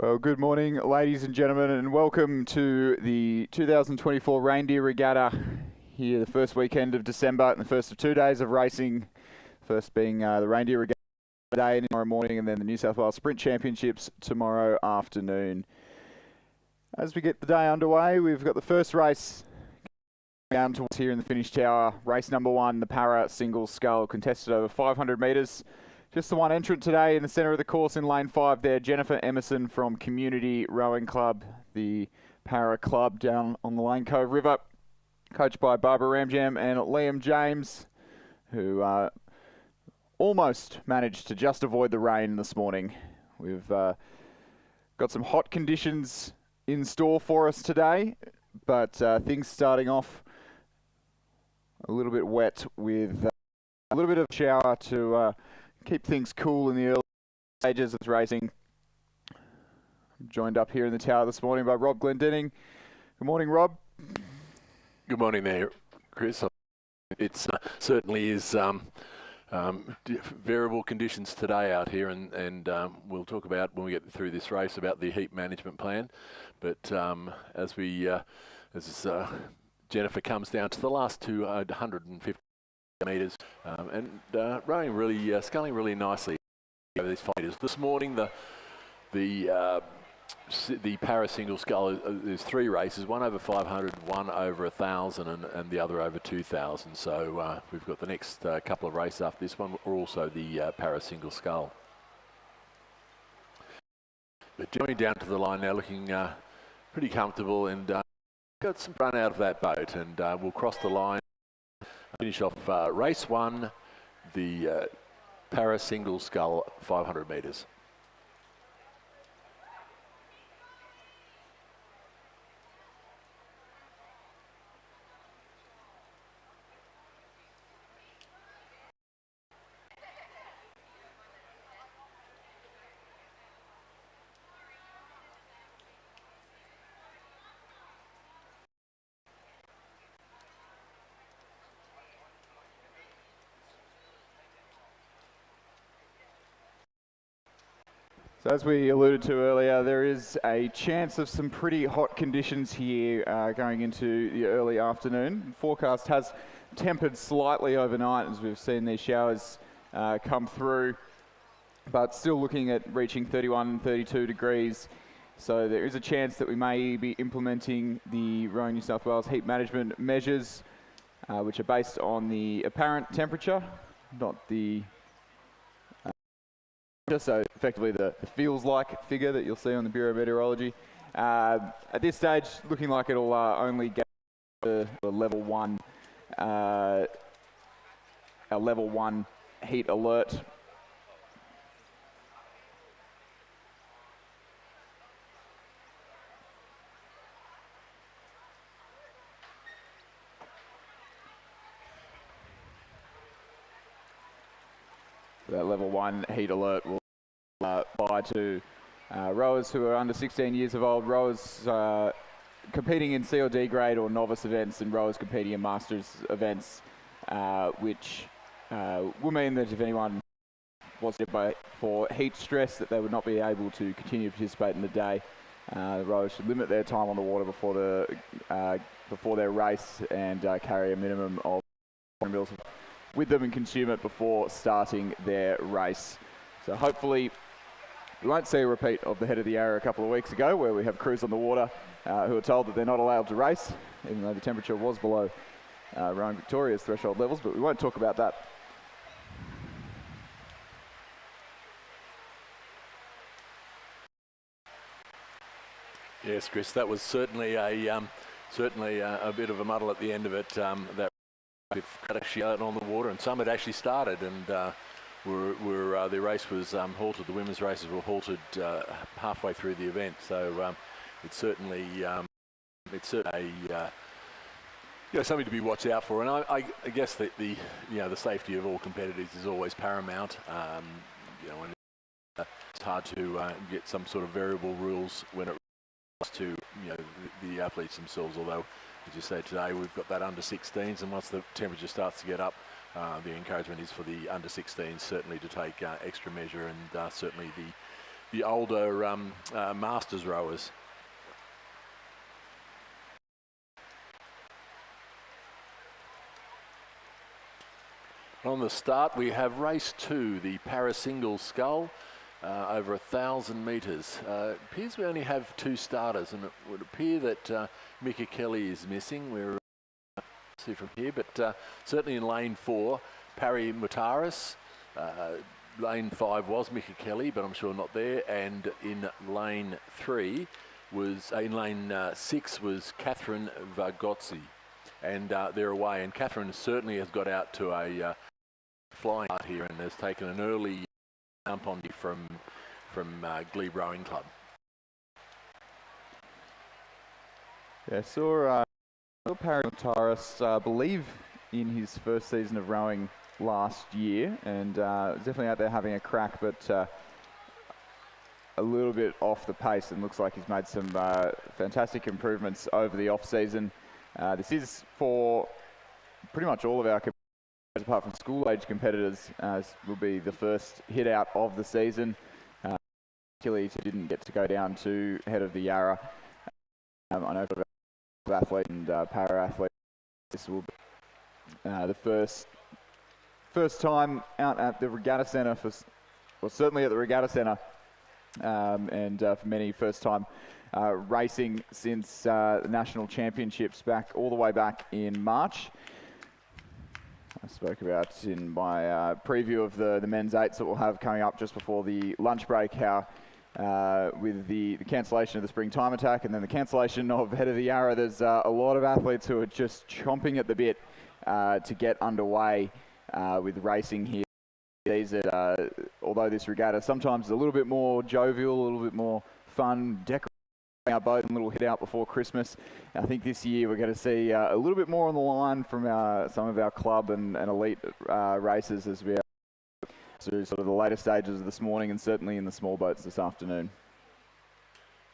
Well, good morning, ladies and gentlemen, and welcome to the 2024 Reindeer Regatta here the first weekend of December and the first of 2 days of racing. First being the Reindeer Regatta today and tomorrow morning, and then the New South Wales Sprint Championships tomorrow afternoon. As we get the day underway, we've got the first race down towards here in the finish tower. Race number 1, the Para Single Scull, contested over 500 metres. Just the one entrant today in the centre of the course in lane 5 there, Jennifer Emerson from Community Rowing Club, the Para Club down on the Lane Cove River, coached by Barbara Ramjam and Liam James, who almost managed to just avoid the rain this morning. We've got some hot conditions in store for us today, but things starting off a little bit wet with a little bit of shower to keep things cool in the early stages of racing. I'm joined up here in the tower this morning by Rob Glendenning. Good morning, Rob. Good morning there, Chris. It certainly is variable conditions today out here, and we'll talk about when we get through this race about the heat management plan. But as Jennifer comes down to the last 250 metres and rowing really, sculling really nicely over these 5 metres. This morning, the Para Single Scull, there's 3 races, one over 500, one over 1,000, and the other over 2,000. So we've got the next couple of races after this one, or also the Para Single Scull. But joining down to the line now, looking pretty comfortable, and got some run out of that boat, and we'll cross the line. Finish off race 1, the Para Single Scull 500 metres. So as we alluded to earlier, there is a chance of some pretty hot conditions here going into the early afternoon. The forecast has tempered slightly overnight as we've seen these showers come through, but still looking at reaching 31 and 32 degrees. So there is a chance that we may be implementing the Rowing New South Wales heat management measures, which are based on the apparent temperature, not the so effectively the feels like figure that you'll see on the Bureau of Meteorology. At this stage, looking like it'll only get the level 1 heat alert. That level 1 heat alert will apply to rowers who are under 16 years of old, rowers competing in C or D grade or novice events, and rowers competing in masters events, which will mean that if anyone was for heat stress, that they would not be able to continue to participate in the day. The rowers should limit their time on the water before their race and carry a minimum of 1 mils with them and consume it before starting their race. So hopefully we won't see a repeat of the Head of the Arrow a couple of weeks ago, where we have crews on the water who are told that they're not allowed to race, even though the temperature was below Rowing Victoria's threshold levels, but we won't talk about that. Yes, Chris, that was certainly a bit of a muddle at the end of it. That actually out on the water, and some had actually started, and the race was halted. The women's races were halted halfway through the event. So it's certainly something to be watched out for. And I guess that the safety of all competitors is always paramount. When it's hard to get some sort of variable rules when it comes to the athletes themselves. Although, as you say, today we've got that under 16s, and once the temperature starts to get up, the encouragement is for the under 16s certainly to take extra measure, and certainly the older masters rowers. On the start, we have race 2, the para-single scull, over 1,000 metres. Appears we only have 2 starters, and it would appear that Mika Kelly is missing. We're see from here, but certainly in lane 4, Parry Mutaris. Lane 5 was Mika Kelly, but I'm sure not there. And in lane 3 was, in lane 6 was Catherine Vargotzi. And they're away, and Catherine certainly has got out to a flying start here and has taken an early jump on you from Glebe Rowing Club. Yeah, saw Parry Mutaris, I believe, in his first season of rowing last year, and definitely out there having a crack, but a little bit off the pace, and looks like he's made some fantastic improvements over the off-season. This is for pretty much all of our competitors, apart from school-age competitors, will be the first hit out of the season. Achilles didn't get to go down to head of the Yarra. I know for athlete and para-athlete, this will be the first time out at the Regatta Centre, certainly at the Regatta Centre, and for many, first time racing since the National Championships all the way back in March. I spoke about in my preview of the men's 8s that we'll have coming up just before the lunch break, how with the cancellation of the spring time attack and then the cancellation of head of the Yarra, there's a lot of athletes who are just chomping at the bit to get underway with racing here. These are, although this regatta sometimes is a little bit more jovial, a little bit more fun, decorating our boat and a little hit out before Christmas. I think this year we're going to see a little bit more on the line from some of our club and elite racers as we are through sort of the later stages of this morning, and certainly in the small boats this afternoon.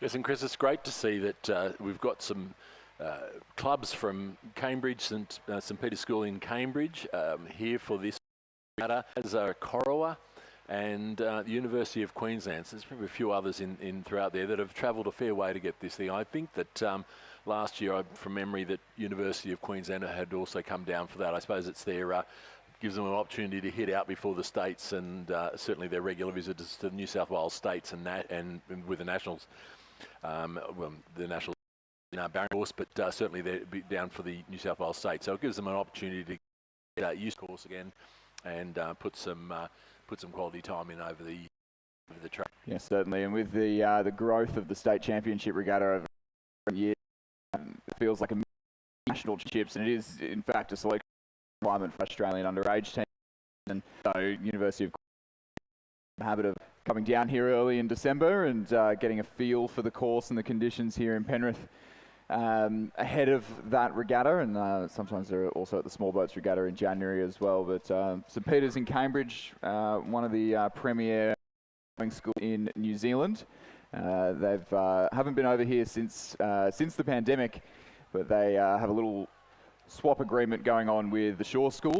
Yes, and Chris, it's great to see that we've got some clubs from Cambridge, St Peter's School in Cambridge, here for this regatta, as Corowa and the University of Queensland. So there's probably a few others in throughout there that have travelled a fair way to get this thing. I think that last year, from memory, that University of Queensland had also come down for that. I suppose it's their gives them an opportunity to hit out before the states, and certainly their regular visitors to the New South Wales states and with the Nationals, well, the Nationals Barron course, but certainly they're down for the New South Wales state. So it gives them an opportunity to get use course again and put some quality time in over the track. Yes, certainly, and with the growth of the state championship regatta over the year, it feels like a national championships, and it is in fact a selection requirement for Australian underage teams. And so University of the habit of coming down here early in December and getting a feel for the course and the conditions here in Penrith ahead of that regatta, and sometimes they're also at the small boats regatta in January as well. But St Peter's in Cambridge, one of the premier rowing schools in New Zealand. They've haven't been over here since the pandemic, but they have a little swap agreement going on with the Shore School,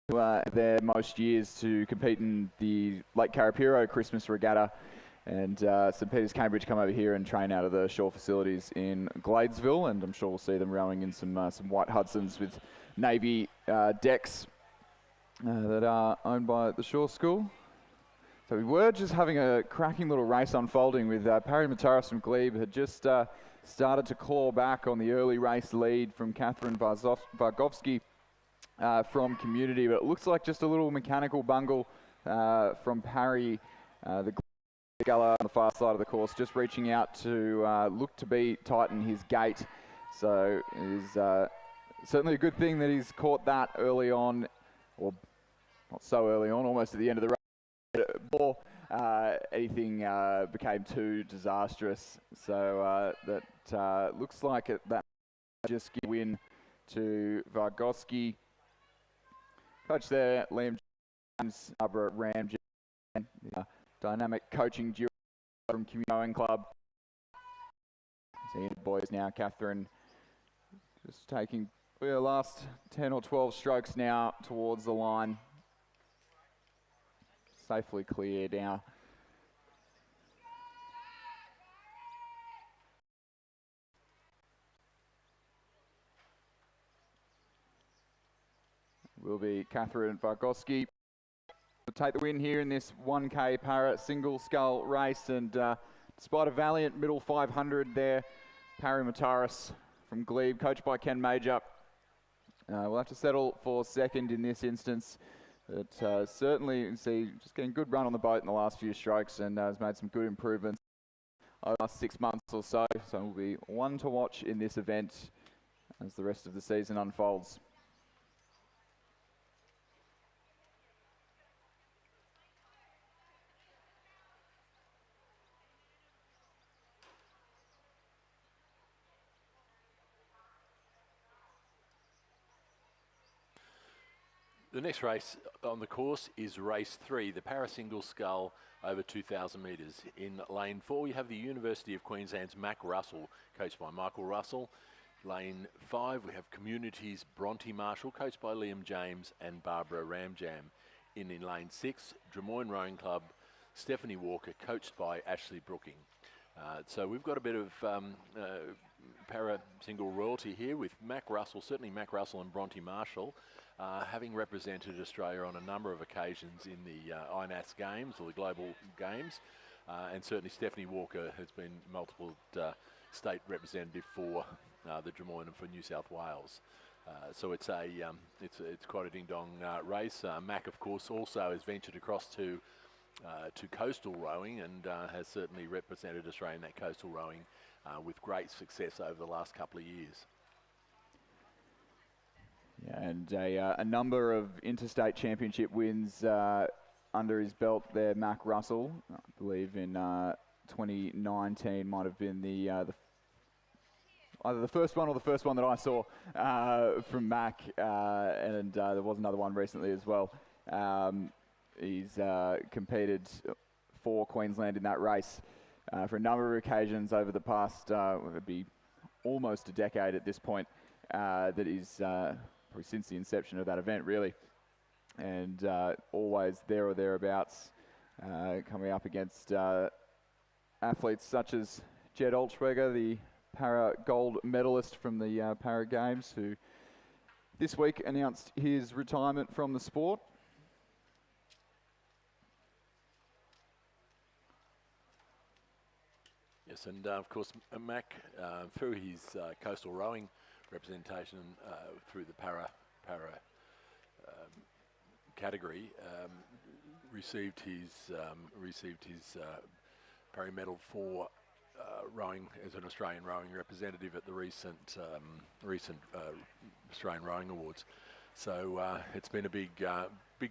who are there most years to compete in the Lake Karapiro Christmas Regatta, and St Peter's Cambridge come over here and train out of the Shore facilities in Gladesville, and I'm sure we'll see them rowing in some white Hudsons with Navy decks that are owned by the Shore School. So we were just having a cracking little race unfolding with Parry Mataris from Glebe had just started to claw back on the early race lead from Catherine Vargovsky from Community, but it looks like just a little mechanical bungle from Parry, the sculler on the far side of the course, just reaching out to look to tighten his gate. So it is certainly a good thing that he's caught that early on, or not so early on, almost at the end of the race. Before anything became too disastrous. So that looks like that just give win to Vargoski. Coach there, Liam James, over at Ram, dynamic coaching duo from Community Rowing Club. See the boys now, Catherine just taking the last 10 or 12 strokes now towards the line. Safely clear now. will be Catherine Vargoski. Will take the win here in this 1K para single scull race, and despite a valiant middle 500 there, Parry Mataris from Glebe, coached by Ken Major, will have to settle for second in this instance. But certainly you can see just getting good run on the boat in the last few strokes, and has made some good improvements over the last 6 months or so. So it will be one to watch in this event as the rest of the season unfolds. The next race on the course is race 3, the para single scull over 2,000 metres. In lane 4, we have the University of Queensland's Mac Russell, coached by Michael Russell. Lane 5, we have Community's Bronte Marshall, coached by Liam James and Barbara Ramjam. In lane 6, Drummoyne Rowing Club, Stephanie Walker, coached by Ashley Brooking. So we've got a bit of para single royalty here with Mac Russell, certainly Mac Russell and Bronte Marshall, having represented Australia on a number of occasions in the INAS Games or the Global Games, and certainly Stephanie Walker has been multiple state representative for the Drummoyne and for New South Wales. So it's quite a ding-dong race. Mac, of course, also has ventured across to coastal rowing and has certainly represented Australia in that coastal rowing with great success over the last couple of years. Yeah, and a number of interstate championship wins under his belt there, Mac Russell. I believe in 2019 might have been either the first one or the first one that I saw from Mac, and there was another one recently as well. He's competed for Queensland in that race for a number of occasions over the past, it'd be almost a decade at this point, that is probably since the inception of that event, really. And always there or thereabouts, coming up against athletes such as Jed Olschweger, the para gold medalist from the Para Games, who this week announced his retirement from the sport. Yes, and of course Mac, through his coastal rowing representation through the para category, received his Parry medal for rowing as an Australian rowing representative at the recent Australian Rowing Awards. So it's been a big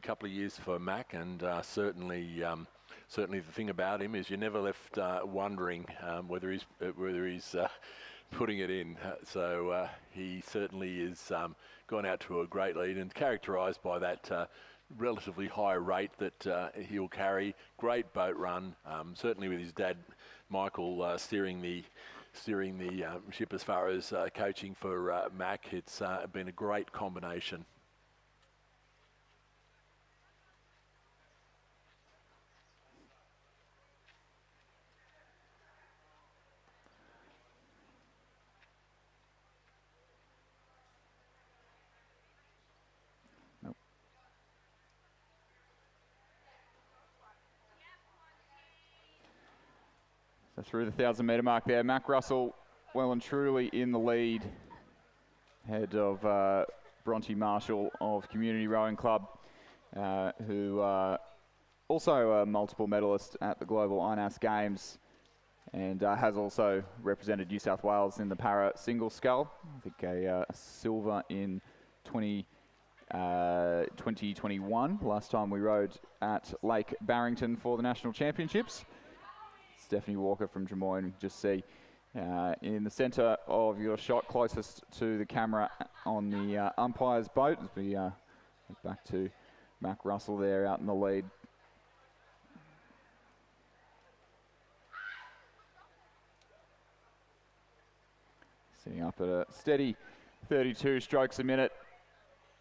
couple of years for Mac, and certainly the thing about him is you're never left wondering whether he's putting it in. So he certainly is gone out to a great lead and characterised by that relatively high rate that he'll carry. Great boat run, certainly with his dad Michael steering the ship as far as coaching for Mac. It's been a great combination. So through the 1,000-metre mark there, Mac Russell well and truly in the lead, ahead of Bronte Marshall of Community Rowing Club, who also a multiple medalist at the Global INAS Games, and has also represented New South Wales in the para single scull. I think a silver in 2021, last time we rowed at Lake Barrington for the National Championships. Stephanie Walker from Drummoyne, just see in the centre of your shot, closest to the camera on the umpire's boat, as we back to Mac Russell there out in the lead. Sitting up at a steady 32 strokes a minute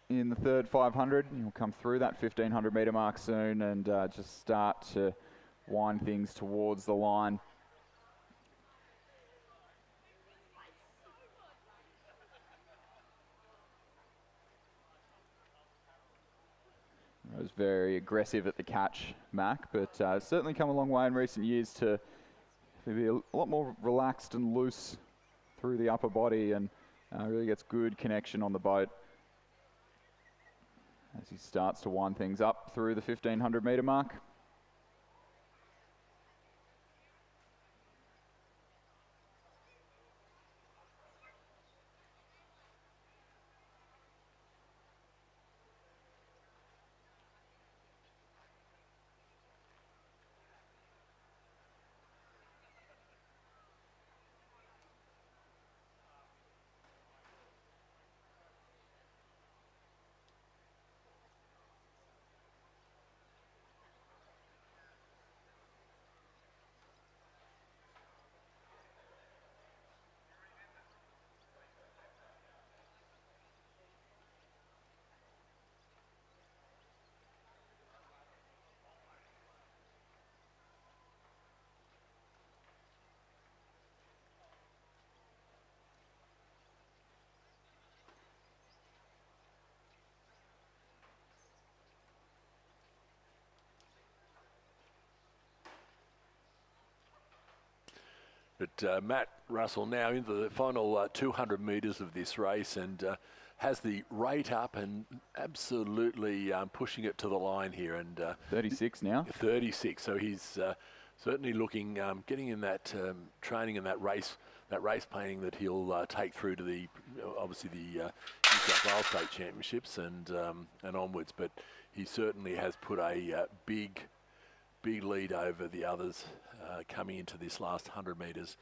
in the third 500. He'll come through that 1,500 metre mark soon and just start to wind things towards the line. It was very aggressive at the catch, Mac, but certainly come a long way in recent years to be a lot more relaxed and loose through the upper body, and really gets good connection on the boat as he starts to wind things up through the 1500 metre mark. But Matt Russell now into the final 200 metres of this race, and has the rate up and absolutely pushing it to the line here. And 36 now. 36. So he's certainly looking, getting in that training and that race planning that he'll take through to the obviously the New South Wales State Championships and onwards. But he certainly has put a big lead over the others coming into this last 100 metres.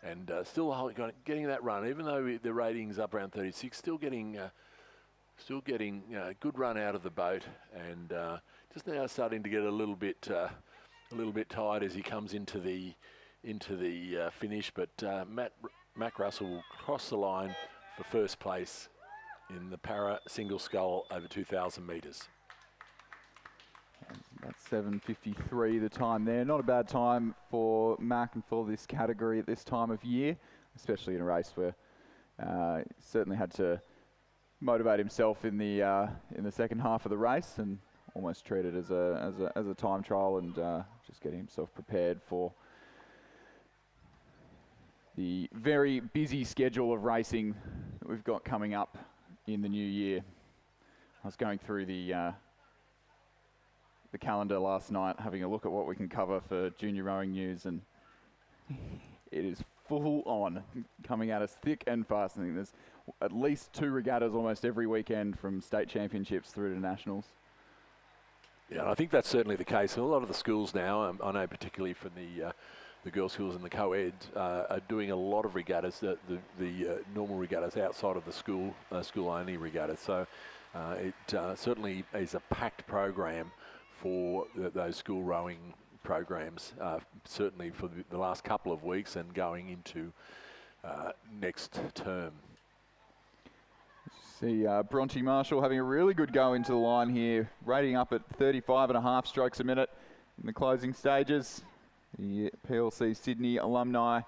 And still getting that run, even though the rating's up around 36, still getting a good run out of the boat, and just now starting to get a little bit tired as he comes into the finish. But Mac Russell will cross the line for first place in the para single scull over 2,000 metres. That's 7:53 the time there. Not a bad time for Mac and for this category at this time of year, especially in a race where he certainly had to motivate himself in the second half of the race, and almost treat it as a time trial, and just getting himself prepared for the very busy schedule of racing that we've got coming up in the new year. I was going through the calendar last night, having a look at what we can cover for junior rowing news, and it is full on, coming at us thick and fast. I think there's at least 2 regattas almost every weekend, from state championships through to nationals. Yeah, I think that's certainly the case. A lot of the schools now, I know particularly from the girls' schools and the co-ed, are doing a lot of regattas, the normal regattas outside of the school-only regattas. So it certainly is a packed program for those school rowing programs, certainly for the last couple of weeks and going into next term. See Bronte Marshall having a really good go into the line here, rating up at 35.5 strokes a minute in the closing stages. The PLC Sydney alumni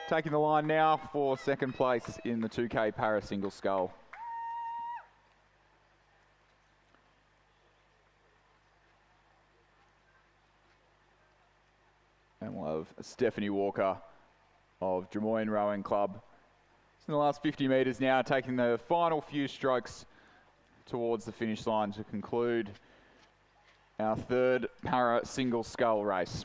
taking the line now for second place in the 2K para single scull. And we'll have Stephanie Walker of Drummoyne Rowing Club. It's in the last 50 metres now, taking the final few strokes towards the finish line to conclude our third para single scull race.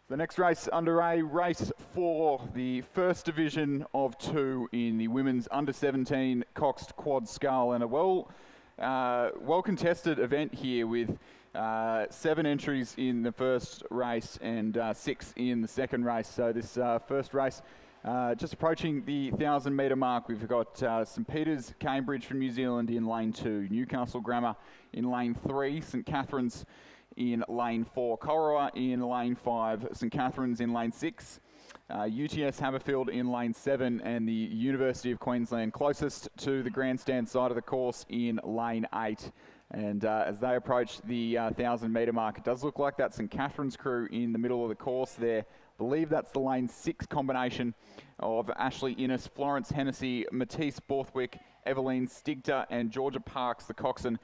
The next race underway, race 4, the first division of 2 in the women's under-17 coxed quad scull, and a well contested event here with 7 entries in the first race and 6 in the second race. So this first race Just approaching the 1,000-metre mark, we've got St Peter's, Cambridge from New Zealand in lane 2, Newcastle Grammar in lane 3, St Catherine's in lane 4, Corowa in lane 5, St Catherine's in lane 6, UTS Haberfield in lane 7, and the University of Queensland closest to the grandstand side of the course in lane 8. And as they approach the 1,000-metre mark, it does look like that St Catherine's crew in the middle of the course there. I believe that's the lane 6 combination of Ashley Innes, Florence Hennessy, Matisse Borthwick, Eveline Stigter, and Georgia Parks, the coxswain,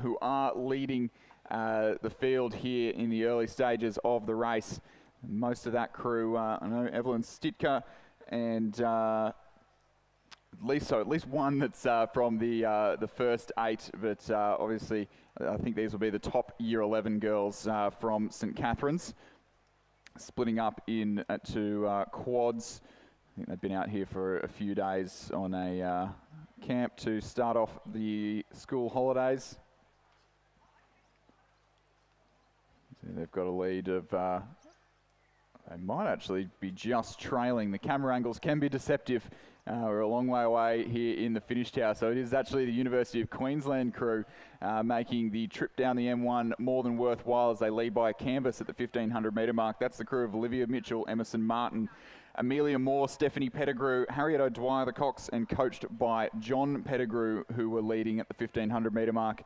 who are leading the field here in the early stages of the race. Most of that crew, I know Eveline Stigter and at least one that's from the first 8, but obviously I think these will be the top Year 11 girls from St Catherine's, splitting up into quads. I think they've been out here for a few days on a camp to start off the school holidays. So they've got a lead of, they might actually be just trailing. The camera angles can be deceptive. We're a long way away here in the finish tower, so it is actually the University of Queensland crew making the trip down the M1 more than worthwhile as they lead by a canvas at the 1,500 metre mark. That's the crew of Olivia Mitchell, Emerson Martin, Amelia Moore, Stephanie Pettigrew, Harriet O'Dwyer, the Cox, and coached by John Pettigrew, who were leading at the 1,500 metre mark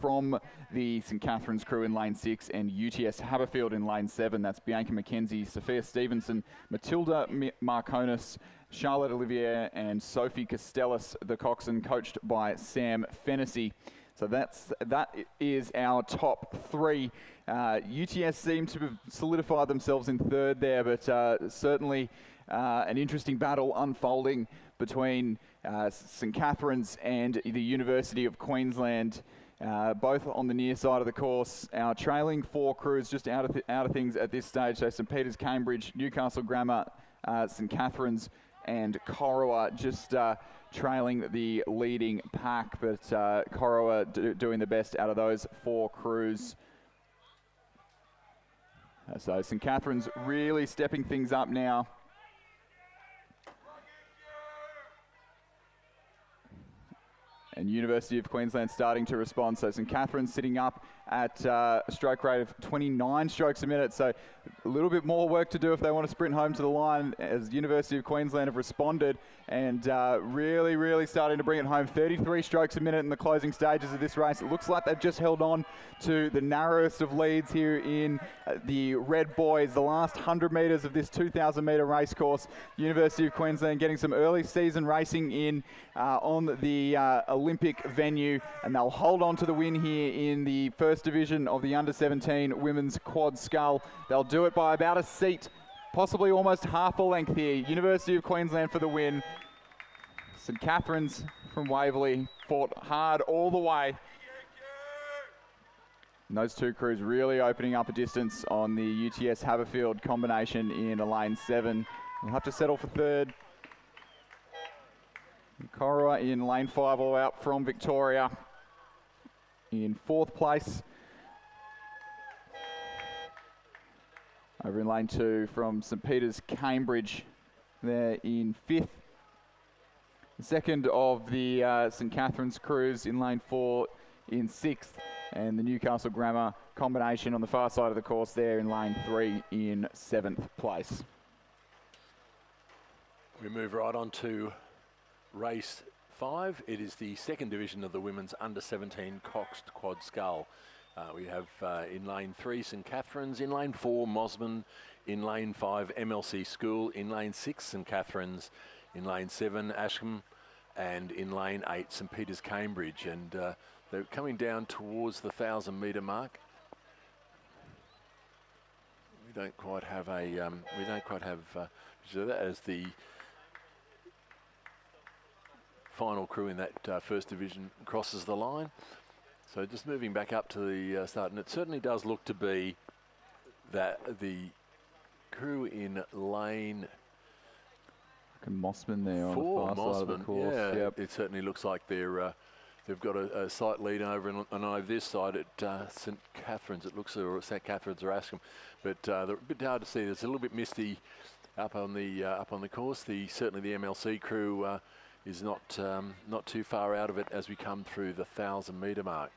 from the St Catherine's crew in lane 6 and UTS Haberfield in lane 7. That's Bianca McKenzie, Sophia Stevenson, Matilda Marconis, Charlotte Olivier, and Sophie Castellas, the coxswain, coached by Sam Fennessy. So that is our top 3. UTS seem to have solidified themselves in 3rd there, but certainly an interesting battle unfolding between St Catherine's and the University of Queensland, both on the near side of the course. Our trailing 4 crews just out of things at this stage. So St Peter's, Cambridge, Newcastle Grammar, St Catherine's, and Corowa just trailing the leading pack, but Corowa doing the best out of those 4 crews. So St Catherine's really stepping things up now. And University of Queensland starting to respond. So St Catherine's sitting up at a stroke rate of 29 strokes a minute. So a little bit more work to do if they want to sprint home to the line, as University of Queensland have responded and really starting to bring it home. 33 strokes a minute in the closing stages of this race. It looks like they've just held on to the narrowest of leads here in the Red Boys. The last 100 metres of this 2,000 metre race course. University of Queensland getting some early season racing in on the Olympic venue, and they'll hold on to the win here in the first division of the under-17 women's quad scull. They'll do it by about a seat, possibly almost half a length here. University of Queensland for the win. St Catherine's from Waverley fought hard all the way. And those 2 crews really opening up a distance on the UTS Haberfield combination in lane 7. We'll have to settle for 3rd. Corowa in lane 5 all out from Victoria in 4th place. Over in lane 2 from St Peter's, Cambridge, there in 5th. The second of the St Catherine's crews in lane 4 in 6th. And the Newcastle Grammar combination on the far side of the course there in lane 3 in 7th place. We move right on to race 5. It is the 2nd division of the women's under-17 coxed quad scull. We have in lane 3 St Catherine's, in lane 4 Mosman, in lane 5 MLC School, in lane 6 St Catherine's, in lane 7 Ashcombe, and in lane 8 St Peter's, Cambridge. And they're coming down towards the 1,000 metre mark. We don't quite have as the final crew in that first division crosses the line. So just moving back up to the start, and it certainly does look to be that the crew in lane Mossman there on the far side of the course. Yeah, yep. It certainly looks like they've got a slight lead over and over this side at St Catherine's. It looks, or St Catherine's or Ashcombe, but they're a bit hard to see. It's a little bit misty up on the course. Certainly the MLC crew is not too far out of it as we come through the 1,000-metre mark.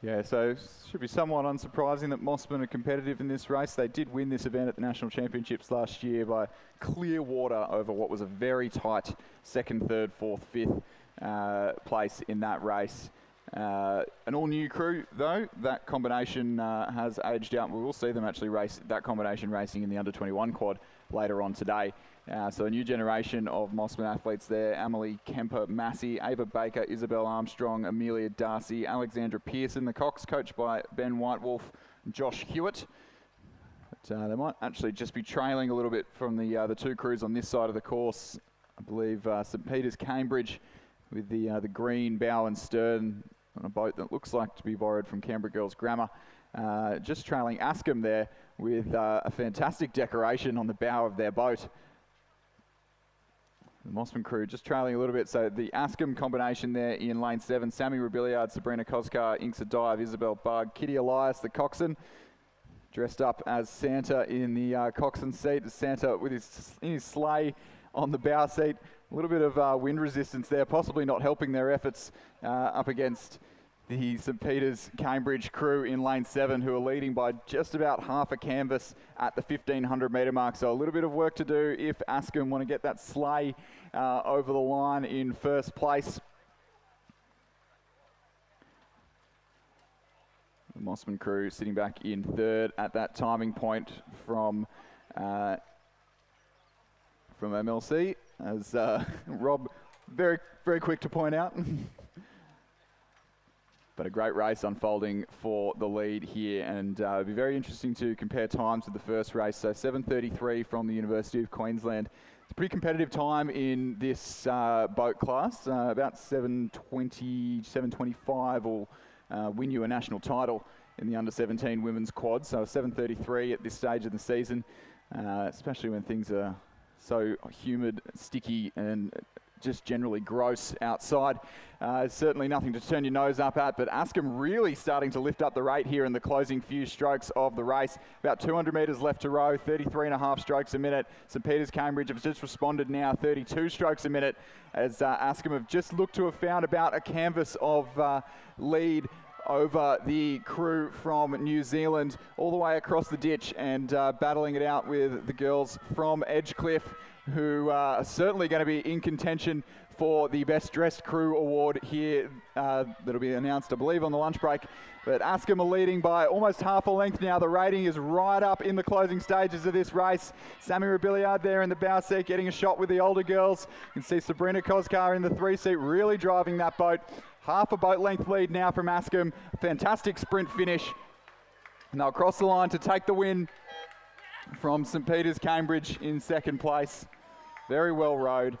Yeah, so should be somewhat unsurprising that Mossman are competitive in this race. They did win this event at the National Championships last year by clear water over what was a very tight second, third, fourth, fifth place in that race. An all-new crew, though. That combination has aged out. We will see them actually race that combination racing in the under-21 quad later on today. So a new generation of Mossman athletes there. Emily Kemper-Massey, Ava Baker, Isabel Armstrong, Amelia Darcy, Alexandra Pearson, the Cox, coached by Ben Whitewolf, Josh Hewitt. But they might actually just be trailing a little bit from the two crews on this side of the course. I believe St Peter's Cambridge with the green bow and stern on a boat that looks like to be borrowed from Canberra Girls Grammar. Just trailing Askham there with a fantastic decoration on the bow of their boat. The Mossman crew just trailing a little bit. So the Askham combination there in lane 7. Sammy Rebillard, Sabrina Koskar, Inks a Dive, Isabel Bug, Kitty Elias, the coxswain, dressed up as Santa in the coxswain seat. Santa with his sleigh on the bow seat. A little bit of wind resistance there, possibly not helping their efforts up against the St Peter's Cambridge crew in lane 7, who are leading by just about half a canvas at the 1,500 metre mark. So a little bit of work to do if Askham want to get that sleigh over the line in first place. The Mossman crew sitting back in third at that timing point from MLC, as Rob very, very quick to point out. But a great race unfolding for the lead here, and it'll be very interesting to compare times with the first race. So 7:33 from the University of Queensland. It's a pretty competitive time in this boat class. About 7:20, 7:25 will win you a national title in the under-17 women's quad. So 7:33 at this stage of the season, especially when things are so humid, sticky, and just generally gross outside. Certainly nothing to turn your nose up at, but Askham really starting to lift up the rate here in the closing few strokes of the race. About 200 metres left to row, 33.5 strokes a minute. St Peter's Cambridge have just responded now, 32 strokes a minute, as Askham have just looked to have found about a canvas of lead over the crew from New Zealand, all the way across the ditch, and battling it out with the girls from Edgecliff, who are certainly going to be in contention for the Best Dressed Crew Award here. That'll be announced, I believe, on the lunch break. But Askham are leading by almost half a length now. The rating is right up in the closing stages of this race. Sammy Rebillard there in the bow seat, getting a shot with the older girls. You can see Sabrina Koskar in the 3 seat, really driving that boat. Half a boat length lead now from Askham. Fantastic sprint finish. And they'll cross the line to take the win from St Peter's Cambridge in second place. Very well rowed.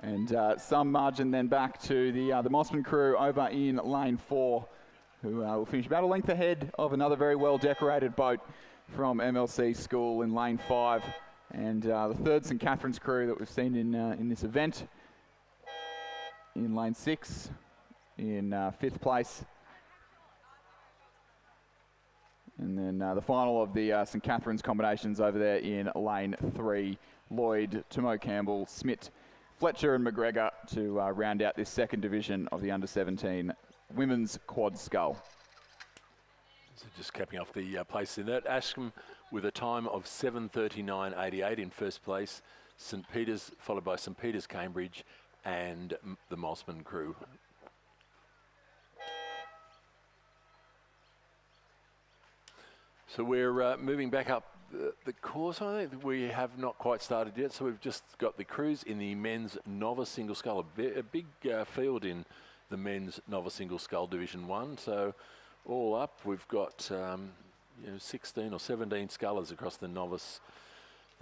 And some margin then back to the Mossman crew over in lane 4, who will finish about a length ahead of another very well decorated boat from MLC School in lane 5. And the 3rd St Catherine's crew that we've seen in this event in lane 6 in 5th place. And then the final of the St Catherine's combinations over there in lane 3, Lloyd, Tomo Campbell, Smith, Fletcher and McGregor to round out this second division of the under-17 women's quad scull. So just capping off the place in that, Askham with a time of 7:39.88 in first place, St Peter's followed by St Peter's Cambridge and the Mossman crew. So we're moving back up the course. I think we have not quite started yet, so we've just got the crews in the men's novice single scull, a big field in the men's novice single scull Division 1. So all up, we've got 16 or 17 scullers across the novice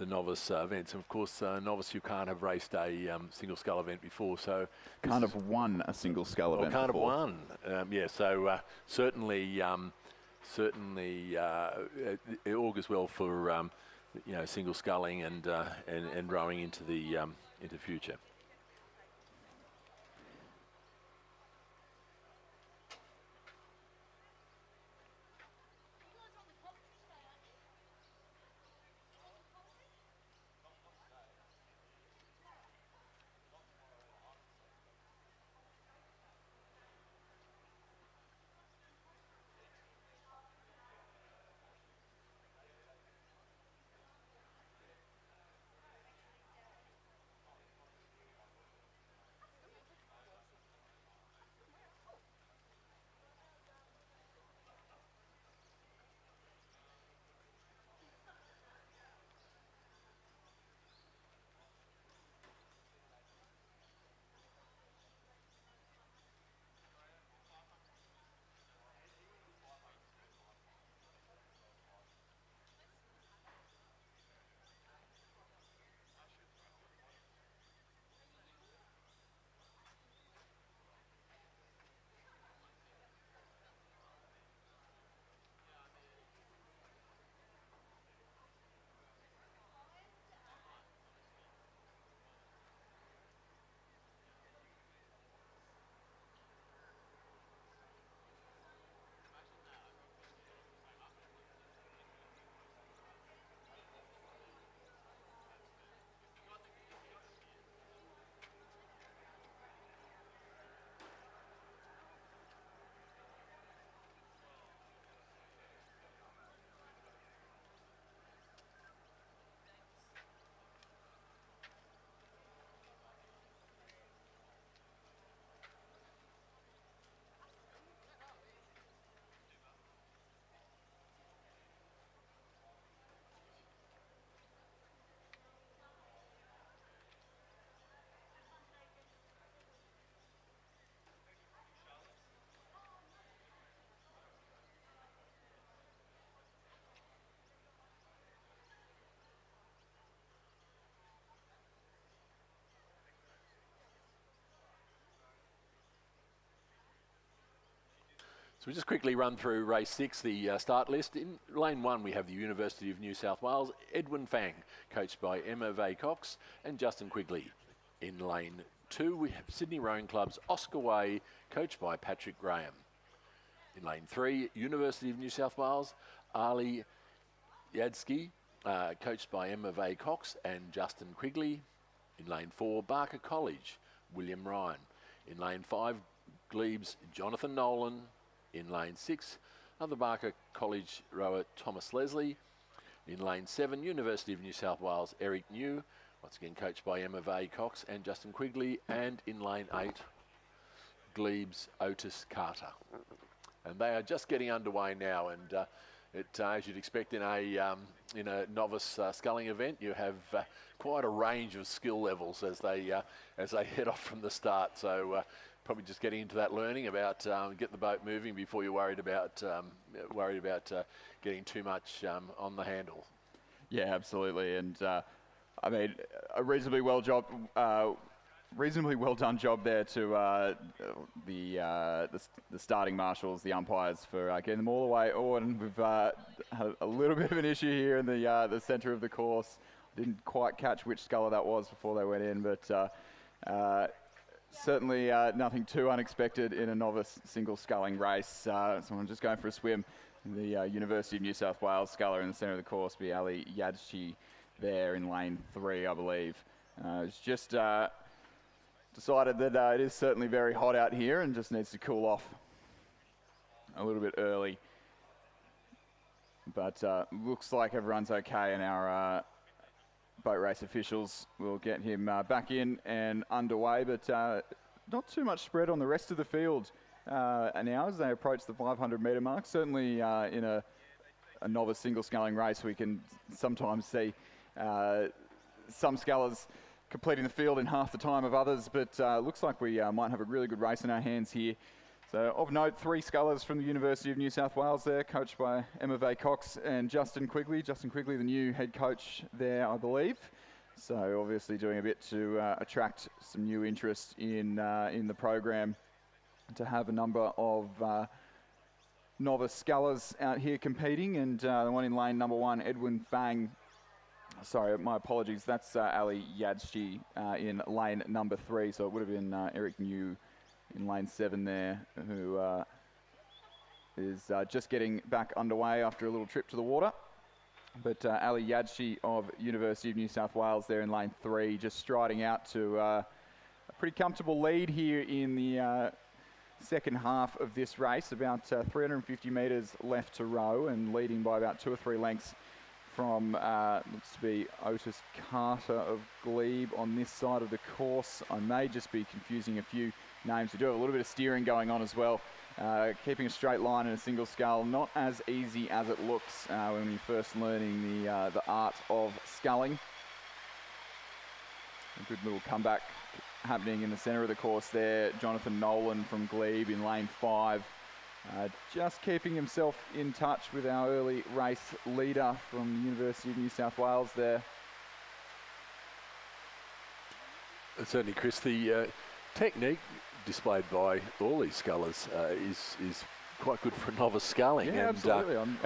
events. And of course, novice, you can't have raced a single scull event before, so can't have won a single scull event. Can't before. have won. Yeah, so certainly. Certainly, it augurs well for single sculling and rowing into the future. So we just quickly run through race 6, the start list. In lane 1, we have the University of New South Wales, Edwin Fang, coached by Emma Cox and Justin Quigley. In lane 2, we have Sydney Rowing Club's Oscar Way, coached by Patrick Graham. In lane 3, University of New South Wales, Ali Yadsky, coached by Emma Cox and Justin Quigley. In lane 4, Barker College, William Ryan. In lane 5, Glebes, Jonathan Nolan. In lane 6, another Barker College rower, Thomas Leslie. In lane 7, University of New South Wales, Eric New, once again coached by Emma Cox and Justin Quigley. And in lane 8, Glebes, Otis Carter. And they are just getting underway now, and as you'd expect in a novice sculling event, you have quite a range of skill levels as they head off from the start. So probably just getting into that learning about get the boat moving before you're worried about getting too much on the handle. Yeah, absolutely, and I mean a reasonably well done job there to the starting marshals, the umpires, for getting them all the way on. We've had a little bit of an issue here in the centre of the course. Didn't quite catch which sculler that was before they went in, but certainly nothing too unexpected in a novice single sculling race. So I'm just going for a swim. The University of New South Wales sculler in the centre of the course be Ali Yadchi there in lane 3, I believe. It's just decided that it is certainly very hot out here and just needs to cool off a little bit early. But looks like everyone's okay, and our boat race officials will get him back in and underway, but not too much spread on the rest of the field now as they approach the 500 metre mark. Certainly in a novice single sculling race, we can sometimes see some scullers completing the field in half the time of others, but looks like we might have a really good race in our hands here. So of note, 3 scullers from the University of New South Wales there, coached by Emma Cox and Justin Quigley. Justin Quigley, the new head coach there, I believe. So obviously doing a bit to attract some new interest in the program, to have a number of novice scullers out here competing. And the one in lane number 1, Edwin Fang. Sorry, my apologies. That's Ali Yadchi in lane number 3. So it would have been Eric New in lane 7 there, who is just getting back underway after a little trip to the water. But Ali Yadchi of University of New South Wales there in lane 3, just striding out to a pretty comfortable lead here in the second half of this race. About 350 metres left to row, and leading by about 2 or 3 lengths from, looks to be Otis Carter of Glebe on this side of the course. I may just be confusing a few names. We do have a little bit of steering going on as well. Keeping a straight line in a single scull, not as easy as it looks when you're first learning the art of sculling. A good little comeback happening in the centre of the course there. Jonathan Nolan from Glebe in lane 5. Just keeping himself in touch with our early race leader from the University of New South Wales there. Certainly, Chris, the technique displayed by all these scullers is quite good for novice sculling. Yeah, and absolutely. I'm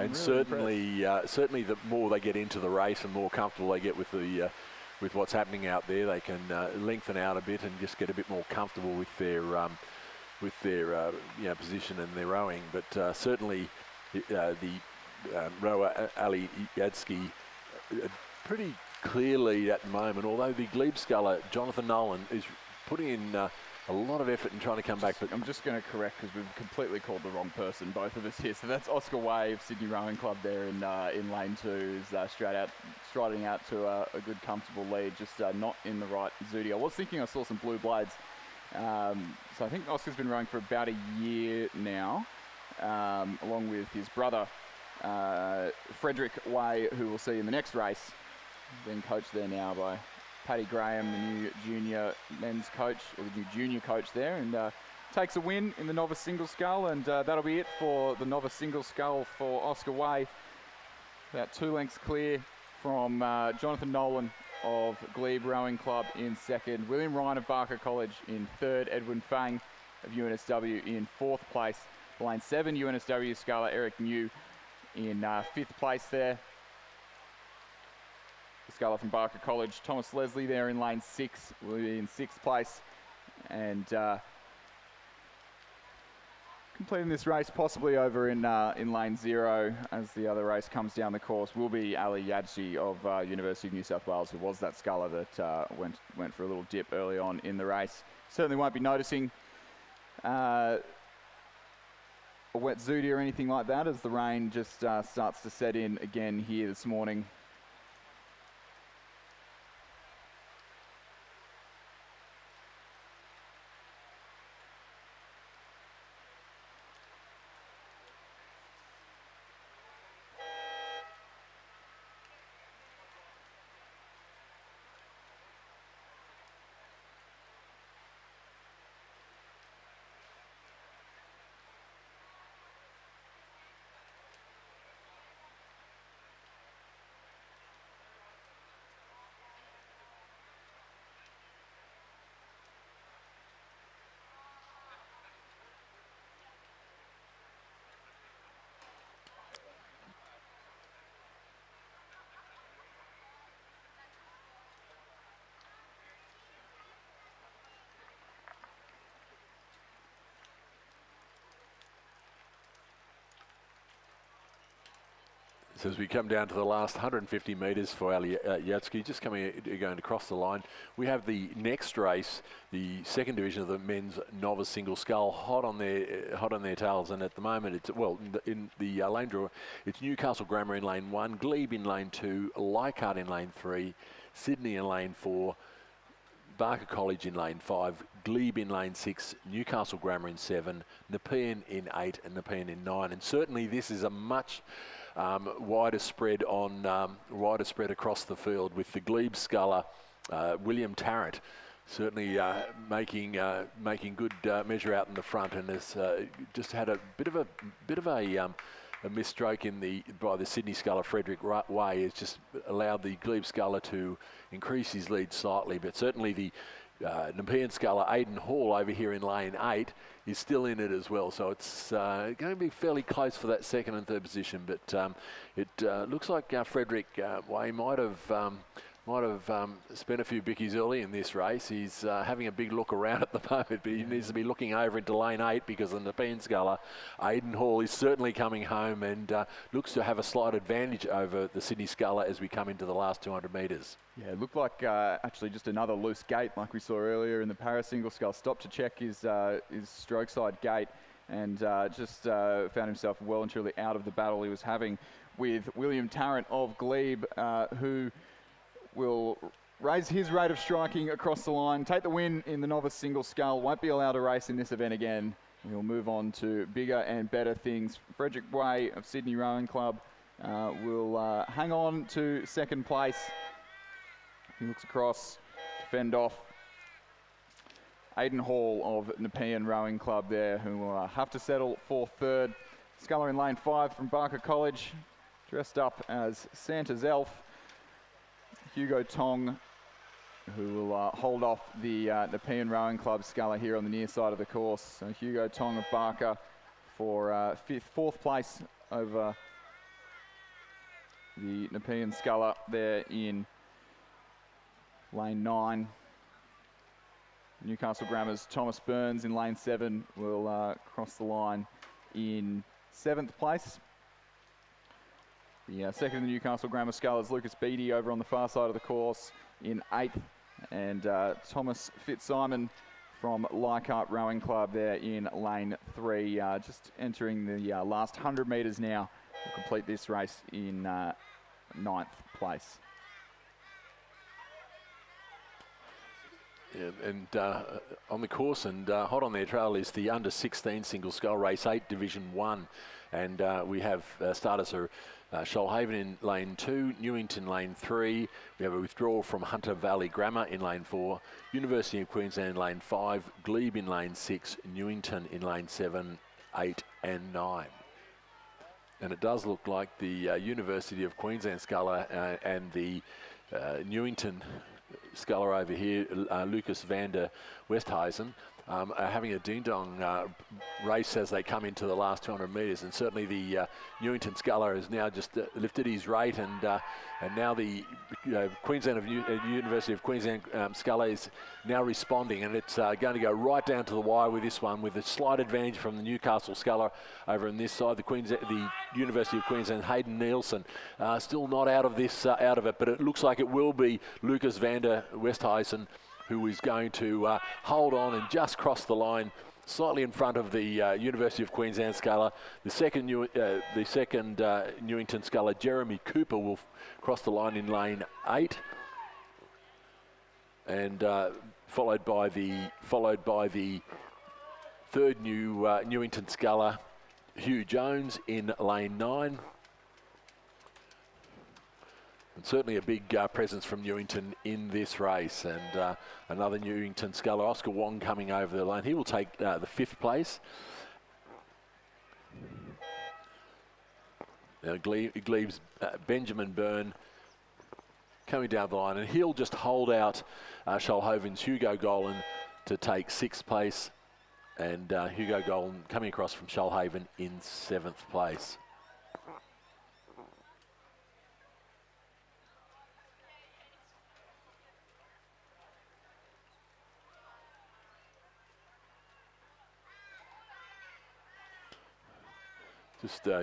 really certainly the more they get into the race and more comfortable they get with with what's happening out there, they can lengthen out a bit and just get a bit more comfortable with their position and their rowing. But certainly the rower Ali Yadsky pretty clear lead at the moment, although the Glebe sculler Jonathan Nolan is putting in a lot of effort in trying to come back. But I'm just going to correct, because we've completely called the wrong person, both of us here. So that's Oscar Way of Sydney Rowing Club there in lane 2, is striding out to a good comfortable lead, just not in the right zodi. I was thinking I saw some blue blades. So I think Oscar's been rowing for about a year now, along with his brother Frederick Way, who we'll see in the next race, being coached there now by Paddy Graham, the new junior men's coach, or the new junior coach there, and takes a win in the novice single scull. And that'll be it for the novice single scull for Oscar Way. About 2 lengths clear from Jonathan Nolan of Glebe Rowing Club in second, William Ryan of Barker College in third, Edwin Fang of UNSW in fourth place. Lane 7, UNSW sculler Eric New in 5th place there. The sculler from Barker College, Thomas Leslie there in lane 6, will be in 6th place. And completing this race possibly over in lane 0 as the other race comes down the course will be Ali Yadji of University of New South Wales, who was that sculler that went for a little dip early on in the race. Certainly won't be noticing a wet zooty or anything like that as the rain just starts to set in again here this morning. So as we come down to the last 150 metres for Ali Yatsky, just going across the line, we have the next race, the second division of the men's novice single scull, hot on their tails. And at the moment, it's in the lane draw, it's Newcastle Grammar in lane 1, Glebe in lane 2, Leichhardt in lane 3, Sydney in lane 4, Barker College in lane 5, Glebe in lane 6, Newcastle Grammar in 7, Nepean in 8, and Nepean in 9. And certainly this is a much wider spread across the field, with the Glebe sculler William Tarrant certainly making good measure out in the front, and has just had a bit of a misstroke by the Sydney sculler Frederick Way. Has just allowed the Glebe sculler to increase his lead slightly, but certainly the Nepean sculler Aidan Hall over here in lane 8 is still in it as well, so it's going to be fairly close for that second and third position. But it looks like Frederick Way might have spent a few bickies early in this race. He's having a big look around at the moment, but he needs to be looking over into lane 8 because the Nepean sculler Aidan Hall is certainly coming home and looks to have a slight advantage over the Sydney sculler as we come into the last 200 metres. Yeah, it looked like actually just another loose gate like we saw earlier in the para single scull. Stopped to check his stroke side gate and just found himself well and truly out of the battle he was having with William Tarrant of Glebe, who will raise his rate of striking across the line, take the win in the novice single scull, won't be allowed to race in this event again. We'll move on to bigger and better things. Frederick Way of Sydney Rowing Club will hang on to second place. He looks across to fend off Aidan Hall of Nepean Rowing Club there, who will have to settle for third. Sculler in lane 5 from Barker College, dressed up as Santa's elf. Hugo Tong, who will hold off the Nepean Rowing Club sculler here on the near side of the course. So Hugo Tong of Barker for fourth place over the Nepean sculler there in lane 9. Newcastle Grammar's Thomas Burns in lane 7 will cross the line in 7th place. The second of the Newcastle Grammar scullers, Lucas Beattie, over on the far side of the course in 8th. And Thomas Fitzsimon from Leichhardt Rowing Club there in lane 3. Just entering the last 100 metres now. We'll complete this race in 9th place. Yeah, and on the course and hot on their trail is the under 16 single scull race 8 division 1, and we have starters are Shoalhaven in lane 2, Newington lane 3. We have a withdrawal from Hunter Valley Grammar in lane 4, University of Queensland in lane 5, Glebe in lane 6, Newington in lane 7, 8 and 9. And it does look like the University of Queensland sculler and the Newington sculler over here, Lucas van der Westhuizen, are having a ding-dong race as they come into the last 200 metres, and certainly the Newington sculler has now just lifted his rate, and now the University of Queensland sculler is now responding, and it's going to go right down to the wire with this one, with a slight advantage from the Newcastle sculler over on this side. The University of Queensland Hayden Nielsen still not out of this out of it, but it looks like it will be Lucas van der Westhuizen who is going to hold on and just cross the line, slightly in front of the University of Queensland sculler. The second Newington sculler, Jeremy Cooper, will cross the line in lane 8, and followed by the third Newington sculler, Hugh Jones, in lane 9. And certainly a big presence from Newington in this race, and another Newington sculler, Oscar Wong, coming over the line. He will take the 5th place. Now Glebes Benjamin Byrne coming down the line, and he'll just hold out Shoalhaven's Hugo Golan to take 6th place, and Hugo Golan coming across from Shoalhaven in 7th place.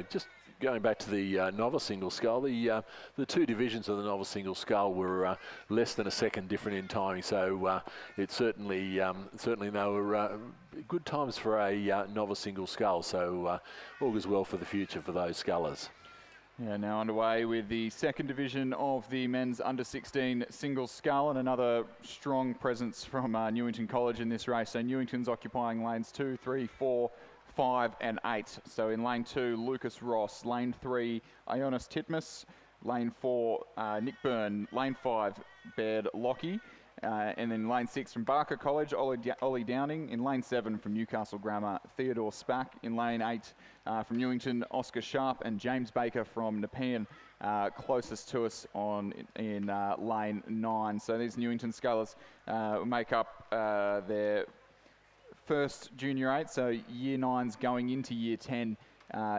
Just going back to the novice single scull, the 2 divisions of the novice single scull were less than a second different in timing, so it certainly they were good times for a novice single scull, so augurs well for the future for those scullers. Yeah, now underway with the 2nd division of the men's under-16 single scull, and another strong presence from Newington College in this race. So Newington's occupying lanes 2, 3, 4, 5 and 8. So in lane 2, Lucas Ross. Lane 3, Ionis Titmus. Lane 4, Nick Byrne. Lane 5, Baird Lockie. And then lane 6 from Barker College, Ollie Downing. In lane 7 from Newcastle Grammar, Theodore Spack. In lane 8 from Newington, Oscar Sharp and James Baker from Nepean, closest to us in lane 9. So these Newington scullers make up their first junior 8, so year 9s going into year 10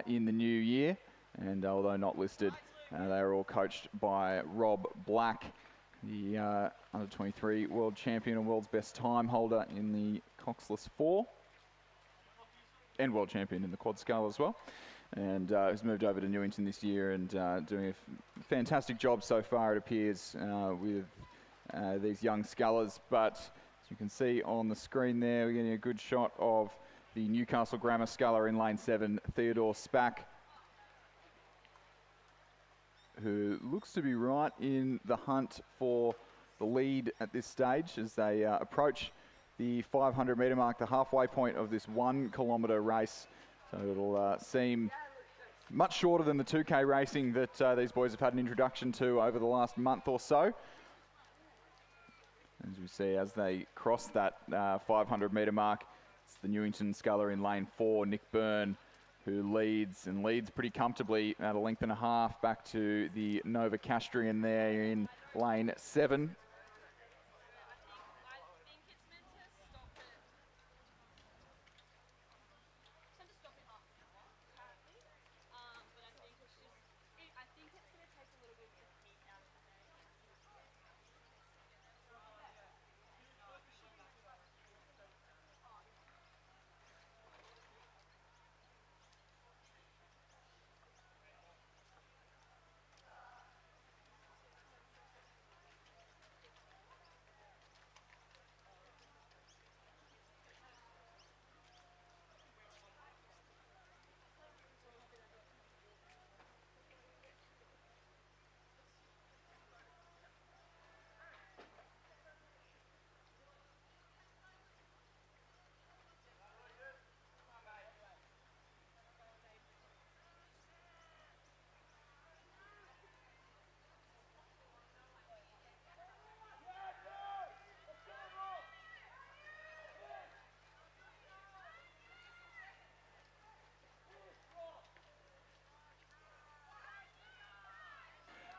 in the new year, and although not listed, they are all coached by Rob Black, the under-23 world champion and world's best time holder in the coxless 4, and world champion in the quad scull as well, and who's moved over to Newington this year and doing a fantastic job so far, it appears, with these young scullers. But you can see on the screen there, we're getting a good shot of the Newcastle Grammar sculler in lane 7, Theodore Spack, who looks to be right in the hunt for the lead at this stage as they approach the 500 metre mark, the halfway point of this 1 kilometre race. So it'll seem much shorter than the 2K racing that these boys have had an introduction to over the last month or so. As we see, as they cross that 500 metre mark, it's the Newington sculler in lane 4, Nick Byrne, who leads pretty comfortably at a length and a half back to the Nova Castrian there in lane 7.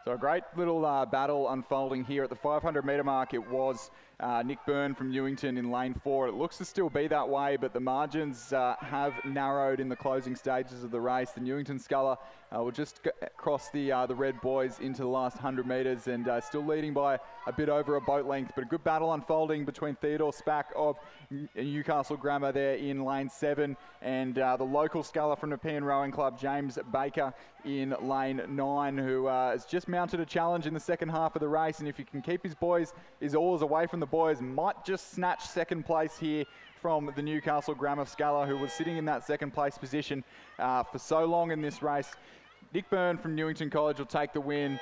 So a great little battle unfolding here at the 500 metre mark. It was Nick Byrne from Newington in lane 4. It looks to still be that way, but the margins have narrowed in the closing stages of the race. The Newington sculler will just cross the red boys into the last 100 metres and still leading by a bit over a boat length, but a good battle unfolding between Theodore Spack of Newcastle Grammar there in lane 7 and the local sculler from Nepean Rowing Club, James Baker, in lane 9, who has just mounted a challenge in the second half of the race, and if he can keep his oars away from the boys, might just snatch second place here from the Newcastle Grammar sculler, who was sitting in that second place position for so long in this race. Nick Byrne from Newington College will take the win.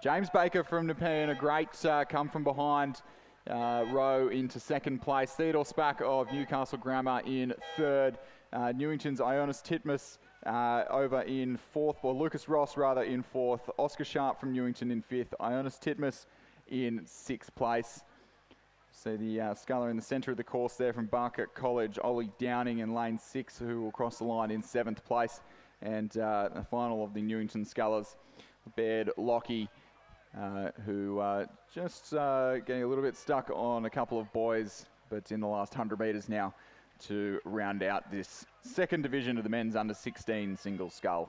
James Baker from Nepean, a great come from behind row into second place. Theodore Spack of Newcastle Grammar in third. Newington's Ionis Titmus over in fourth, or Lucas Ross rather in fourth. Oscar Sharp from Newington in fifth. Ionis Titmus in sixth place. See the sculler in the centre of the course there from Barker College, Ollie Downing in lane 6, who will cross the line in 7th place. And the final of the Newington scullers, Baird Lockie, who just getting a little bit stuck on a couple of boys, but in the last 100 metres now to round out this second division of the men's under 16 single scull.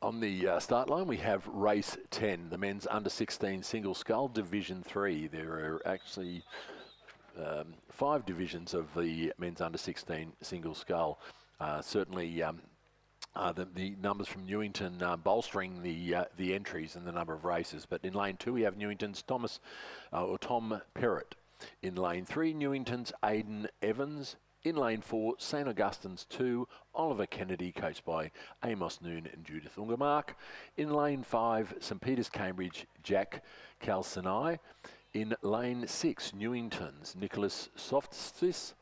On the start line, we have race 10, the men's under 16 single scull, Division 3. There are actually 5 divisions of the men's under 16 single scull. Certainly the numbers from Newington bolstering the entries and the number of races. But in lane 2, we have Newington's Tom Perrott. In lane 3, Newington's Aidan Evans. In lane 4, St Augustine's 2, Oliver Kennedy, coached by Amos Noon and Judith Ungermark. In lane 5, St Peter's Cambridge, Jack Calcinai. In lane 6, Newington's Nicholas Softstis.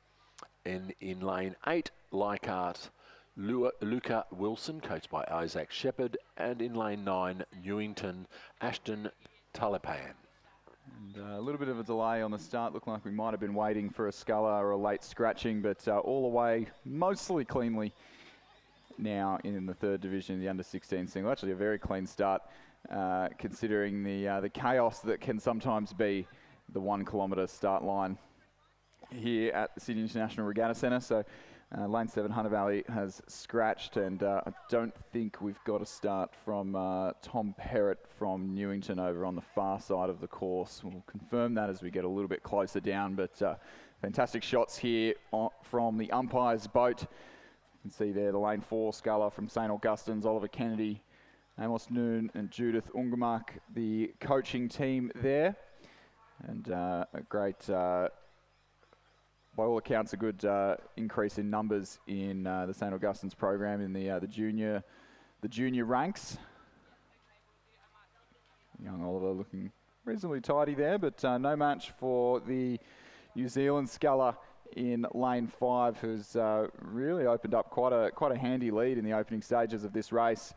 And in lane 8, Leichhardt Luca Wilson, coached by Isaac Shepherd. And in lane 9, Newington Ashton Talapan. And a little bit of a delay on the start. Looked like we might have been waiting for a sculler or a late scratching, but all away mostly cleanly now in the third division, the under 16 single. Actually a very clean start considering the chaos that can sometimes be the 1 kilometre start line here at the Sydney International Regatta Centre. So lane 7, Hunter Valley has scratched, and I don't think we've got a start from Tom Perrott from Newington over on the far side of the course. We'll confirm that as we get a little bit closer down, but fantastic shots here from the umpire's boat. You can see there the lane 4 sculler from St Augustine's, Oliver Kennedy, Amos Noon and Judith Ungermark, the coaching team there. And a great by all accounts, a good increase in numbers in the St. Augustine's program in the junior ranks. Young Oliver looking reasonably tidy there, but no match for the New Zealand sculler in lane 5, who's really opened up quite a handy lead in the opening stages of this race.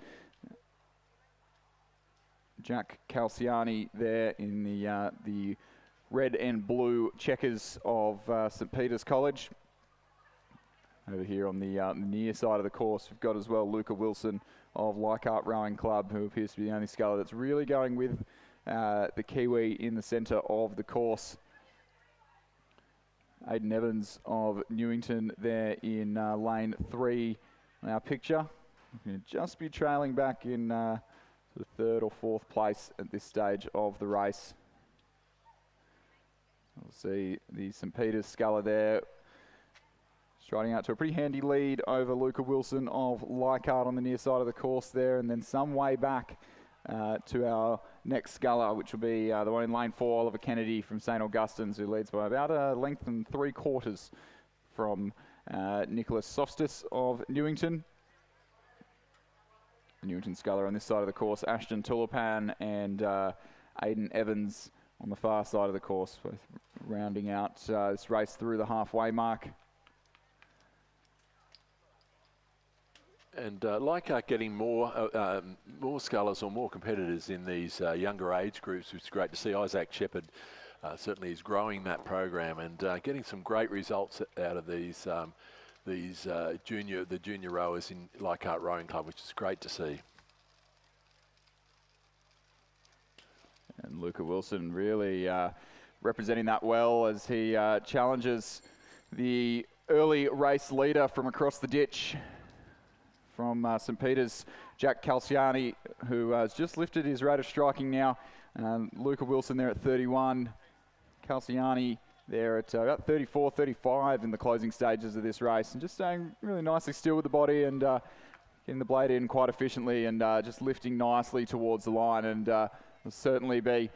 Jack Calciani there in the red and blue checkers of St. Peter's College. Over here on the near side of the course, we've got as well Luca Wilson of Leichhardt Rowing Club, who appears to be the only sculler that's really going with the Kiwi in the centre of the course. Aidan Evans of Newington there in lane 3 in our picture. He'll just be trailing back in the 3rd or 4th place at this stage of the race. We'll see the St. Peter's sculler there striding out to a pretty handy lead over Luca Wilson of Leichhardt on the near side of the course there, and then some way back to our next sculler, which will be the one in lane 4, Oliver Kennedy from St. Augustine's, who leads by about a length and 3/4 from Nicholas Sofstis of Newington. The Newington sculler on this side of the course, Ashton Tulipan and Aidan Evans on the far side of the course, both rounding out this race through the halfway mark. And Leichhardt getting more scullers or more competitors in these younger age groups, which is great to see. Isaac Shepherd certainly is growing that program and getting some great results out of these junior rowers in Leichhardt Rowing Club, which is great to see. And Luca Wilson really representing that well as he challenges the early race leader from across the ditch from St. Peter's, Jack Calciani, who has just lifted his rate of striking now. Luca Wilson there at 31. Calciani there at about 34, 35 in the closing stages of this race. And just staying really nicely still with the body and getting the blade in quite efficiently and just lifting nicely towards the line. And will certainly be,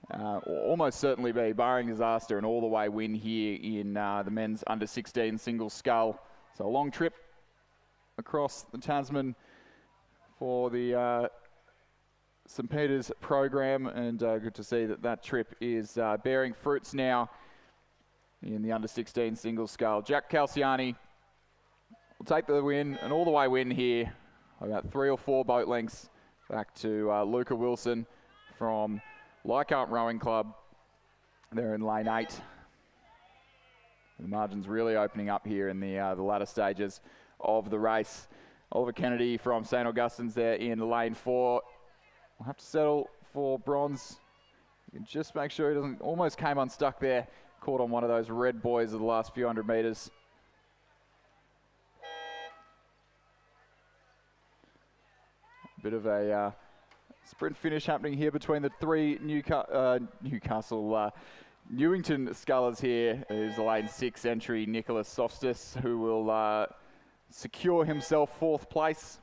or almost certainly be, barring disaster, an all-the-way win here in the men's under-16 single scull. So a long trip across the Tasman for the St. Peter's program, and good to see that trip is bearing fruits now in the under-16 single scull. Jack Calciani will take the win, an all-the-way win here, about 3 or 4 boat lengths back to Luca Wilson from Leichhardt Rowing Club. They're in lane 8. The margin's really opening up here in the latter stages of the race. Oliver Kennedy from St. Augustine's there in lane 4. We'll have to settle for bronze. You can just make sure he doesn't, almost came unstuck there, caught on one of those red buoys of the last few hundred metres. A bit of a sprint finish happening here between the 3 Newington scullers here. Who's the lane 6 entry, Nicholas Sofstis, who will secure himself 4th place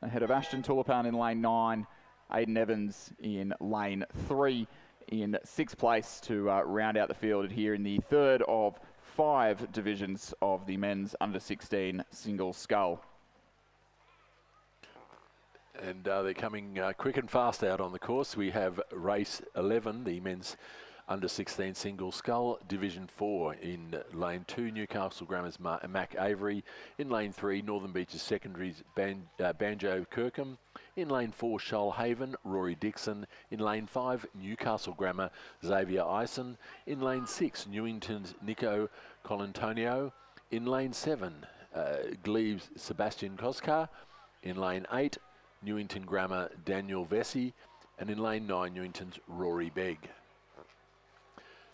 ahead of Ashton Tulipan in lane 9, Aidan Evans in lane 3 in 6th place to round out the field here in the 3rd of 5 divisions of the men's under-16 single scull. And they're coming quick and fast out on the course. We have race 11, the men's under-16 single scull, Division 4. In lane 2, Newcastle Grammar's Mac Avery. In lane 3, Northern Beaches Secondary's Banjo Kirkham. In lane 4, Shoalhaven, Rory Dixon. In lane 5, Newcastle Grammar, Xavier Eisen. In lane 6, Newington's Nico Colantonio. In lane 7, Glebe's Sebastian Koskar. In lane 8, Newington Grammar, Daniel Vesey. And in lane 9, Newington's Rory Begg.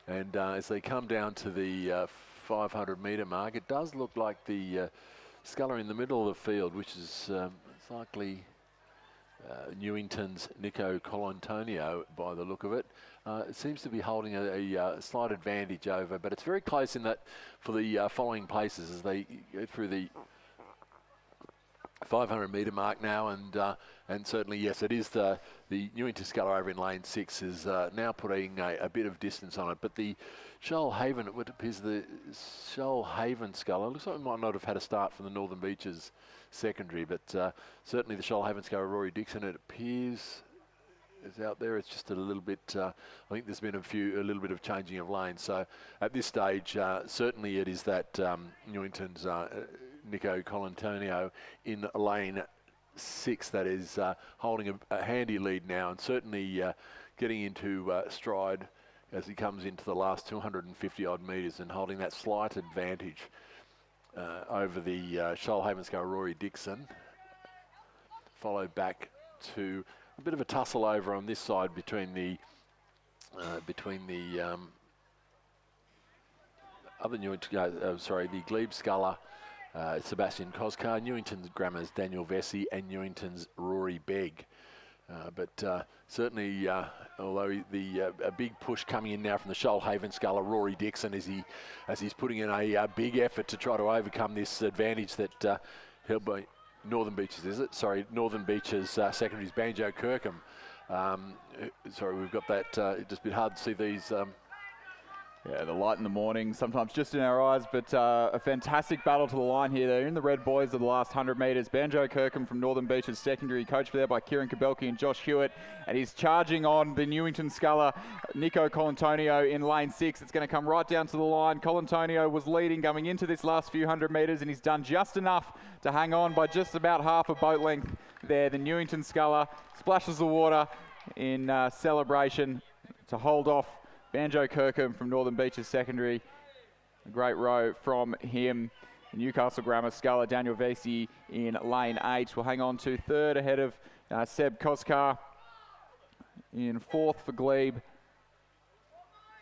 And as they come down to the 500 metre mark, it does look like the sculler in the middle of the field, which is likely Newington's Nico Colantonio by the look of it. It seems to be holding a slight advantage over, but it's very close in that for the following places as they go through the 500 metre mark now, and certainly yes, it is the Newington scull over in lane 6 is now putting a bit of distance on it. But the Shoalhaven, it appears the Shoalhaven scull, it looks like it might not have had a start from the Northern Beaches secondary, but certainly the Shoalhaven scull, Rory Dixon, it appears is out there. It's just a little bit, I think there's been a little bit of changing of lanes. So at this stage, certainly it is that Newington's Nico Colantonio in lane 6 that is holding a handy lead now, and certainly getting into stride as he comes into the last 250 odd metres and holding that slight advantage over the Shoalhaven scull Rory Dixon. Followed back to a bit of a tussle over on this side between the other Newington, the Glebe sculler, Sebastian Koskar, Newington's Grammar's Daniel Vesey, and Newington's Rory Begg. But certainly, although a big push coming in now from the Shoalhaven sculler Rory Dixon as he's putting in a big effort to try to overcome this advantage that held by Northern Beaches, is it? Sorry, Northern Beaches secondaries Banjo Kirkham. Sorry, we've got that. It's just a bit hard to see these. Yeah, the light in the morning, sometimes just in our eyes, but a fantastic battle to the line here. They're in the red boys of the last 100 metres. Banjo Kirkham from Northern Beaches secondary, coached there by Kieran Kabelki and Josh Hewitt, and he's charging on the Newington sculler, Nico Colantonio in lane 6. It's going to come right down to the line. Colantonio was leading going into this last few hundred metres, and he's done just enough to hang on by just about half a boat length there. The Newington sculler splashes the water in celebration to hold off Banjo Kirkham from Northern Beaches secondary. A great row from him. Newcastle Grammar sculler Daniel Vesey in lane 8 will hang on to third ahead of Seb Koskar. In fourth for Glebe,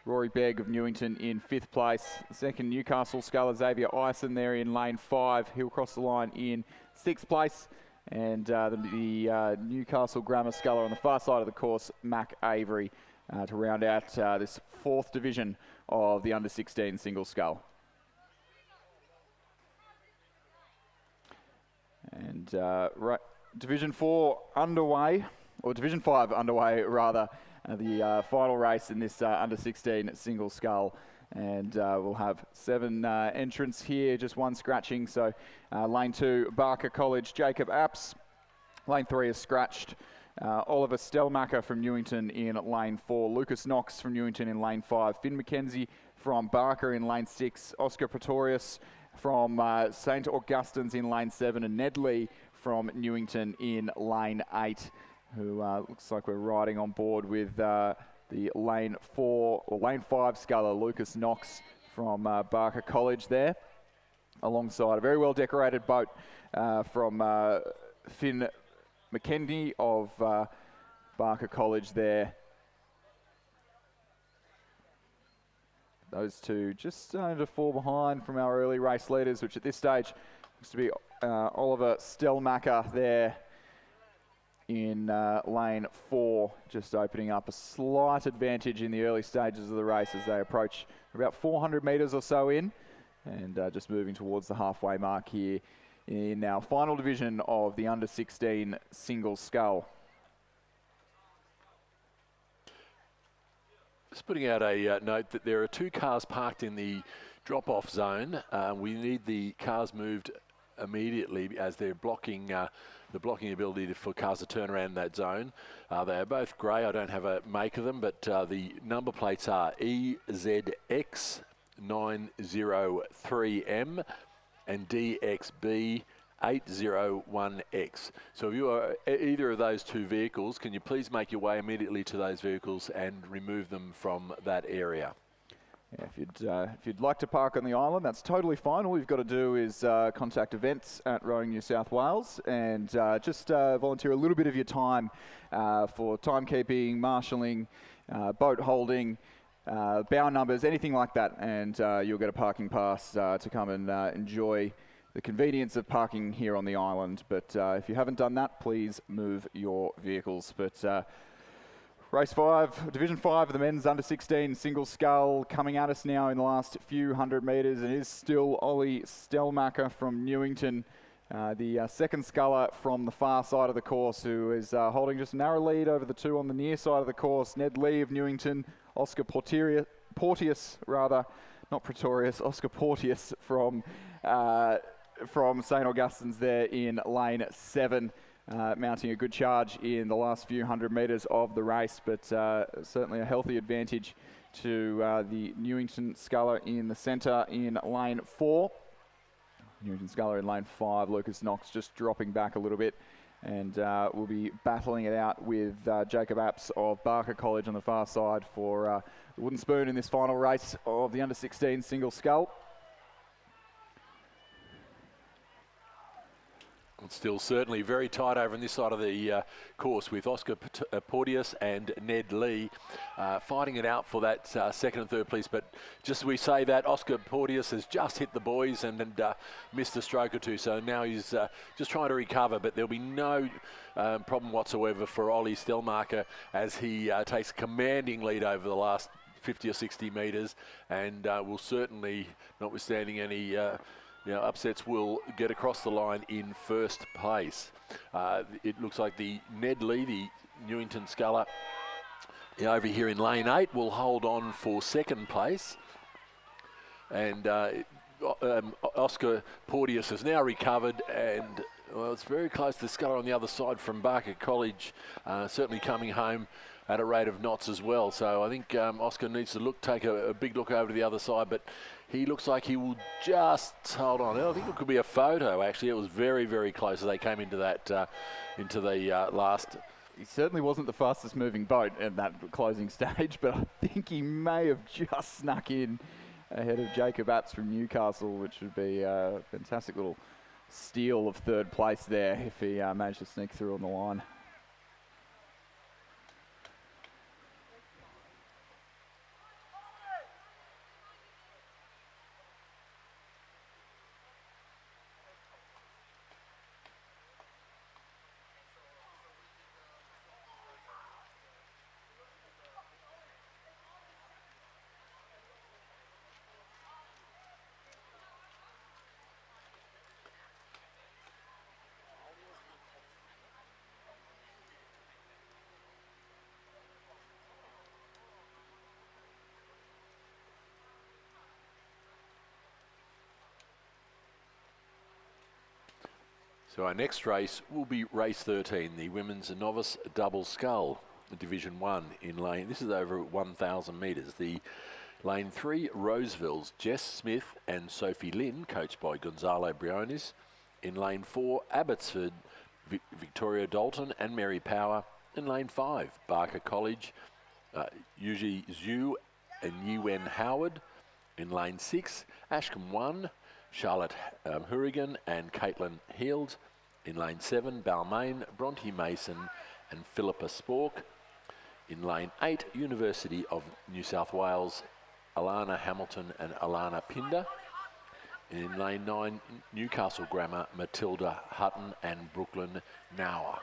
Rory Begg of Newington in 5th place. Second Newcastle sculler Xavier Ison there in lane 5. He'll cross the line in 6th place. And the Newcastle Grammar sculler on the far side of the course, Mac Avery, to round out this 4th division of the under-16 single scull. And Division 4 underway, or Division 5 underway rather, the final race in this under-16 single scull. And we'll have 7 entrants here, just one scratching. So lane 2, Barker College, Jacob Apps. Lane 3 is scratched. Oliver Stelmacher from Newington in lane 4. Lucas Knox from Newington in lane 5. Finn McKenzie from Barker in lane 6. Oscar Pretorius from St. Augustine's in lane 7. And Ned Lee from Newington in lane 8, who looks like we're riding on board with the lane 4 or lane 5 sculler Lucas Knox from Barker College there, alongside a very well decorated boat from Finn McKenzie of Barker College there. Those two just starting to fall behind from our early race leaders, which at this stage looks to be Oliver Stelmacher there in lane 4, just opening up a slight advantage in the early stages of the race as they approach about 400 metres or so in, and just moving towards the halfway mark here in our final division of the under-16 single scull. Just putting out a note that there are 2 cars parked in the drop-off zone. We need the cars moved immediately as they're blocking the blocking ability for cars to turn around in that zone. They are both grey. I don't have a make of them, but the number plates are EZX 903M and DXB 801X. So if you are either of those 2 vehicles, can you please make your way immediately to those vehicles and remove them from that area? Yeah, if you'd like to park on the island, that's totally fine. All you've got to do is contact events at Rowing New South Wales and just volunteer a little bit of your time for timekeeping, marshalling, boat holding, bow numbers, anything like that, and you'll get a parking pass to come and enjoy the convenience of parking here on the island. But if you haven't done that, please move your vehicles. But Race 5, Division 5 of the men's under-16 single scull coming at us now in the last few hundred metres. It is still Ollie Stelmacher from Newington The second sculler from the far side of the course, who is holding just a narrow lead over the two on the near side of the course. Ned Lee of Newington, Oscar Porteous, not Pretorius, Oscar Porteous from St Augustine's there in lane 7, mounting a good charge in the last few hundred metres of the race, but certainly a healthy advantage to the Newington sculler in the centre in lane 4. Newington sculler in lane 5, Lucas Knox just dropping back a little bit, and we'll be battling it out with Jacob Apps of Barker College on the far side for the wooden spoon in this final race of the under-16 single scull. It's still certainly very tight over on this side of the course, with Oscar Porteous and Ned Lee fighting it out for that second and third place. But just as we say that, Oscar Porteous has just hit the boys and missed a stroke or two, so now he's just trying to recover, but there'll be no problem whatsoever for Ollie Stellmarker as he takes a commanding lead over the last 50 or 60 metres, and will certainly, notwithstanding any upsets, will get across the line in first place. It looks like the Ned Lee, the Newington sculler, over here in lane 8, will hold on for second place. And Oscar Porteous has now recovered, and well, it's very close to the sculler on the other side from Barker College, certainly coming home at a rate of knots as well. So I think Oscar needs to take a big look over to the other side, but he looks like he will just hold on. I think it could be a photo, actually. It was very, very close as they came into that, into the last. He certainly wasn't the fastest moving boat at that closing stage, but I think he may have just snuck in ahead of Jacob Apps from Newcastle, which would be a fantastic little steal of third place there if he managed to sneak through on the line. So our next race will be race 13, the women's novice double scull, Division 1 in lane. This is over 1,000 metres. The lane 3, Roseville's Jess Smith and Sophie Lynn, coached by Gonzalo Briones. In lane 4, Abbotsford, Victoria Dalton and Mary Power. In lane 5, Barker College, Yuji Zhu and Yiwen Howard. In lane 6, Ashcombe 1, Charlotte Hourigan and Caitlin Heald. In lane 7, Balmain, Bronte Mason and Philippa Spork. In lane 8, University of New South Wales, Alana Hamilton and Alana Pinder. In lane 9, Newcastle Grammar, Matilda Hutton and Brooklyn Nauer.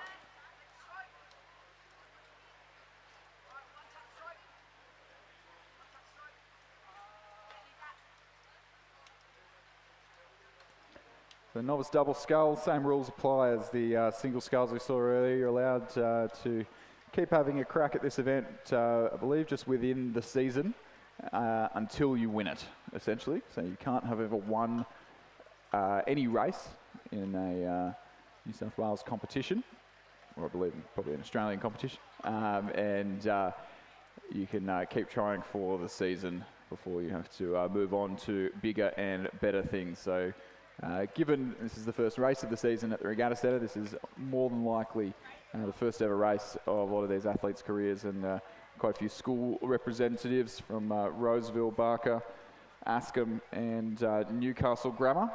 The novice double scull, same rules apply as the single sculls we saw earlier. You're allowed to keep having a crack at this event, I believe, just within the season until you win it, essentially. So you can't have ever won any race in a New South Wales competition, or I believe probably an Australian competition. And you can keep trying for the season before you have to move on to bigger and better things. So given this is the first race of the season at the Regatta Centre, this is more than likely the first ever race of a lot of these athletes' careers, and quite a few school representatives from Roseville, Barker, Ascombe and Newcastle Grammar.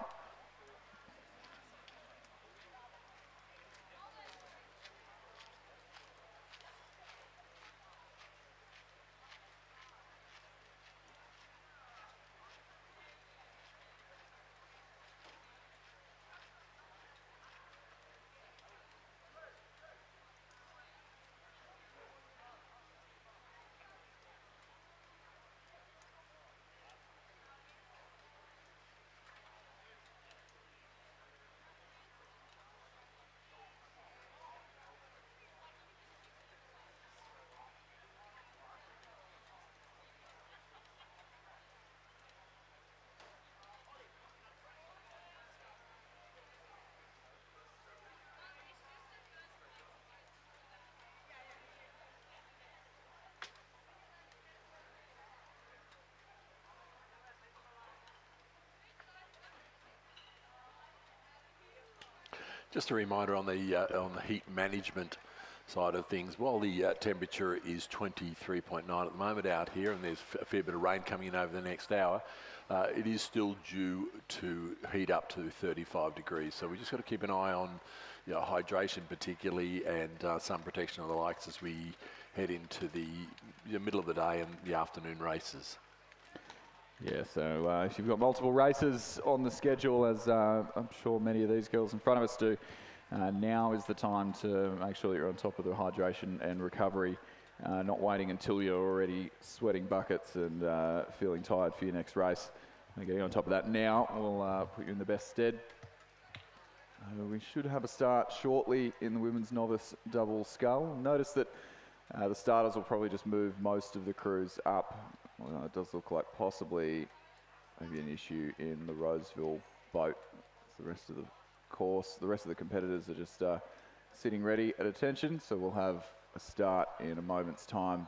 Just a reminder on the heat management side of things, while the temperature is 23.9 at the moment out here, and there's a fair bit of rain coming in over the next hour, it is still due to heat up to 35 degrees. So we just got to keep an eye on hydration particularly, and sun protection and the likes as we head into the middle of the day and the afternoon races. Yeah, so if you've got multiple races on the schedule, as I'm sure many of these girls in front of us do, now is the time to make sure that you're on top of the hydration and recovery, not waiting until you're already sweating buckets and feeling tired for your next race. And getting on top of that now will put you in the best stead. We should have a start shortly in the women's novice double scull. Notice that the starters will probably just move most of the crews up. Well, it does look like possibly maybe an issue in the Roseville boat. It's the rest of the course. The rest of the competitors are just sitting ready at attention, so we'll have a start in a moment's time.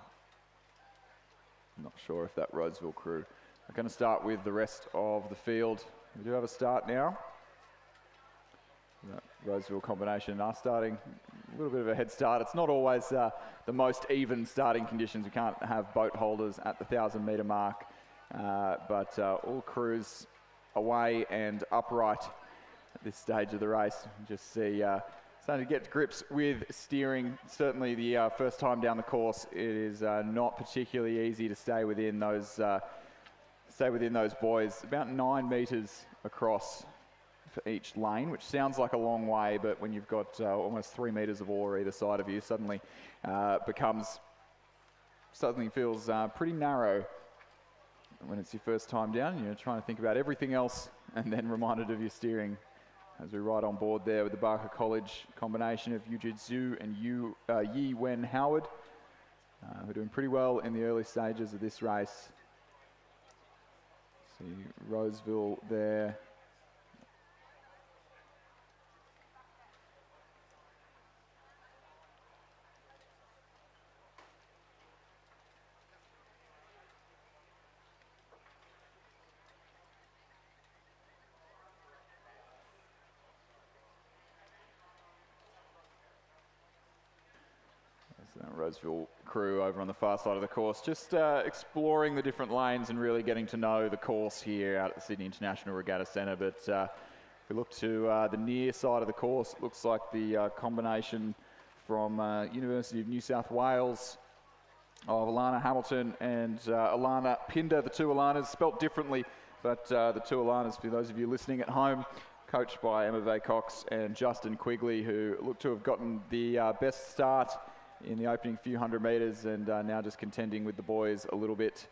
I'm not sure if that Roseville crew are going to start with the rest of the field. We do have a start now. That Roseville combination are starting a little bit of a head start. It's not always the most even starting conditions. We can't have boat holders at the 1,000-metre mark, but all crews away and upright at this stage of the race. Just see starting to get to grips with steering. Certainly the first time down the course, it is not particularly easy to stay within those buoys. About 9 metres across for each lane, which sounds like a long way, but when you've got almost 3 metres of oar either side of you, suddenly feels pretty narrow when it's your first time down. You're trying to think about everything else and then reminded of your steering. As we ride on board there with the Barker College combination of Yujid Zhu and Yi Wen Howard, who are doing pretty well in the early stages of this race. See Roseville there. Roseville crew over on the far side of the course, just exploring the different lanes and really getting to know the course here out at the Sydney International Regatta Centre. But if we look to the near side of the course, it looks like the combination from University of New South Wales of Alana Hamilton and Alana Pinder, the two Alanas, spelt differently, but the two Alanas, for those of you listening at home, coached by Emma Vay-Cox and Justin Quigley, who look to have gotten the best start in the opening few hundred metres, and now just contending with the boys a little bit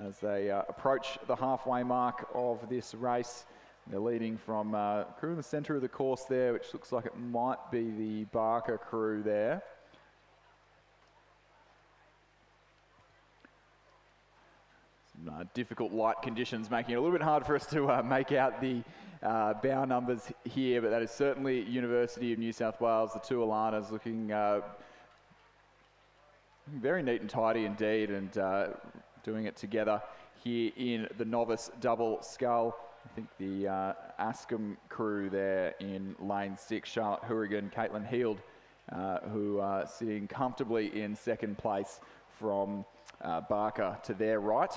as they approach the halfway mark of this race. They're leading from crew in the centre of the course there, which looks like it might be the Barker crew there. Some difficult light conditions making it a little bit hard for us to make out the bow numbers here, but that is certainly University of New South Wales. The two Alanas looking very neat and tidy indeed, and doing it together here in the novice double scull. I think the Askham crew there in lane 6, Charlotte Hourigan, Caitlin Heald, who are sitting comfortably in second place from Barker to their right.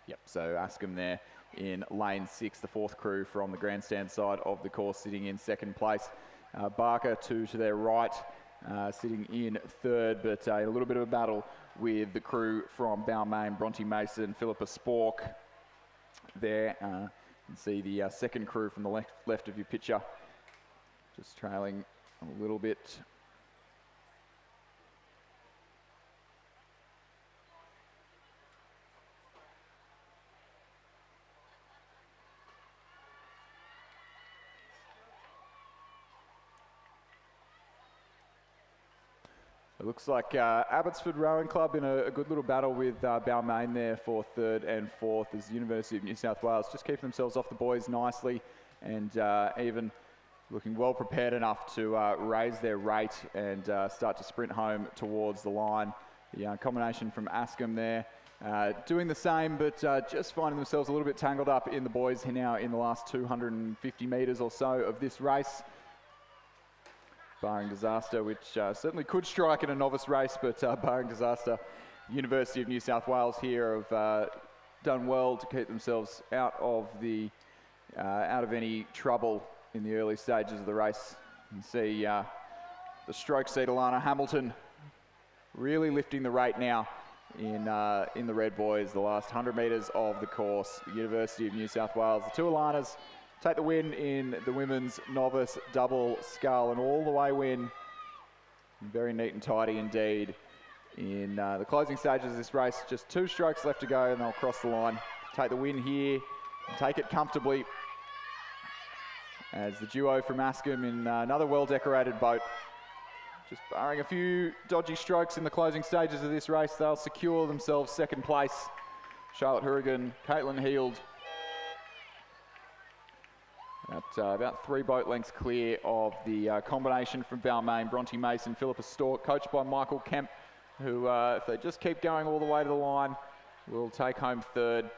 Yep, so Askham there in lane 6, the fourth crew from the grandstand side of the course, sitting in second place. Barker to their right, sitting in third, but a little bit of a battle with the crew from Balmain, Bronte Mason, Philippa Spork there. You can see the second crew from the left of your picture, just trailing a little bit. It looks like Abbotsford Rowing Club in a good little battle with Balmain there for third and fourth, as the University of New South Wales just keep themselves off the boys nicely, and even looking well prepared enough to raise their rate and start to sprint home towards the line. The combination from Askham there doing the same, but just finding themselves a little bit tangled up in the boys now in the last 250 metres or so of this race. Barring disaster, which certainly could strike in a novice race, but barring disaster, University of New South Wales here have done well to keep themselves out of any trouble in the early stages of the race. You can see the stroke seat, Alana Hamilton, really lifting the rate now in the red boys, the last 100 metres of the course. The University of New South Wales, the two Alanas take the win in the women's novice double scull, and all the way win. Very neat and tidy indeed. In the closing stages of this race, just 2 strokes left to go and they'll cross the line. Take the win here and take it comfortably. As the duo from Askham in another well-decorated boat, just barring a few dodgy strokes in the closing stages of this race, they'll secure themselves second place. Charlotte Hourigan, Caitlin Heald, about 3 boat lengths clear of the combination from Balmain, Bronte Mason, Philippa Stork, coached by Michael Kemp, who, if they just keep going all the way to the line, will take home third.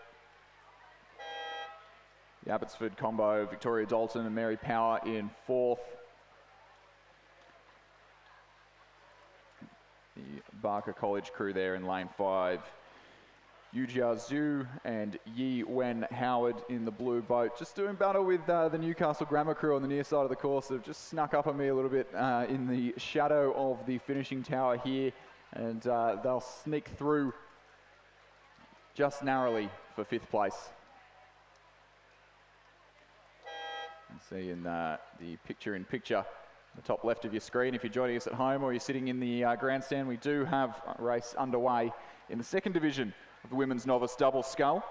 The Abbotsford combo, Victoria Dalton and Mary Power in fourth. The Barker College crew there in lane 5. Yujia Zhu and Yi Wen Howard in the blue boat, just doing battle with the Newcastle Grammar crew on the near side of the course. They've just snuck up on me a little bit in the shadow of the finishing tower here, and they'll sneak through just narrowly for 5th place. You can see in the picture-in-picture, the top left of your screen, if you're joining us at home or you're sitting in the grandstand, we do have a race underway in the second division of the women's novice double scull.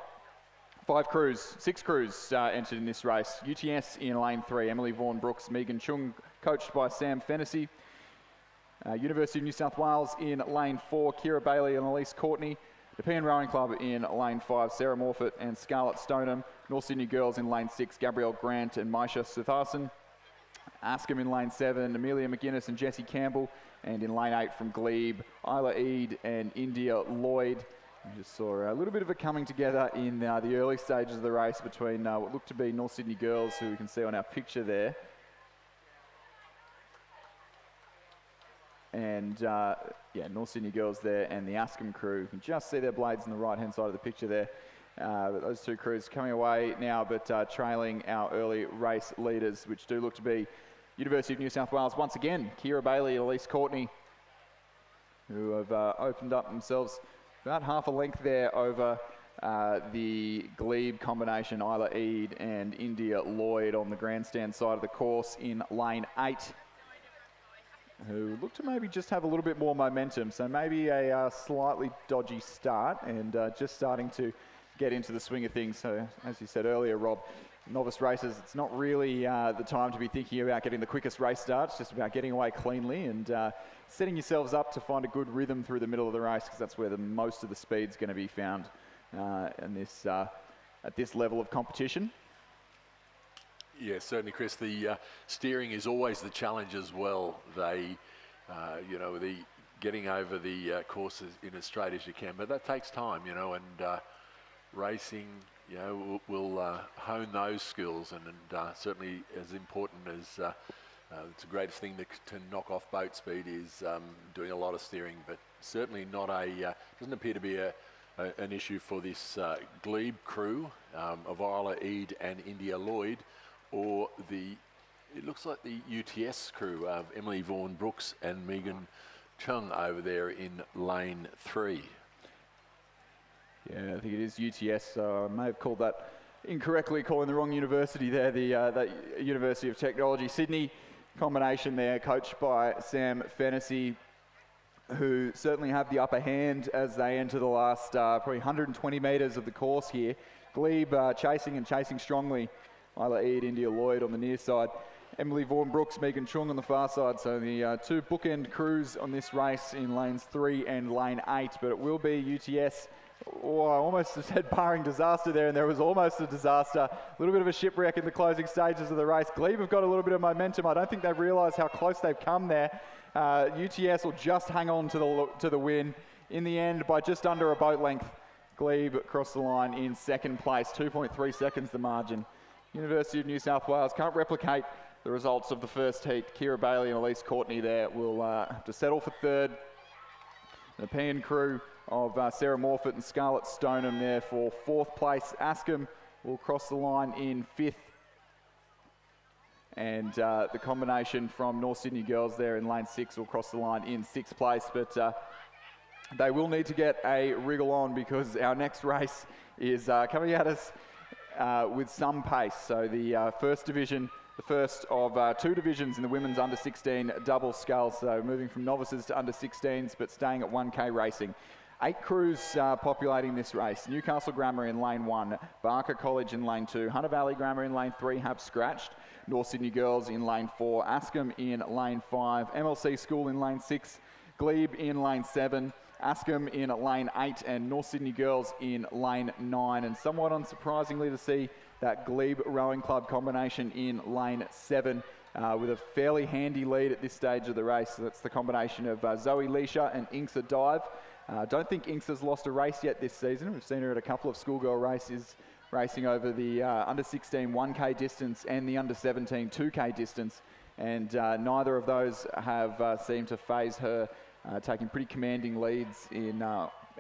6 crews entered in this race. UTS in lane 3, Emily Vaughan Brooks, Megan Chung, coached by Sam Fennessy. University of New South Wales in lane 4, Kira Bailey and Elise Courtney. The Pean Rowing Club in lane 5, Sarah Morfitt and Scarlett Stoneham. North Sydney Girls in lane 6, Gabrielle Grant and Maisha Sutharsan. Askham in lane 7, Amelia McGuinness and Jessie Campbell. And in lane 8 from Glebe, Isla Eade and India Lloyd. We just saw a little bit of a coming together in the early stages of the race between what looked to be North Sydney Girls, who we can see on our picture there, and North Sydney Girls there, and the Askham crew. You can just see their blades on the right-hand side of the picture there. But those 2 crews coming away now, but trailing our early race leaders, which do look to be University of New South Wales once again. Kira Bailey and Elise Courtney, who have opened up themselves about half a length there over the Glebe combination, Isla Eade and India Lloyd on the grandstand side of the course in lane 8, who look to maybe just have a little bit more momentum. So maybe a slightly dodgy start and just starting to get into the swing of things. So as you said earlier, Rob, novice races, it's not really the time to be thinking about getting the quickest race start. It's just about getting away cleanly and setting yourselves up to find a good rhythm through the middle of the race, because that's where most of the speed's going to be found at this level of competition. Yeah, certainly, Chris. The steering is always the challenge as well. They, the getting over the courses in as straight as you can, but that takes time, and racing, will hone those skills, and certainly as important as it's the greatest thing to knock off boat speed is doing a lot of steering, but certainly not doesn't appear to be an issue for this Glebe crew of Isla Eade and India Lloyd, or it looks like the UTS crew of Emily Vaughan Brooks and Megan Chung over there in lane 3. Yeah, I think it is UTS. So I may have called that incorrectly, calling the wrong university there, the University of Technology Sydney combination there, coached by Sam Fennessy, who certainly have the upper hand as they enter the last probably 120 metres of the course here. Glebe chasing strongly. Isla Eade, India Lloyd on the near side. Emily Vaughan Brooks, Megan Chung on the far side. So the 2 bookend crews on this race in lanes 3 and lane 8, but it will be UTS. Oh, I almost said barring disaster there, and there was almost a disaster. A little bit of a shipwreck in the closing stages of the race. Glebe have got a little bit of momentum. I don't think they've realised how close they've come there. UTS will just hang on to the win in the end by just under a boat length. Glebe across the line in second place, 2.3 seconds the margin. University of New South Wales can't replicate the results of the first heat. Kira Bailey and Elise Courtney there will have to settle for third. The European crew of Sarah Morfitt and Scarlett Stoneham there for fourth place. Askham will cross the line in fifth. And the combination from North Sydney Girls there in lane 6 will cross the line in sixth place. But they will need to get a wriggle on because our next race is coming at us with some pace. So the first division, the first of two divisions in the women's under 16 double sculls. So moving from novices to under 16s, but staying at 1K racing. 8 crews populating this race. Newcastle Grammar in lane 1, Barker College in lane 2, Hunter Valley Grammar in lane 3 have scratched. North Sydney Girls in lane 4, Askham in lane 5, MLC School in lane 6, Glebe in lane 7, Askham in lane 8 and North Sydney Girls in lane 9. And somewhat unsurprisingly to see that Glebe Rowing Club combination in lane 7 with a fairly handy lead at this stage of the race. So that's the combination of Zoe Leisha and Inksa Dive. Don't think Inksa's lost a race yet this season. We've seen her at a couple of schoolgirl races racing over the under 16 1K distance and the under 17 2K distance. And neither of those have seemed to phase her, taking pretty commanding leads in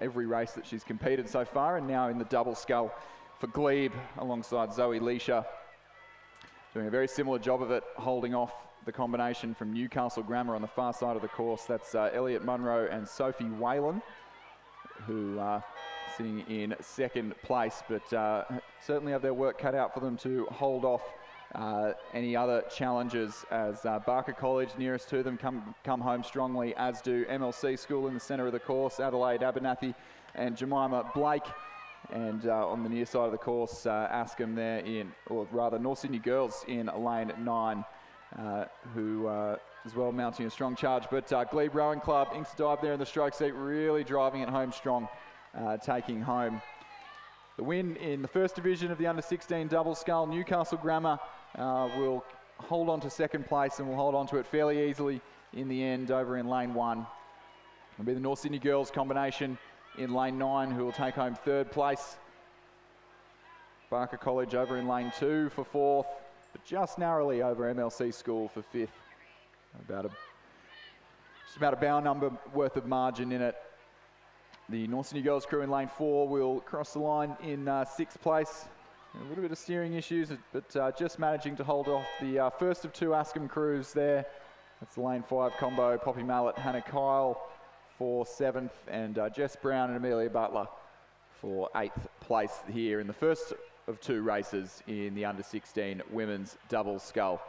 every race that she's competed so far. And now in the double scull for Glebe alongside Zoe Leisha, doing a very similar job of it, holding off the combination from Newcastle Grammar on the far side of the course. That's Elliot Munro and Sophie Whalen, who are sitting in second place, but certainly have their work cut out for them to hold off any other challenges, as Barker College, nearest to them, come home strongly, as do MLC School in the centre of the course, Adelaide Abernathy and Jemima Blake. And on the near side of the course, Askham there in, or rather North Sydney Girls in lane 9, who as well mounting a strong charge. But Glebe Rowing Club, Inksa Dive there in the stroke seat, really driving it home strong, taking home the win in the first division of the under 16 double scull. Newcastle Grammar will hold on to second place and will hold on to it fairly easily in the end over in lane 1. It'll be the North Sydney Girls combination in lane 9 who will take home third place. Barker College over in lane 2 for fourth, but just narrowly over MLC School for fifth. Just about a bow number worth of margin in it. The North Sydney Girls crew in lane 4 will cross the line in sixth place. A little bit of steering issues, but just managing to hold off the first of two Askham crews there. That's the lane 5 combo, Poppy Mallet, Hannah Kyle for 7th, and Jess Brown and Amelia Butler for 8th place here in the first of two races in the under 16 women's double scull.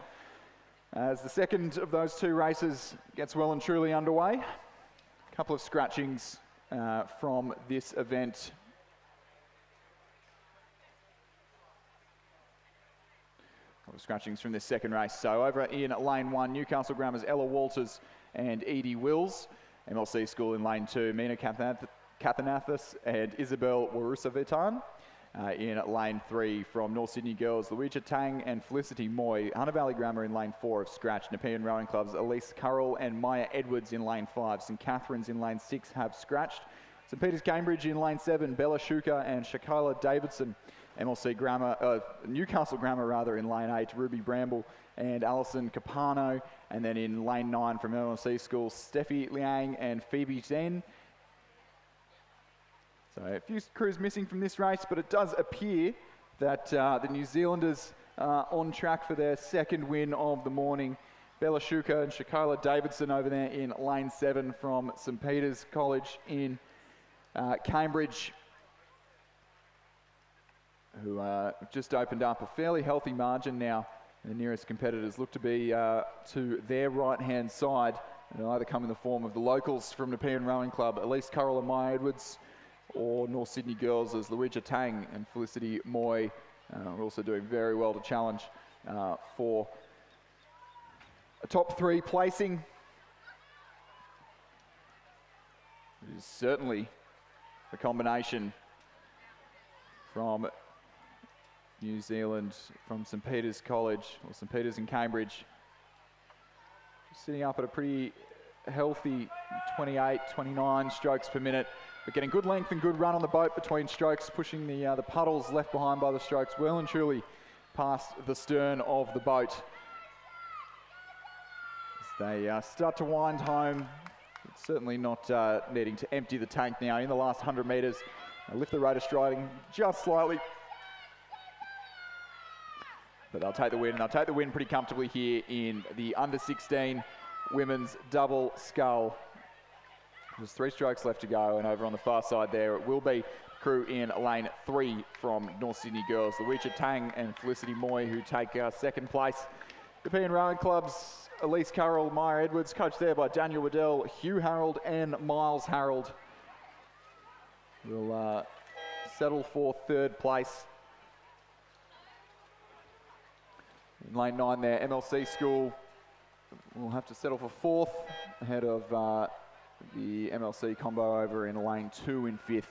As the second of those two races gets well and truly underway, a couple of scratchings from this event. A couple of scratchings from this second race. So over in lane 1, Newcastle Grammar's Ella Walters and Edie Wills. MLC School in lane 2, Mina Kathanathis and Isabel Warusavitan. In lane 3 from North Sydney Girls, Luigi Tang and Felicity Moy. Hunter Valley Grammar in lane 4 have scratched. Nepean Rowing Club's Elise Currell and Maya Edwards in lane 5. St Catherine's in lane 6 have scratched. St Peter's Cambridge in lane 7, Bella Shuka and Shakila Davidson. MLC Grammar, Newcastle Grammar rather, in lane 8, Ruby Bramble and Alison Capano. And then in lane 9 from MLC School, Steffi Liang and Phoebe Zen. So a few crews missing from this race, but it does appear that the New Zealanders are on track for their second win of the morning. Bella Shuka and Shakila Davidson over there in lane 7 from St Peter's College in Cambridge, who just opened up a fairly healthy margin now. The nearest competitors look to be to their right-hand side, and it'll either come in the form of the locals from Nepean Rowing Club, Elise Currell and Maya Edwards, or North Sydney Girls as Luigi Tang and Felicity Moy are also doing very well to challenge for a top 3 placing. It is certainly the combination from New Zealand, from St Peter's College, or St Peter's in Cambridge, sitting up at a pretty healthy 28, 29 strokes per minute, but getting good length and good run on the boat between strokes, pushing the puddles left behind by the strokes well and truly past the stern of the boat. As they start to wind home, it's certainly not needing to empty the tank now. In the last 100 metres, they lift the rate of striding just slightly. But they'll take the win, and they'll take the win pretty comfortably here in the under-16 women's double scull. There's 3 strokes left to go, and over on the far side there, it will be crew in lane 3 from North Sydney girls, Louisa Tang and Felicity Moy, who take second place. European Rowing Club's Elise Carroll, Maya Edwards, coached there by Daniel Waddell, Hugh Harold and Miles Harold, will settle for 3rd place. In lane 9 there, MLC School will have to settle for 4th, ahead of the MLC combo over in lane 2 in 5th.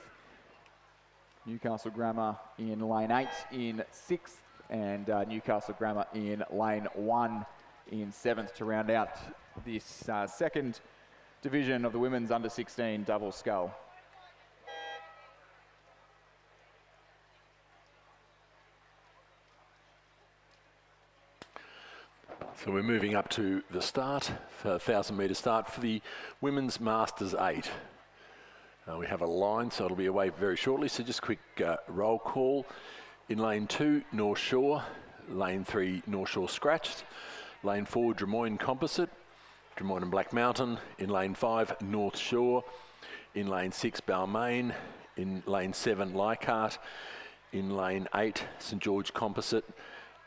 Newcastle Grammar in lane 8 in 6th, and Newcastle Grammar in lane 1 in 7th to round out this second division of the women's under-16 double scull. So we're moving up to the start, 1,000-metre start for the Women's Masters 8. We have a line, so it'll be away very shortly. So just quick roll call. In lane 2, North Shore. Lane 3, North Shore Scratched. Lane 4, Drummoyne Composite. Drummoyne and Black Mountain. In lane 5, North Shore. In lane 6, Balmain. In lane 7, Leichhardt. In lane 8, St George Composite.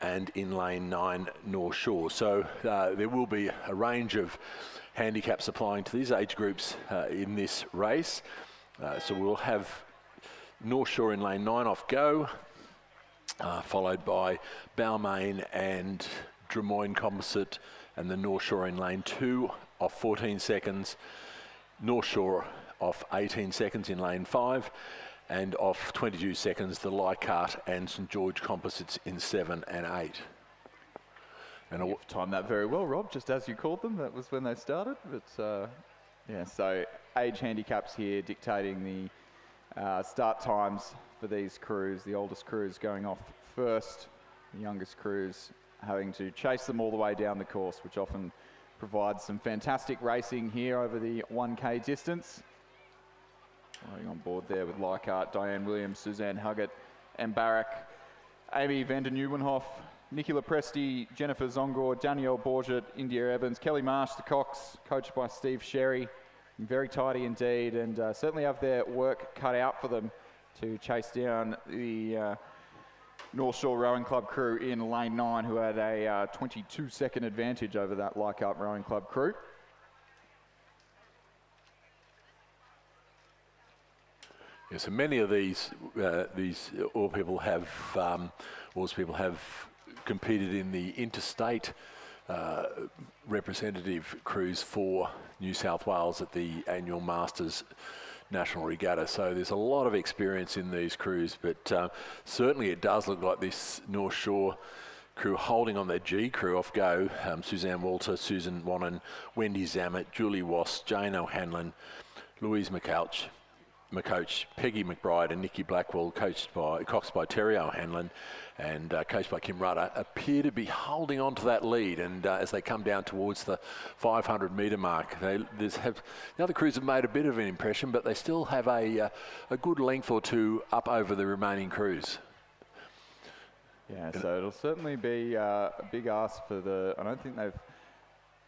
And in lane 9, North Shore. So there will be a range of handicaps applying to these age groups in this race. So we'll have North Shore in lane 9 off go, followed by Balmain and Drummoyne Composite, and the North Shore in lane 2 off 14 seconds, North Shore off 18 seconds in lane 5, and off 22 seconds, the Leichhardt and St George Composites in 7 and 8. And you've timed that very well, Rob, just as you called them. That was when they started. But yeah, so age handicaps here dictating the start times for these crews. The oldest crews going off first, the youngest crews having to chase them all the way down the course, which often provides some fantastic racing here over the 1K distance. Riding on board there with Leichhardt, Diane Williams, Suzanne Huggett, and Barrack, Amy van der Nieuwenhof, Nicola Presti, Jennifer Zongor, Danielle Bourget, India Evans, Kelly Marsh, the Cox, coached by Steve Sherry. Very tidy indeed, and certainly have their work cut out for them to chase down the North Shore Rowing Club crew in lane 9, who had a 22-second advantage over that Leichhardt Rowing Club crew. Yeah, so many of these oar people have competed in the interstate representative cruise for New South Wales at the annual Masters National Regatta. So there's a lot of experience in these crews, but certainly it does look like this North Shore crew holding on their G crew off go. Suzanne Walter, Susan Wannon, Wendy Zammett, Julie Wass, Jane O'Hanlon, Louise McCoach, Peggy McBride and Nikki Blackwell, coached by Terry O'Hanlon and coached by Kim Rudder, appear to be holding on to that lead. And as they come down towards the 500-metre mark, the other crews have made a bit of an impression, but they still have a good length or two up over the remaining crews. Yeah, so it'll certainly be a big ask for I don't think they've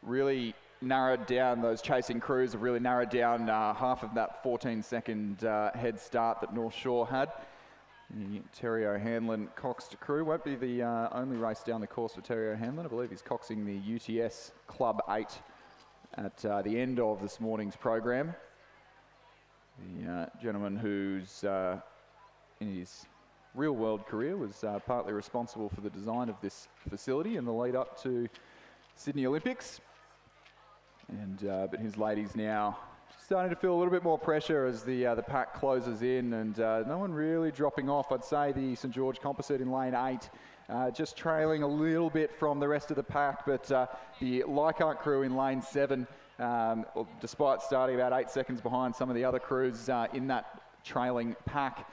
really narrowed down, those chasing crews have really narrowed down half of that 14-second head start that North Shore had. The Terry O'Hanlon coxed crew won't be the only race down the course for Terry O'Hanlon. I believe he's coxing the UTS Club 8 at the end of this morning's program. The gentleman who's in his real-world career was partly responsible for the design of this facility in the lead up to Sydney Olympics. And but his ladies now starting to feel a little bit more pressure as the pack closes in, and no one really dropping off. I'd say the St George Composite in lane 8 just trailing a little bit from the rest of the pack, but the Leichhardt crew in lane 7 despite starting about 8 seconds behind some of the other crews in that trailing pack.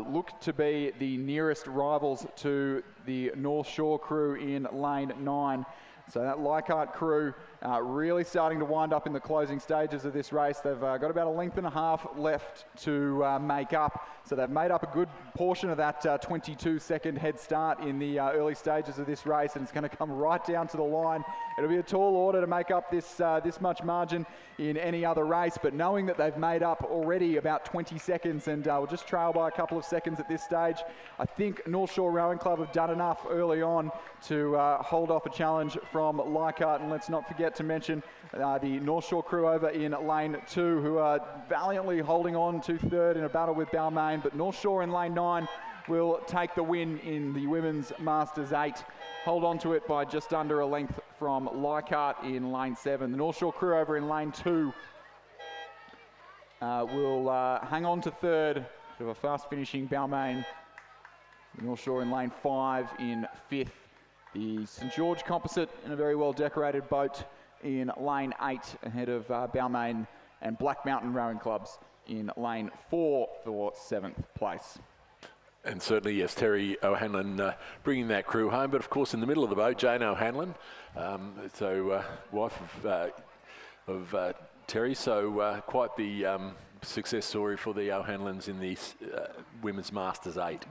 Look to be the nearest rivals to the North Shore crew in lane 9. So that Leichhardt crew really starting to wind up in the closing stages of this race. They've got about a length and a half left to make up. So they've made up a good portion of that 22-second head start in the early stages of this race, and it's going to come right down to the line. It'll be a tall order to make up this much margin in any other race, but knowing that they've made up already about 20 seconds and will just trail by a couple of seconds at this stage, I think North Shore Rowing Club have done enough early on to hold off a challenge from Leichhardt. And let's not forget to mention the North Shore crew over in lane 2, who are valiantly holding on to third in a battle with Balmain, but North Shore in lane 9 will take the win in the Women's Masters 8. Hold on to it by just under a length from Leichhardt in lane 7. The North Shore crew over in lane 2 will hang on to third. Bit of a fast finishing Balmain. The North Shore in lane 5 in 5th. The St George Composite in a very well decorated boat in lane 8 ahead of Balmain and Black Mountain Rowing Clubs in lane 4 for 7th place. And certainly, yes, Terry O'Hanlon bringing that crew home. But of course, in the middle of the boat, Jane O'Hanlon, wife of Terry. So quite the success story for the O'Hanlons in the Women's Masters 8.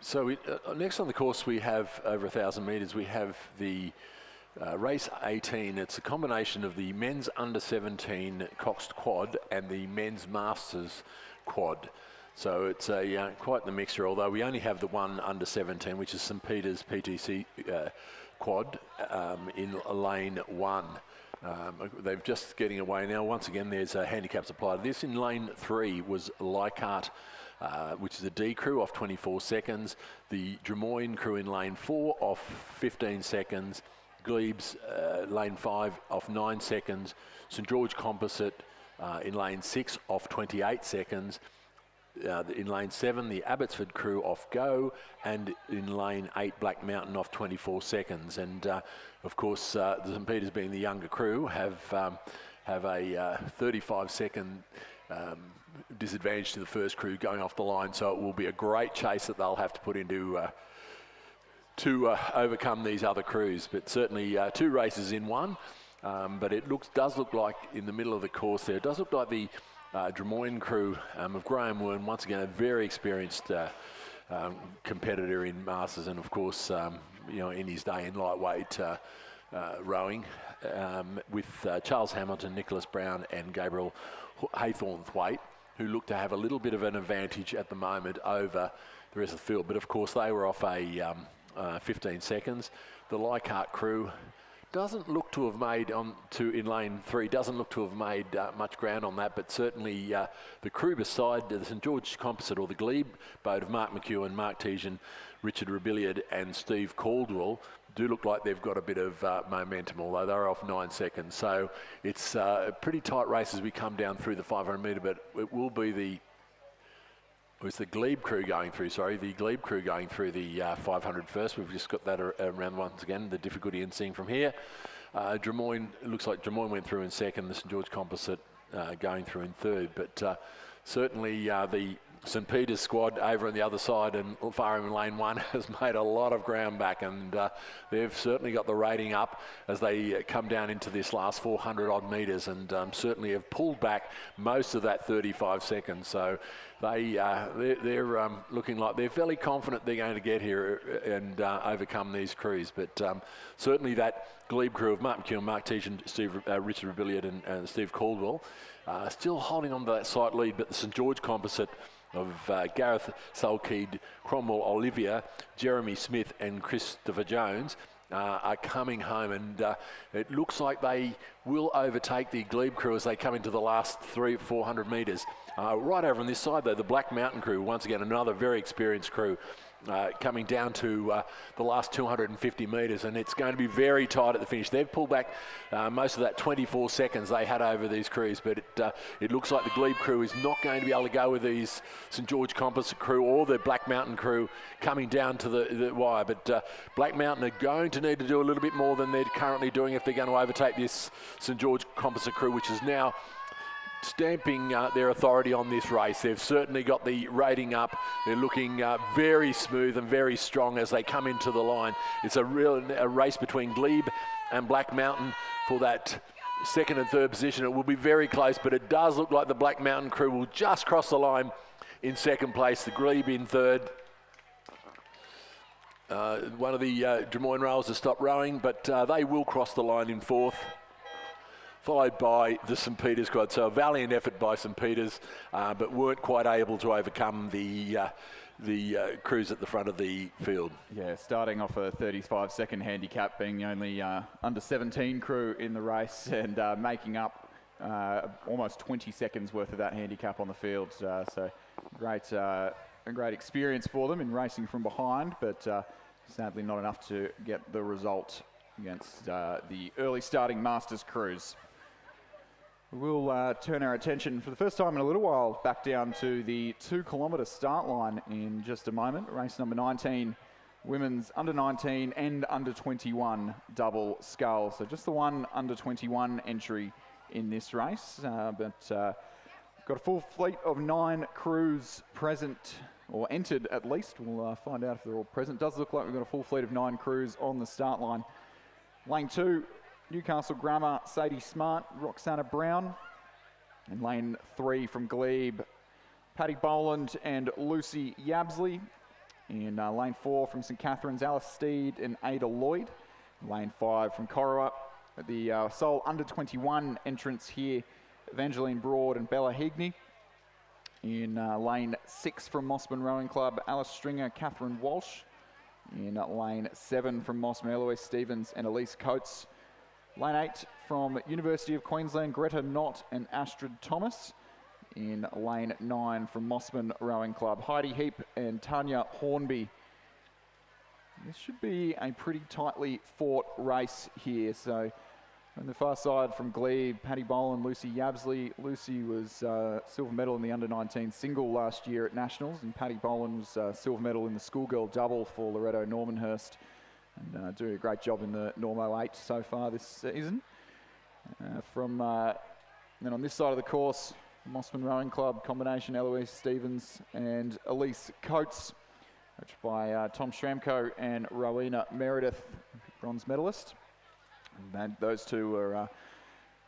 So next on the course we have over 1,000 metres. We have the race 18. It's a combination of the men's under 17 coxed quad and the men's masters quad. So it's quite the mixture, although we only have the one under 17, which is St Peter's PTC quad in lane 1. They're just getting away now. Once again, there's handicaps applied. This in lane 3 was Leichhardt, which is a D crew off 24 seconds. The Drummoyne crew in lane 4 off 15 seconds. Glebes lane 5 off 9 seconds. St George Composite in lane 6 off 28 seconds. In lane 7, the Abbotsford crew off go, and in lane 8, Black Mountain off 24 seconds. And of course, the St Peters, being the younger crew, have a 35-second disadvantage to the first crew going off the line. So it will be a great chase that they'll have to put into to overcome these other crews. But certainly 2 races in one. But it does look like in the middle of the course there, it does look like the Drummoyne crew of Graham Wern, once again a very experienced competitor in Masters, and of course in his day in lightweight rowing, with Charles Hamilton, Nicholas Brown and Gabriel Haythornthwaite, who look to have a little bit of an advantage at the moment over the rest of the field. But of course they were off a 15 seconds. The Leichhardt crew doesn't look to have made in lane 3, doesn't look to have made much ground on that, but certainly the crew beside the St George Composite, or the Glebe boat of Mark McEwen, Mark Tejan, Richard Rebillard and Steve Caldwell, do look like they've got a bit of momentum, although they're off 9 seconds. So it's a pretty tight race as we come down through the 500 metre, but it will be it's the Glebe crew going through, the Glebe crew going through the 500 first. We've just got that around once again, the difficulty in seeing from here. Drummoyne, it looks like Drummoyne went through in second, the St George Composite going through in third. But certainly the St Peter's squad over on the other side and far in lane 1 has made a lot of ground back, and they've certainly got the rating up as they come down into this last 400 odd metres, and certainly have pulled back most of that 35 seconds. So they're looking like they're fairly confident they're going to get here and overcome these crews. But certainly that Glebe crew of Mark McEwen, Mark Tejan, Richard Rebillard and Steve Caldwell still holding on to that slight lead, but the St George Composite of Gareth Sulkeed, Cromwell Olivia, Jeremy Smith and Christopher Jones are coming home, and it looks like they will overtake the Glebe crew as they come into the last 300-400 metres. Right over on this side, though, the Black Mountain crew, once again, another very experienced crew, coming down to the last 250 metres, and it's going to be very tight at the finish. They've pulled back most of that 24 seconds they had over these crews, but it looks like the Glebe crew is not going to be able to go with these St George Composite crew or the Black Mountain crew coming down to the wire. But Black Mountain are going to need to do a little bit more than they're currently doing if they're going to overtake this St George Composite crew, which is now stamping their authority on this race. They've certainly got the rating up. They're looking very smooth and very strong as they come into the line. It's a race between Glebe and Black Mountain for that second and third position. It will be very close, but it does look like the Black Mountain crew will just cross the line in second place, the Glebe in third. One of the Des Moines rails has stopped rowing, but they will cross the line in fourth, followed by the St Peters squad. So a valiant effort by St Peters, but weren't quite able to overcome the crews at the front of the field. Yeah, starting off a 35-second handicap, being the only under 17 crew in the race, and making up almost 20 seconds worth of that handicap on the field. So a great experience for them in racing from behind, but sadly not enough to get the result against the early starting Masters crews. We'll turn our attention for the first time in a little while back down to the 2 kilometre start line in just a moment. Race number 19, women's under 19 and under 21 double scull. So just the one under 21 entry in this race, but got a full fleet of 9 crews present, or entered at least. We'll find out if they're all present. Does look like we've got a full fleet of 9 crews on the start line. Lane 2, Newcastle Grammar, Sadie Smart, Roxana Brown. And lane 3 from Glebe, Paddy Boland and Lucy Yabsley. In lane 4 from St Catherine's, Alice Steed and Ada Lloyd. Lane 5 from Corowa, the sole under 21 entrants here, Evangeline Broad and Bella Higney. In lane 6 from Mossman Rowing Club, Alice Stringer, Catherine Walsh. In lane 7 from Mossman, Eloise Stevens and Elise Coates. Lane 8 from University of Queensland, Greta Knott and Astrid Thomas. In lane 9 from Mossman Rowing Club, Heidi Heap and Tanya Hornby. This should be a pretty tightly fought race here. So on the far side from Glebe, Paddy Boland, Lucy Yabsley. Lucy was silver medal in the under-19 single last year at Nationals, and Paddy Boland was silver medal in the schoolgirl double for Loretto Normanhurst, and doing a great job in the Normo 8 so far this season. Then on this side of the course, Mossman Rowing Club combination, Eloise Stevens and Elise Coates, coached by Tom Schramko and Rowena Meredith, bronze medalist. And those two were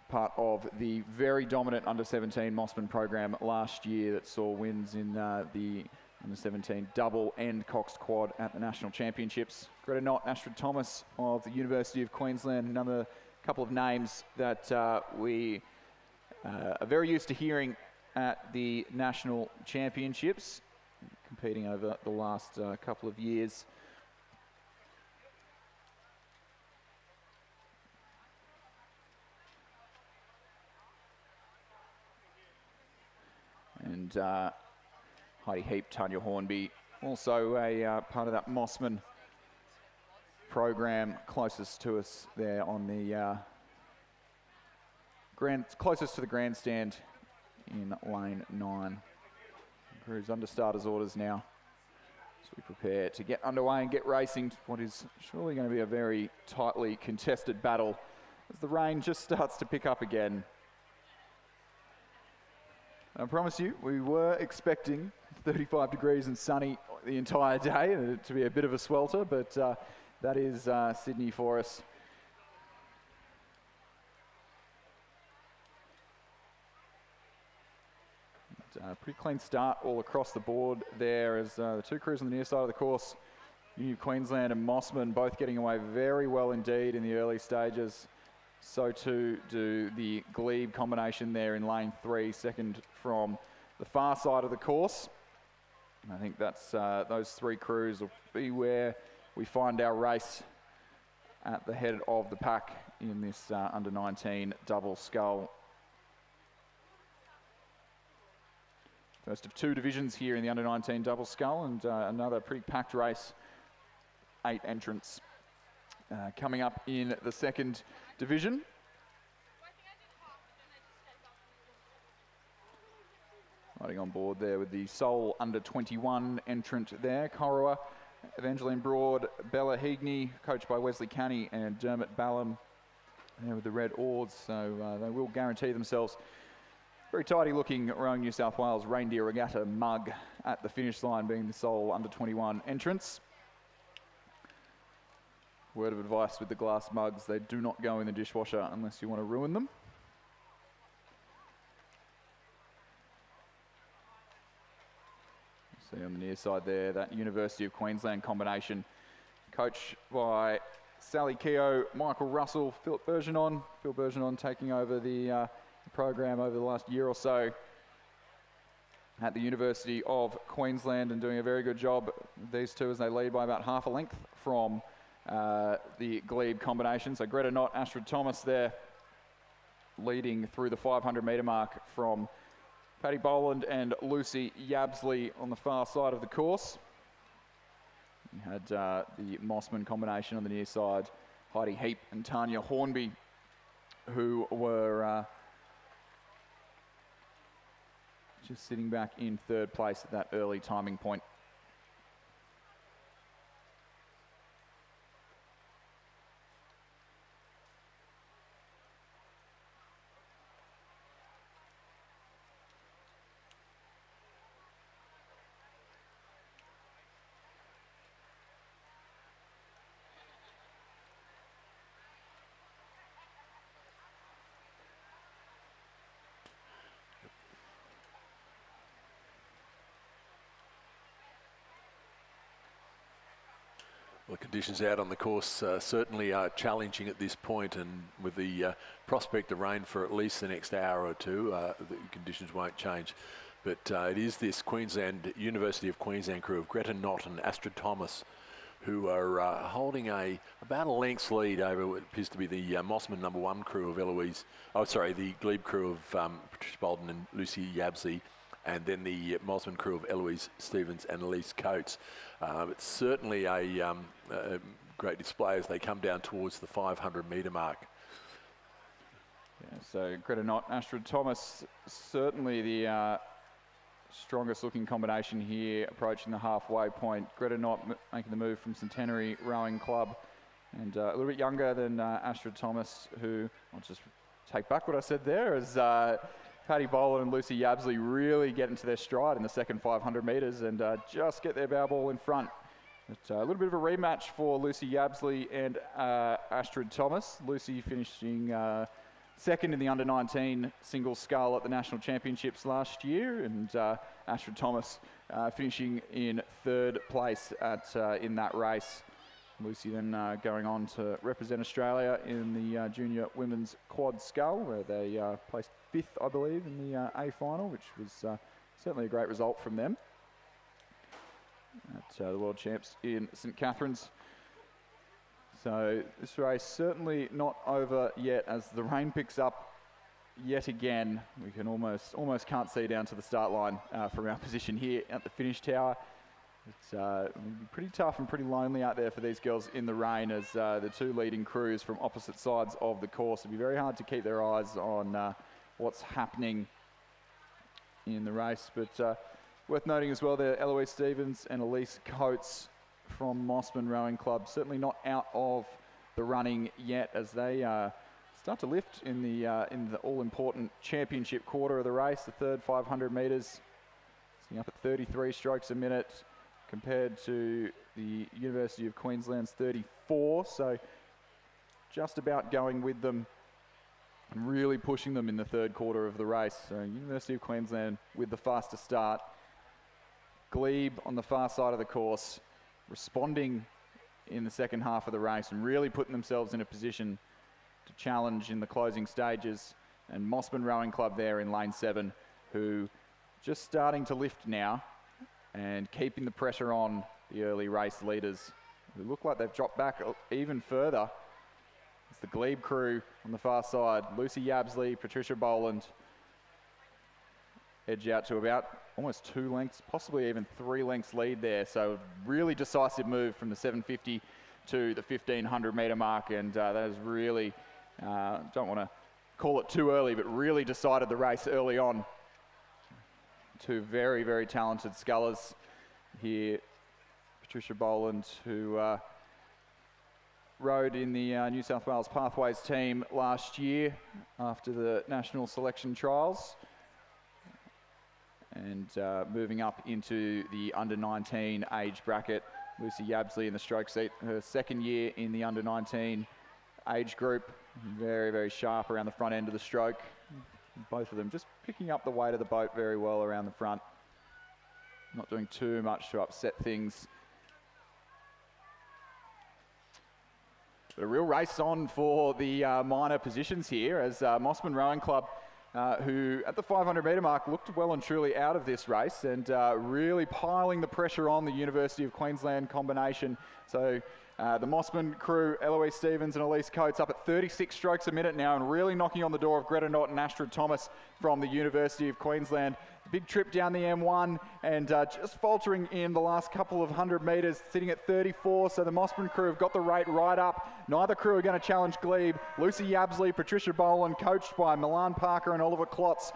part of the very dominant under-17 Mossman program last year that saw wins in the under-17 double and coxed quad at the national championships. Greta Knott, Astrid Thomas of the University of Queensland, another couple of names that we are very used to hearing at the national championships, competing over the last couple of years. And Heidi Heap, Tanya Hornby, also a part of that Mossman program, closest to us there on the closest to the grandstand in lane 9. Crew's under starters orders now as we prepare to get underway and get racing. What is surely going to be a very tightly contested battle as the rain just starts to pick up again. I promise you, we were expecting 35 degrees and sunny the entire day, and it to be a bit of a swelter, but that is Sydney for us. Pretty clean start all across the board there as the 2 crews on the near side of the course, New Queensland and Mossman, both getting away very well indeed in the early stages. So too do the Glebe combination there in lane 3, second from the far side of the course. And I think that's those 3 crews will be where we find our race at the head of the pack in this under-19 double scull. First of two divisions here in the under-19 double scull, and another pretty packed race. 8 entrants coming up in the second division. Riding on board there with the sole under-21 entrant there, Corowa, Evangeline Broad, Bella Heagney, coached by Wesley Canny and Dermot Ballum there with the red oars, so they will guarantee themselves very tidy looking Rowing New South Wales Reindeer Regatta mug at the finish line, being the sole under-21 entrance. Word of advice with the glass mugs, they do not go in the dishwasher unless you want to ruin them. See on the near side there, that University of Queensland combination, coached by Sally Keogh, Michael Russell, Philip Bergeron. Phil Bergeron taking over the program over the last year or so at the University of Queensland and doing a very good job. These two as they lead by about half a length from the glebe combination. So Greta Knott, Astrid Thomas there leading through the 500 metre mark from Paddy Boland and Lucy Yabsley on the far side of the course. We had the Mossman combination on the near side, Heidi Heap and Tanya Hornby, who were just sitting back in third place at that early timing point. Well, the conditions out on the course certainly are challenging at this point, and with the prospect of rain for at least the next hour or two, the conditions won't change. But it is this Queensland, University of Queensland crew of Greta Knott and Astrid Thomas who are holding about a length's lead over what appears to be the Mossman #1 crew of the glebe crew of Patricia Bolden and Lucy Yabsley, and then the Mossman crew of Eloise Stevens and Elise Coates. It's certainly a great display as they come down towards the 500 metre mark. Yeah, so Greta Knott, Astrid Thomas, certainly the strongest looking combination here, approaching the halfway point. Greta Knott making the move from Centenary Rowing Club, and a little bit younger than Astrid Thomas, who, I'll just take back what I said there, as Paddy Boland and Lucy Yabsley really get into their stride in the second 500 metres and just get their bow ball in front. But a little bit of a rematch for Lucy Yabsley and Astrid Thomas. Lucy finishing second in the under-19 single scull at the National Championships last year, and Astrid Thomas finishing in third place in that race. Lucy then going on to represent Australia in the junior women's quad scull, where they placed 5th, I believe, in the A final, which was certainly a great result from them at the World Champs in St Catharines. So this race certainly not over yet, as the rain picks up yet again. We can almost can't see down to the start line from our position here at the finish tower. It's pretty tough and pretty lonely out there for these girls in the rain, as the two leading crews from opposite sides of the course. It'll be very hard to keep their eyes on what's happening in the race. But worth noting as well there, Eloise Stevens and Elise Coates from Mossman Rowing Club, certainly not out of the running yet, as they start to lift in the all-important championship quarter of the race, the third 500 metres, sitting up at 33 strokes a minute, compared to the University of Queensland's 34, so just about going with them and really pushing them in the third quarter of the race. So University of Queensland with the faster start. Glebe on the far side of the course, responding in the second half of the race and really putting themselves in a position to challenge in the closing stages. And Mossman Rowing Club there in lane 7, who just starting to lift now and keeping the pressure on the early race leaders, who look like they've dropped back even further. It's the Glebe crew on the far side, Lucy Yabsley, Patricia Boland, edge out to about almost 2 lengths, possibly even 3 lengths lead there. So really decisive move from the 750 to the 1500 metre mark, and that is really, don't want to call it too early, but really decided the race early on. Two very, very talented scullers here. Patricia Boland, who rode in the New South Wales Pathways team last year after the national selection trials, and moving up into the under-19 age bracket. Lucy Yabsley in the stroke seat, her second year in the under-19 age group. Very, very sharp around the front end of the stroke. Both of them just picking up the weight of the boat very well around the front. Not doing too much to upset things. But a real race on for the minor positions here, as Mossman Rowing Club, who at the 500 metre mark looked well and truly out of this race, and really piling the pressure on the University of Queensland combination. So the Mossman crew, Eloise Stevens and Elise Coates, up at 36 strokes a minute now, and really knocking on the door of Greta Knott and Astrid Thomas from the University of Queensland. Big trip down the M1, and just faltering in the last couple of 100 metres, sitting at 34. So the Mossman crew have got the rate right up. Neither crew are going to challenge Glebe. Lucy Yabsley, Patricia Boland, coached by Milan Parker and Oliver Klotz,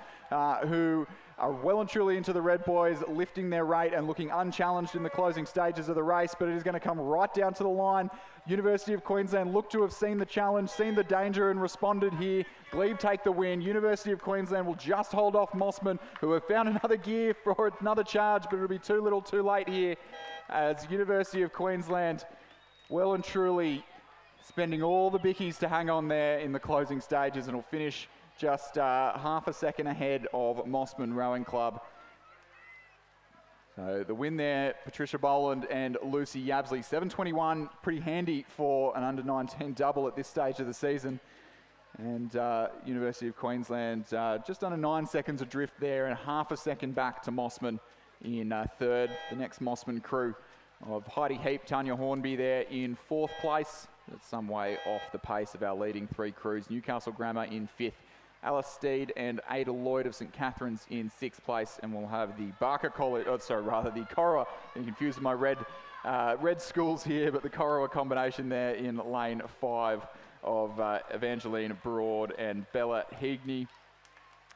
who are well and truly into the Red Boys, lifting their rate and looking unchallenged in the closing stages of the race, but it is going to come right down to the line. University of Queensland look to have seen the challenge, seen the danger, and responded here. Glebe take the win. University of Queensland will just hold off Mossman, who have found another gear for another charge, but it'll be too little too late here, as University of Queensland well and truly spending all the bickies to hang on there in the closing stages, and will finish just half a second ahead of Mossman Rowing Club. So the win there, Patricia Boland and Lucy Yabsley. 7:21, pretty handy for an under-19 double at this stage of the season. And University of Queensland just under 9 seconds adrift there, and half a second back to Mossman in third. The next Mossman crew of Heidi Heap, Tanya Hornby there in fourth place. That's some way off the pace of our leading three crews. Newcastle Grammar in fifth. Alice Steed and Ada Lloyd of St Catherine's in sixth place, and we'll have the Barker College, the Corowa, I'm confused with my red schools here, but the Corowa combination there in lane 5 of Evangeline Broad and Bella Heagney,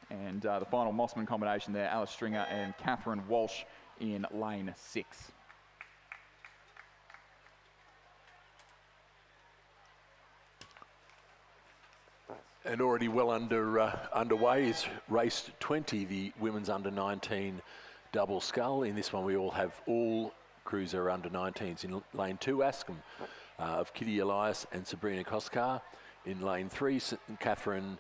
and the final Mossman combination there, Alice Stringer and Catherine Walsh in lane 6. And already well underway is race 20, the women's under-19 double scull. In this one, we have all crews are under-19s. In lane 2, Askham of Kitty Elias and Sabrina Koskar. In lane 3, St Catherine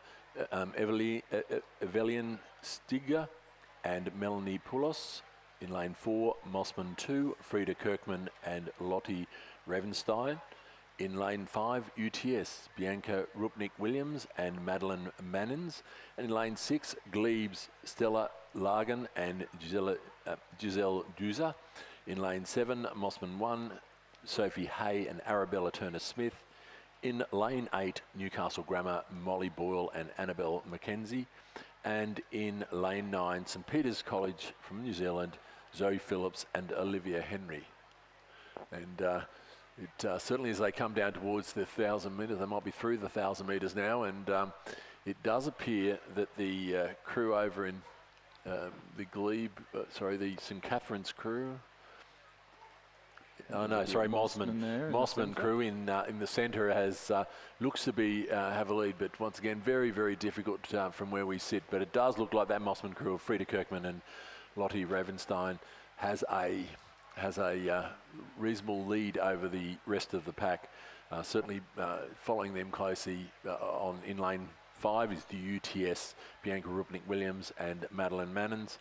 Evelian Stiga and Melanie Poulos. In lane 4, Mossman 2, Frida Kirkman and Lottie Revenstein. In lane 5, UTS, Bianca Rupnik-Williams and Madeline Mannins. And in lane 6, Glebe's Stella Lagan and Giselle Duza. In lane 7, Mossman 1, Sophie Hay and Arabella Turner-Smith. In lane 8, Newcastle Grammar, Molly Boyle and Annabelle Mackenzie. And in lane 9, St Peter's College from New Zealand, Zoe Phillips and Olivia Henry. And it certainly, as they come down towards the 1,000 metres, they might be through the 1,000 metres now, and it does appear that the crew over in the St Catherine's crew. Oh no, sorry, Mossman crew in the centre has looks to be have a lead, but once again very, very difficult from where we sit. But it does look like that Mossman crew of Frida Kirkman and Lottie Ravenstein has a reasonable lead over the rest of the pack. Certainly following them closely in lane 5 is the UTS, Bianca Rupnik-Williams and Madeline Mannins.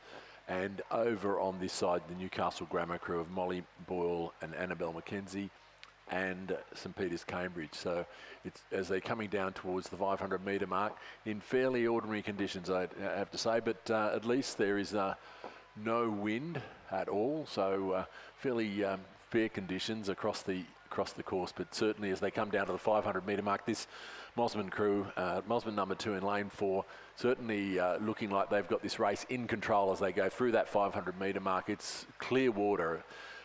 And over on this side, the Newcastle Grammar crew of Molly Boyle and Annabelle Mackenzie and St Peter's Cambridge. So it's as they're coming down towards the 500 metre mark in fairly ordinary conditions, I have to say, but at least there is no wind at all, so fairly fair conditions across the across the course, but certainly as they come down to the 500 metre mark, this Mosman crew, Mosman number 2 in lane 4, certainly looking like they've got this race in control as they go through that 500 metre mark. It's clear water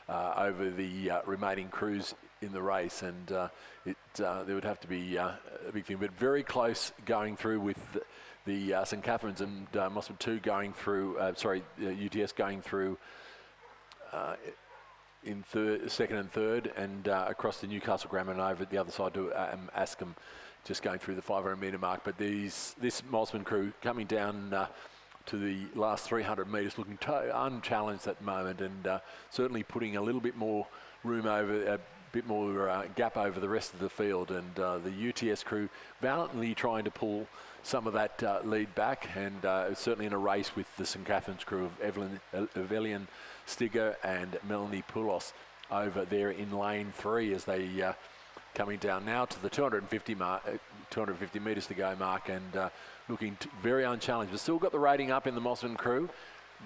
over the remaining crews in the race, and there would have to be a big thing, but very close going through with the St Catherine's and Mosman 2 going through, UTS going through in second and third, and across the Newcastle Grammar and over the other side to Askham, just going through the 500 metre mark. But this Mosman crew coming down to the last 300 metres, looking unchallenged at the moment, and certainly putting a little bit more room over, a bit more gap over the rest of the field. And the UTS crew valiantly trying to pull some of that lead back, and certainly in a race with the St Catherine's crew of Evelyn Stigger and Melanie Poulos over there in lane 3 as they coming down now to the 250 metres to go mark, and looking very unchallenged, but still got the rating up in the Mosman crew,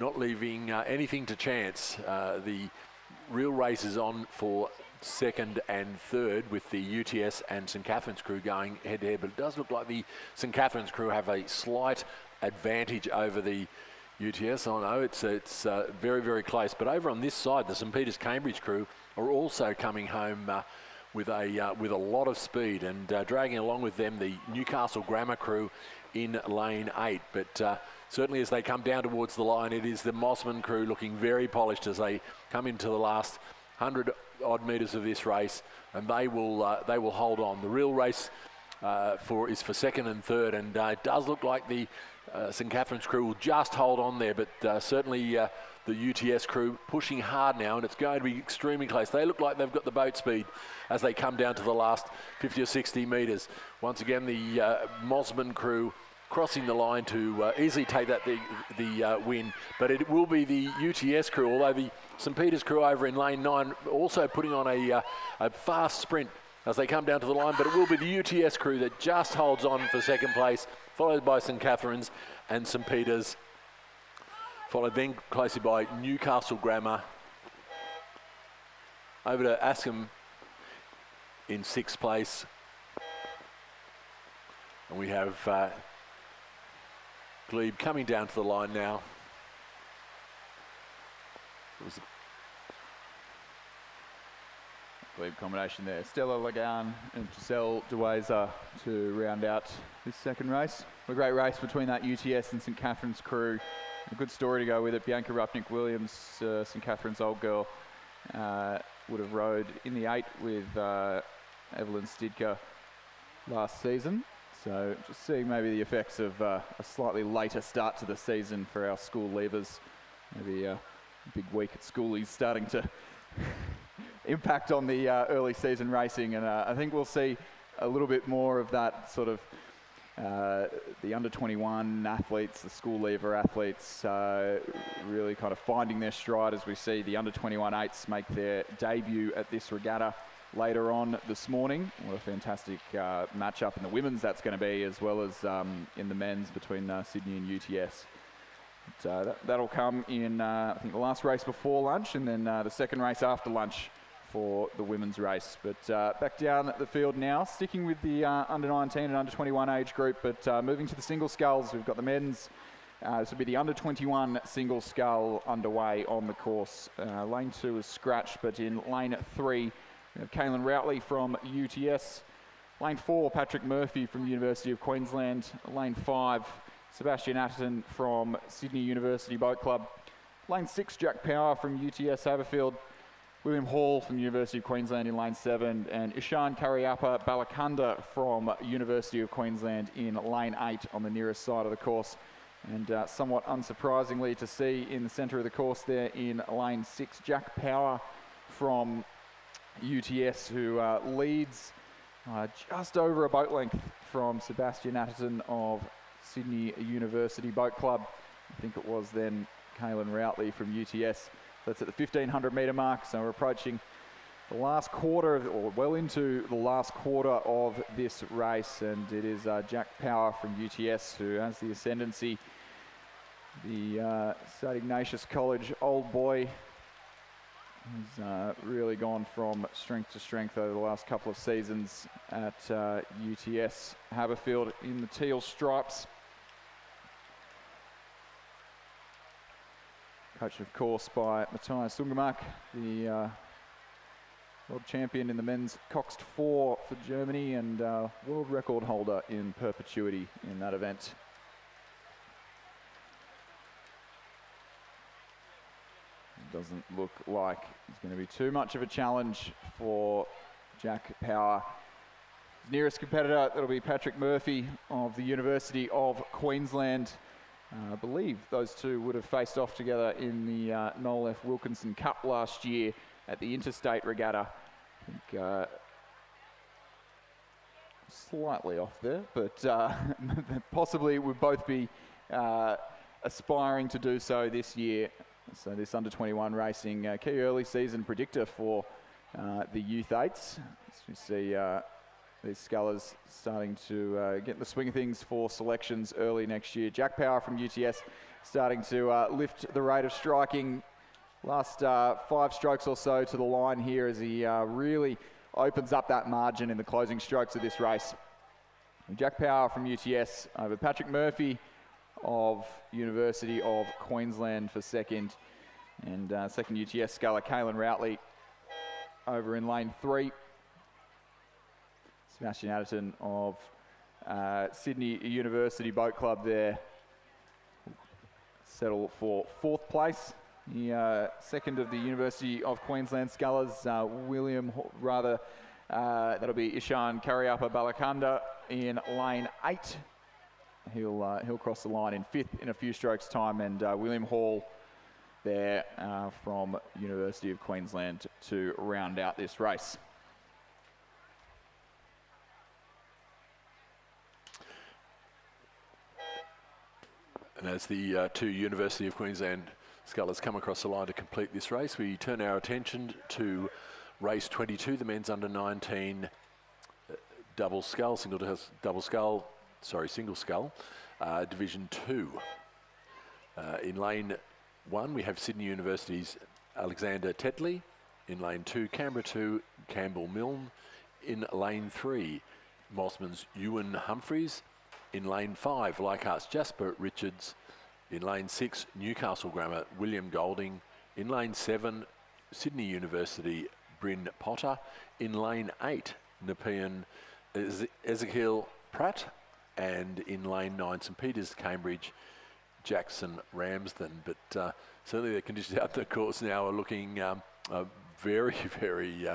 not leaving anything to chance. The real race is on for second and third with the UTS and St Catherine's crew going head to head, but it does look like the St Catherine's crew have a slight advantage over the UTS. I know it's very, very close, but over on this side, the St Peter's Cambridge crew are also coming home with a lot of speed, and dragging along with them the Newcastle Grammar crew in lane 8. But certainly as they come down towards the line, it is the Mosman crew looking very polished as they come into the last 100 odd metres of this race, and they will hold on. The real race is for second and third, and it does look like the St Catherine's crew will just hold on there, but certainly the UTS crew pushing hard now, and it's going to be extremely close. They look like they've got the boat speed as they come down to the last 50 or 60 metres. Once again, the Mosman crew crossing the line to easily take that the win, but it will be the UTS crew, although the St Peter's crew over in lane 9 also putting on a fast sprint as they come down to the line, but it will be the UTS crew that just holds on for second place, followed by St Catherine's and St Peter's, followed then closely by Newcastle Grammar. Over to Askham in 6th place. And we have Glebe coming down to the line now. It was Glebe combination there. Stella Lagan and Giselle Dueza to round out this second race. A great race between that UTS and St Catherine's crew. A good story to go with it. Bianca Rupnick-Williams, St Catherine's old girl, would have rode in the 8 with Evelyn Stidker last season. So just seeing maybe the effects of a slightly later start to the season for our school leavers. Maybe a big week at school is starting to impact on the early season racing, and I think we'll see a little bit more of that sort of the under 21 athletes, the school leaver athletes, really kind of finding their stride as we see the under 21 8s make their debut at this regatta later on this morning. What a fantastic matchup in the women's that's going to be, as well as in the men's between Sydney and UTS. That'll come in, I think, the last race before lunch, and then the second race after lunch for the women's race. But back down at the field now, sticking with the under 19 and under 21 age group, but moving to the single sculls. We've got the men's, this will be the under 21 single scull underway on the course. Lane 2 is scratched, but in lane 3, we have Kaylin Routley from UTS. Lane 4, Patrick Murphy from the University of Queensland. Lane 5, Sebastian Atherton from Sydney University Boat Club. Lane 6, Jack Power from UTS Haverfield. William Hall from University of Queensland in lane 7, and Ishan Karyappa Balakanda from University of Queensland in lane 8 on the nearest side of the course. And somewhat unsurprisingly to see in the centre of the course there in lane 6, Jack Power from UTS, who leads just over a boat length from Sebastian Atherton of Sydney University Boat Club. I think it was then Kaylin Routley from UTS. That's at the 1500 metre mark, so we're approaching the last quarter, or well into the last quarter of this race, and it is Jack Power from UTS who has the ascendancy. The St Ignatius College old boy He's really gone from strength to strength over the last couple of seasons at UTS Haberfield in the teal stripes. Coached, of course, by Matthias Sungemark, the world champion in the men's coxed 4 for Germany and world record holder in perpetuity in that event. It doesn't look like it's going to be too much of a challenge for Jack Power. His nearest competitor, that'll be Patrick Murphy of the University of Queensland. I believe those two would have faced off together in the Noel F. Wilkinson Cup last year at the Interstate Regatta. I think slightly off there, but possibly would both be aspiring to do so this year. So this under-21 racing, key early season predictor for the Youth 8s. As we see these scullers starting to get in the swing of things for selections early next year. Jack Power from UTS starting to lift the rate of striking. Last 5 strokes or so to the line here as he really opens up that margin in the closing strokes of this race. And Jack Power from UTS over Patrick Murphy of University of Queensland for second. And second UTS sculler, Caelan Routley, over in lane 3. Sebastian Adderton of Sydney University Boat Club there settle for 4th place. The second of the University of Queensland scullers, that'll be Ishan Karyapa Balakanda in lane 8. He'll cross the line in 5th in a few strokes time, and William Hall there from University of Queensland to round out this race. And as the 2 University of Queensland scullers come across the line to complete this race, we turn our attention to race 22, the men's under-19 single scull, Division 2. In lane 1, we have Sydney University's Alexander Tetley. In lane 2, Canberra 2, Campbell Milne. In lane 3, Mossman's Ewan Humphreys. In lane 5, Leichhardt's Jasper Richards. In lane 6, Newcastle Grammar, William Golding. In lane 7, Sydney University, Bryn Potter. In lane 8, Nepean Ezekiel Pratt. And in lane 9, St Peters, Cambridge, Jackson Ramsden. But certainly the conditions out the course now are looking very, very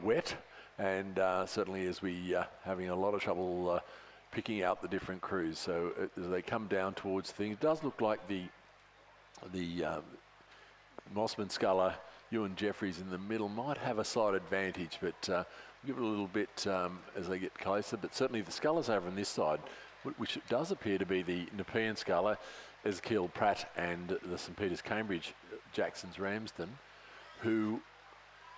wet. And certainly as we having a lot of trouble picking out the different crews. So as they come down towards things, it does look like the Mossman sculler, Ewan Jeffries in the middle, might have a slight advantage, but give it a little bit as they get closer. But certainly the scullers over on this side, which does appear to be the Nepean sculler, Ezekiel Pratt, and the St Peters Cambridge, Jackson's Ramsden, who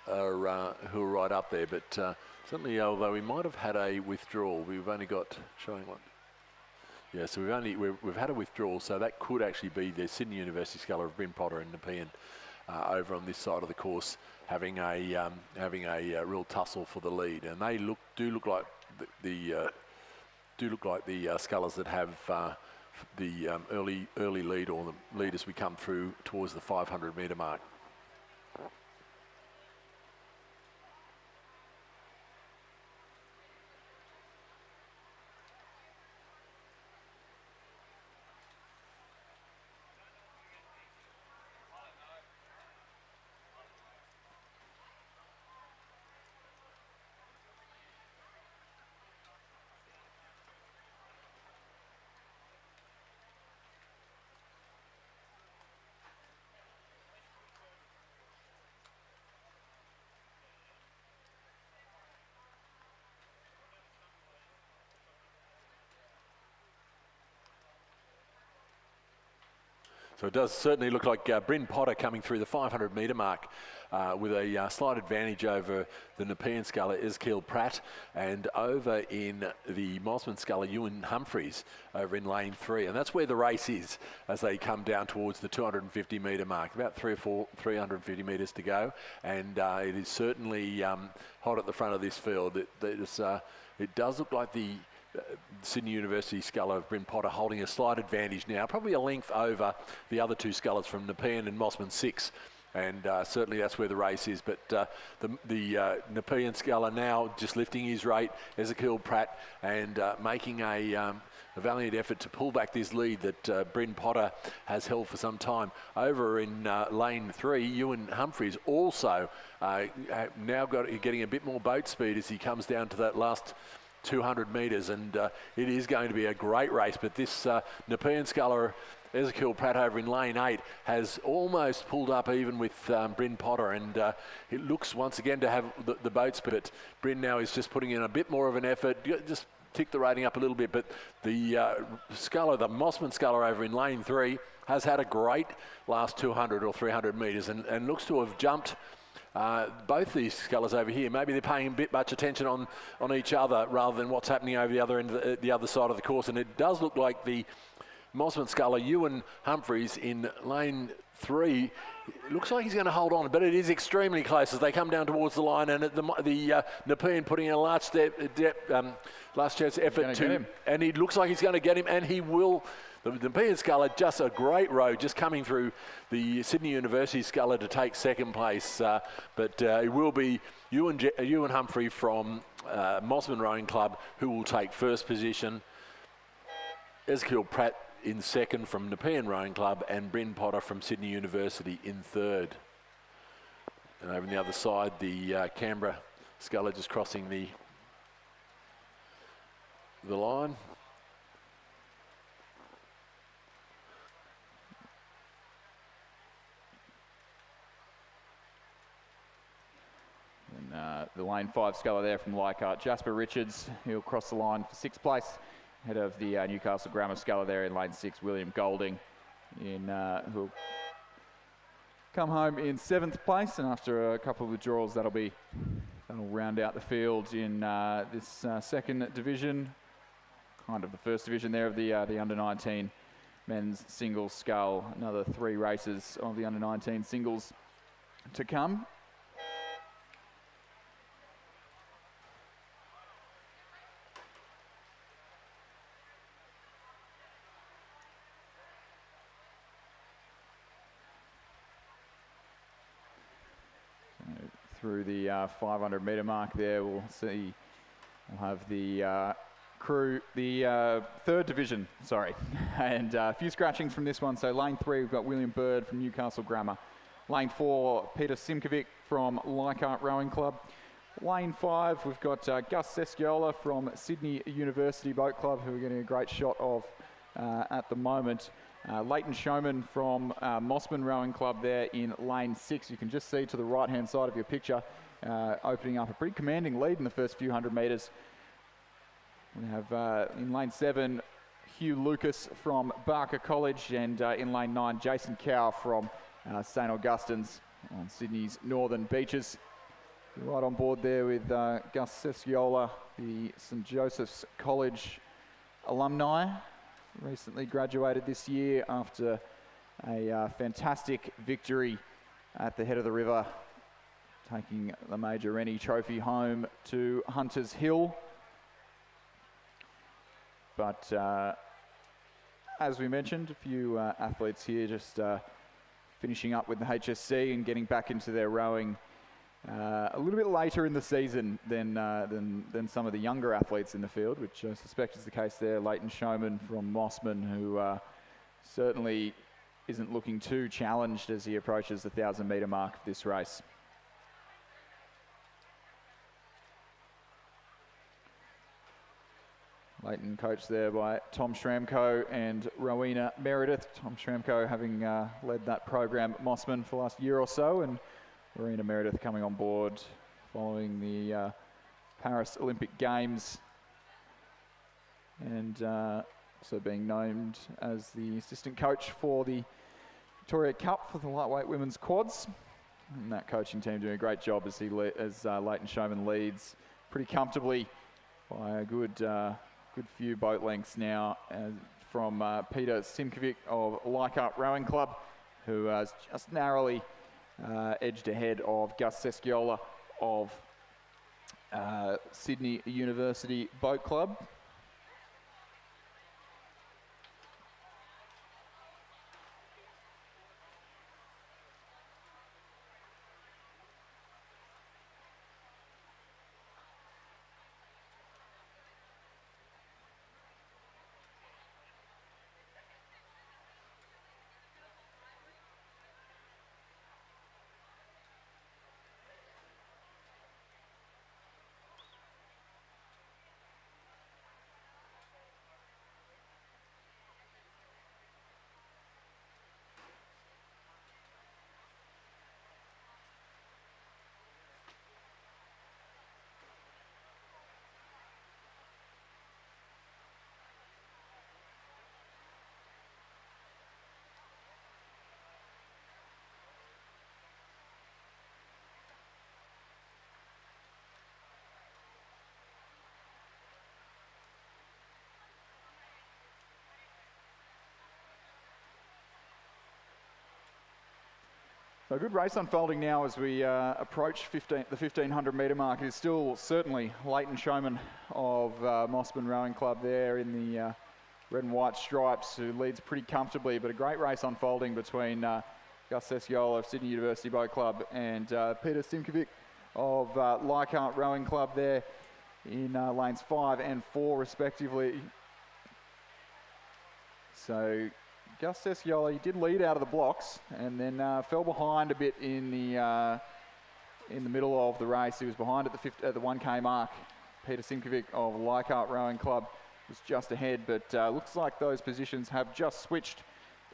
are right up there. But certainly, although we might have had a withdrawal, we've only got showing what. Yeah, so we've had a withdrawal, so that could actually be the Sydney University sculler of Bryn Potter and Nepean over on this side of the course, having a real tussle for the lead, and they do look like the scullers that have the early lead, or the lead as we come through towards the 500 metre mark. So it does certainly look like Bryn Potter coming through the 500 metre mark with a slight advantage over the Nepean sculler Ezekiel Pratt, and over in the Mossman sculler Ewan Humphreys over in lane 3. And that's where the race is as they come down towards the 250 metre mark. About 350 metres to go, and it is certainly hot at the front of this field. It does look like the Sydney University sculler of Bryn Potter holding a slight advantage now, probably a length over the other two scullers from Nepean and Mossman 6. And certainly that's where the race is. But the Nepean sculler now just lifting his rate, Ezekiel Pratt, and making a valiant effort to pull back this lead that Bryn Potter has held for some time. Over in lane 3, Ewan Humphreys also now getting a bit more boat speed as he comes down to that last 200 metres, and it is going to be a great race. But this Nepean sculler Ezekiel Pratt over in lane 8 has almost pulled up even with Bryn Potter, and it looks once again to have the boat speed. Bryn now is just putting in a bit more of an effort, just tick the rating up a little bit. But the sculler, the Mossman sculler over in lane 3, has had a great last 200 or 300 metres and looks to have jumped both these scullers over here. Maybe they're paying a bit much attention on each other rather than what's happening over the other end, the other side of the course. And it does look like the Mossman sculler Ewan Humphreys in lane 3 looks like he's going to hold on, but it is extremely close as they come down towards the line, and the Nepean putting in a large chance effort to him, and he looks like he's going to get him, and he will. The Nepean sculler, just a great row, just coming through the Sydney University sculler to take second place, but it will be Ewan Humphrey from Mossman Rowing Club who will take first position. Ezekiel Pratt in second from Nepean Rowing Club, and Bryn Potter from Sydney University in third. And over on the other side, the Canberra sculler just crossing the line. And the lane 5 sculler there from Leichhardt, Jasper Richards, he'll cross the line for 6th place. Ahead of the Newcastle Grammar sculler there in lane 6, William Golding, who'll come home in 7th place. And after a couple of withdrawals, that'll round out the field in this second division, kind of the first division there of the under-19 men's singles scull. Another 3 races of the under-19 singles to come. Through the 500 metre mark there, we'll have the crew, the third division, sorry, and a few scratchings from this one. So lane 3, we've got William Bird from Newcastle Grammar. Lane 4, Peter Simkovic from Leichhardt Rowing Club. Lane 5, we've got Gus Sesciola from Sydney University Boat Club, who we're getting a great shot of at the moment. Leighton Showman from Mossman Rowing Club there in lane 6. You can just see to the right-hand side of your picture, opening up a pretty commanding lead in the first few hundred metres. We have in lane 7, Hugh Lucas from Barker College, and in lane 9, Jason Cow from St Augustine's on Sydney's northern beaches. You're right on board there with Gus Sesciola, the St Joseph's College alumni. Recently graduated this year after a fantastic victory at the head of the river, taking the Major Rennie Trophy home to Hunters Hill. But as we mentioned, a few athletes here just finishing up with the HSC and getting back into their rowing a little bit later in the season than some of the younger athletes in the field, which I suspect is the case there. Leighton Showman from Mossman, who certainly isn't looking too challenged as he approaches the 1,000 metre mark of this race. Leighton coached there by Tom Schramko and Rowena Meredith. Tom Schramko having led that program at Mossman for the last year or so, and Rowena Meredith coming on board following the Paris Olympic Games, and so being named as the assistant coach for the Victoria Cup for the lightweight women's quads. And that coaching team doing a great job as Leighton Showman leads pretty comfortably by a good few boat lengths now from Peter Simkovic of Leichhardt Rowing Club, who has just narrowly edged ahead of Gus Sesciola of Sydney University Boat Club. So a good race unfolding now as we approach the 1500 metre mark. It is still certainly Leighton Showman of Mossman Rowing Club there in the red and white stripes, who leads pretty comfortably, but a great race unfolding between Gus Sesciola of Sydney University Boat Club and Peter Simkovic of Leichhardt Rowing Club there in lanes 5 and 4 respectively. So Gus Sesciola, he did lead out of the blocks and then fell behind a bit in the middle of the race. He was behind at the 1K mark. Peter Simkovic of Leichhardt Rowing Club was just ahead, but looks like those positions have just switched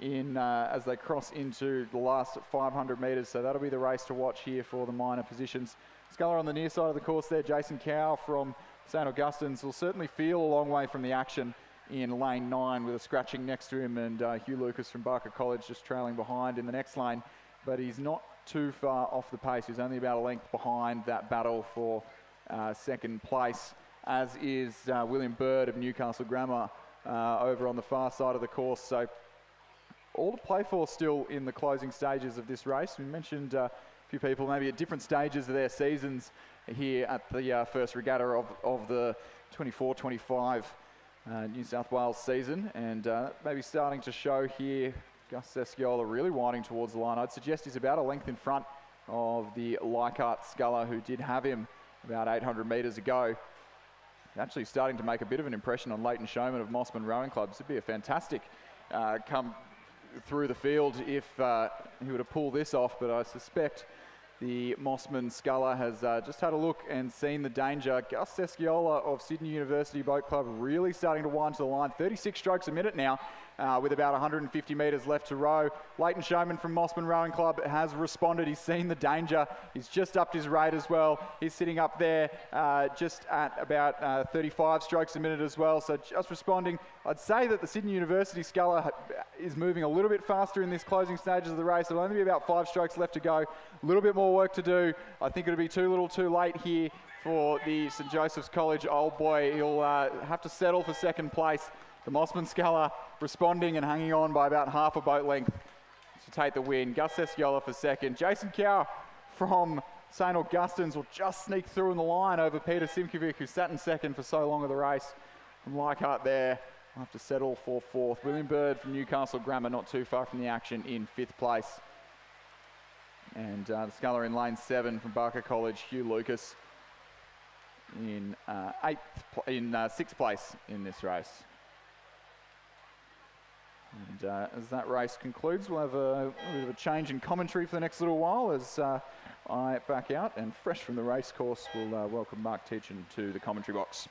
in as they cross into the last 500 metres. So that'll be the race to watch here for the minor positions. Sculler on the near side of the course there. Jason Cow from St Augustine's will certainly feel a long way from the action in lane 9 with a scratching next to him, and Hugh Lucas from Barker College just trailing behind in the next lane, but he's not too far off the pace. He's only about a length behind that battle for second place, as is William Bird of Newcastle Grammar over on the far side of the course. So all to play for still in the closing stages of this race. We mentioned a few people maybe at different stages of their seasons here at the first regatta of the 24-25 New South Wales season, and maybe starting to show here. Gus Sesciola really winding towards the line. I'd suggest he's about a length in front of the Leichhardt sculler, who did have him about 800 metres ago. Actually starting to make a bit of an impression on Leighton Showman of Mossman Rowing Club. This would be a fantastic come through the field if he were to pull this off, but I suspect the Mossman sculler has just had a look and seen the danger. Gus Sesciola of Sydney University Boat Club really starting to wind to the line. 36 strokes a minute now with about 150 metres left to row. Leighton Showman from Mossman Rowing Club has responded. He's seen the danger. He's just upped his rate as well. He's sitting up there just at about 35 strokes a minute as well. So just responding. I'd say that the Sydney University sculler is moving a little bit faster in this closing stages of the race. There'll only be about 5 strokes left to go. A little bit more work to do. I think it'll be too little too late here for the St Joseph's College old boy. He'll have to settle for second place. The Mossman sculler responding and hanging on by about half a boat length to take the win. Gus Sesciola for second. Jason Cow from St Augustine's will just sneak through in the line over Peter Simkovic, who sat in second for so long of the race. From Leichhardt there, will have to settle for fourth. William Bird from Newcastle Grammar not too far from the action in fifth place. And the sculler in lane 7 from Barker College, Hugh Lucas, in sixth place in this race. And as that race concludes, we'll have a bit of a change in commentary for the next little while as I back out, and fresh from the race course, we'll welcome Mark Teachin to the commentary box.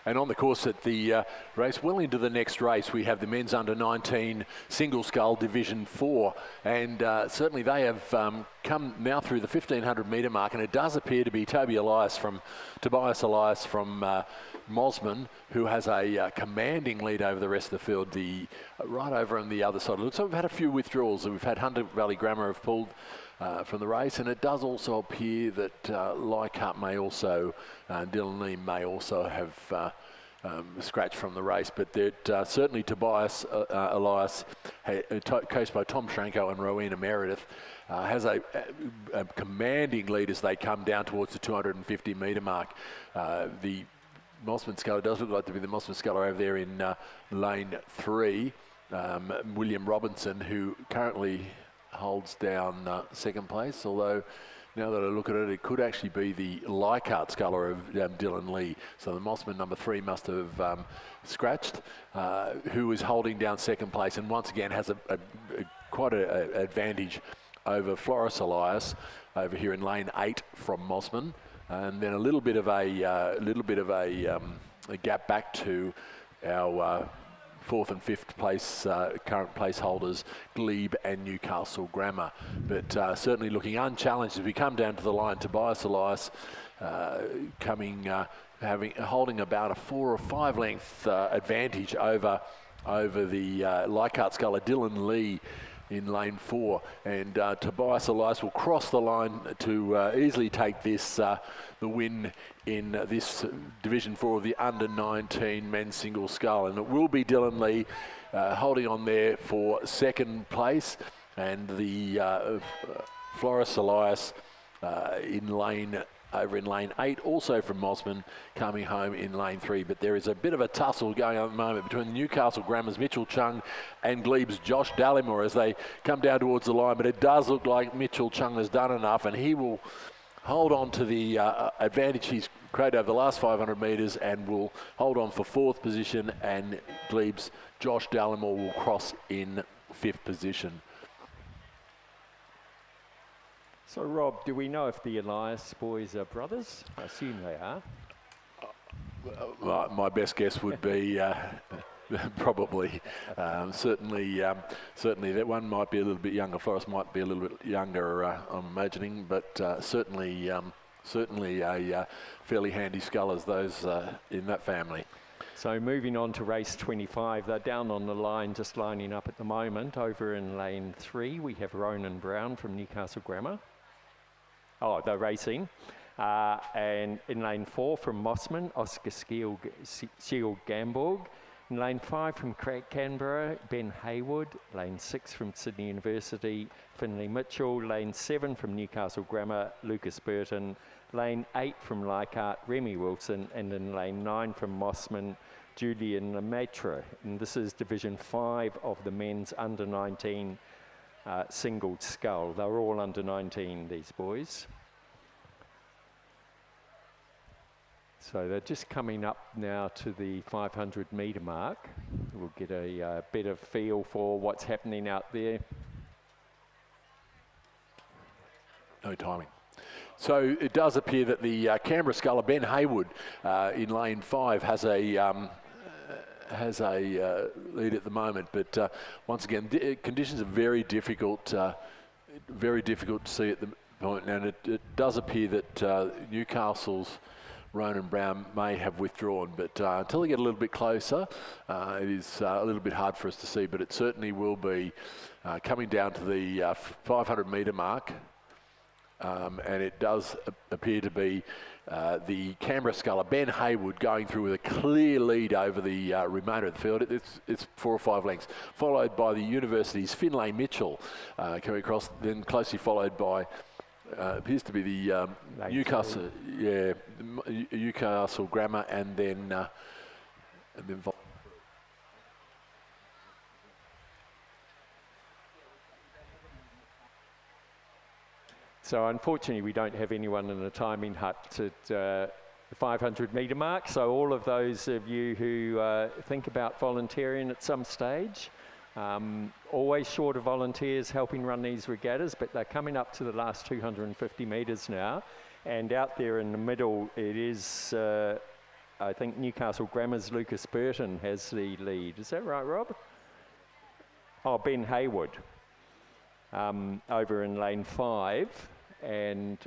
And on the course at the race, well into the next race, we have the men's under-19 single scull Division 4. And certainly they have come now through the 1,500 metre mark, and it does appear to be Tobias Elias from Mosman, who has a commanding lead over the rest of the field, right over on the other side. It looks like we've had a few withdrawals. We've had Hunter Valley Grammar have pulled from the race, and it does also appear that Leichhardt may also, Dylan Lee may also have scratched from the race, but certainly Tobias Elias, coached by Tom Schranko and Rowena Meredith, has a commanding lead as they come down towards the 250 metre mark. The Mossman Sculler does look like to be the Mossman Sculler over there in lane 3. William Robinson, who currently holds down second place, although now that I look at it, it could actually be the Leichhardt Sculler of Dylan Lee. So the Mossman number 3 must have scratched, who is holding down second place, and once again has quite an advantage over Floris Elias over here in lane 8 from Mossman, and then a little bit of a gap back to our 4th and 5th place current placeholders, Glebe and Newcastle Grammar. But certainly looking unchallenged as we come down to the line. Tobias Elias holding about a 4 or 5 length advantage over the Leichhardt Sculler Dylan Lee in lane 4, and Tobias Elias will cross the line to easily take this the win in this Division 4 of the under-19 men's single scull, and it will be Dylan Lee holding on there for second place, and the Floris Elias over in lane 8, also from Mossman, coming home in lane 3. But there is a bit of a tussle going on at the moment between Newcastle Grammar's Mitchell Chung and Glebe's Josh Dallimore as they come down towards the line. But it does look like Mitchell Chung has done enough, and he will hold on to the advantage he's created over the last 500 metres and will hold on for 4th position, and Glebe's Josh Dallimore will cross in 5th position. So, Rob, do we know if the Elias boys are brothers? I assume they are. My best guess would be probably. Certainly that one might be a little bit younger. Floris might be a little bit younger, I'm imagining, but certainly a fairly handy scullers, those in that family. So moving on to race 25, they're down on the line, just lining up at the moment. Over in lane 3, we have Ronan Brown from Newcastle Grammar. Oh, they're racing. And in lane 4 from Mossman, Oscar Shield Gamborg. In lane 5 from Canberra, Ben Haywood. Lane 6 from Sydney University, Finley Mitchell. Lane 7 from Newcastle Grammar, Lucas Burton. Lane 8 from Leichhardt, Remy Wilson. And in lane 9 from Mossman, Julian Lemaitre. And this is Division 5 of the men's under-19 single scull. They're all under 19, these boys. So they're just coming up now to the 500 metre mark. We'll get a better feel for what's happening out there. No timing. So it does appear that the Canberra sculler Ben Haywood in lane 5 has a lead at the moment, but once again, conditions are very difficult to see at the point, and it does appear that Newcastle's Ronan Brown may have withdrawn, but until they get a little bit closer, it is a little bit hard for us to see, but it certainly will be coming down to the 500 metre mark. and it does appear to be the Canberra sculler Ben Hayward going through with a clear lead over the remainder of the field. It's 4 or 5 lengths, followed by the University's Finlay Mitchell coming across, then closely followed by appears to be the Newcastle, Newcastle Grammar, and then So unfortunately, we don't have anyone in the timing hut at the 500 metre mark. So all of those of you who think about volunteering at some stage, always short of volunteers helping run these regattas, but they're coming up to the last 250 metres now. And out there in the middle, it is, I think Newcastle Grammar's Lucas Burton has the lead. Is that right, Rob? Oh, Ben Hayward over in lane 5. And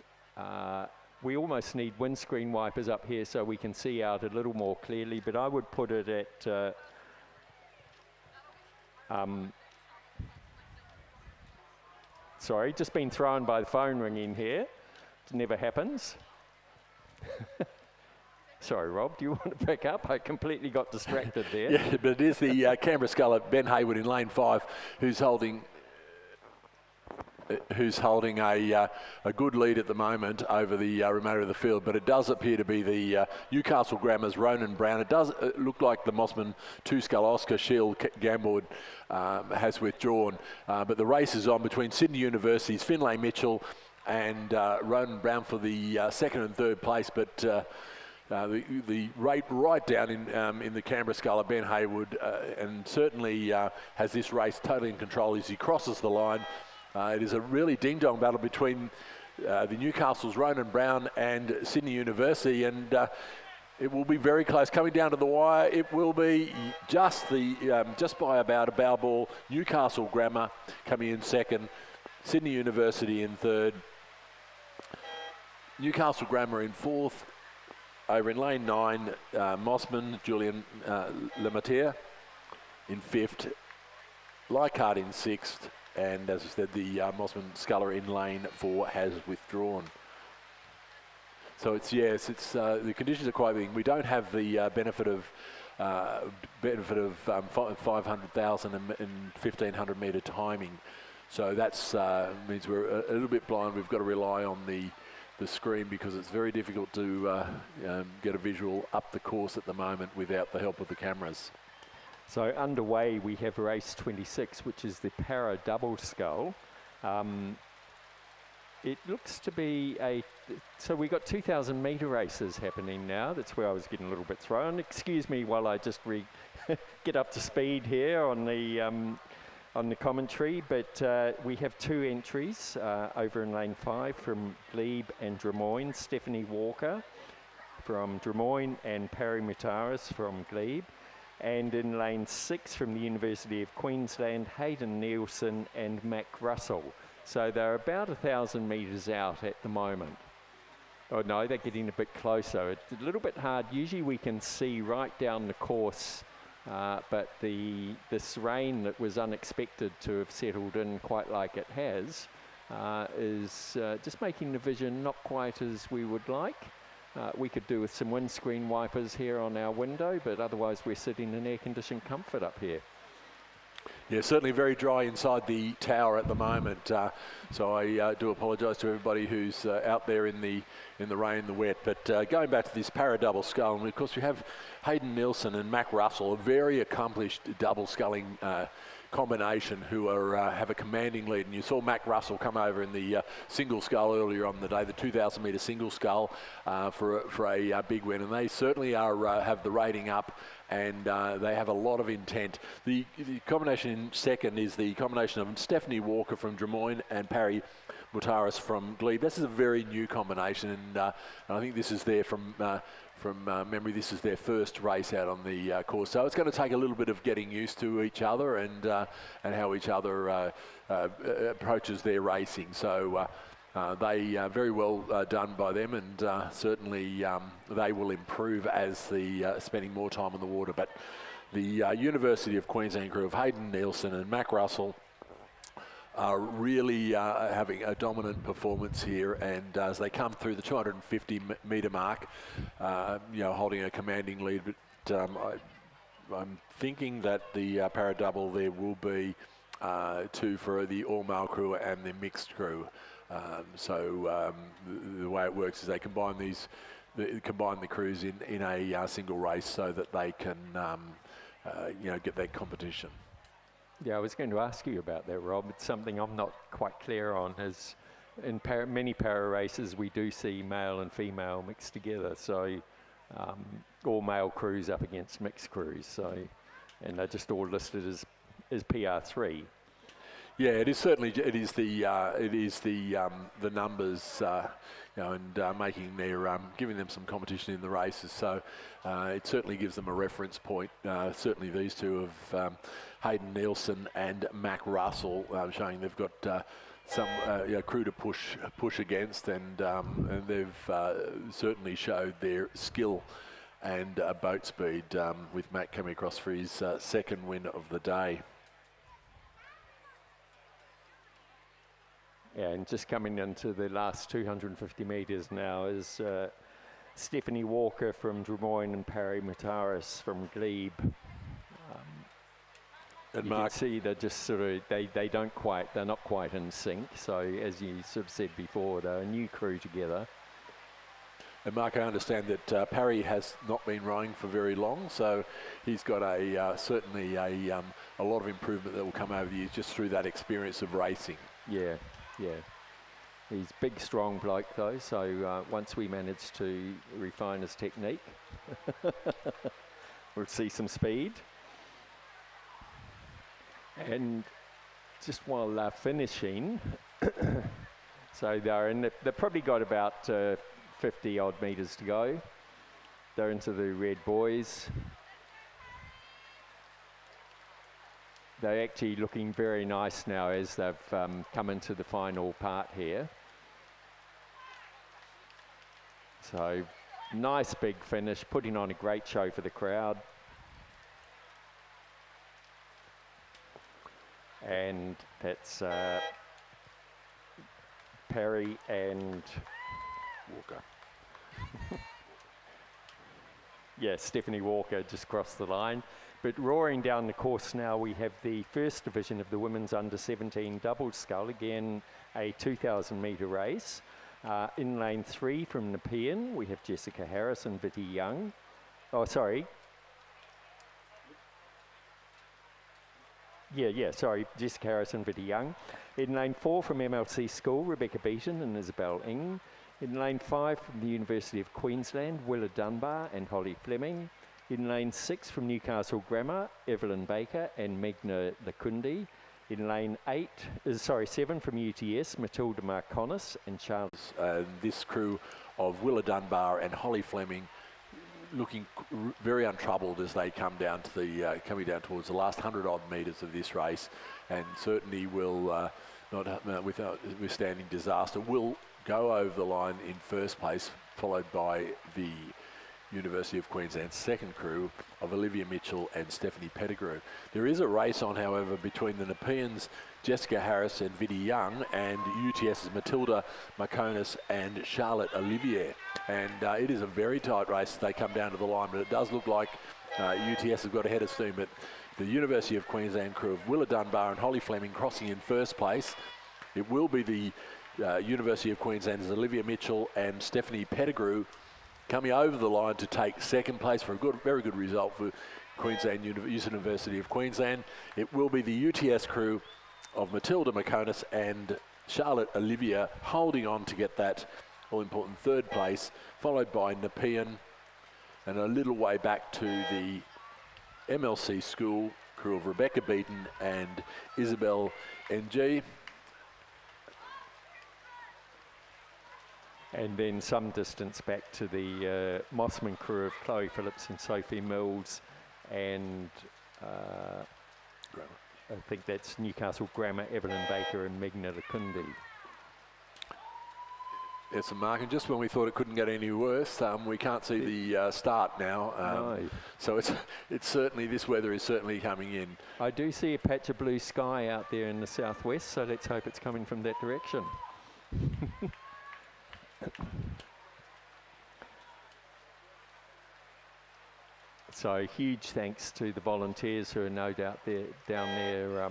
we almost need windscreen wipers up here so we can see out a little more clearly, but I would put it at sorry, just been thrown by the phone ringing here. It never happens. Sorry, Rob, do you want to pick up? I completely got distracted there. Yeah, but it is the Canberra sculler Ben Hayward in lane 5 who's holding a good lead at the moment over the remainder of the field, but it does appear to be the Newcastle Grammar's Ronan Brown. It does look like the Mossman 2 Scull Oscar Shield Gamboard has withdrawn, but the race is on between Sydney University's Finlay Mitchell and Ronan Brown for the 2nd and 3rd place, but the rate right down in the Canberra sculler, Ben Hayward, and certainly has this race totally in control as he crosses the line. It is a really ding-dong battle between the Newcastle's Ronan Brown and Sydney University, and it will be very close. Coming down to the wire, it will be just by about a bow ball. Newcastle Grammar coming in 2nd, Sydney University in 3rd, Newcastle Grammar in 4th. Over in lane 9, Mossman, Julian Lematier in 5th, Leichhardt in 6th, and as I said, the Mossman sculler in lane 4 has withdrawn. So it's the conditions are quite big. We don't have the benefit of 500,000 and 1,500 metre timing, so that's means we're a little bit blind. We've got to rely on the screen because it's very difficult to get a visual up the course at the moment without the help of the cameras. So underway we have race 26, which is the para double scull. It looks to be so we got 2,000 metre races happening now. That's where I was getting a little bit thrown. Excuse me while I just get up to speed here on the commentary, but we have 2 entries over in lane 5 from Glebe and Drummoyne, Stephanie Walker from Drummoyne and Parry Mutaris from Glebe. And in lane 6 from the University of Queensland, Hayden Nielsen and Mac Russell. So they're about 1,000 metres out at the moment. Oh no, they're getting a bit closer. It's a little bit hard. Usually we can see right down the course, but this rain that was unexpected to have settled in quite like it has is just making the vision not quite as we would like. We could do with some windscreen wipers here on our window, but otherwise we're sitting in air-conditioned comfort up here. Yeah, certainly very dry inside the tower at the moment. So I do apologise to everybody who's out there in the rain, the wet. But going back to this para double scull, and of course we have Hayden Nielsen and Mac Russell, a very accomplished double sculling combination who are have a commanding lead. And you saw Mac Russell come over in the single scull earlier on the day, the 2,000 metre single scull for a big win. And they certainly are have the rating up, and they have a lot of intent. The combination in 2nd is the combination of Stephanie Walker from Drummoyne and Parry Mutaris from Glebe. This is a very new combination, and I think this is there from memory, this is their first race out on the course. So it's going to take a little bit of getting used to each other and how each other approaches their racing. So they very well done by them, and certainly they will improve as the spending more time on the water. But the University of Queensland crew of Hayden Nielsen and Mac Russell are really having a dominant performance here, and as they come through the 250 metre mark, holding a commanding lead. But I'm thinking that the para double there will be 2 for the all-male crew and the mixed crew. The way it works is they combine the crews in a single race so that they can get that competition. Yeah, I was going to ask you about that, Rob. It's something I'm not quite clear on. As in many para races, we do see male and female mixed together. So all male crews up against mixed crews. So, and they're just all listed as PR3. Yeah, it is certainly. It is the numbers, and making their giving them some competition in the races. So it certainly gives them a reference point. Certainly these two of Hayden Nielsen and Mac Russell, showing they've got some crew to push against, and they've certainly showed their skill and boat speed, with Mac coming across for his second win of the day. Yeah, and just coming into the last 250 metres now is Stephanie Walker from Drummoyne and Parry Mataris from Glebe. And you Mark, can see they're just sort of, they're not quite in sync. So as you sort of said before, they're a new crew together. And Mark, I understand that Parry has not been rowing for very long, so he's got certainly a lot of improvement that will come over the years just through that experience of racing. Yeah. Yeah, he's big, strong bloke though, so once we manage to refine his technique, we'll see some speed. And just while finishing, so they've probably got about 50 odd metres to go. They're into the red buoys. They're actually looking very nice now as they've come into the final part here. So nice big finish, putting on a great show for the crowd. And that's Parry and Walker. Yeah, Stephanie Walker just crossed the line. But roaring down the course now, we have the first division of the women's under-17 double scull, again a 2,000 metre race. In lane 3 from Nepean, we have Jessica Harris and Vitti Young. Oh, sorry. Sorry, Jessica Harris and Vitti Young. In lane 4 from MLC School, Rebecca Beaton and Isabel Ing. In lane 5 from the University of Queensland, Willa Dunbar and Holly Fleming. In lane 6 from Newcastle Grammar, Evelyn Baker and Megna Lakundi. In lane 7 from UTS, Matilda Marconis and Charles. This crew of Willa Dunbar and Holly Fleming looking very untroubled as they come down to the coming down towards the last 100 odd metres of this race, and certainly will not withstanding disaster, will go over the line in first place, followed by the University of Queensland's second crew of Olivia Mitchell and Stephanie Pettigrew. There is a race on, however, between the Nepeans, Jessica Harris and Vitti Young, and UTS's Matilda Marconis and Charlotte Olivier. And it is a very tight race as they come down to the line, but it does look like UTS have got ahead of steam. But the University of Queensland crew of Willa Dunbar and Holly Fleming crossing in first place. It will be the University of Queensland's Olivia Mitchell and Stephanie Pettigrew coming over the line to take second place for a very good result for Queensland University of Queensland. It will be the UTS crew of Matilda Marconis and Charlotte Olivia holding on to get that all-important third place, followed by Nepean, and a little way back to the MLC School crew of Rebecca Beaton and Isabel NG. And then some distance back to the Mossman crew of Chloe Phillips and Sophie Mills, and I think that's Newcastle Grammar, Evelyn Baker and Megna Lakundi. get some marking. Just when we thought it couldn't get any worse, we can't see the start now. No. So it's certainly, this weather is certainly coming in. I do see a patch of blue sky out there in the southwest, so let's hope it's coming from that direction. So huge thanks to the volunteers who are no doubt down there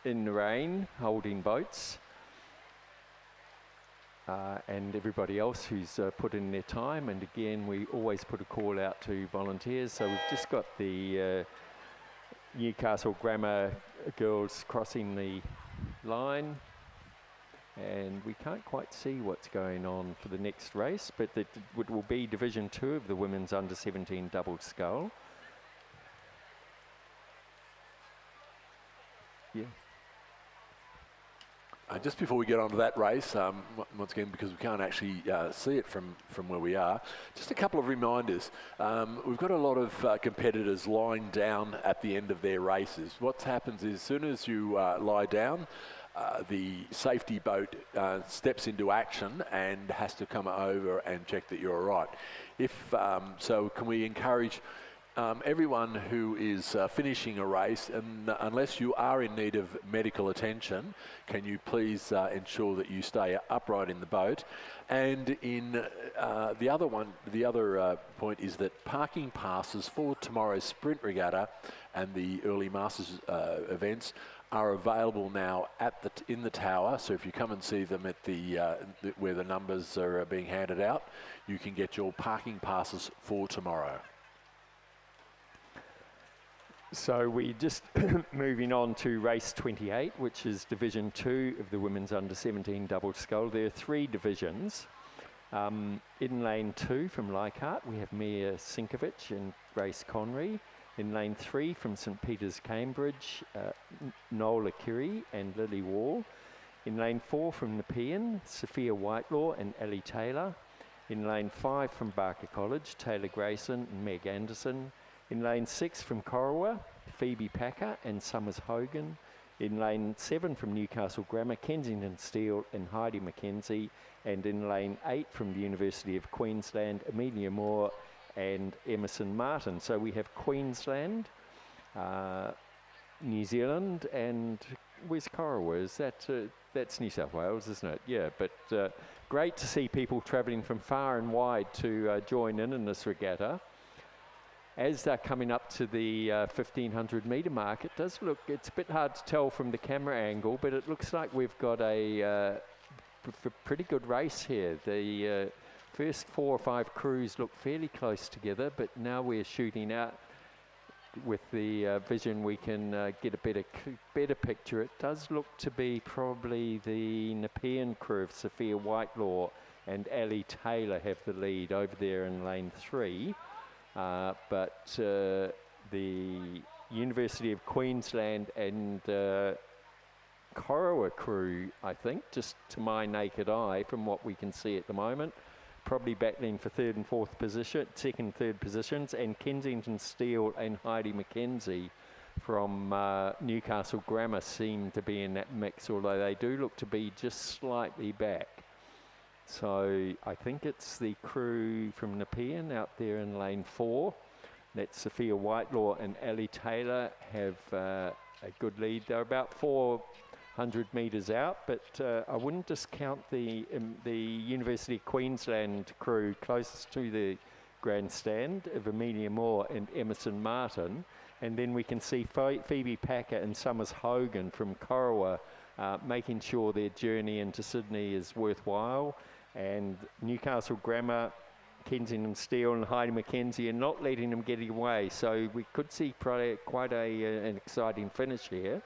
in the rain, holding boats. And everybody else who's put in their time. And again, we always put a call out to volunteers. So we've just got the Newcastle Grammar girls crossing the line. And we can't quite see what's going on for the next race, but it will be Division 2 of the women's under-17 double scull. Yeah. Just before we get on to that race, once again, because we can't actually see it from where we are, just a couple of reminders. We've got a lot of competitors lying down at the end of their races. What happens is, as soon as you lie down, the safety boat steps into action and has to come over and check that you're all right. So can we encourage everyone who is finishing a race, and unless you are in need of medical attention, can you please ensure that you stay upright in the boat? And in the other point is that parking passes for tomorrow's sprint regatta and the early masters events are available now in the tower. So if you come and see them at where the numbers are being handed out, you can get your parking passes for tomorrow. So we just moving on to race 28, which is Division 2 of the women's under-17 double scull. There are 3 divisions. In lane 2 from Leichhardt, we have Mia Sinkovich and Grace Conry. In lane 3 from St Peter's, Cambridge, Nola Kiri and Lily Wall. In lane 4 from Nepean, Sophia Whitelaw and Ellie Taylor. In lane 5 from Barker College, Taylor Grayson and Meg Anderson. In lane 6 from Corowa, Phoebe Packer and Summers Hogan. In lane 7 from Newcastle Grammar, Kensington Steele and Heidi McKenzie. And in lane 8 from the University of Queensland, Amelia Moore and Emerson Martin. So we have Queensland, New Zealand, and where's Corowa? Is that that's New South Wales, isn't it? Yeah, but great to see people travelling from far and wide to join in this regatta. As they're coming up to the 1500 metre mark, it does look, it's a bit hard to tell from the camera angle, but it looks like we've got a pretty good race here. The first 4 or 5 crews look fairly close together, but now we're shooting out with the vision. We can get a better picture. It does look to be probably the Nepean crew of Sophia Whitelaw and Ellie Taylor have the lead over there in lane 3. But the University of Queensland and Corowa crew, I think, just to my naked eye, from what we can see at the moment, probably battling for second and third positions, and Kensington Steele and Heidi McKenzie from Newcastle Grammar seem to be in that mix, although they do look to be just slightly back. So I think it's the crew from Nepean out there in lane 4. That's Sophia Whitelaw and Ellie Taylor have a good lead. They're about 400 metres out, but I wouldn't discount the University of Queensland crew closest to the grandstand of Amelia Moore and Emerson Martin. And then we can see Phoebe Packer and Summers Hogan from Corowa making sure their journey into Sydney is worthwhile. And Newcastle Grammar, Kensington Steele and Heidi McKenzie are not letting them get away. So we could see quite an exciting finish here.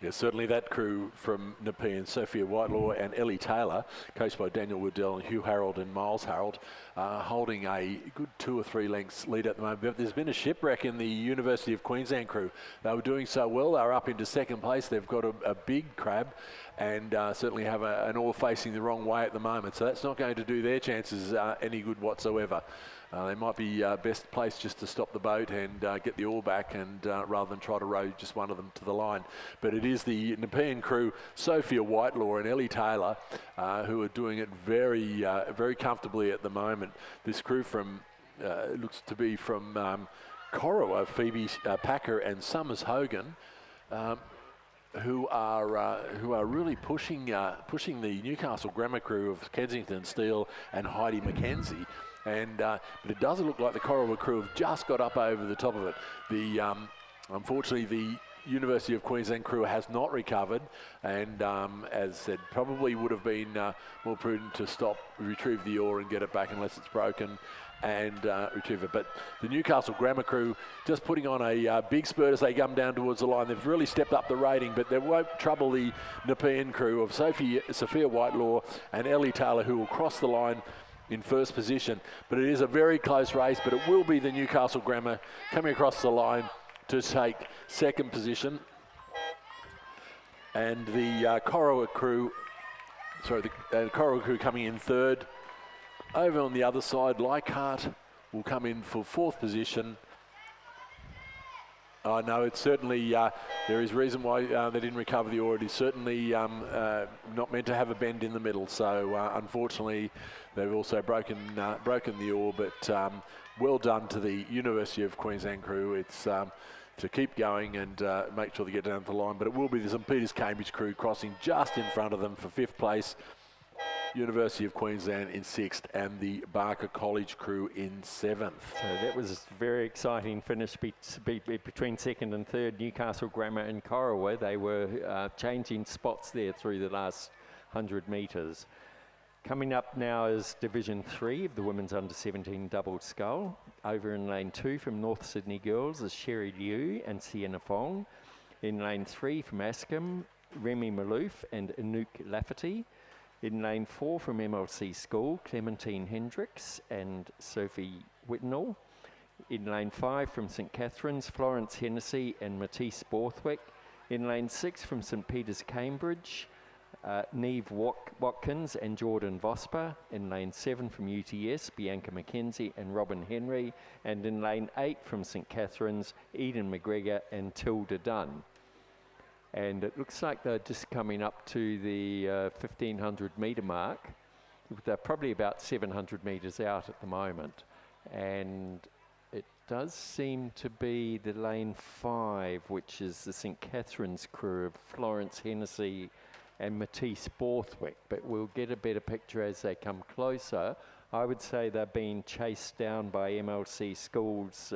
Yeah, certainly that crew from Nepean, Sophia Whitelaw and Ellie Taylor, coached by Daniel Woodell and Hugh Harold and Miles Harold, holding a good 2 or 3 lengths lead at the moment. But there's been a shipwreck in the University of Queensland crew. They were doing so well. They're up into second place. They've got a big crab and certainly have an oar facing the wrong way at the moment. So that's not going to do their chances any good whatsoever. they might be best placed just to stop the boat and get the oar back, and rather than try to row just one of them to the line. But it is the Nepean crew, Sophia Whitelaw and Ellie Taylor, who are doing it very, very comfortably at the moment. This crew from looks to be from Corowa, Phoebe Packer and Summers Hogan, who are really pushing the Newcastle Grammar crew of Kensington Steele and Heidi McKenzie. And but it doesn't look like the Corowa crew have just got up over the top of it. The unfortunately, the University of Queensland crew has not recovered, and as said, probably would have been more prudent to stop, retrieve the oar and get it back unless it's broken, and retrieve it. But the Newcastle Grammar crew just putting on a big spurt as they come down towards the line. They've really stepped up the rating, but they won't trouble the Nepean crew of Sophia Whitelaw and Ellie Taylor, who will cross the line in first position. But it is a very close race, but it will be the Newcastle Grammar coming across the line to take second position, and the Corowa crew, the Corowa crew coming in third. Over on the other side, Leichhardt will come in for fourth position. No, it's certainly, there is reason why they didn't recover the oar. It is certainly not meant to have a bend in the middle, so unfortunately they've also broken the oar, but well done to the University of Queensland crew. It's to keep going and make sure they get down to the line, but it will be the St Peters Cambridge crew crossing just in front of them for fifth place, University of Queensland in sixth, and the Barker College crew in seventh. So that was a very exciting finish between second and third, Newcastle Grammar and Corowa. They were changing spots there through the last 100 metres. Coming up now is Division 3 of the Women's Under-17 Double Scull. Over in lane 2 from North Sydney Girls is Sherry Liu and Sienna Fong. In lane 3 from Askham, Remy Malouf and Anouk Lafferty. In lane 4 from MLC School, Clementine Hendricks and Sophie Whitnell. In lane 5 from St Catherine's, Florence Hennessy and Matisse Borthwick. In lane 6 from St Peters Cambridge, Neve Watkins and Jordan Vosper. In lane 7 from UTS, Bianca McKenzie and Robin Henry. And in lane 8 from St Catherine's, Eden McGregor and Tilda Dunn. And it looks like they're just coming up to the 1500 metre mark. They're probably about 700 metres out at the moment. And it does seem to be the lane 5, which is the St Catherine's crew of Florence Hennessy and Matisse Borthwick. But we'll get a better picture as they come closer. I would say they're being chased down by MLC Schools,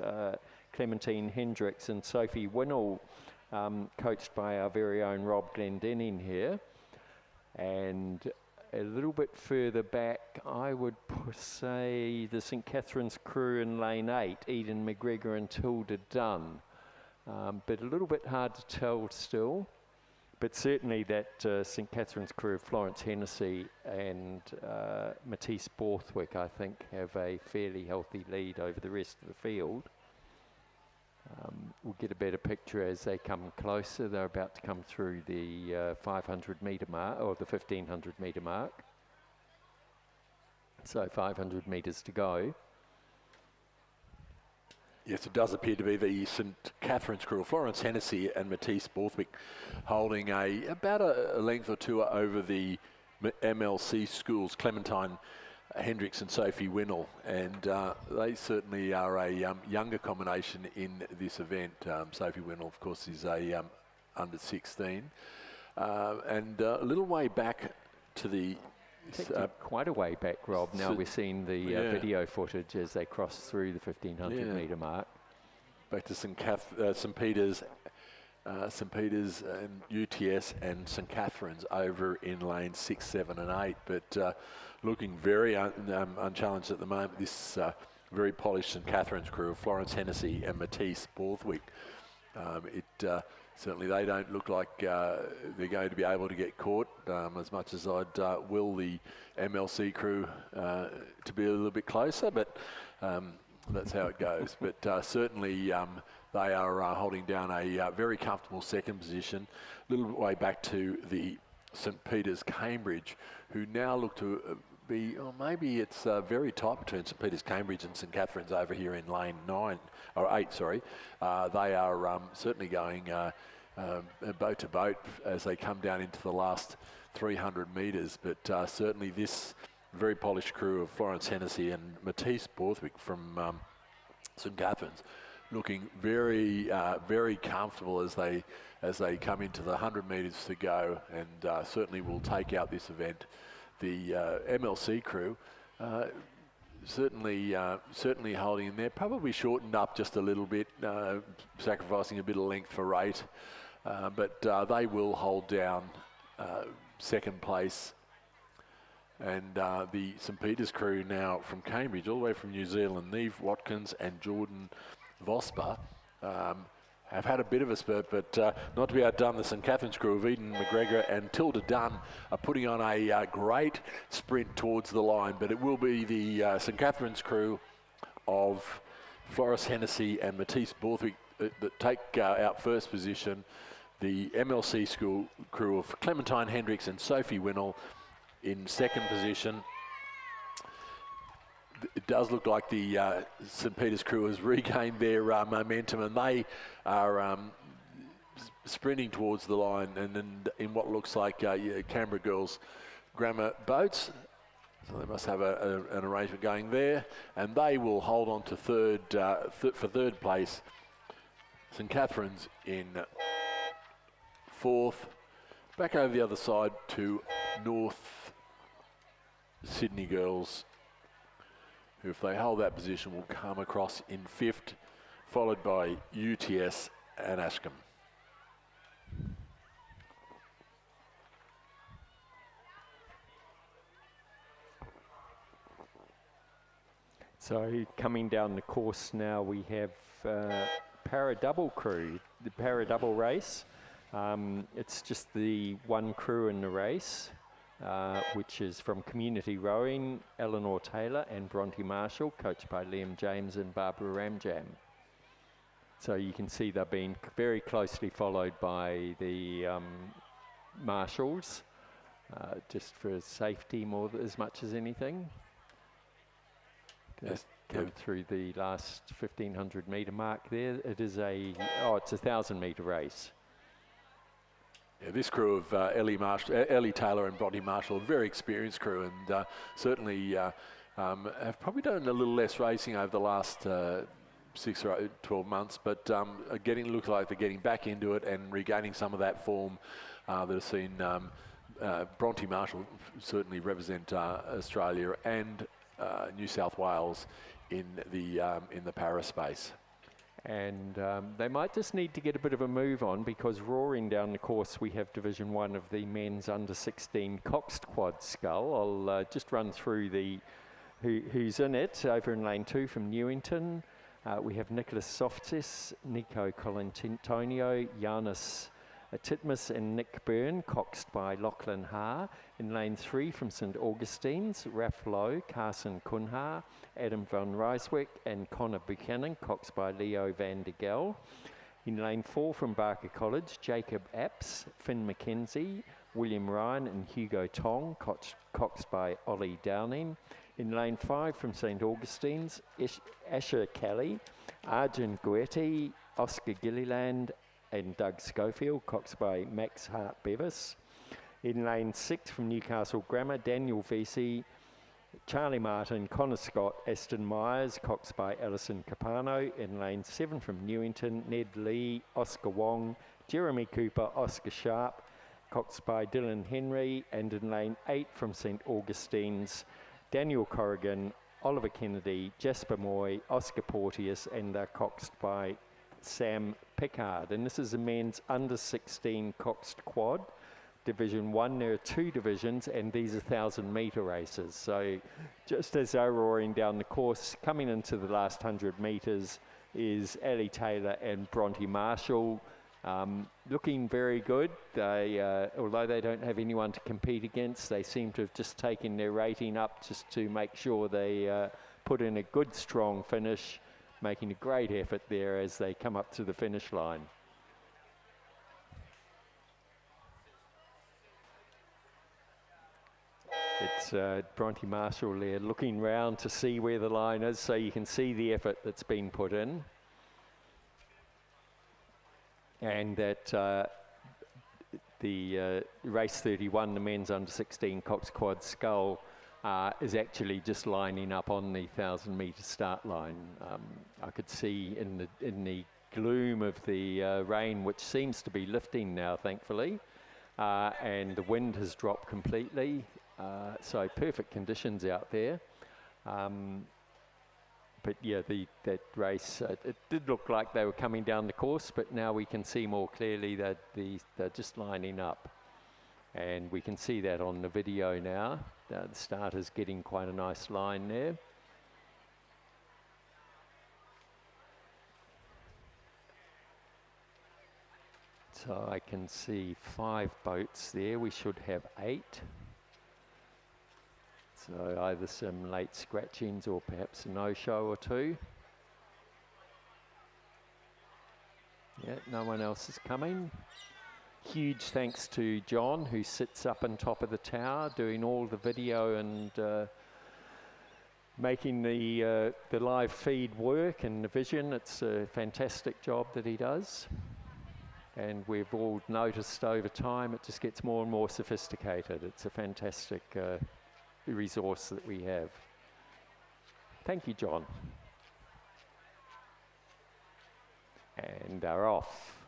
Clementine Hendricks and Sophie Whitnell, coached by our very own Rob Glendenning here. And a little bit further back, I would say the St Catherine's crew in lane 8, Eden McGregor and Tilda Dunn. But a little bit hard to tell still. But certainly that St Catherine's crew of Florence Hennessy and Matisse Borthwick, I think, have a fairly healthy lead over the rest of the field. We'll get a better picture as they come closer. They're about to come through the 500 metre mark, or the 1500 metre mark. So 500 metres to go. Yes, it does appear to be the St Catherine's crew, Florence Hennessy and Matisse Borthwick, holding about a length or two over the MLC Schools, Clementine Hendricks and Sophie Whitnell, and they certainly are a younger combination in this event. Sophie Whitnell, of course, is a under 16, and a little way back to the quite a way back, Rob. Now we're seeing the video footage as they cross through the 1500 metre mark. Back to St Peters and UTS and St Catherine's over in lane 6, 7 and 8, but looking very unchallenged at the moment. This very polished St Catherine's crew of Florence Hennessy and Matisse Borthwick. Certainly they don't look like they're going to be able to get caught as much as I'd will the MLC crew to be a little bit closer, but that's how it goes. But certainly they are holding down a very comfortable second position, a little way back to the St Peters Cambridge, who now look to be, or maybe it's very tight between St Peter's, Cambridge and St Catherine's over here in lane 8, sorry. They are certainly going boat to boat as they come down into the last 300 metres, but certainly this very polished crew of Florence Hennessy and Matisse Borthwick from St Catherine's looking very, very comfortable as they come into the 100 metres to go, and certainly will take out this event. The MLC crew certainly holding in there, probably shortened up just a little bit, sacrificing a bit of length for rate, but they will hold down second place. And the St Peter's crew now from Cambridge, all the way from New Zealand, Neve Watkins and Jordan Vosper, have had a bit of a spurt, but not to be outdone. The St Catherine's crew of Eden McGregor and Tilda Dunn are putting on a great sprint towards the line, but it will be the St Catherine's crew of Floris Hennessy and Matisse Borthwick that take out first position. The MLC school crew of Clementine Hendricks and Sophie Winnell in second position. It does look like the St Peter's crew has regained their momentum, and they are sprinting towards the line, and in what looks like Canberra Girls Grammar boats. So they must have an arrangement going there, and they will hold on to for third place. St Catherine's in fourth. Back over the other side to North Sydney Girls, who, if they hold that position, will come across in fifth, followed by UTS and Ashcombe. So coming down the course now, we have para double crew, the para double race. It's just the one crew in the race, which is from Community Rowing, Eleanor Taylor and Bronte Marshall, coached by Liam James and Barbara Ramjam. So you can see they're being very closely followed by the marshals, just for safety more as much as anything. Yes. Come through the last 1500 metre mark there. It is it's a 1,000 metre race. Yeah, this crew of Ellie Taylor and Bronte Marshall, a very experienced crew, and certainly have probably done a little less racing over the last 6 or 12 months, but looks like they're getting back into it and regaining some of that form that has seen Bronte Marshall certainly represent Australia and New South Wales in the para space. And they might just need to get a bit of a move on, because roaring down the course we have Division 1 of the men's under-16 coxed quad scull. I'll just run through who's in it. Over in lane 2 from Newington, we have Nicholas Softis, Nico Colantonio, Giannis Titmus and Nick Byrne, coxed by Lachlan Ha. In lane 3 from St Augustine's, Raf Lowe, Carson Kunha, Adam van Ryswick and Connor Buchanan, coxed by Leo van der Gel. In lane 4 from Barker College, Jacob Apps, Finn McKenzie, William Ryan and Hugo Tong, coxed by Ollie Downing. In lane 5 from St Augustine's, Asher Kelly, Arjun Guetti, Oscar Gilliland and Doug Schofield, coxed by Max Hart Bevis. In lane 6 from Newcastle Grammar, Daniel Vesey, Charlie Martin, Connor Scott, Aston Myers, coxed by Alison Capano. In lane 7 from Newington, Ned Lee, Oscar Wong, Jeremy Cooper, Oscar Sharp, coxed by Dylan Henry. And in lane 8 from St Augustine's, Daniel Corrigan, Oliver Kennedy, Jasper Moy, Oscar Porteous, and they're coxed by Sam Pickard. And this is a men's under-16 coxed quad. Division 1, there are 2 divisions, and these are 1,000 metre races. So just as they're roaring down the course, coming into the last 100 metres is Ellie Taylor and Bronte Marshall, looking very good. They, although they don't have anyone to compete against, they seem to have just taken their rating up just to make sure they put in a good, strong finish, making a great effort there as they come up to the finish line. That's Bronte Marshall there looking round to see where the line is, so you can see the effort that's been put in. And that the race 31, the men's under 16 Cox Quad Scull, is actually just lining up on the 1,000-metre start line. I could see in the gloom of the rain, which seems to be lifting now, thankfully, and the wind has dropped completely, so perfect conditions out there. But yeah, that race, it did look like they were coming down the course, but now we can see more clearly that they're just lining up. And we can see that on the video now. The starter's getting quite a nice line there. So I can see 5 boats there. We should have 8. So either some late scratchings or perhaps a no-show or 2. Yeah, no one else is coming. Huge thanks to John, who sits up on top of the tower doing all the video and making the live feed work and the vision. It's a fantastic job that he does. And we've all noticed over time it just gets more and more sophisticated. It's a fantastic resource that we have. Thank you, John. And they're off.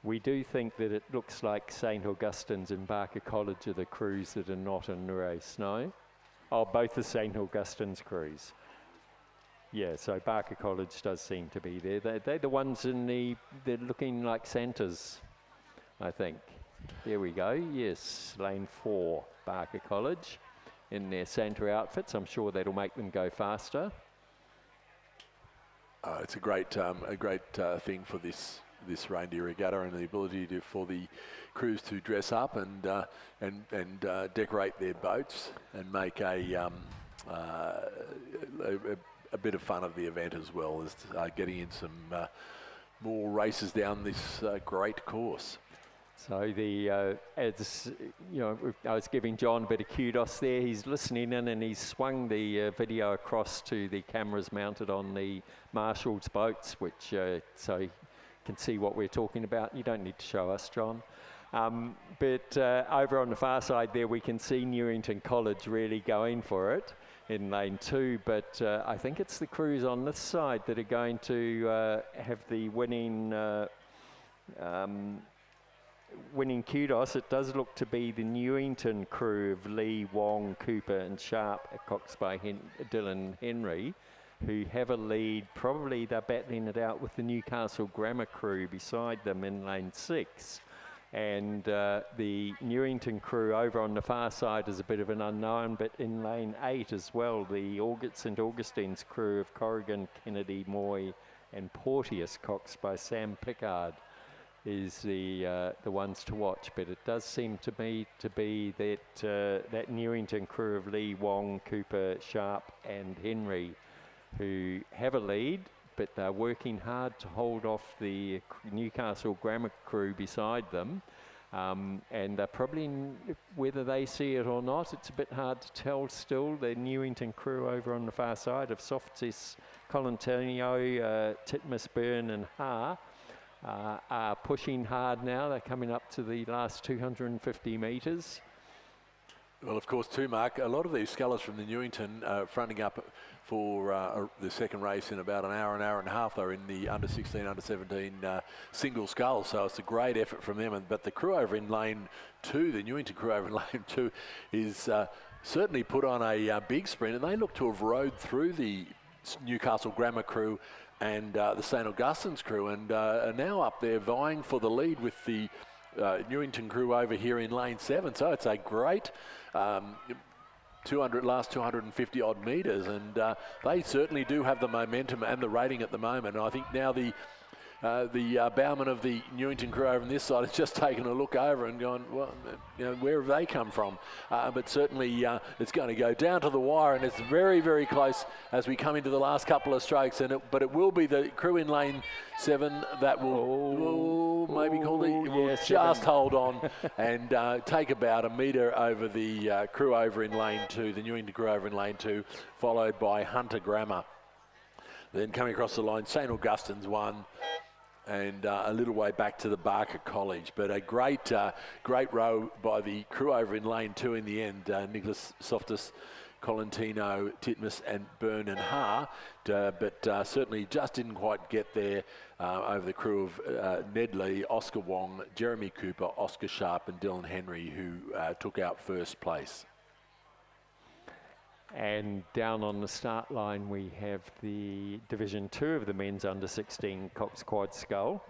We do think that it looks like St. Augustine's and Barker College are the crews that are not in the race, no? Oh, both the St. Augustine's crews. Yeah, so Barker College does seem to be there. They're the ones they're looking like Santas, I think. There we go, yes, lane 4, Barker College, in their Santa outfits. I'm sure that'll make them go faster. It's a great thing for this Reindeer Regatta, and the ability for the crews to dress up and decorate their boats and make a bit of fun of the event as well as getting in some more races down this great course. So as you know, I was giving John a bit of kudos there. He's listening in and he's swung the video across to the cameras mounted on the Marshall's boats, which so you can see what we're talking about. You don't need to show us, John. But over on the far side there, we can see Newington College really going for it in lane 2. But I think it's the crews on this side that are going to have the winning kudos. It does look to be the Newington crew of Lee, Wong, Cooper and Sharp at Cox by Dylan Henry, who have a lead. Probably they're battling it out with the Newcastle Grammar crew beside them in lane 6. And the Newington crew over on the far side is a bit of an unknown, but in lane 8 as well, the St. Augustine's crew of Corrigan, Kennedy, Moy and Porteous, Cox by Sam Pickard, is the ones to watch. But it does seem to me to be that Newington crew of Lee, Wong, Cooper, Sharp and Henry who have a lead, but they're working hard to hold off the Newcastle Grammar crew beside them. And they're probably, whether they see it or not, it's a bit hard to tell still. The Newington crew over on the far side of Softis, Colantonio, Titmus, Byrne and Ha are pushing hard now. They're coming up to the last 250 metres. Well, of course, too, Mark, a lot of these scullers from the Newington fronting up for the second race in about an hour and a half. They're in the under 16, under 17 single scull, so it's a great effort from them. But the crew over in lane 2, the Newington crew over in lane 2, is certainly put on a big sprint, and they look to have rode through the Newcastle Grammar crew and the St. Augustine's crew, and are now up there vying for the lead with the Newington crew over here in lane 7. So it's a great last 250 odd metres, and they certainly do have the momentum and the rating at the moment. And I think now the the bowman of the Newington crew over on this side has just taken a look over and gone, well, you know, where have they come from? But certainly it's going to go down to the wire, and it's very, very close as we come into the last couple of strokes. But it will be the crew in lane 7 that will maybe call it. Will just hold on and take about a metre over the crew over in lane 2, the Newington crew over in lane 2, followed by Hunter Grammar. Then coming across the line, St Augustine's one, and a little way back to the Barker College. But a great row by the crew over in lane 2 in the end. Nicholas Softus, Colantino, Titmus and Byrne and Ha, but certainly just didn't quite get there over the crew of Ned Lee, Oscar Wong, Jeremy Cooper, Oscar Sharp and Dylan Henry, who took out first place. And down on the start line we have the Division 2 of the men's under-16 Cox Quad Scull.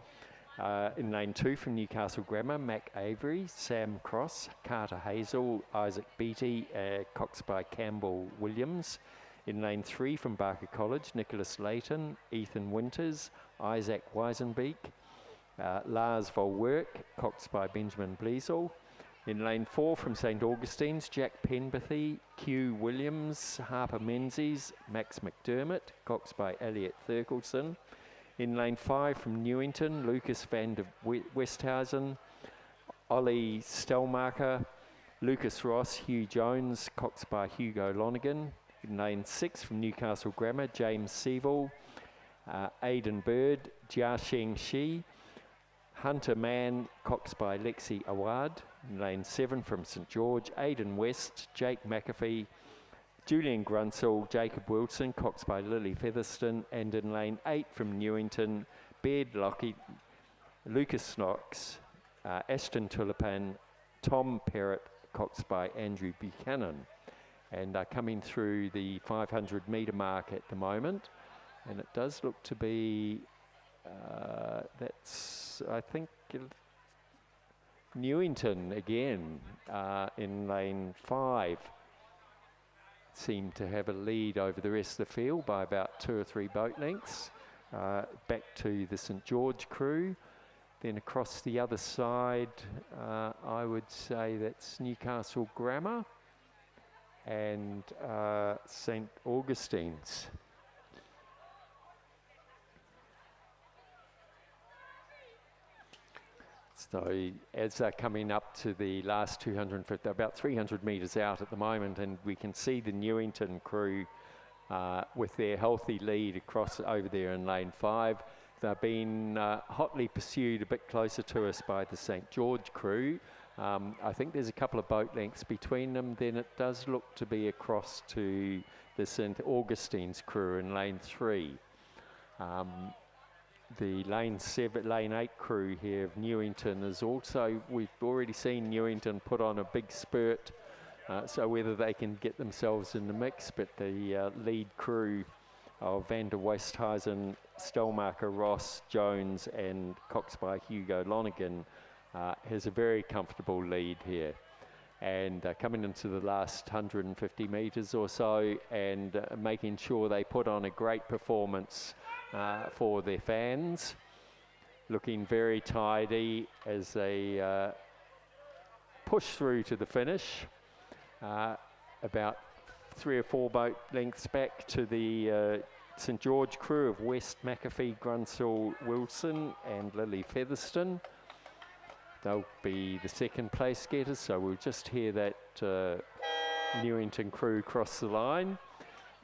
In lane 2 from Newcastle Grammar, Mac Avery, Sam Cross, Carter Hazel, Isaac Beattie, Cox by Campbell Williams. In lane 3 from Barker College, Nicholas Layton, Ethan Winters, Isaac Weisenbeek, Lars Volwerk, Cox by Benjamin Bleasel. In lane 4 from St Augustine's, Jack Penbathy, Q Williams, Harper Menzies, Max McDermott, Cox by Elliot Thurkelson. In lane 5 from Newington, Lucas van der Westhausen, Ollie Stellmarker, Lucas Ross, Hugh Jones, Cox by Hugo Lonergan. In lane 6 from Newcastle Grammar, James Seville, Aidan Bird, Jia Sheng Shi, Hunter Mann, Cox by Lexi Awad. In lane 7 from St George, Aidan West, Jake McAfee, Julian Grunsell, Jacob Wilson, Cox by Lily Featherston. And in lane 8 from Newington, Baird Lockheed, Lucas Knox, Ashton Tulipan, Tom Perrott, Cox by Andrew Buchanan. And coming through the 500 metre mark at the moment, and it does look to be that's, I think, Newington again in lane 5 seem to have a lead over the rest of the field by about 2 or 3 boat lengths. Back to the St George crew, then across the other side I would say that's Newcastle Grammar and St Augustine's. So as they're coming up to the last 250, about 300 metres out at the moment, and we can see the Newington crew with their healthy lead across over there in lane 5. They're being hotly pursued a bit closer to us by the St George crew. I think there's a couple of boat lengths between them. Then it does look to be across to the St Augustine's crew in lane 3. The lane 8 crew here of Newington is also, we've already seen Newington put on a big spurt, so whether they can get themselves in the mix, but the lead crew of Van der Westhuizen, Stellmarker, Ross, Jones and Cox by Hugo Lonergan has a very comfortable lead here. And coming into the last 150 metres or so and making sure they put on a great performance for their fans, looking very tidy as they push through to the finish, about 3 or 4 boat lengths back to the St George crew of West, McAfee, Grunsell, Wilson and Lily Featherston. They'll be the second place getters, so we'll just hear that Newington crew cross the line.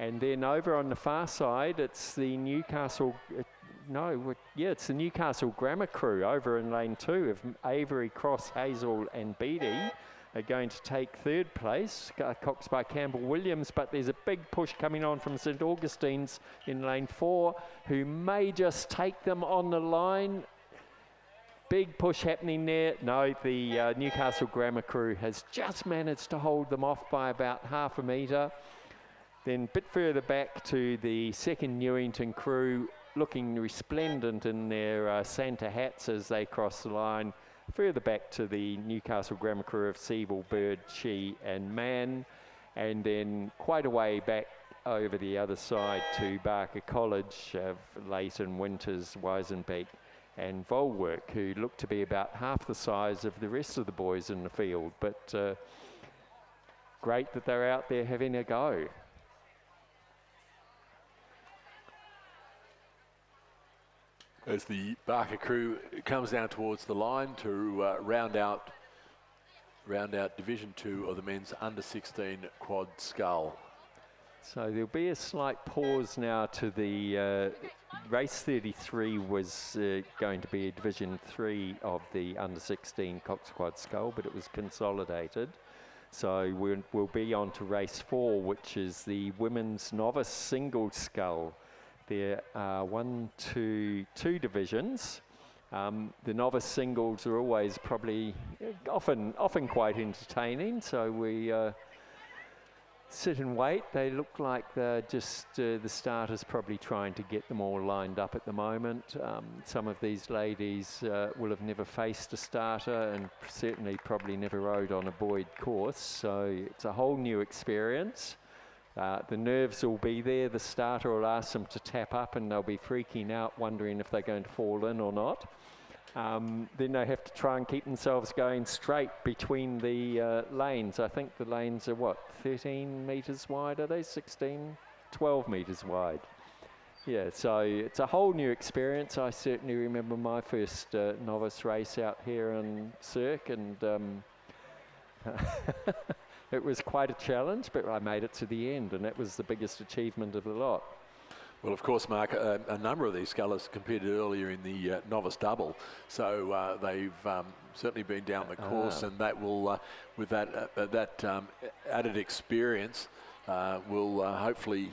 And then over on the far side, it's the Newcastle, it's the Newcastle Grammar crew over in lane 2 of Avery, Cross, Hazel and Beattie are going to take 3rd place, Cox by Campbell Williams, but there's a big push coming on from St Augustine's in lane 4, who may just take them on the line. Big push happening there. No, the Newcastle Grammar crew has just managed to hold them off by about half a metre. Then a bit further back to the second Newington crew, looking resplendent in their Santa hats as they cross the line. Further back to the Newcastle Grammar crew of Siebel, Bird, She and Mann. And then quite a way back over the other side to Barker College of Leighton, Winters, Weisenbeek and Volwerk, who look to be about half the size of the rest of the boys in the field. But great that they're out there having a go. As the Barker crew comes down towards the line to round out Division 2 of the men's under 16 quad scull. So there'll be a slight pause now to the race 33 was going to be a Division 3 of the under 16 cox quad scull, but it was consolidated. So we'll be on to race 4, which is the women's novice single scull. There are two divisions. The novice singles are always probably often quite entertaining. So we sit and wait. They look like they're just the starters probably trying to get them all lined up at the moment. Some of these ladies will have never faced a starter and certainly probably never rode on a buoyed course. So it's a whole new experience. The nerves will be there. The starter will ask them to tap up and they'll be freaking out, wondering if they're going to fall in or not. Then they have to try and keep themselves going straight between the lanes. I think the lanes are, what, 13 metres wide, are they? 16, 12 metres wide. Yeah, so it's a whole new experience. I certainly remember my first novice race out here in Cirque, and it was quite a challenge, but I made it to the end, and that was the biggest achievement of the lot. Well, of course, Mark, a number of these scullers competed earlier in the novice double, so they've certainly been down the course, and that will, with that added experience, will hopefully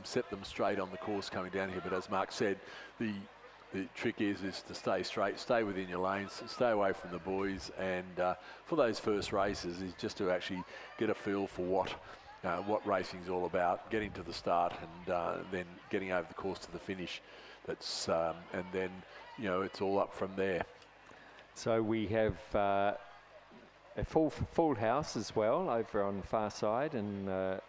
set them straight on the course coming down here. But as Mark said, the trick is to stay straight, stay within your lanes, stay away from the boys, and for those first races is just to actually get a feel for what racing's all about, getting to the start and then getting over the course to the finish. That's and then it's all up from there. So we have a full house as well over on the far side, and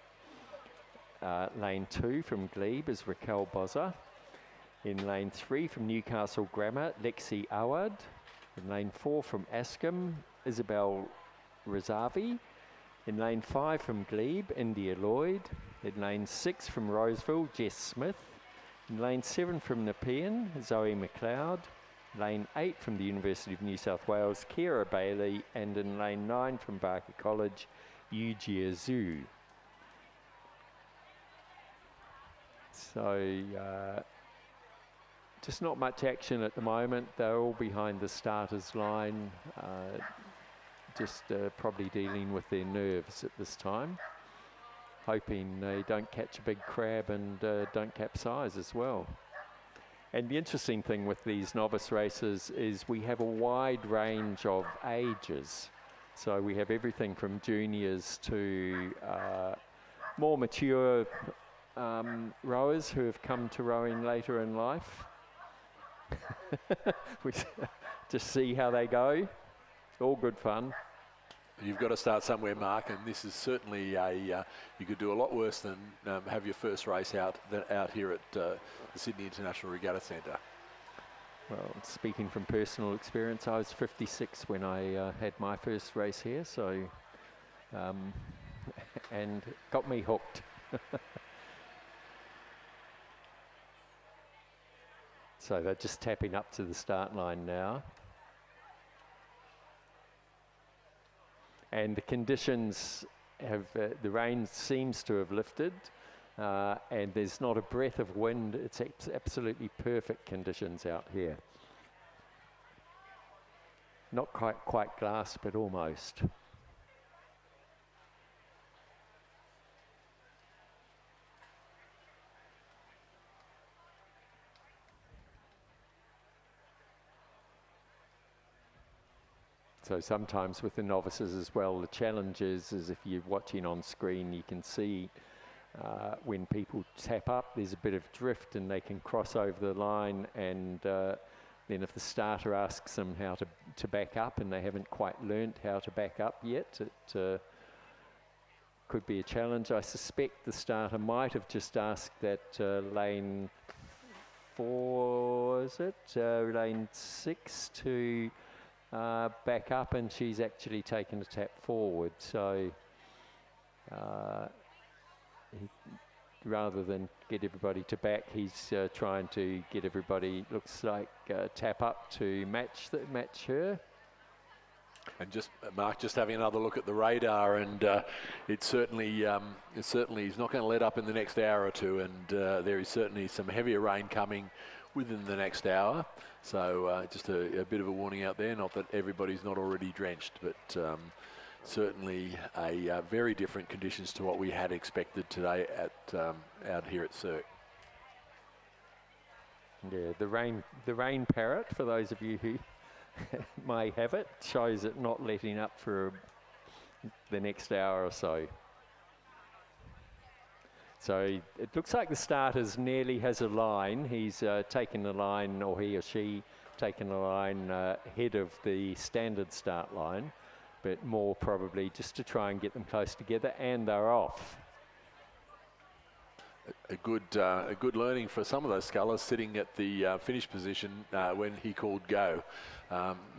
lane 2 from Glebe is Raquel Bozza. In lane 3 from Newcastle Grammar, Lexi Awad. In lane 4 from Askham, Isabel Rizavi. In lane 5 from Glebe, India Lloyd. In lane 6 from Roseville, Jess Smith. In lane 7 from Nepean, Zoe McLeod. Lane 8 from the University of New South Wales, Kira Bailey. And in lane 9 from Barker College, Yujia Zhu. So just not much action at the moment. They're all behind the starters line. Just probably dealing with their nerves at this time, hoping they don't catch a big crab and don't capsize as well. And the interesting thing with these novice races is we have a wide range of ages. So we have everything from juniors to more mature rowers who have come to rowing later in life. We just see how they go. All good fun. You've got to start somewhere, Mark, and this is certainly you could do a lot worse than have your first race out here at the Sydney International Regatta Centre. Well, speaking from personal experience, I was 56 when I had my first race here, so and got me hooked. So they're just tapping up to the start line now. And the conditions have, the rain seems to have lifted, and there's not a breath of wind. It's absolutely perfect conditions out here. Not quite glass, but almost. So sometimes with the novices as well, the challenge is if you're watching on screen, you can see when people tap up, there's a bit of drift and they can cross over the line, and then if the starter asks them how to back up and they haven't quite learnt how to back up yet, it could be a challenge. I suspect the starter might have just asked that lane 4 was it? Lane 6 to back up, and she's actually taken a tap forward. So rather than get everybody to back, he's trying to get everybody, looks like, tap up to match her. And just Mark, just having another look at the radar, and it certainly is not going to let up in the next hour or two, and there is certainly some heavier rain coming within the next hour. So just a bit of a warning out there, not that everybody's not already drenched, but certainly a very different conditions to what we had expected today at out here at Cirque. Yeah, the rain parrot, for those of you who may have it, shows it not letting up for the next hour or so. So it looks like the starters nearly has a line. He's taken the line, or he or she taken the line ahead of the standard start line, but more probably just to try and get them close together, and they're off. A good learning for some of those scullers sitting at the finish position when he called go.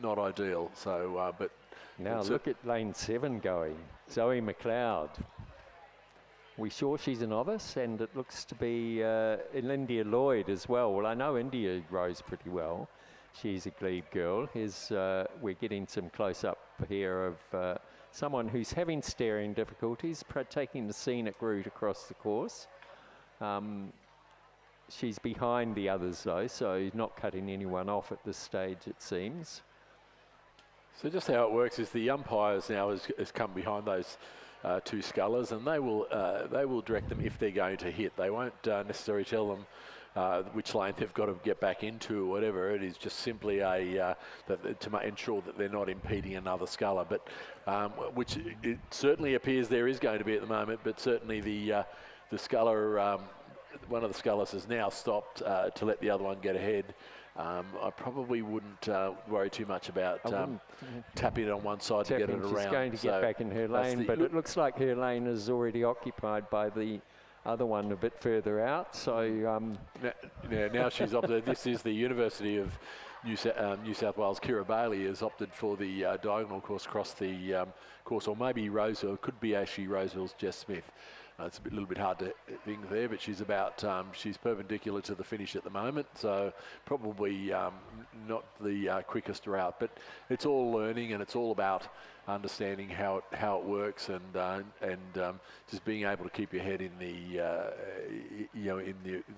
Not ideal. So, but now look at lane 7 going. Zoe McLeod. We sure she's a novice, and it looks to be India Lloyd as well. Well, I know India rose pretty well. She's a glebe girl. Here's, we're getting some close-up here of someone who's having steering difficulties, taking the scenic route across the course. She's behind the others though, so not cutting anyone off at this stage, it seems. So just how it works is the umpires now has come behind those two scullers, and they will direct them if they're going to hit. They won't necessarily tell them which lane they've got to get back into or whatever. It is just simply to ensure that they're not impeding another sculler, but which it certainly appears there is going to be at the moment. But certainly the sculler, one of the scullers has now stopped to let the other one get ahead. I probably wouldn't worry too much about tapping it on one side to get it around. She's going to get back in her lane, but it looks like her lane is already occupied by the other one a bit further out. So now she's opted. This is the University of New South Wales. Kira Bailey has opted for the diagonal course across the course, or maybe Roseville. It could be actually Roseville's Jess Smith. It's a little bit hard to think there, but she's she's perpendicular to the finish at the moment, so probably not the quickest route. But it's all learning, and it's all about understanding how it works, and just being able to keep your head in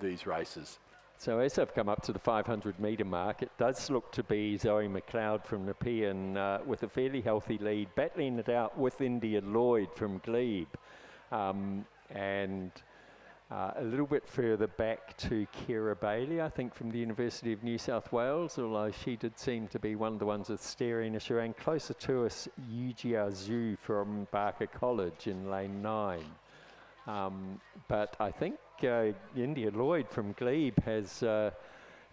these races. So as I've come up to the 500-metre mark, it does look to be Zoe McLeod from Nepean with a fairly healthy lead, battling it out with India Lloyd from Glebe. And a little bit further back to Kira Bailey, I think, from the University of New South Wales, although she did seem to be one of the ones with steering issue, and closer to us, Yujia Zhu from Barker College in lane 9. But I think India Lloyd from Glebe has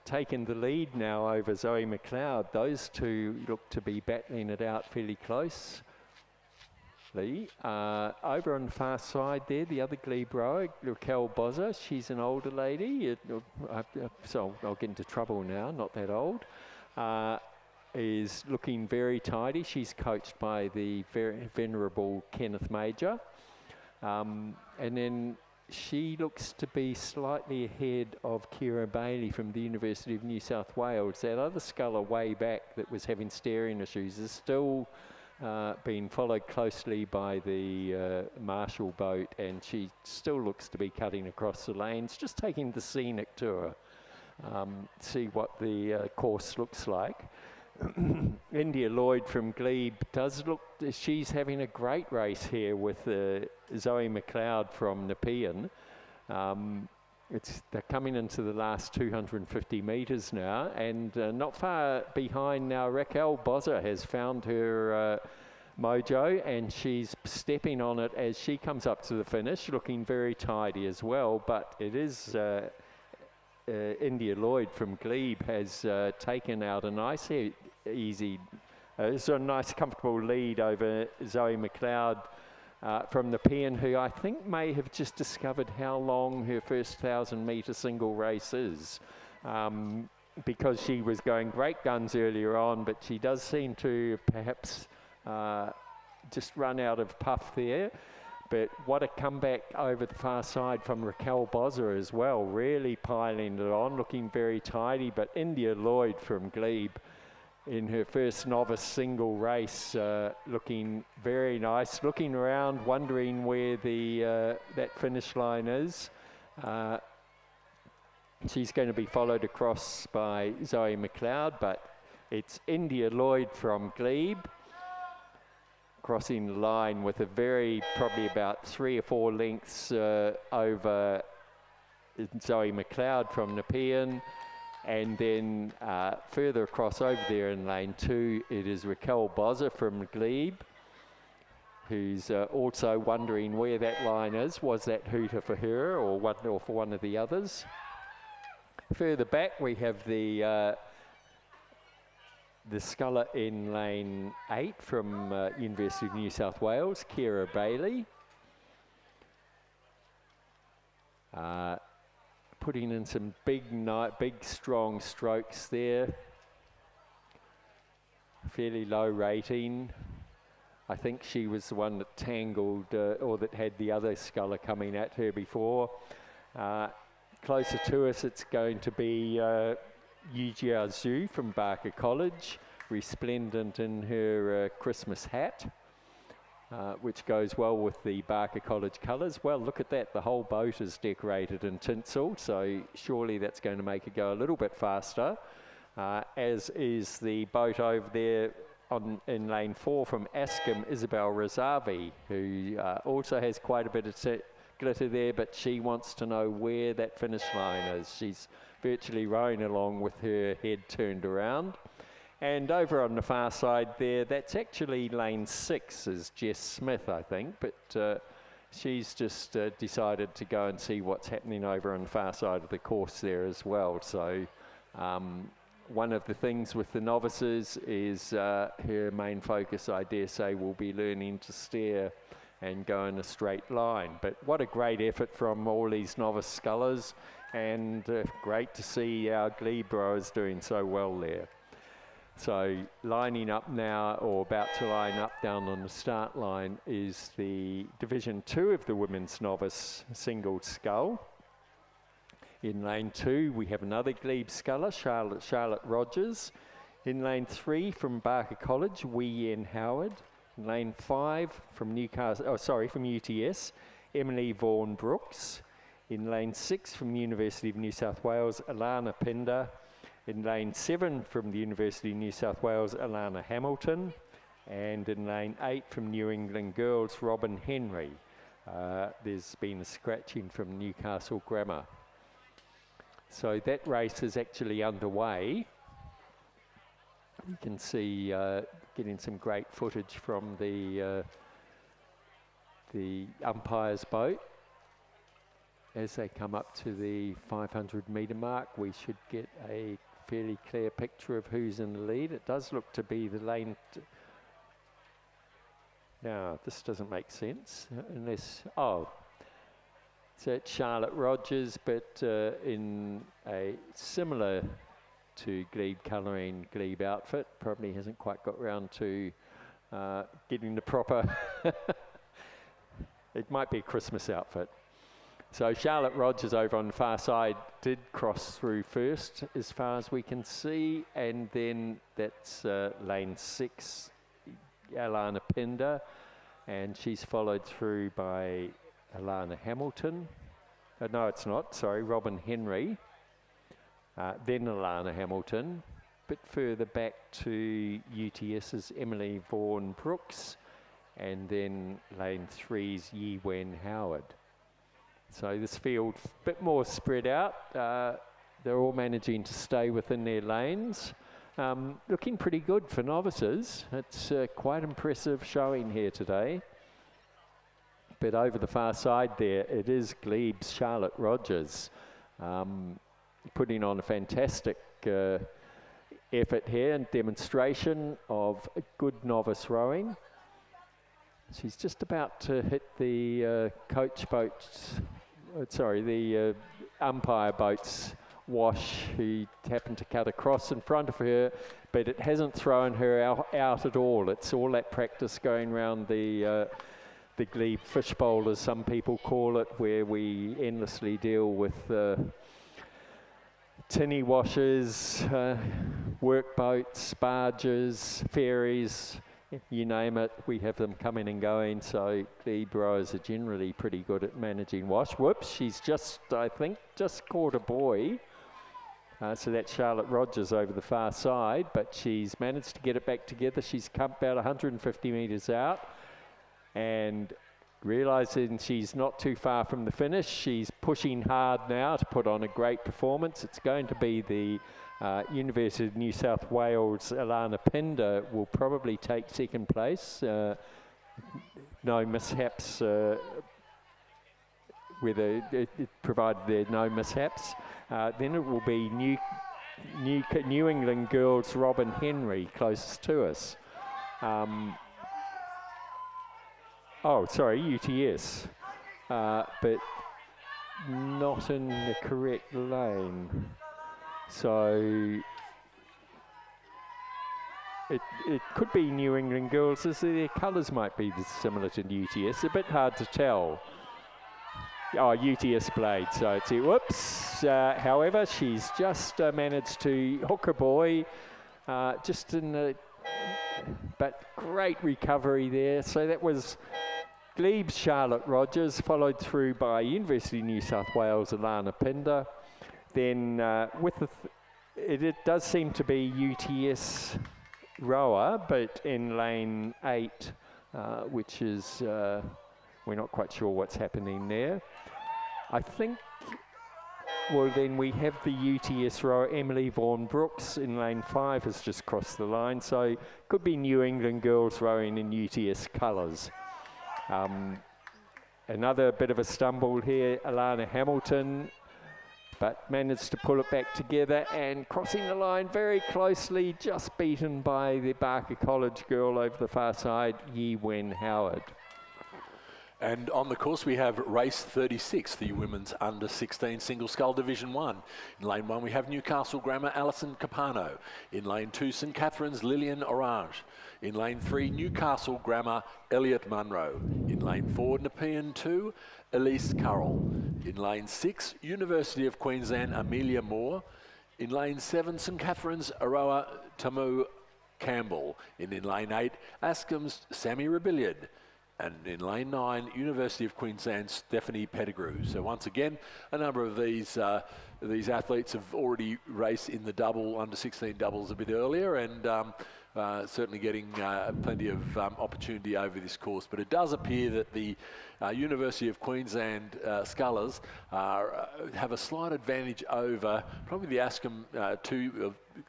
taken the lead now over Zoe McLeod. Those two look to be battling it out fairly close. Over on the far side there, the other glebe rower, Raquel Bozza, she's an older lady, so I'll get into trouble now, not that old, is looking very tidy. She's coached by the very venerable Kenneth Major. And then she looks to be slightly ahead of Kira Bailey from the University of New South Wales. That other sculler way back that was having steering issues is still being followed closely by the Marshall boat, and she still looks to be cutting across the lanes, just taking the scenic tour, see what the course looks like. India Lloyd from Glebe does look, she's having a great race here with Zoe McLeod from Nepean. They're coming into the last 250 metres now, and not far behind now, Raquel Bozza has found her mojo, and she's stepping on it as she comes up to the finish, looking very tidy as well. But it is India Lloyd from Glebe has taken out a nice, easy, it's a nice, comfortable lead over Zoe McLeod from Nepean, who I think may have just discovered how long her first 1,000-metre single race is. because she was going great guns earlier on, but she does seem to perhaps just run out of puff there. But what a comeback over the far side from Raquel Bozza as well, really piling it on, looking very tidy. But India Lloyd from Glebe in her first novice single race, looking very nice, looking around, wondering where the that finish line is. She's going to be followed across by Zoe McLeod, but it's India Lloyd from Glebe crossing the line with a very, probably about 3 or 4 lengths over Zoe McLeod from Nepean. And then further across over there in lane 2, it is Raquel Bozza from Glebe, who's also wondering where that line is. Was that hooter for her or for one of the others? Further back, we have the sculler in lane 8 from University of New South Wales, Kira Bailey. Putting in some big strong strokes there. Fairly low rating. I think she was the one that tangled or that had the other sculler coming at her before. Closer to us, it's going to be Yujia Zhu from Barker College, resplendent in her Christmas hat, which goes well with the Barker College colours. Well, look at that, the whole boat is decorated in tinsel, so surely that's going to make it go a little bit faster, as is the boat over there in lane 4 from Askham, Isabel Razavi, who also has quite a bit of glitter there, but she wants to know where that finish line is. She's virtually rowing along with her head turned around. And over on the far side there, that's actually lane 6 is Jess Smith, I think, but she's just decided to go and see what's happening over on the far side of the course there as well. So one of the things with the novices is her main focus, I dare say, will be learning to steer and go in a straight line. But what a great effort from all these novice scullers, and great to see our Glebe rowers doing so well there. So lining up now, or about to line up down on the start line, is the Division 2 of the women's novice single scull. In lane 2 we have another Glebe sculler, Charlotte Rogers. In lane 3 from Barker College, Wee Yen Howard. In lane 5 from from UTS, Emily Vaughan Brooks. In lane 6 from the University of New South Wales, Alana Pinder. In lane 7 from the University of New South Wales, Alana Hamilton. And in lane 8 from New England Girls, Robin Henry. There's been a scratching from Newcastle Grammar. So that race is actually underway. You can see getting some great footage from the umpire's boat. As they come up to the 500 metre mark, we should get a fairly clear picture of who's in the lead. It does look to be the lane. Now, this doesn't make sense unless, so it's Charlotte Rogers, but in a similar to Glebe colouring, Glebe outfit. Probably hasn't quite got round to getting the proper, it might be a Christmas outfit. So Charlotte Rogers over on the far side did cross through first as far as we can see, and then that's lane 6, Alana Pinder, and she's followed through by Alana Hamilton. No, it's not, sorry, Robin Henry. Then Alana Hamilton. A bit further back to UTS's Emily Vaughan Brooks, and then lane 3's Yi Wen Howard. So this field a bit more spread out. They're all managing to stay within their lanes. Looking pretty good for novices. It's quite impressive showing here today. But over the far side there, it is Glebe's Charlotte Rogers, putting on a fantastic effort here and demonstration of good novice rowing. She's just about to hit the coach boats, the umpire boats wash who happened to cut across in front of her, but it hasn't thrown her out at all. It's all that practice going around the glebe fishbowl, as some people call it, where we endlessly deal with tinny washers, work boats, barges, ferries, you name it, we have them coming and going. So glebe rowers are generally pretty good at managing wash. Whoops, she's just, I think, just caught a buoy. So that's Charlotte Rogers over the far side, but she's managed to get it back together. She's come about 150 metres out, and realising she's not too far from the finish, she's pushing hard now to put on a great performance. It's going to be the University of New South Wales, Alana Pinder will probably take second place. No mishaps, provided there are no mishaps. Then it will be New England girls Robin Henry closest to us. Oh, sorry, UTS, but not in the correct lane. So it could be New England girls, as their colours might be similar to UTS. A bit hard to tell. Oh, UTS blade, so it's it. Whoops. However, she's just managed to hook a buoy, just in the, but great recovery there. So that was Glebe's Charlotte Rogers, followed through by University of New South Wales Alana Pinder. Then with the it does seem to be UTS rower, but in lane 8, which is we're not quite sure what's happening there. I think, well, then we have the UTS rower Emily Vaughan Brooks in lane 5 has just crossed the line, so could be New England girls rowing in UTS colours. Another bit of a stumble here, Alana Hamilton, but managed to pull it back together and crossing the line very closely, just beaten by the Barker College girl over the far side, Yi Wen Howard. And on the course we have race 36, the women's under 16 single scull division 1. In lane 1 we have Newcastle Grammar Alison Capano. In lane 2 St Catherine's Lillian Orange. In lane 3 Newcastle Grammar Elliot Munro. In lane 4 Nepean 2 Elise Currell. In lane 6 University of Queensland Amelia Moore. In lane 7 St Catherine's Aroa Tamu Campbell. In lane 8 Ascom's Sammy Rebillard. And in lane 9, University of Queensland, Stephanie Pettigrew. So once again, a number of these athletes have already raced in the double, under 16 doubles a bit earlier, and certainly getting plenty of opportunity over this course. But it does appear that the University of Queensland scullers have a slight advantage over probably the Ascom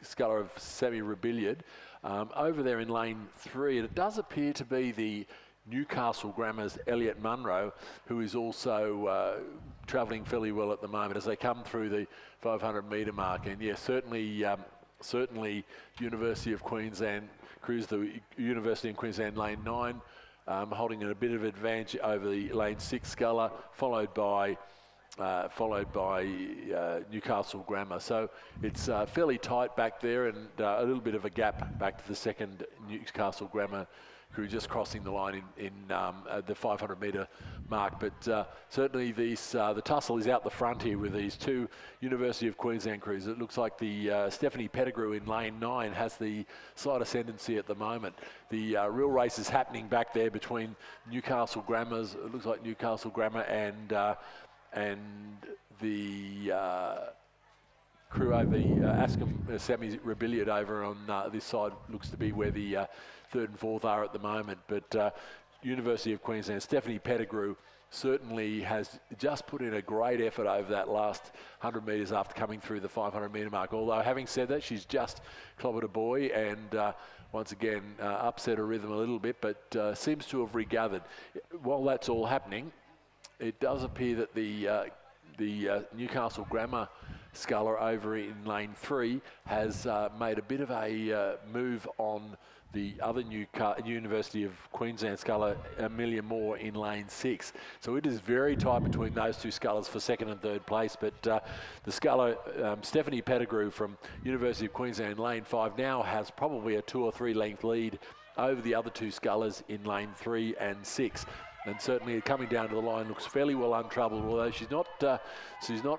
sculler of Sammy Rebillard over there in lane 3. And it does appear to be the Newcastle Grammar's Elliot Munro, who is also travelling fairly well at the moment as they come through the 500 metre mark. And yeah, certainly University of Queensland cruised the University of Queensland lane 9, holding a bit of advantage over the lane 6 sculler, followed by Newcastle Grammar. So it's fairly tight back there, and a little bit of a gap back to the second Newcastle Grammar crew, just crossing the line in the 500 metre mark. But certainly the tussle is out the front here with these two University of Queensland crews. It looks like the Stephanie Pettigrew in lane 9 has the slight ascendancy at the moment. The real race is happening back there between Newcastle Grammars. It looks like Newcastle Grammar and the crew over the Ascom Sammy Rebillard over on this side looks to be where the third and fourth are at the moment. But University of Queensland, Stephanie Pettigrew certainly has just put in a great effort over that last 100 metres after coming through the 500 metre mark. Although having said that, she's just clobbered a buoy and once again upset her rhythm a little bit, but seems to have regathered. While that's all happening, it does appear that the Newcastle Grammar sculler over in lane 3 has made a bit of a move on the other University of Queensland sculler, Amelia Moore, in lane 6. So it is very tight between those two scullers for second and third place. But the sculler, Stephanie Pettigrew from University of Queensland, lane 5, now has probably a 2 or 3 length lead over the other two scullers in lane 3 and 6. And certainly coming down to the line looks fairly well untroubled, although she's not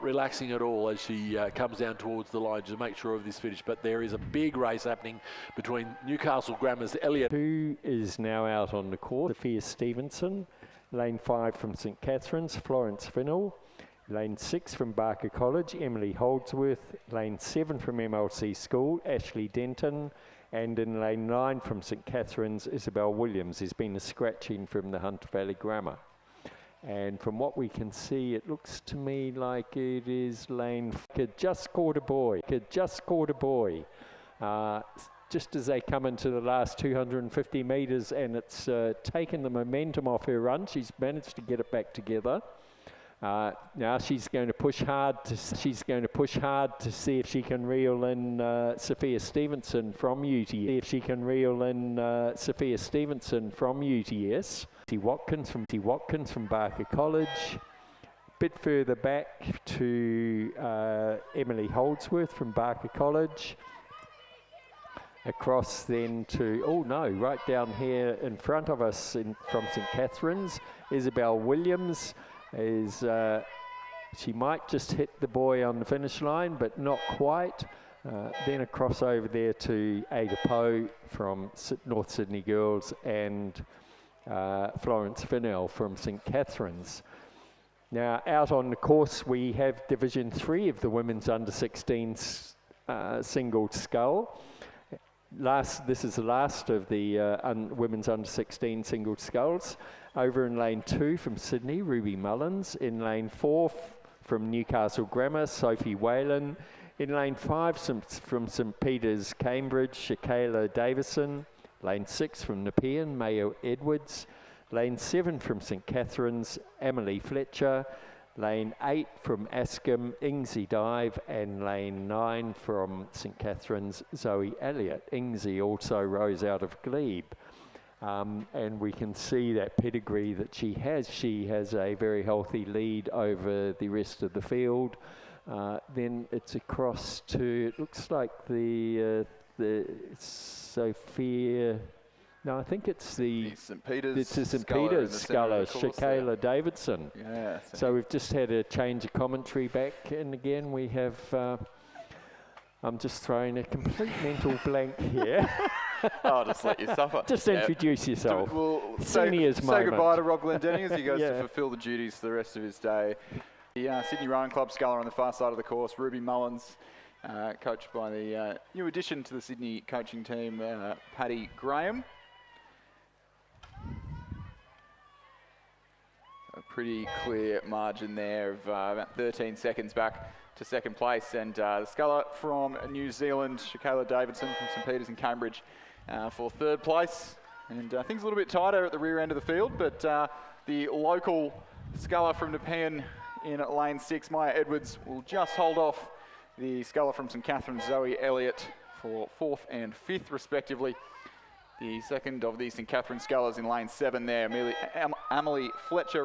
relaxing at all as she comes down towards the line to make sure of this finish. But there is a big race happening between Newcastle Grammar's Elliot. Who is now out on the course? Sophia Stevenson, lane 5 from St Catherine's, Florence Finnell. Lane 6 from Barker College, Emily Holdsworth. Lane 7 from MLC School, Ashley Denton. And in lane 9 from St Catherine's, Isabel Williams. There's been a scratching from the Hunter Valley Grammar. And from what we can see, it looks to me like it is lane... Kid just scored a boy. Just as they come into the last 250 metres, and it's taken the momentum off her run. She's managed to get it back together. Now she's going to push hard to see if she can reel in Sophia Stevenson from UTS. T. Watkins from Barker College. Bit further back to Emily Holdsworth from Barker College. Across then to, right down here in front of us from St Catherine's, Isabel Williams. She might just hit the boy on the finish line, but not quite. Then across over there to Ada Poe from North Sydney Girls and Florence Finnell from St Catherine's. Now out on the course we have Division 3 of the women's under 16s single scull. This is the last of the women's under 16 single sculls. Over in lane 2 from Sydney, Ruby Mullins. In lane 4 from Newcastle Grammar, Sophie Whalen. In lane 5 from St Peter's, Cambridge, Shakayla Davison. Lane 6 from Nepean, Mayo Edwards. Lane 7 from St Catherine's, Emily Fletcher. Lane 8 from Askham, Ingsie Dive, and lane 9 from St Catherine's, Zoe Elliott. Ingsie also rose out of Glebe. And we can see that pedigree that she has. She has a very healthy lead over the rest of the field. Then it's across to, it looks like the Sophia... No, I think it's the St Peter's sculler, Shakayla Davidson. Yeah. So we've just had a change of commentary back, and again we have. I'm just throwing a complete mental blank here. I'll just let you suffer. Just introduce yourself. We'll say goodbye to Rob Glendenning as he goes to fulfil the duties for the rest of his day. The Sydney Rowing Club sculler on the far side of the course, Ruby Mullins, coached by the new addition to the Sydney coaching team, Paddy Graham. A pretty clear margin there of about 13 seconds back to second place. And the sculler from New Zealand, Shakayla Davidson from St Peter's and Cambridge for third place. And things a little bit tighter at the rear end of the field, but the local sculler from Nepean in lane 6, Maya Edwards, will just hold off the sculler from St Catherine's, Zoe Elliott, for 4th and 5th respectively. The second of the St Catherine scullers in lane 7 there, Amelie Fletcher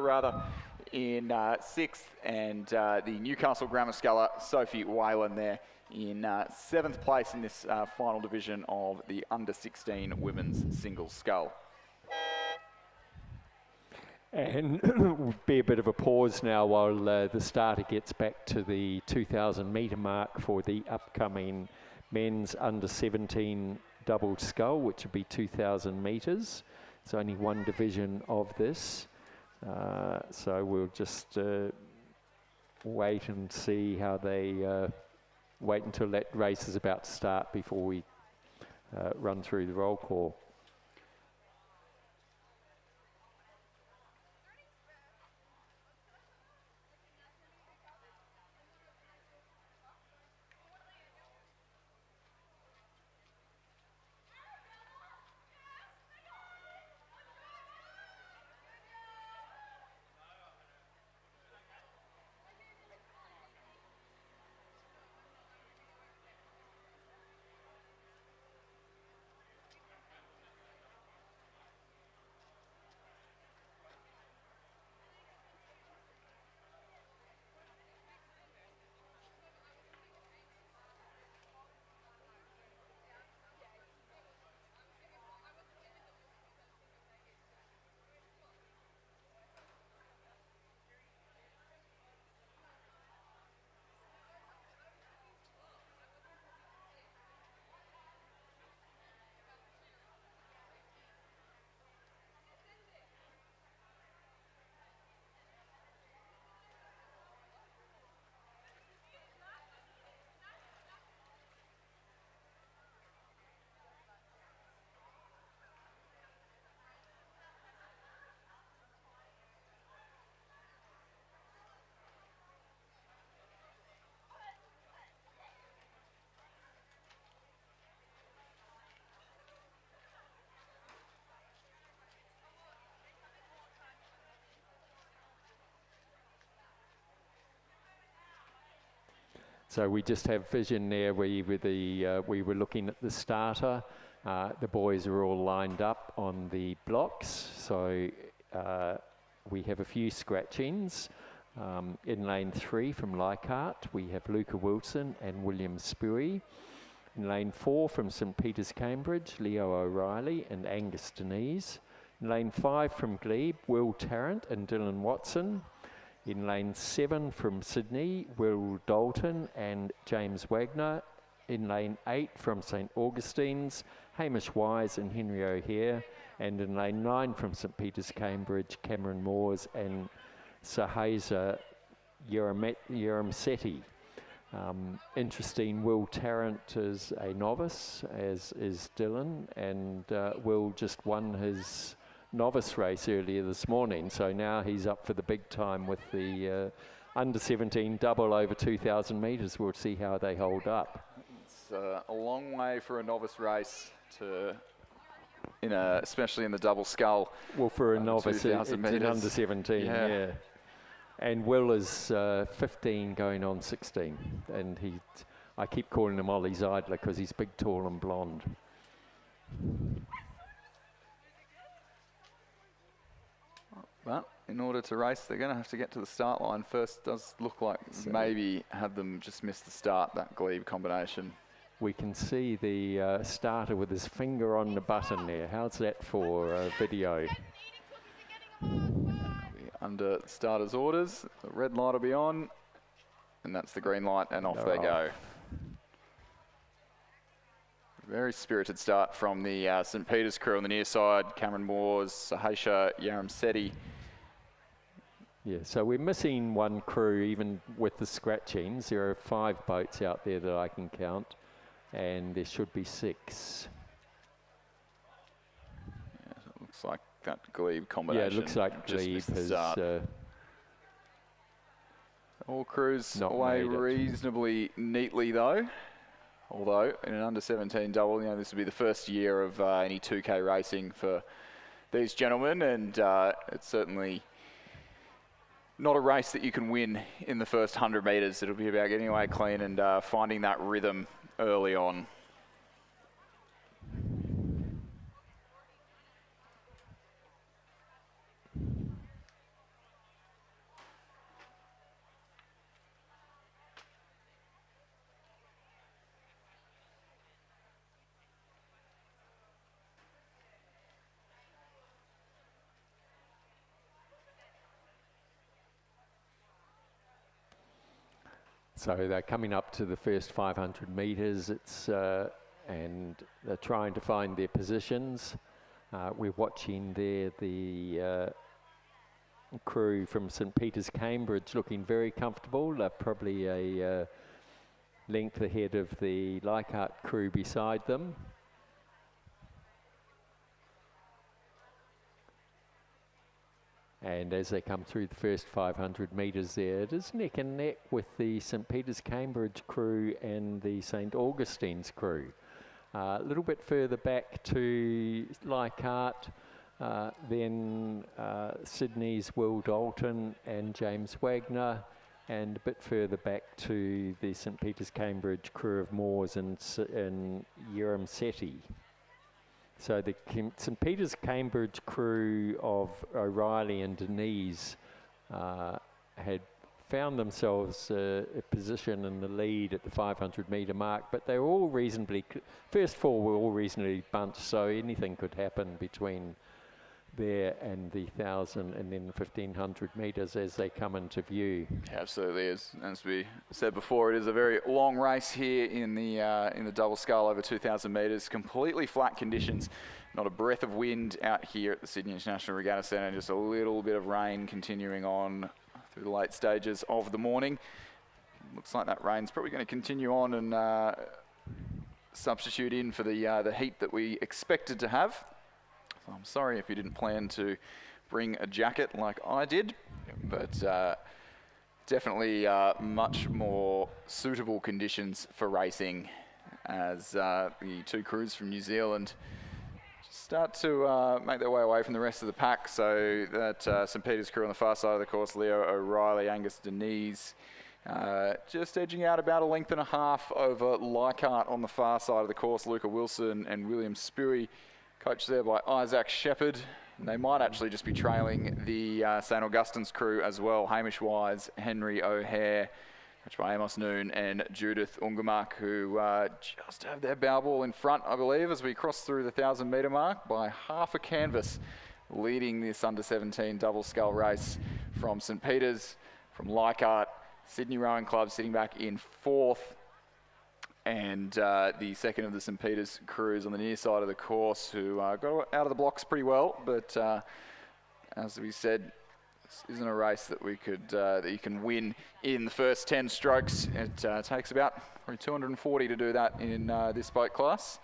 in 6th, and the Newcastle Grammar sculler, Sophie Whalen there in 7th place in this final division of the under 16 women's single scull. And will be a bit of a pause now while the starter gets back to the 2,000 metre mark for the upcoming men's under 17 double scull, which would be 2,000 metres. It's only one division of this. So we'll just wait and see how they wait until that race is about to start before we run through the roll call. So we just have vision there. We were looking at the starter. The boys are all lined up on the blocks. So we have a few scratchings. In lane 3 from Leichhardt, we have Luca Wilson and William Spuey. In lane 4 from St Peter's, Cambridge, Leo O'Reilly and Angus Denise. In lane 5 from Glebe, Will Tarrant and Dylan Watson. In lane 7 from Sydney, Will Dalton and James Wagner. In lane 8 from St Augustine's, Hamish Wise and Henry O'Hare. And in lane 9 from St Peter's, Cambridge, Cameron Moores and Saheza Yeramsetti. Interesting, Will Tarrant is a novice, as is Dylan, and Will just won his novice race earlier this morning, so now he's up for the big time with the under 17 double over 2,000 metres. We'll see how they hold up. It's a long way for a novice race to, especially in the double scull. Well, for a novice, it's in under 17, yeah. And Will is 15 going on 16, and I keep calling him Ollie Zeidler because he's big, tall and blonde. But in order to race, they're going to have to get to the start line first. Does look like maybe had them just miss the start, that Glebe combination. We can see the starter with his finger on the button there. How's that for video? Under the starter's orders, the red light will be on, and that's the green light, and off they go. Very spirited start from the St Peter's crew on the near side. Cameron Moores, Sahesha Yaramsetti. Yeah, so we're missing one crew even with the scratchings. There are 5 boats out there that I can count, and there should be 6. Yeah, so it looks like that Glebe combination. Yeah, it looks like Glebe has... all crews away reasonably neatly though. Although in an under 17 double, this will be the first year of any 2K racing for these gentlemen, and it's certainly not a race that you can win in the first 100 metres. It'll be about getting away clean and finding that rhythm early on. So they're coming up to the first 500 metres. And they're trying to find their positions. We're watching there the crew from St Peter's, Cambridge, looking very comfortable. They're probably a length ahead of the Leichhardt crew beside them. And as they come through the first 500 metres there, it is neck and neck with the St Peter's, Cambridge crew and the St Augustine's crew. A little bit further back to Leichhardt, then Sydney's Will Dalton and James Wagner, and a bit further back to the St Peter's, Cambridge crew of Moores and Yeramsetti. So the St Peter's, Cambridge crew of O'Reilly and Denise had found themselves a position in the lead at the 500 metre mark, but they were all reasonably, first 4 were all reasonably bunched, so anything could happen between there and the 1,000 and then the 1,500 metres as they come into view. Yeah, absolutely. As we said before, it is a very long race here in the double scull over 2,000 metres. Completely flat conditions, not a breath of wind out here at the Sydney International Regatta Centre. Just a little bit of rain continuing on through the late stages of the morning. Looks like that rain's probably going to continue on and substitute in for the heat that we expected to have. I'm sorry if you didn't plan to bring a jacket like I did, but definitely much more suitable conditions for racing as the 2 crews from New Zealand start to make their way away from the rest of the pack. So that St Peter's crew on the far side of the course, Leo O'Reilly, Angus Denise, Just edging out about a length and a half over Leichhardt on the far side of the course. Luca Wilson and William Spuey, coached there by Isaac Shepherd. And they might actually just be trailing the St Augustine's crew as well. Hamish Wise, Henry O'Hare, coached by Amos Noon, and Judith Ungamak, who just have their bow ball in front, I believe, as we cross through the 1,000 metre mark by half a canvas, leading this under-17 double scull race from St Peters, from Leichhardt. Sydney Rowing Club sitting back in fourth, and the second of the St Peters crews on the near side of the course, who got out of the blocks pretty well, but as we said, this isn't a race that we could that you can win in the first 10 strokes. It takes about probably 240 to do that in this boat class.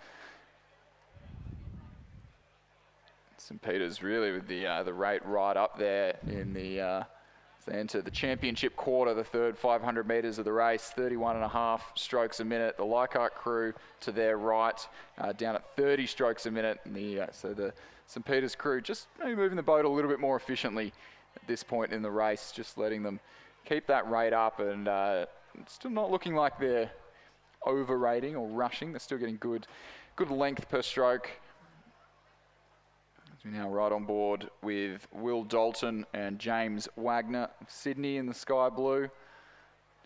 St Peters really with the rate right up there in the they enter the championship quarter, the third 500 metres of the race, 31.5 strokes a minute. The Leichhardt crew to their right, down at 30 strokes a minute. And so the St Peters crew just maybe moving the boat a little bit more efficiently at this point in the race, just letting them keep that rate up, and still not looking like they're overrating or rushing. They're still getting good length per stroke. We're now right on board with Will Dalton and James Wagner, Sydney in the sky blue.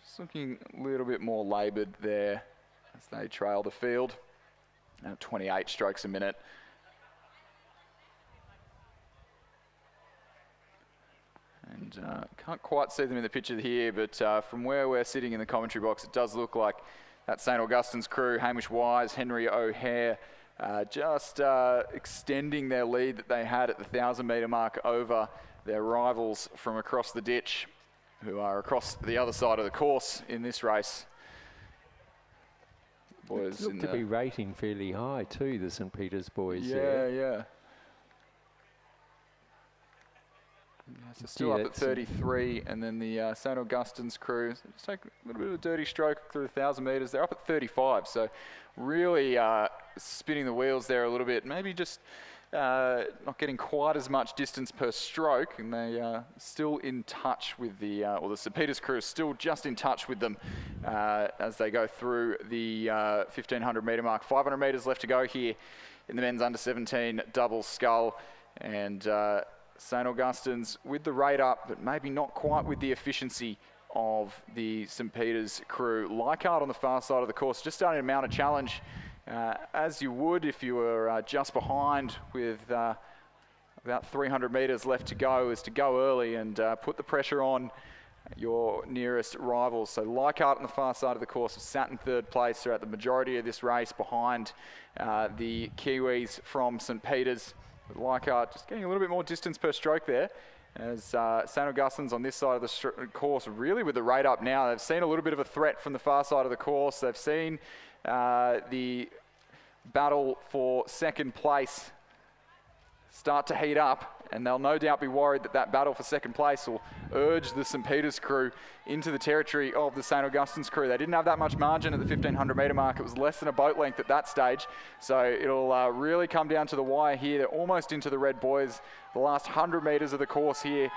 Just looking a little bit more laboured there as they trail the field. Now 28 strokes a minute. And can't quite see them in the picture here, but from where we're sitting in the commentary box, it does look like that St Augustine's crew, Hamish Wise, Henry O'Hare, just extending their lead that they had at the 1,000 metre mark over their rivals from across the ditch, who are across the other side of the course in this race. Boys look to be rating fairly high too, the St Peters boys. Yeah. So still up at 33, and then the St Augustine's crew just take a little bit of a dirty stroke through the 1,000 metres. They're up at 35, so really spinning the wheels there a little bit. Maybe just not getting quite as much distance per stroke, and they still in touch with the St Peters crew is still just in touch with them as they go through the 1,500 metre mark. 500 metres left to go here in the men's under-17 double scull, and St Augustine's with the rate up, but maybe not quite with the efficiency of the St Peters crew. Leichhardt on the far side of the course, just starting to mount a challenge, as you would if you were just behind with about 300 metres left to go, is to go early and put the pressure on your nearest rivals. So Leichhardt on the far side of the course have sat in third place throughout the majority of this race, behind the Kiwis from St Peters. Leichhardt just getting a little bit more distance per stroke there, as St Augustine's on this side of the course really with the rate up now. They've seen a little bit of a threat from the far side of the course. They've seen the battle for second place start to heat up, and they'll no doubt be worried that that battle for second place will urge the St Peters crew into the territory of the St Augustine's crew. They didn't have that much margin at the 1,500 metre mark. It was less than a boat length at that stage, so it'll really come down to the wire here. They're almost into the red buoys, the last 100 metres of the course here.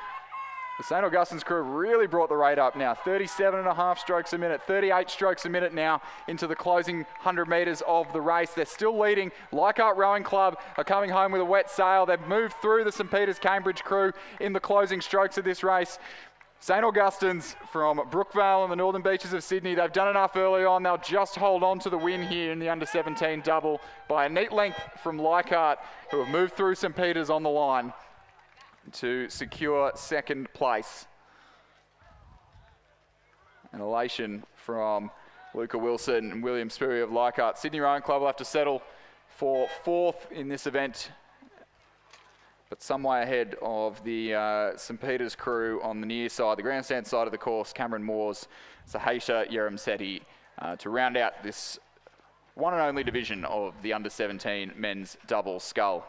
The St Augustine's crew have really brought the rate up now. 37.5 strokes a minute, 38 strokes a minute now into the closing 100 metres of the race. They're still leading. Leichhardt Rowing Club are coming home with a wet sail. They've moved through the St Peters Cambridge crew in the closing strokes of this race. St Augustine's from Brookvale and the northern beaches of Sydney, they've done enough early on. They'll just hold on to the win here in the under-17 double by a neat length from Leichhardt, who have moved through St Peters on the line to secure second place. An elation from Luca Wilson and William Spury of Leichhardt. Sydney Rowing Club will have to settle for fourth in this event, but some way ahead of the St Peters crew on the near side, the grandstand side of the course. Cameron Moores, Sahasha Yeremseti to round out this one and only division of the under-17 men's double scull.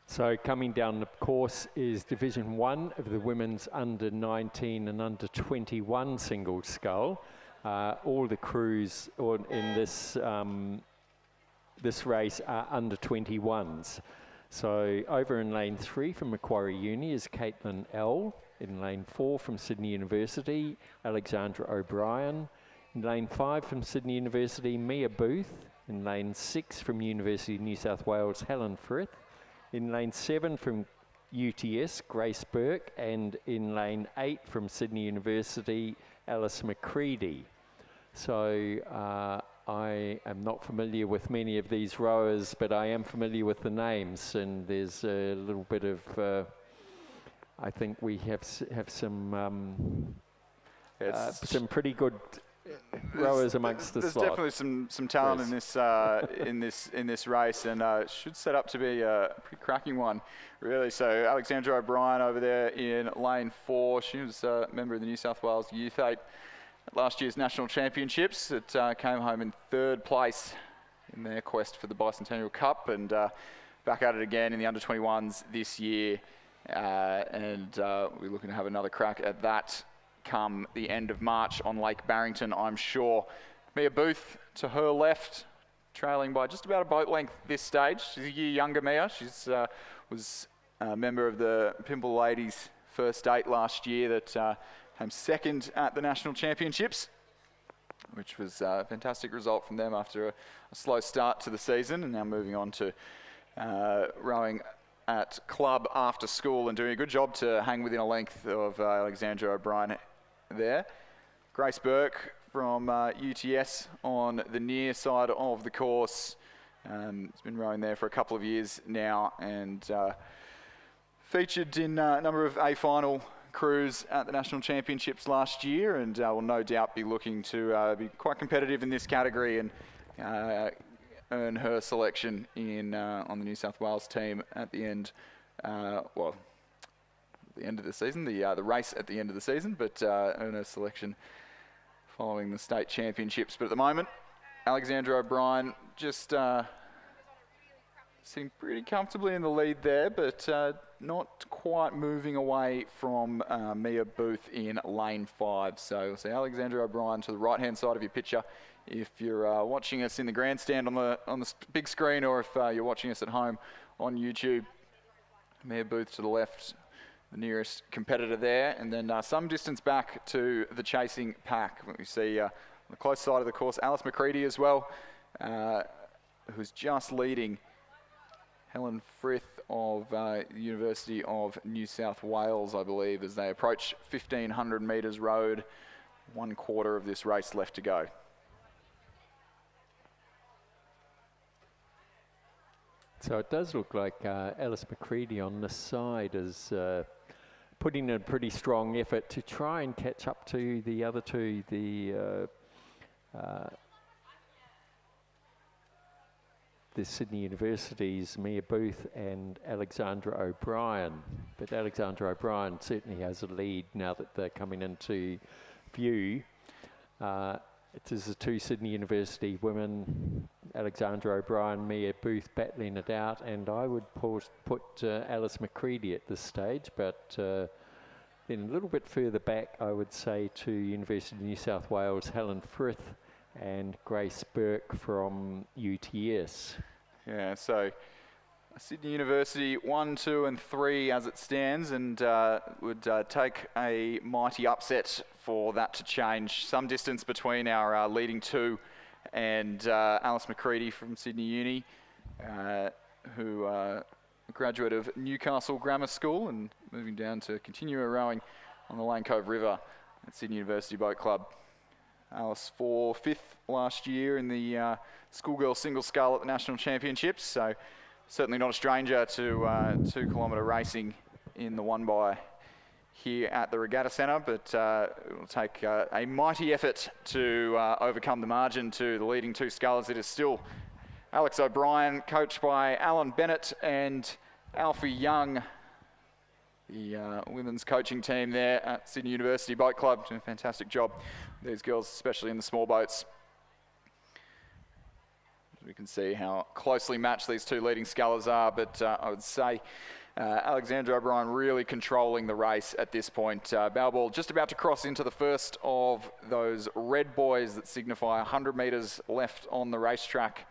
So coming down the course is Division 1 of the women's under-19 and under-21 single scull. All the crews in this race are under-21s. So over in lane 3 from Macquarie Uni is Caitlin L. In lane 4 from Sydney University, Alexandra O'Brien. In lane 5 from Sydney University, Mia Booth. In lane 6 from University of New South Wales, Helen Frith. In lane 7 from UTS, Grace Burke. And in lane 8 from Sydney University, Alice McCready. So I am not familiar with many of these rowers, but I am familiar with the names, and there's a little bit of, I think we have some pretty good rowers amongst the There's slot. definitely some talent in this race, and it should set up to be a pretty cracking one, really. So Alexandra O'Brien over there in lane 4. She was a member of the New South Wales Youth 8 at last year's national championships. It came home in 3rd place in their quest for the Bicentennial Cup, and back at it again in the under-21s this year. We're looking to have another crack at that come the end of March on Lake Barrington, I'm sure. Mia Booth to her left, trailing by just about a boat length this stage. She's a year younger, Mia. She's was a member of the Pimble Ladies First 8 last year that came 2nd at the National Championships, which was a fantastic result from them after a slow start to the season, and now moving on to rowing at club after school and doing a good job to hang within a length of Alexandra O'Brien there. Grace Burke from UTS on the near side of the course. Has been rowing there for a couple of years now, and featured in a number of A-final crews at the National Championships last year, and will no doubt be looking to be quite competitive in this category and earn her selection in on the New South Wales team at the end. The end of the season, the race at the end of the season, but earn her selection following the state championships. But at the moment, Alexandra O'Brien just sitting pretty comfortably in the lead there, but not quite moving away from Mia Booth in lane 5. So we'll see Alexandra O'Brien to the right-hand side of your picture if you're watching us in the grandstand on the big screen, or if you're watching us at home on YouTube. Mia Booth to the left, the nearest competitor there, and then some distance back to the chasing pack. We see on the close side of the course, Alice McCready as well, who's just leading Helen Frith of the University of New South Wales, I believe, as they approach 1,500 metres rowed. 1/4 of this race left to go. So it does look like Alice McCready on this side is putting in a pretty strong effort to try and catch up to the other two, the Sydney University's Mia Booth and Alexandra O'Brien. But Alexandra O'Brien certainly has a lead now that they're coming into view. It is the 2 Sydney University women, Alexandra O'Brien, Mia Booth battling it out, and I would put Alice McCready at this stage, but then a little bit further back I would say to University of New South Wales, Helen Frith and Grace Burke from UTS. Yeah, so Sydney University 1, 2 and 3 as it stands, and would take a mighty upset for that to change. Some distance between our leading 2 and Alice McCready from Sydney Uni, who a graduate of Newcastle Grammar School and moving down to continue her rowing on the Lane Cove River at Sydney University Boat Club. Alice for 5th last year in the schoolgirl single scull at the National Championships, so certainly not a stranger to 2-kilometre racing in the 1x here at the Regatta Centre, but it will take a mighty effort to overcome the margin to the leading 2 scullers. It is still Alex O'Brien, coached by Alan Bennett and Alfie Young, the women's coaching team there at Sydney University Boat Club, doing a fantastic job. These girls, especially in the small boats. We can see how closely matched these 2 leading scullers are, but I would say Alexandra O'Brien really controlling the race at this point. Bow ball just about to cross into the first of those red buoys that signify 100 metres left on the racetrack.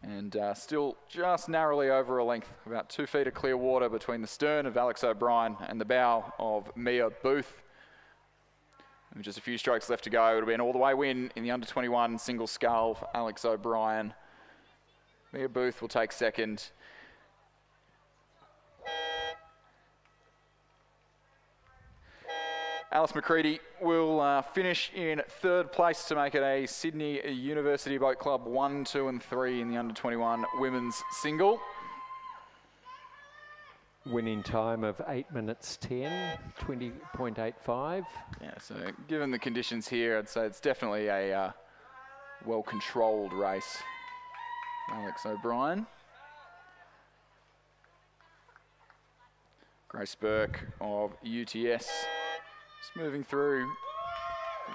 And still just narrowly over a length, about 2 feet of clear water between the stern of Alex O'Brien and the bow of Mia Booth. And just a few strokes left to go. It'll be an all-the-way win in the under-21 single scull for Alex O'Brien. Mia Booth will take second. Alice McCready will finish in 3rd place to make it a Sydney University Boat Club 1, 2 and 3 in the under-21 women's single. Winning time of 8 minutes 10, 20.85. Yeah, so given the conditions here, I'd say it's definitely a well-controlled race. Alex O'Brien. Grace Burke of UTS. Just moving through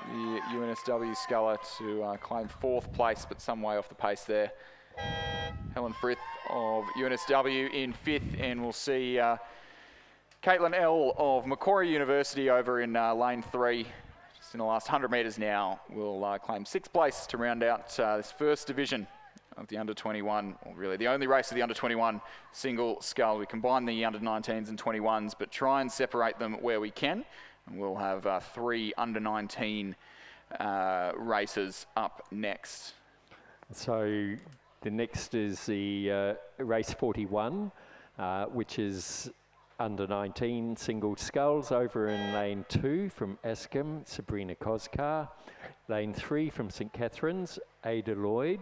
the UNSW sculler to claim 4th place, but some way off the pace there. Helen Frith of UNSW in 5th, and we'll see Caitlin L of Macquarie University over in lane 3. Just in the last 100 metres now, will claim 6th place to round out this first division of the under-21, or really the only race of the under-21 single scull. We combine the under-19s and 21s, but try and separate them where we can. And we'll have 3 under-19 races up next. So the next is the race 41, which is under-19 single sculls over in lane 2 from Askham, Sabrina Koskar. Lane 3 from St Catherine's, Ada Lloyd.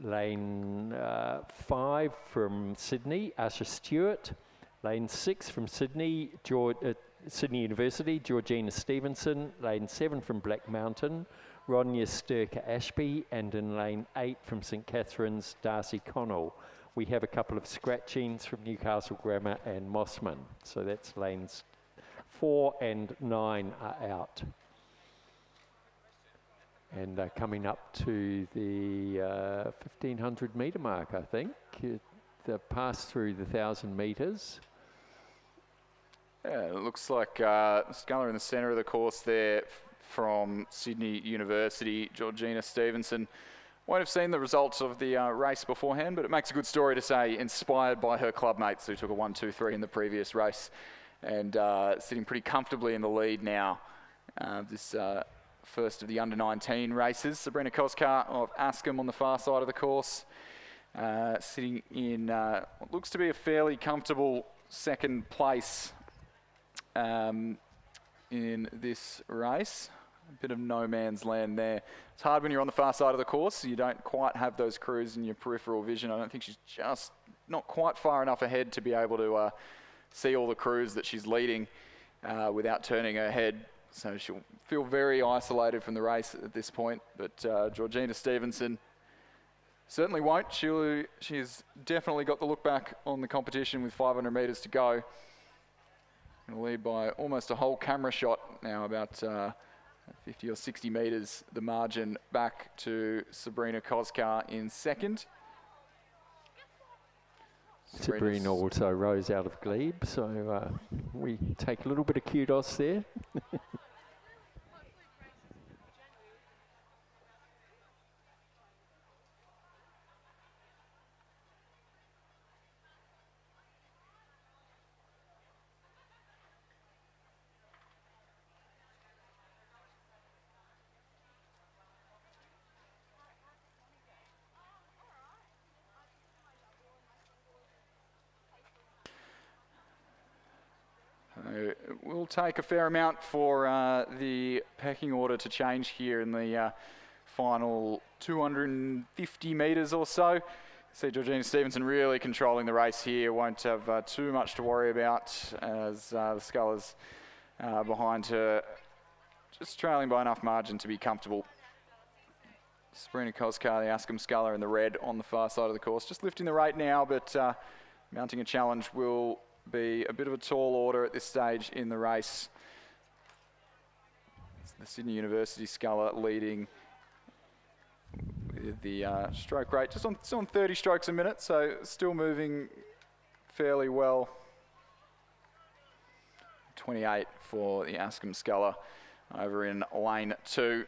Lane 5 from Sydney, Asha Stewart. Lane 6 from Sydney, Sydney University, Georgina Stevenson. Lane 7 from Black Mountain, Ronya Sturka Ashby. And in lane 8 from St Catherine's, Darcy Connell. We have a couple of scratchings from Newcastle Grammar and Mossman. So that's lanes 4 and 9 are out. And coming up to the 1500 metre mark, I think. The pass through the 1,000 metres. Yeah, it looks like sculler in the centre of the course there from Sydney University, Georgina Stevenson. Won't have seen the results of the race beforehand, but it makes a good story to say, inspired by her club mates who took a 1, 2, 3 in the previous race, and sitting pretty comfortably in the lead now. This first of the under-19 races. Sabrina Koskar of Askham on the far side of the course, sitting in what looks to be a fairly comfortable 2nd place in this race. A bit of no man's land there. It's hard when you're on the far side of the course. You don't quite have those crews in your peripheral vision. I don't think she's just not quite far enough ahead to be able to see all the crews that she's leading without turning her head. So she'll feel very isolated from the race at this point. But Georgina Stevenson certainly won't. She's definitely got the look back on the competition with 500 metres to go. Going to lead by almost a whole camera shot now, about 50 or 60 metres, the margin back to Sabrina Koskar in 2nd. Sabrina also rose out of glebe, so we take a little bit of kudos there. It will take a fair amount for the pecking order to change here in the final 250 metres or so. See Georgina Stevenson really controlling the race here. Won't have too much to worry about as the scullers behind her, just trailing by enough margin to be comfortable. Sabrina Koskar, the Askham sculler in the red on the far side of the course. Just lifting the rate now, but mounting a challenge will be a bit of a tall order at this stage in the race. It's the Sydney University sculler leading with the stroke rate just on 30 strokes a minute, so still moving fairly well. 28 for the Askham sculler over in lane 2.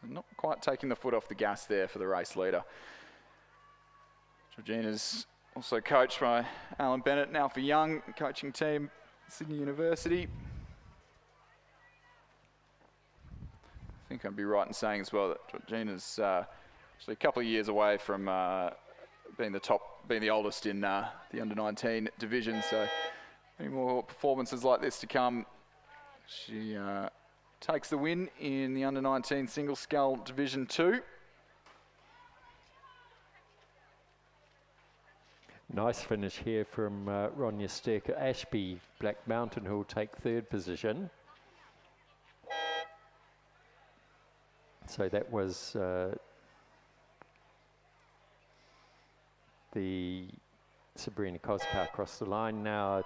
Not quite taking the foot off the gas there for the race leader. Georgina's also coached by Alan Bennett, now for Young, coaching team, Sydney University. I think I'd be right in saying as well that Georgina's actually a couple of years away from being the oldest in the under-19 division. So any more performances like this to come. She takes the win in the under-19 single scull Division 2. Nice finish here from Ronya Sterker Ashby, Black Mountain, who will take third position. So that was the Sabrina Koskar across the line. Now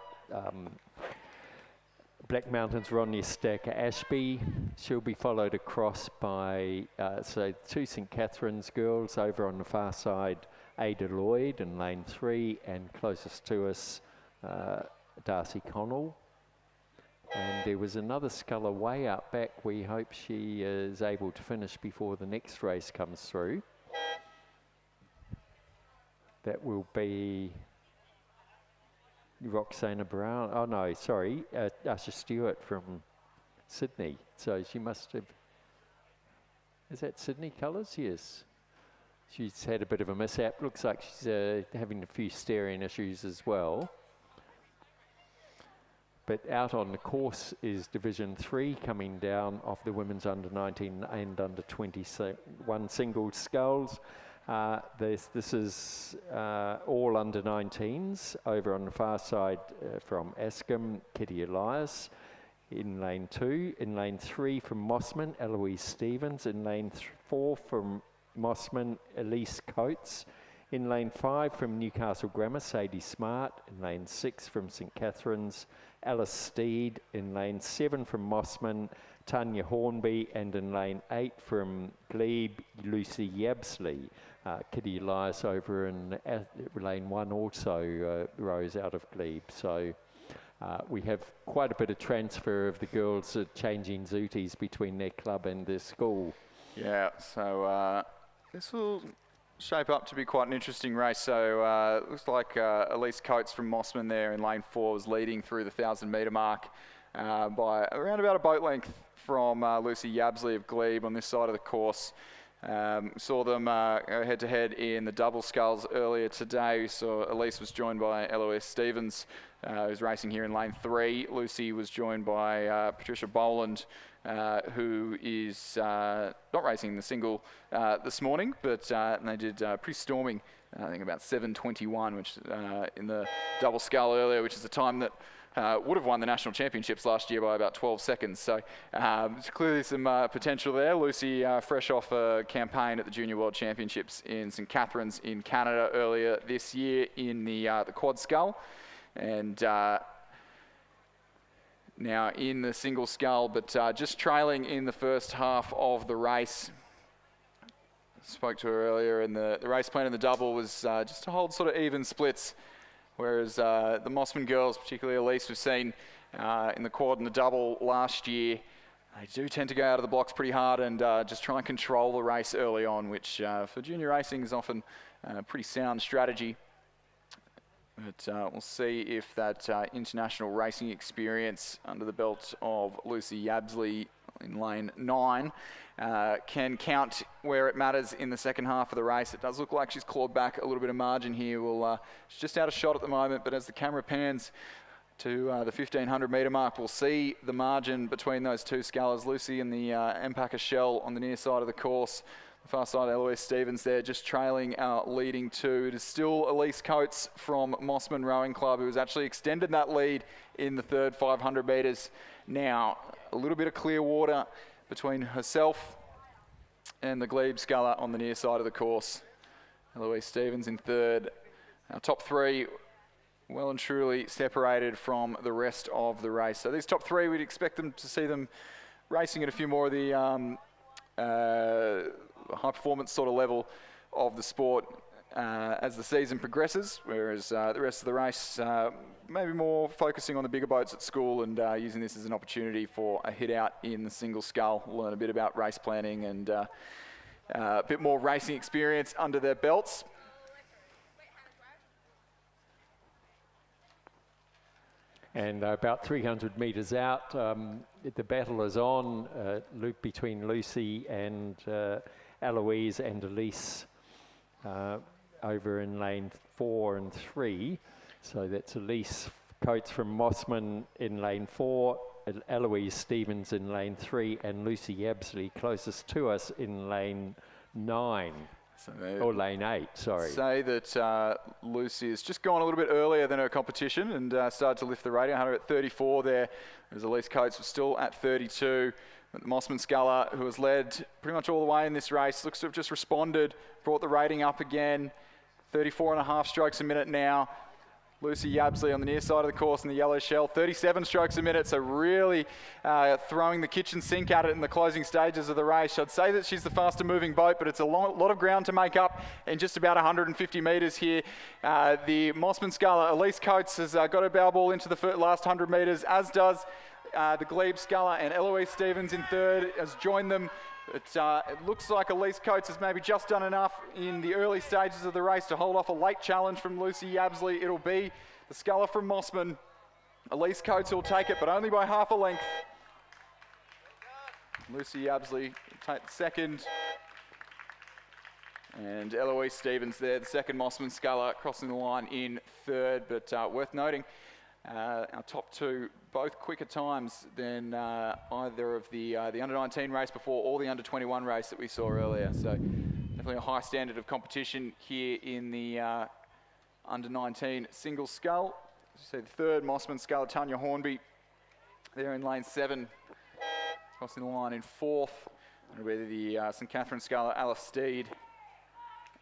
Black Mountain's Ronya Sterker Ashby. She'll be followed across by so two St Catherine's girls over on the far side, Ada Lloyd in lane 3, and closest to us, Darcy Connell. And there was another sculler way out back. We hope she is able to finish before the next race comes through. That will be Roxana Brown. Oh no, sorry, Asha Stewart from Sydney. So she must have, is that Sydney colours? Yes. She's had a bit of a mishap. Looks like she's having a few steering issues as well. But out on the course is Division 3 coming down off the women's under-19 and under-21 single sculls. This is all under-19s over on the far side from Askham, Kitty Elias in lane 2. In lane 3 from Mossman, Eloise Stevens. In lane 4 from Mossman, Elise Coates. In lane 5 from Newcastle Grammar, Sadie Smart. In lane 6 from St Catherine's, Alice Steed. In lane 7 from Mossman, Tanya Hornby. And in lane 8 from Glebe, Lucy Yabsley. Kitty Elias over in lane 1 also rose out of Glebe. So we have quite a bit of transfer of the girls changing zooties between their club and their school. Yeah, so this will shape up to be quite an interesting race. So looks like Elise Coates from Mossman there in lane 4 was leading through the 1,000-metre mark by around about a boat length from Lucy Yabsley of Glebe on this side of the course. Saw them go head-to-head in the double sculls earlier today. We saw Elise was joined by Eloise Stevens, who's racing here in lane 3. Lucy was joined by Patricia Boland, who is not racing the single this morning, but they did pretty storming, I think about 7:21, which in the double scull earlier, which is the time that would have won the national championships last year by about 12 seconds. So there's clearly some potential there. Lucy fresh off a campaign at the Junior World Championships in St Catherine's in Canada earlier this year in the quad scull. And now in the single scull, but just trailing in the first half of the race. Spoke to her earlier, and the race plan in the double was just to hold sort of even splits, whereas the Mossman girls, particularly Elise, we've seen in the quad and the double last year, they do tend to go out of the blocks pretty hard and just try and control the race early on, which for junior racing is often a pretty sound strategy. But we'll see if that international racing experience under the belt of Lucy Yabsley in lane 9 can count where it matters in the second half of the race. It does look like she's clawed back a little bit of margin here. She's just out of shot at the moment, but as the camera pans to the 1,500-metre mark, we'll see the margin between those two scullers. Lucy and the Empacker Shell on the near side of the course. Far side, Eloise Stevens there, just trailing our leading two. It is still Elise Coates from Mossman Rowing Club, who has actually extended that lead in the third 500 metres. Now, a little bit of clear water between herself and the Glebe sculler on the near side of the course. Eloise Stevens in third. Our top three well and truly separated from the rest of the race. So these top three, we'd expect them to see them racing at a few more of the high performance sort of level of the sport. as the season progresses, whereas the rest of the race maybe more focusing on the bigger boats at school and using this as an opportunity for a hit out in the single scull, learn a bit about race planning and a bit more racing experience under their belts. And about 300 metres out, the battle is on, loop between Lucy and Eloise and Elise over in lane 4 and 3. So that's Elise Coates from Mossman in lane 4, Eloise Stevens in lane 3, and Lucy Yabsley closest to us in lane 9. Or lane 8, sorry. Say that Lucy has just gone a little bit earlier than her competition and started to lift the rating. Had her at 34 there, whereas Elise Coates was still at 32. But the Mossman Sculler, who has led pretty much all the way in this race, looks to have just responded, brought the rating up again. 34.5 strokes a minute now. Lucy Yabsley on the near side of the course in the yellow shell, 37 strokes a minute, so really throwing the kitchen sink at it in the closing stages of the race. I'd say that she's the faster moving boat, but it's a lot of ground to make up in just about 150 metres here. The Mossman Sculler, Elise Coates, has got her bow ball into the last 100 metres, as does the Glebe Sculler, and Eloise Stevens in third has joined them. It looks like Elise Coates has maybe just done enough in the early stages of the race to hold off a late challenge from Lucy Yabsley. It'll be the Sculler from Mossman. Elise Coates will take it, but only by half a length. Lucy Yabsley will take the second. And Eloise Stevens there, the second Mossman Sculler, crossing the line in third, but worth noting. Our top two, both quicker times than either of the under-19 race before or the under-21 race that we saw earlier. So definitely a high standard of competition here in the under-19 single scull. So the third Mossman Sculler, Tanya Hornby, there in lane 7, crossing the line in fourth. And whether the St Catherine Sculler, Alice Steed,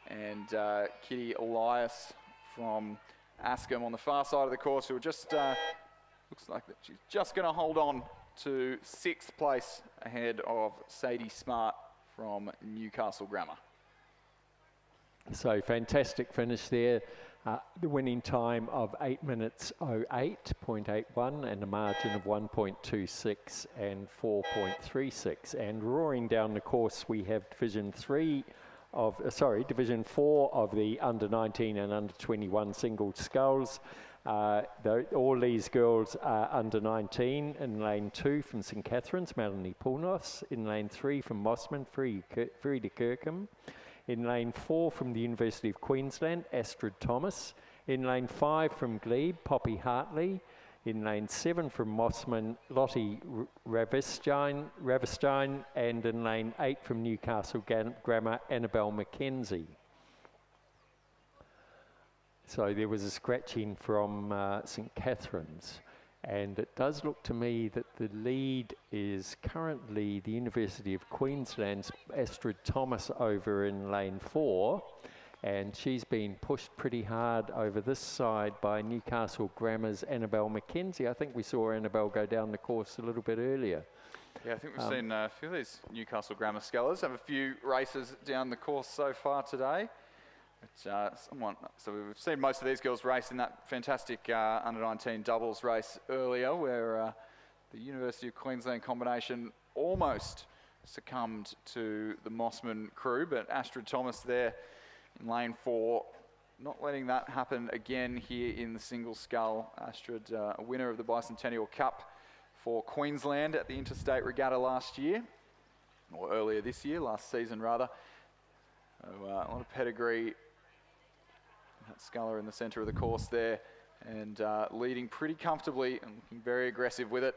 and Kitty Elias from Ascombe on the far side of the course, who are just looks like that she's just going to hold on to 6th place ahead of Sadie Smart from Newcastle Grammar. So fantastic finish there. The winning time of 8 minutes 08.81 and a margin of 1.26 and 4.36. And roaring down the course, we have Division 4 of the under-19 and under-21 single sculls. All these girls are under-19 in lane 2 from St Catherine's, Melanie Pulnos. In lane 3 from Mossman, Frida Kirkham. In lane 4 from the University of Queensland, Astrid Thomas. In lane 5 from Glebe, Poppy Hartley. In lane 7 from Mossman, Lottie Ravistein, and in lane 8 from Newcastle Grammar, Annabelle McKenzie. So there was a scratching from St Catherine's, and it does look to me that the lead is currently the University of Queensland's Astrid Thomas over in lane 4. And she's been pushed pretty hard over this side by Newcastle Grammar's Annabelle McKenzie. I think we saw Annabelle go down the course a little bit earlier. Yeah, I think we've seen a few of these Newcastle Grammar Scullers have a few races down the course so far today. So we've seen most of these girls race in that fantastic under-19 doubles race earlier, where the University of Queensland combination almost succumbed to the Mossman crew, but Astrid Thomas there in lane 4, not letting that happen again here in the single scull. Astrid, a winner of the Bicentennial Cup for Queensland at the Interstate Regatta last year, or earlier this year, last season rather. So, a lot of pedigree. That sculler in the centre of the course there, and leading pretty comfortably and looking very aggressive with it.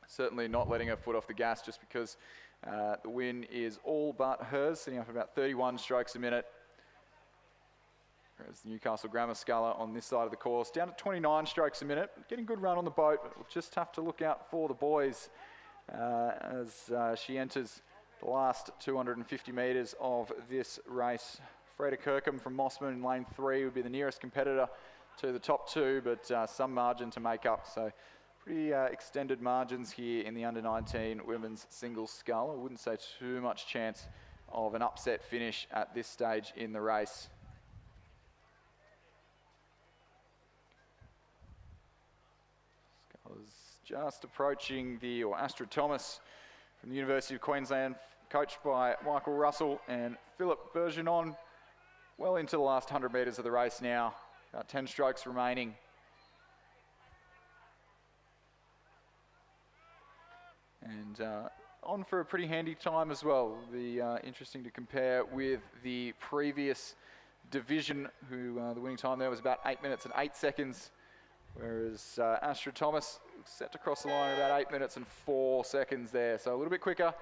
Certainly not letting her foot off the gas just because the win is all but hers, sitting up about 31 strokes a minute. Whereas the Newcastle Grammar Sculler on this side of the course, down to 29 strokes a minute. Getting good run on the boat, but we'll just have to look out for the boys as she enters the last 250 metres of this race. Freda Kirkham from Mossman in lane 3 would be the nearest competitor to the top two, but some margin to make up. So pretty extended margins here in the under-19 women's single scull. I wouldn't say too much chance of an upset finish at this stage in the race. was just approaching Astrid Thomas from the University of Queensland, coached by Michael Russell and Philip Bergeron, well into the last 100 metres of the race now. About 10 strokes remaining. And on for a pretty handy time as well. It'll be interesting to compare with the previous division, who the winning time there was about 8 minutes and 8 seconds, whereas Astrid Thomas set to cross the line about 8 minutes and 4 seconds there. So a little bit quicker,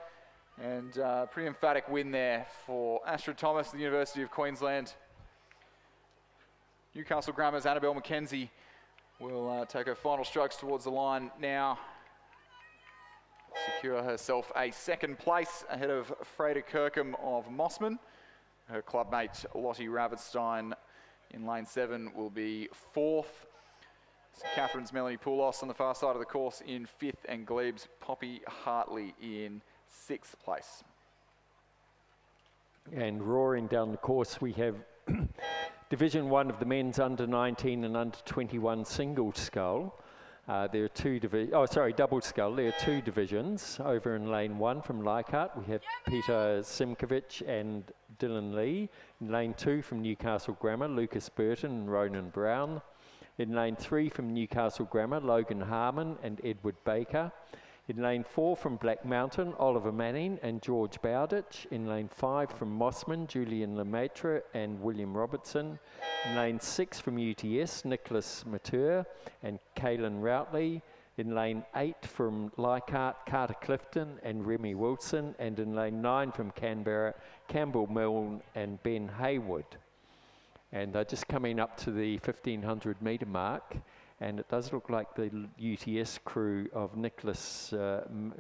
and pretty emphatic win there for Astrid Thomas, the University of Queensland. Newcastle Grammar's Annabelle McKenzie will take her final strokes towards the line now. Secure herself a second place ahead of Freda Kirkham of Mossman. Her clubmate Lottie Ravenstein in lane 7 will be 4th. St Catherine's Melanie Poulos on the far side of the course in 5th, and Glebe's Poppy Hartley in 6th place. And roaring down the course, we have Division 1 of the men's under 19 and under 21 single scull. There are double scull. There are 2 divisions. Over in lane 1 from Leichhardt, we have Peter Simkovic and Dylan Lee. In lane 2 from Newcastle Grammar, Lucas Burton and Ronan Brown. In lane 3 from Newcastle Grammar, Logan Harmon and Edward Baker. In lane 4 from Black Mountain, Oliver Manning and George Bowditch. In lane 5 from Mossman, Julian Lemaitre and William Robertson. In lane 6 from UTS, Nicholas Mature and Kaylin Routley. In lane 8 from Leichhardt, Carter Clifton and Remy Wilson. And in lane 9 from Canberra, Campbell Milne and Ben Haywood. And they're just coming up to the 1500 metre mark. And it does look like the UTS crew of Nicholas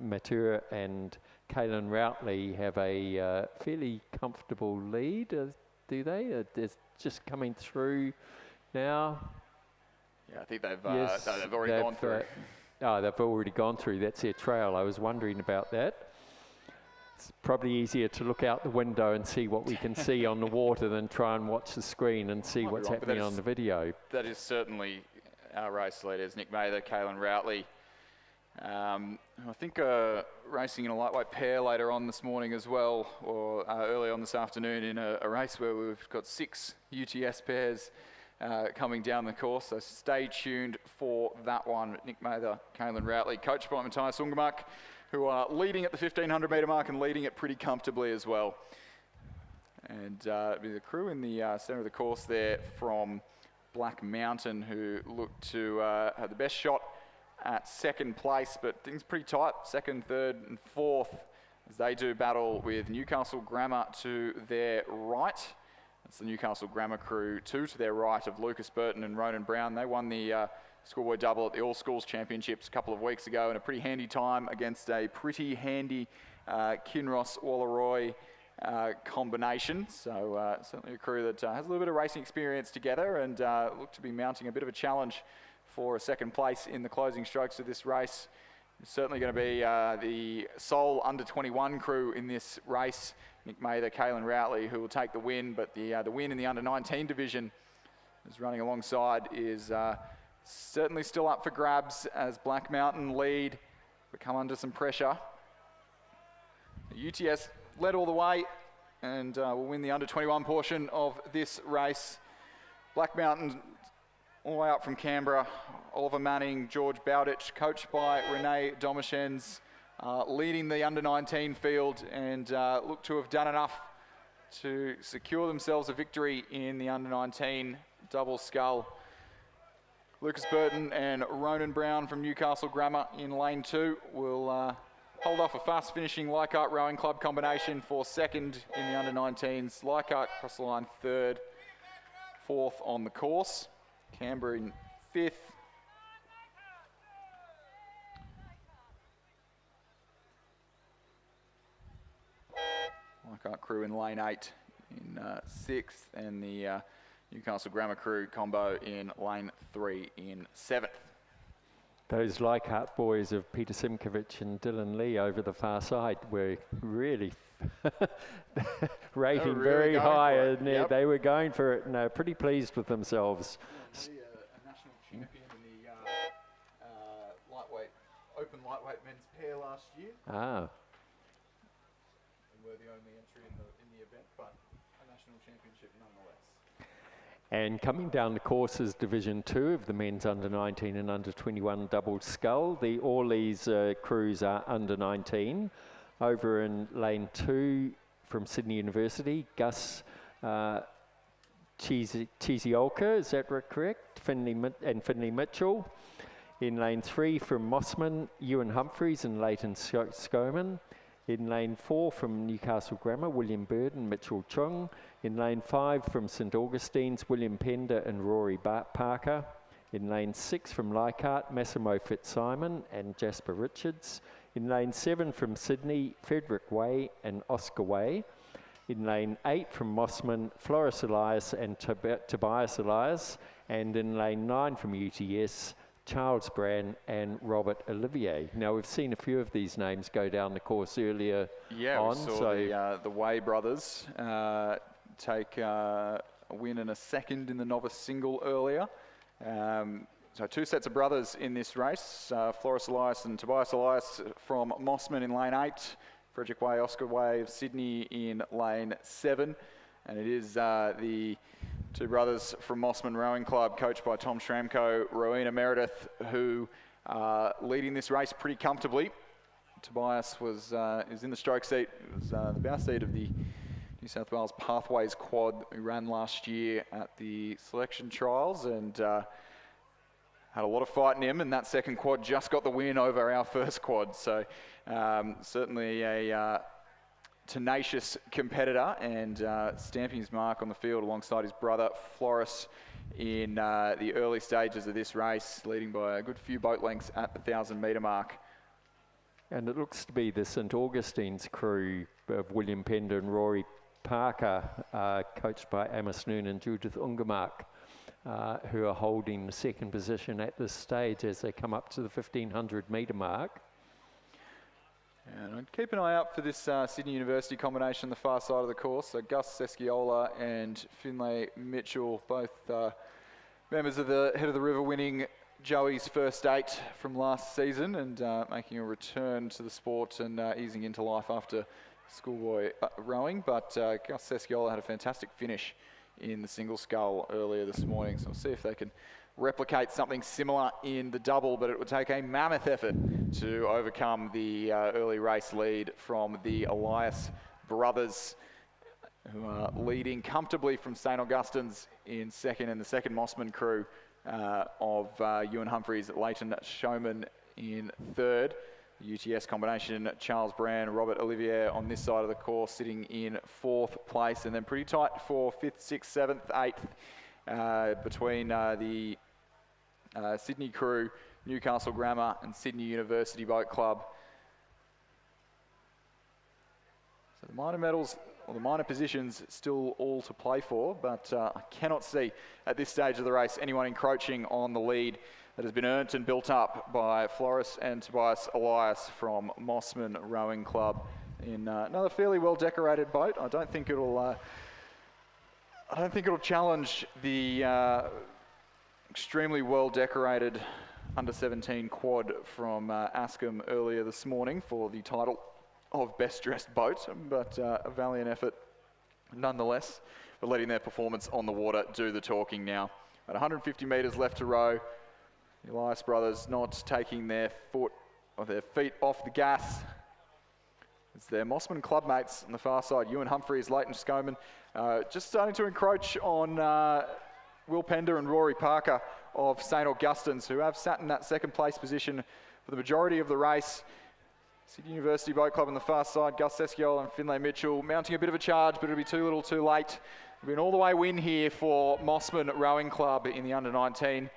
Mature and Kaylin Routley have a fairly comfortable lead, do they? They're just coming through now. Yeah, I think they've Yes, already gone through. They've already gone through. That's their trail. I was wondering about that. It's probably easier to look out the window and see what we can see on the water than try and watch the screen and see what's happening on the video. That is certainly our race leaders, Nick Mather, Kaylin Routley. I think racing in a lightweight pair later on this morning as well, or early on this afternoon in a race where we've got 6 UTS pairs coming down the course. So stay tuned for that one. Nick Mather, Kaylin Routley, coached by Matthias Ungemark, who are leading at the 1500 metre mark and leading it pretty comfortably as well. And the crew in the centre of the course there from Black Mountain, who look to have the best shot at second place, but things pretty tight, 2nd, 3rd and 4th, as they do battle with Newcastle Grammar to their right. That's the Newcastle Grammar crew, 2 to their right of Lucas Burton and Ronan Brown. They won the schoolboy double at the All Schools Championships a couple of weeks ago in a pretty handy time against a pretty handy Kinross Walleroy combination. So certainly a crew that has a little bit of racing experience together and look to be mounting a bit of a challenge for a second place in the closing strokes of this race. It's certainly going to be the sole under 21 crew in this race. Nick Mather, Kaylin Routley, who will take the win, but the win in the under 19 division is running alongside is certainly still up for grabs as Black Mountain lead, but come under some pressure. The UTS led all the way and will win the under 21 portion of this race. Black Mountain all the way up from Canberra, Oliver Manning, George Bowditch, coached by Renee Domashens, leading the under 19 field and look to have done enough to secure themselves a victory in the under 19 double scull. Lucas Burton and Ronan Brown from Newcastle Grammar in lane 2 will hold off a fast finishing Leichhardt Rowing Club combination for 2nd in the under 19s. Leichhardt across the line 3rd, 4th on the course. Canberra in 5th. Leichhardt crew in lane 8 in 6th, and the Newcastle Grammar crew combo in lane 3 in 7th. Those Leichhardt boys of Peter Simkovic and Dylan Lee over the far side were really rating very high, and they were going for it, and they were pretty pleased with themselves. A national champion in the lightweight open lightweight men's pair last year. Ah. And were the only entry in the event, but a national championship nonetheless. And coming down the course is Division 2 of the men's under 19 and under 21 double scull. All these crews are under 19. Over in lane 2 from Sydney University, Gus Chiziolka, is that correct? Finley Mitchell. In lane 3 from Mossman, Ewan Humphreys and Leighton Skoman. In lane 4 from Newcastle Grammar, William Bird and Mitchell Chung. In lane 5 from St Augustine's, William Pender and Rory Parker. In lane 6 from Leichhardt, Massimo Fitzsimon and Jasper Richards. In lane 7 from Sydney, Frederick Way and Oscar Way. In lane 8 from Mossman, Floris Elias and Tobias Elias. And in lane 9 from UTS, Charles Brand and Robert Olivier. Now we've seen a few of these names go down the course earlier on. We saw the Way brothers take a win and a second in the novice single earlier. So two sets of brothers in this race, Floris Elias and Tobias Elias from Mossman in lane 8, Frederick Way, Oscar Way of Sydney in lane 7. And it is the two brothers from Mossman Rowing Club, coached by Tom Schramko, Rowena Meredith, who are leading this race pretty comfortably. Tobias is in the stroke seat. It was the bow seat of the New South Wales Pathways quad we ran last year at the selection trials, and had a lot of fight in him, and that second quad just got the win over our first quad. So certainly a tenacious competitor, and stamping his mark on the field alongside his brother Floris in the early stages of this race, leading by a good few boat lengths at the 1,000-metre mark. And it looks to be the St Augustine's crew of William Pender and Rory Parker, coached by Amos Noon and Judith Ungermark, who are holding the second position at this stage as they come up to the 1,500-metre mark. And I'd keep an eye out for this Sydney University combination on the far side of the course. So Gus Sesciola and Finlay Mitchell, both members of the Head of the River, winning Joey's first 8 from last season, and making a return to the sport and easing into life after schoolboy rowing. But Gus Sesciola had a fantastic finish in the single scull earlier this morning, so we'll see if they can replicate something similar in the double, but it would take a mammoth effort to overcome the early race lead from the Elias brothers, who are leading comfortably from St Augustine's in second, and the second Mossman crew of Ewan Humphreys, Leighton Showman in third. The UTS combination, Charles Brand, Robert Olivier on this side of the course, sitting in 4th place, and then pretty tight for 5th, 6th, 7th, 8th between the Sydney crew, Newcastle Grammar and Sydney University Boat Club. So the minor medals, or the minor positions, still all to play for, but I cannot see at this stage of the race anyone encroaching on the lead that has been earned and built up by Floris and Tobias Elias from Mossman Rowing Club in another fairly well decorated boat. I don't think it'll challenge the extremely well decorated under 17 quad from Ascombe earlier this morning for the title of best dressed boat, but a valiant effort nonetheless, for letting their performance on the water do the talking now. At 150 metres left to row, the Elias brothers not taking their feet off the gas. It's their Mossman clubmates on the far side, Ewan Humphreys, Leighton Skoman, just starting to encroach on Will Pender and Rory Parker of St Augustine's, who have sat in that second place position for the majority of the race. Sydney University Boat Club on the far side, Gus Sesciola and Finlay Mitchell mounting a bit of a charge, but it'll be too little too late. It'll be an all-the-way win here for Mossman Rowing Club in the under-19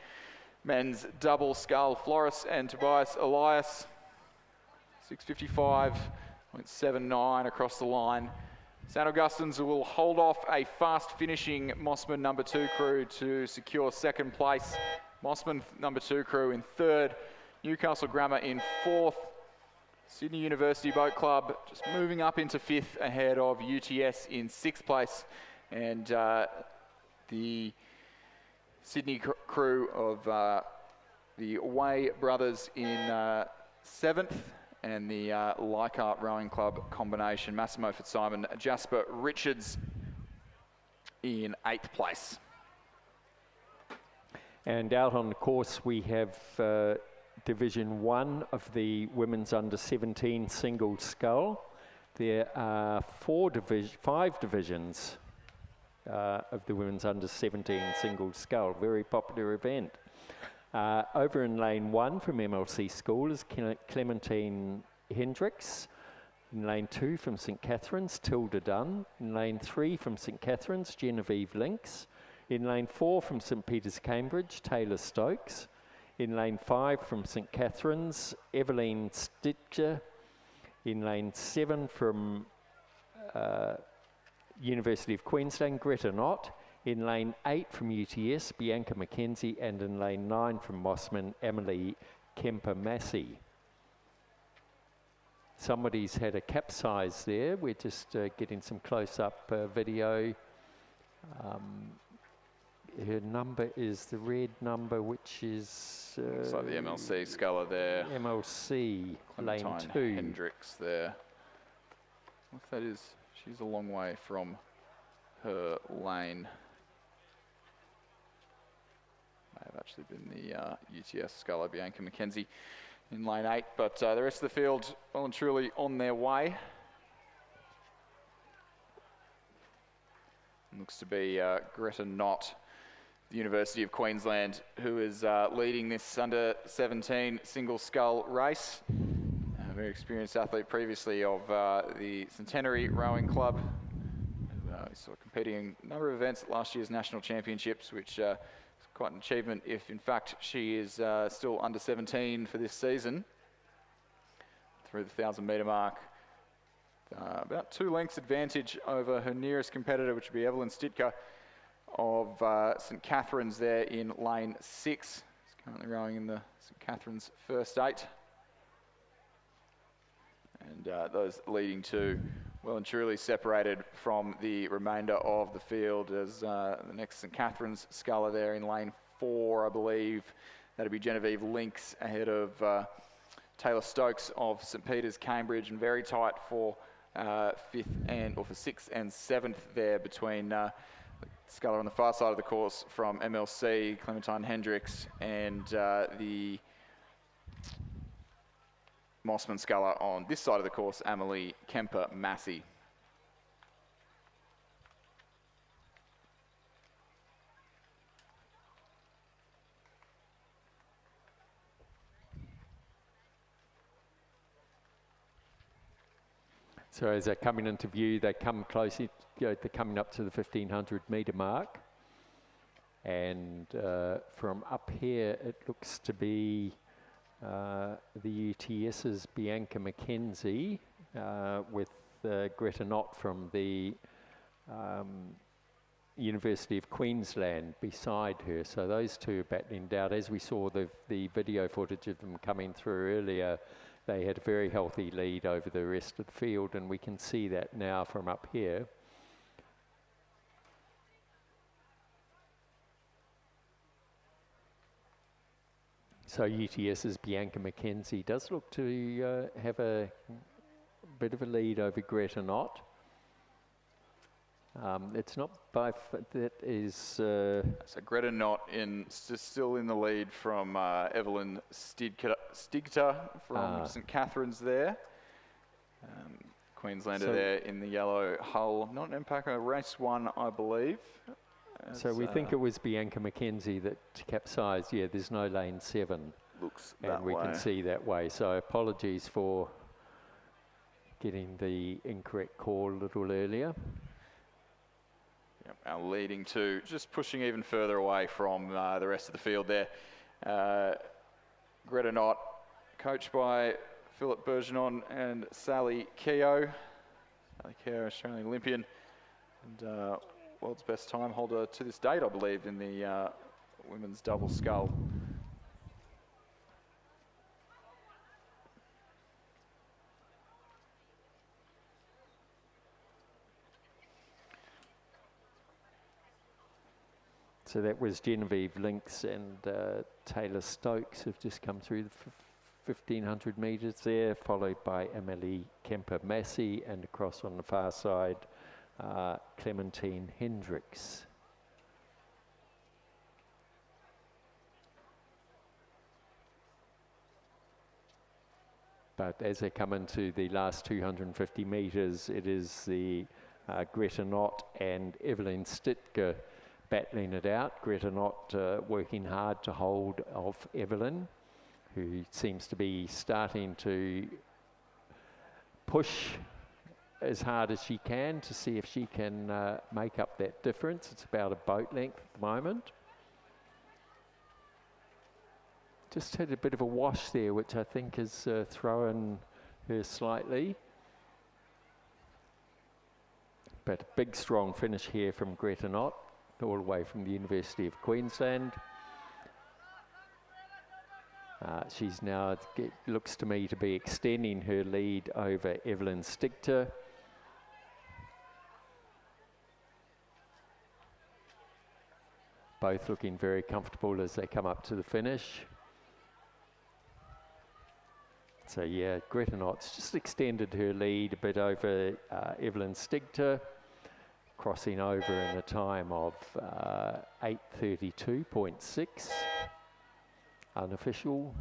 men's double scull. Floris and Tobias Elias, 6:55.79 across the line. St Augustine's will hold off a fast finishing Mossman number 2 crew to secure second place. Mossman number 2 crew in third, Newcastle Grammar in 4th. Sydney University Boat Club just moving up into 5th ahead of UTS in 6th place. And the Sydney crew of the Way brothers in 7th, and the Leichhardt Rowing Club combination, Massimo Fitzsimon, Jasper Richards in 8th place. And out on the course we have Division 1 of the women's under-17 single scull. There are 5 divisions of the women's under-17 single scull. Very popular event. Over in lane 1 from MLC School is Clementine Hendricks. In lane 2 from St Catherine's, Tilda Dunn. In lane 3 from St Catherine's, Genevieve Links. In lane 4 from St Peter's Cambridge, Taylor Stokes. In lane 5 from St Catherine's, Evelyn Stitcher. In lane 7 from University of Queensland, Greta Knott. In lane 8 from UTS, Bianca McKenzie. And in lane 9 from Mossman, Emily Kemper-Massey. Somebody's had a capsize there. We're just getting some close-up video. Her number is the red number, which is... looks like the MLC sculler there. MLC, lane Clementine 2. Hendricks there. What that is, she's a long way from her lane. May have actually been the UTS sculler, Bianca McKenzie, in lane 8, but the rest of the field well and truly on their way. Looks to be Greta Knott, the University of Queensland, who is leading this under-17 single scull race. A very experienced athlete previously of the Centenary Rowing Club. We saw competing in a number of events at last year's national championships, which is quite an achievement if in fact she is still under 17 for this season. Through the 1,000 metre mark. About 2 lengths advantage over her nearest competitor, which would be Evelyn Stitka of St Catherine's there in lane 6. She's currently rowing in the St Catherine's first 8. And those leading to well and truly separated from the remainder of the field as the next St Catherine's sculler there in lane 4, I believe. That'd be Genevieve Links ahead of Taylor Stokes of St Peter's Cambridge, and very tight for 6th and 7th there between the sculler on the far side of the course from MLC, Clementine Hendricks, and the Mossman sculler on this side of the course, Emily Kemper-Massey. So as they're coming into view, they come close, they're coming up to the 1,500 metre mark. And from up here, it looks to be the UTS's Bianca McKenzie with Greta Knott from the University of Queensland beside her. So those two are battling it out. As we saw the video footage of them coming through earlier, they had a very healthy lead over the rest of the field, and we can see that now from up here. So UTS's Bianca McKenzie does look to have a bit of a lead over Greta Knott. It's not by that is. So Greta Knott still in the lead from Evelyn Stigter from St Catherine's there. Queenslander there in the yellow hull. Not an Empaco, race 1, I believe. So we think it was Bianca McKenzie that capsized. Yeah, there's no lane 7. Looks that way. And we can see that way. So apologies for getting the incorrect call a little earlier. Yep, our leading 2, just pushing even further away from the rest of the field there. Greta Knott, coached by Philip Bergeron and Sally Keogh. Sally Keogh, Australian Olympian, and world's best time holder to this date, I believe, in the women's double scull. So that was Genevieve Links and Taylor Stokes have just come through the 1,500 metres there, followed by Emily Kemper-Massey, and across on the far side, Clementine Hendricks. But as they come into the last 250 metres, it is the Greta Knott and Evelyn Stitker battling it out. Greta Knott working hard to hold off Evelyn, who seems to be starting to push as hard as she can to see if she can make up that difference. It's about a boat length at the moment. Just had a bit of a wash there, which I think has thrown her slightly. But a big, strong finish here from Greta Knott, all the way from the University of Queensland. She's now, it looks to me to be extending her lead over Evelyn Stigter. Both looking very comfortable as they come up to the finish. So yeah, Greta Knott's just extended her lead a bit over Evelyn Stigter, crossing over in a time of 8:32.6, unofficial,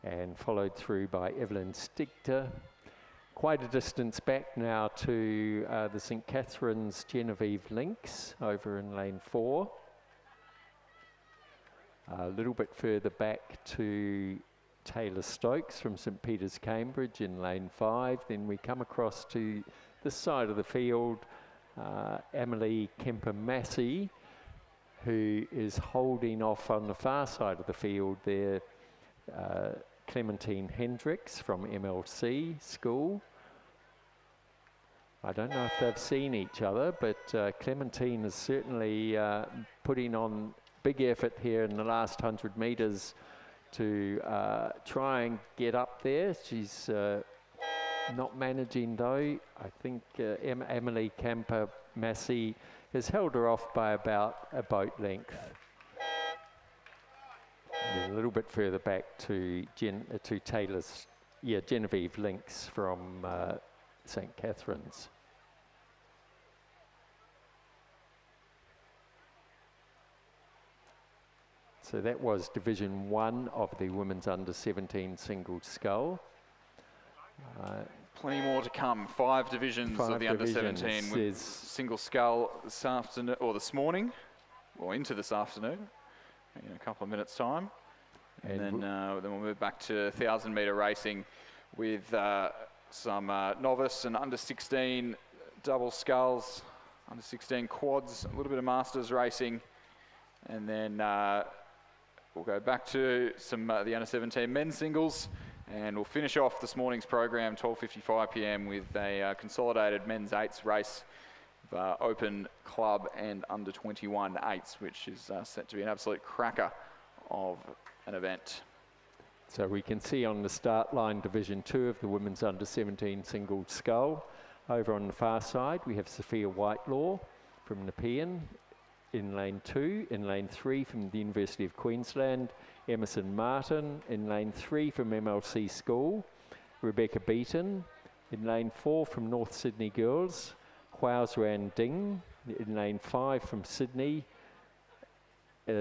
and followed through by Evelyn Stigter. Quite a distance back now to the St Catherine's Genevieve Lynx over in lane 4. A little bit further back to Taylor Stokes from St Peter's Cambridge in lane 5. Then we come across to this side of the field, Emily Kemper-Massey, who is holding off on the far side of the field there, Clementine Hendricks from MLC School. I don't know if they've seen each other, but Clementine is certainly putting on big effort here in the last 100 metres to try and get up there. She's not managing though. I think Emily Kemper-Massey has held her off by about a boat length. And a little bit further back to Taylor's, Genevieve Lynx from St Catherine's. So that was Division 1 of the women's under-17 single scull. Plenty more to come. 5 divisions of the under-17 with single scull this afternoon, or this morning, or into this afternoon, in a couple of minutes' time. And then we'll move back to 1,000-metre racing with some novice and under-16 double sculls, under-16 quads, a little bit of masters racing, and then we'll go back to some the under-17 men's singles, and we'll finish off this morning's program 12:55 p.m. with a consolidated men's eights race, open club and under-21 eights, which is set to be an absolute cracker of an event. So we can see on the start line Division 2 of the women's under-17 single scull. Over on the far side we have Sophia Whitelaw from Nepean in lane 2. In lane 3 from the University of Queensland, Emerson Martin. In lane 3 from MLC School, Rebecca Beaton. In lane 4 from North Sydney Girls, Huaos Ran Ding. In lane 5 from Sydney,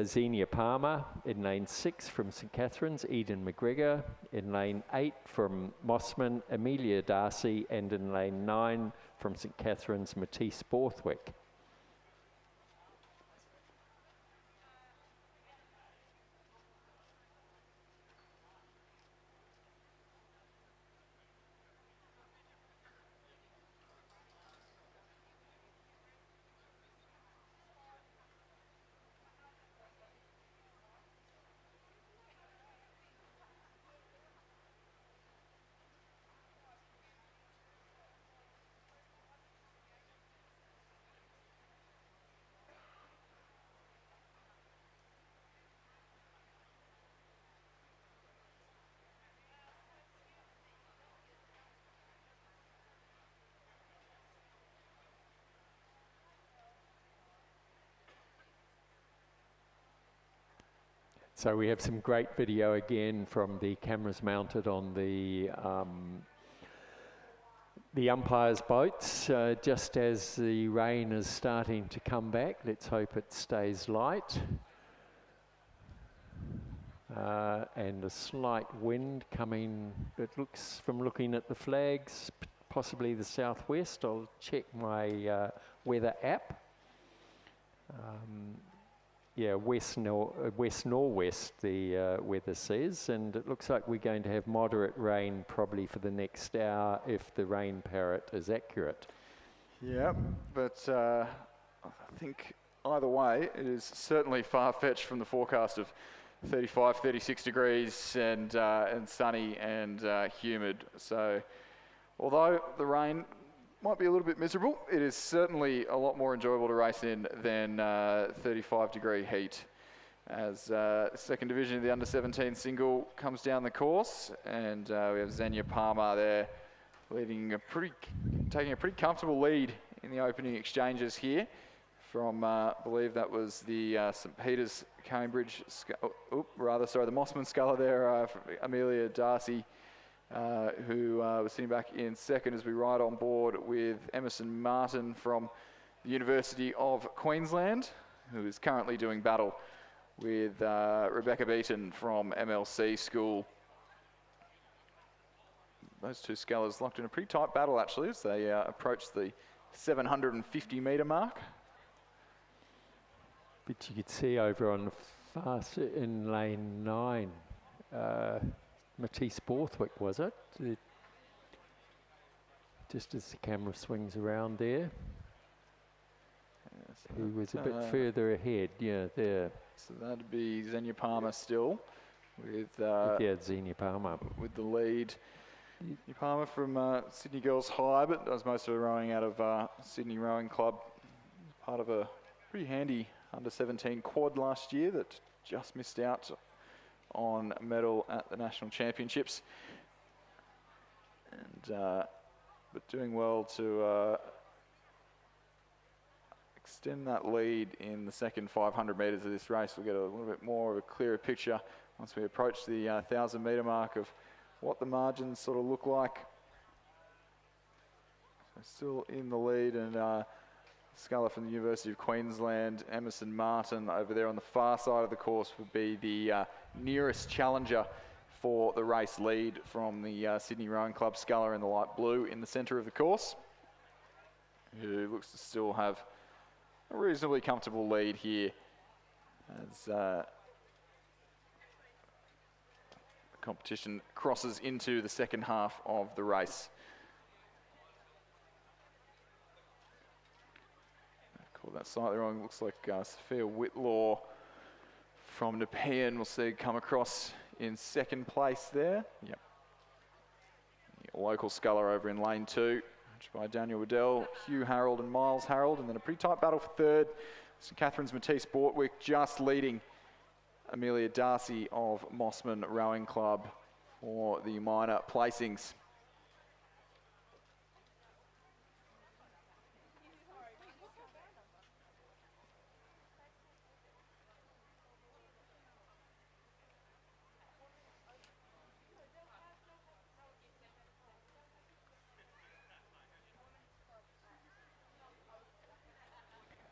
Xenia Palmer. In lane 6 from St Catherine's, Eden McGregor. In lane 8 from Mossman, Amelia Darcy. And in lane 9 from St Catherine's, Matisse Borthwick. So we have some great video again from the cameras mounted on the umpires' boats, just as the rain is starting to come back. Let's hope it stays light. And a slight wind coming, it looks, from looking at the flags, possibly the southwest. I'll check my weather app. Yeah, west norwest, the weather says, and it looks like we're going to have moderate rain probably for the next hour if the rain parrot is accurate. Yeah, but I think either way, it is certainly far-fetched from the forecast of 35, 36 degrees and sunny and humid. So, although the rain might be a little bit miserable, it is certainly a lot more enjoyable to race in than 35-degree heat. As second division of the under-17 single comes down the course, and we have Xenia Palmer there taking a pretty comfortable lead in the opening exchanges here from, I believe that was the St. Peter's Cambridge, the Mossman sculler there, Amelia Darcy, who was sitting back in second as we ride on board with Emerson Martin from the University of Queensland, who is currently doing battle with Rebecca Beaton from MLC School. Those two scullers locked in a pretty tight battle actually as they approach the 750 metre mark. But you could see over on the far in lane 9, Matisse Borthwick, was it? Just as the camera swings around there. Yes, who was a bit further ahead, yeah, there. So that'd be Xenia Palmer still with yeah, Xenia Palmer. With the lead. Xenia Palmer from Sydney Girls High, but does most of her rowing out of Sydney Rowing Club. Part of a pretty handy under-17 quad last year that just missed out on a medal at the National Championships. And but doing well to extend that lead in the second 500 metres of this race. We'll get a little bit more of a clearer picture once we approach the 1,000 metre mark of what the margins sort of look like. So still in the lead, and sculler from the University of Queensland, Emerson Martin, over there on the far side of the course would be the nearest challenger for the race lead from the Sydney Rowing Club sculler in the light blue in the centre of the course, who looks to still have a reasonably comfortable lead here as the competition crosses into the second half of the race. Call that slightly wrong. Looks like Sophia Whitlaw from Nepean we'll see come across in second place there. Yep. The local sculler over in lane 2. By Daniel Waddell, Hugh Harold and Miles Harold, and then a pretty tight battle for third. St Catherine's Matisse Bortwick just leading Amelia Darcy of Mossman Rowing Club for the minor placings.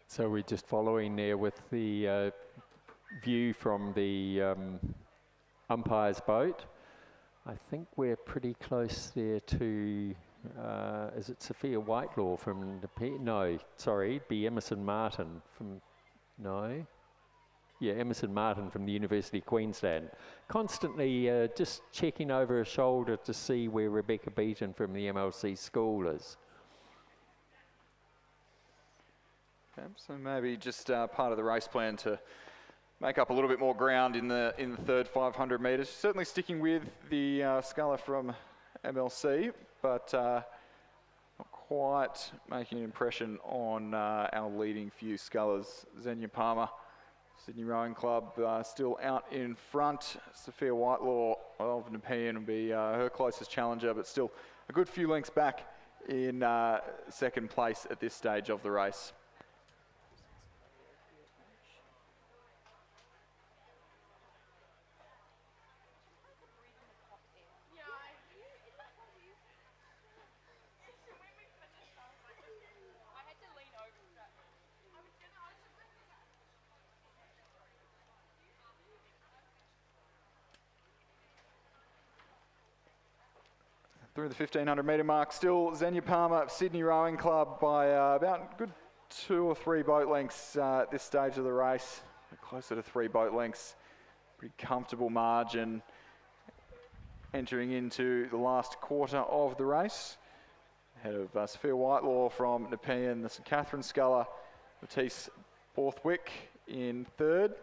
So we're just following there with the view from the umpire's boat. I think we're pretty close there to, is it Sophia Whitelaw from the, no, sorry, it'd be Emerson Martin from, no? Yeah, Emerson Martin from the University of Queensland. Constantly just checking over her shoulder to see where Rebecca Beaton from the MLC School is. So maybe just part of the race plan to make up a little bit more ground in the third 500 metres. Certainly sticking with the sculler from MLC, but not quite making an impression on our leading few scullers. Xenia Palmer, Sydney Rowing Club, still out in front. Sophia Whitelaw of Nepean will be her closest challenger, but still a good few lengths back in second place at this stage of the race. through the 1500 metre mark. Still Xenia Palmer, Sydney Rowing Club by about a good 2 or 3 boat lengths at this stage of the race. Closer to 3 boat lengths. Pretty comfortable margin entering into the last quarter of the race. Ahead of Sophia Whitelaw from Nepean, the St Catharines sculler, Matisse Borthwick in 3rd.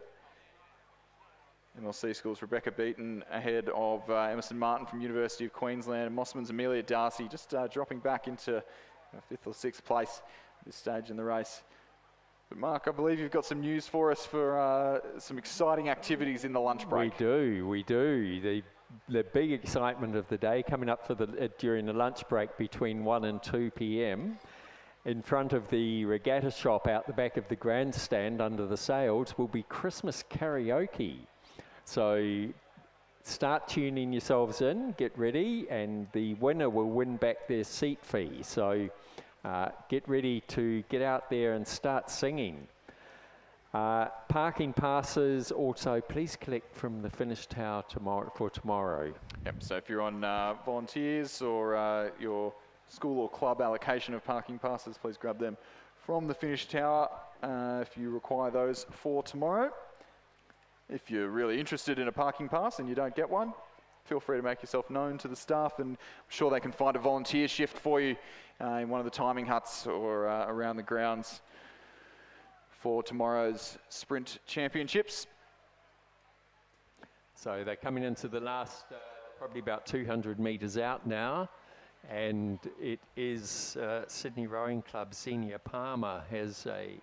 MLC Schools Rebecca Beaton ahead of Emerson Martin from University of Queensland, and Mossman's Amelia Darcy just dropping back into 5th or 6th place at this stage in the race. But Mark, I believe you've got some news for us for some exciting activities in the lunch break. We do. The big excitement of the day coming up for during the lunch break between 1 and 2 p.m. in front of the Regatta shop out the back of the grandstand under the sails will be Christmas karaoke. So start tuning yourselves in, get ready, and the winner will win back their seat fee. So get ready to get out there and start singing. Parking passes also please collect from the finish tower for tomorrow. Yep, so if you're on volunteers or your school or club allocation of parking passes, please grab them from the finish tower if you require those for tomorrow. If you're really interested in a parking pass and you don't get one, feel free to make yourself known to the staff, and I'm sure they can find a volunteer shift for you in one of the timing huts or around the grounds for tomorrow's Sprint Championships. So they're coming into the last, probably about 200 metres out now, and it is Sydney Rowing Club Xenia Palmer has a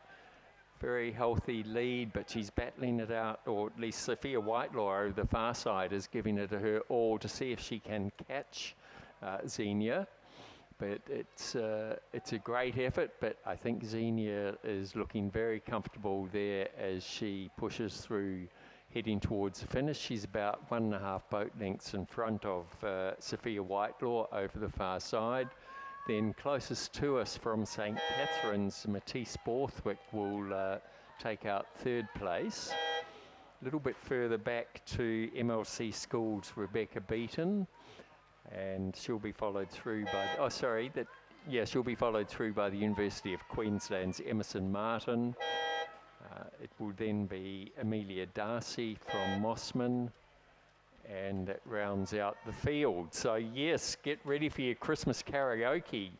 very healthy lead, but she's battling it out, or at least Sophia Whitelaw over the far side is giving it her all to see if she can catch Xenia. But it's a great effort, but I think Xenia is looking very comfortable there as she pushes through, heading towards the finish. She's about 1.5 boat lengths in front of Sophia Whitelaw over the far side. Then closest to us from St Catharines, Matisse Borthwick will take out 3rd place. A little bit further back to MLC Schools Rebecca Beaton, and she'll be followed through by, she'll be followed through by the University of Queensland's Emerson Martin. It will then be Amelia Darcy from Mossman, and that rounds out the field. So yes, get ready for your Christmas karaoke.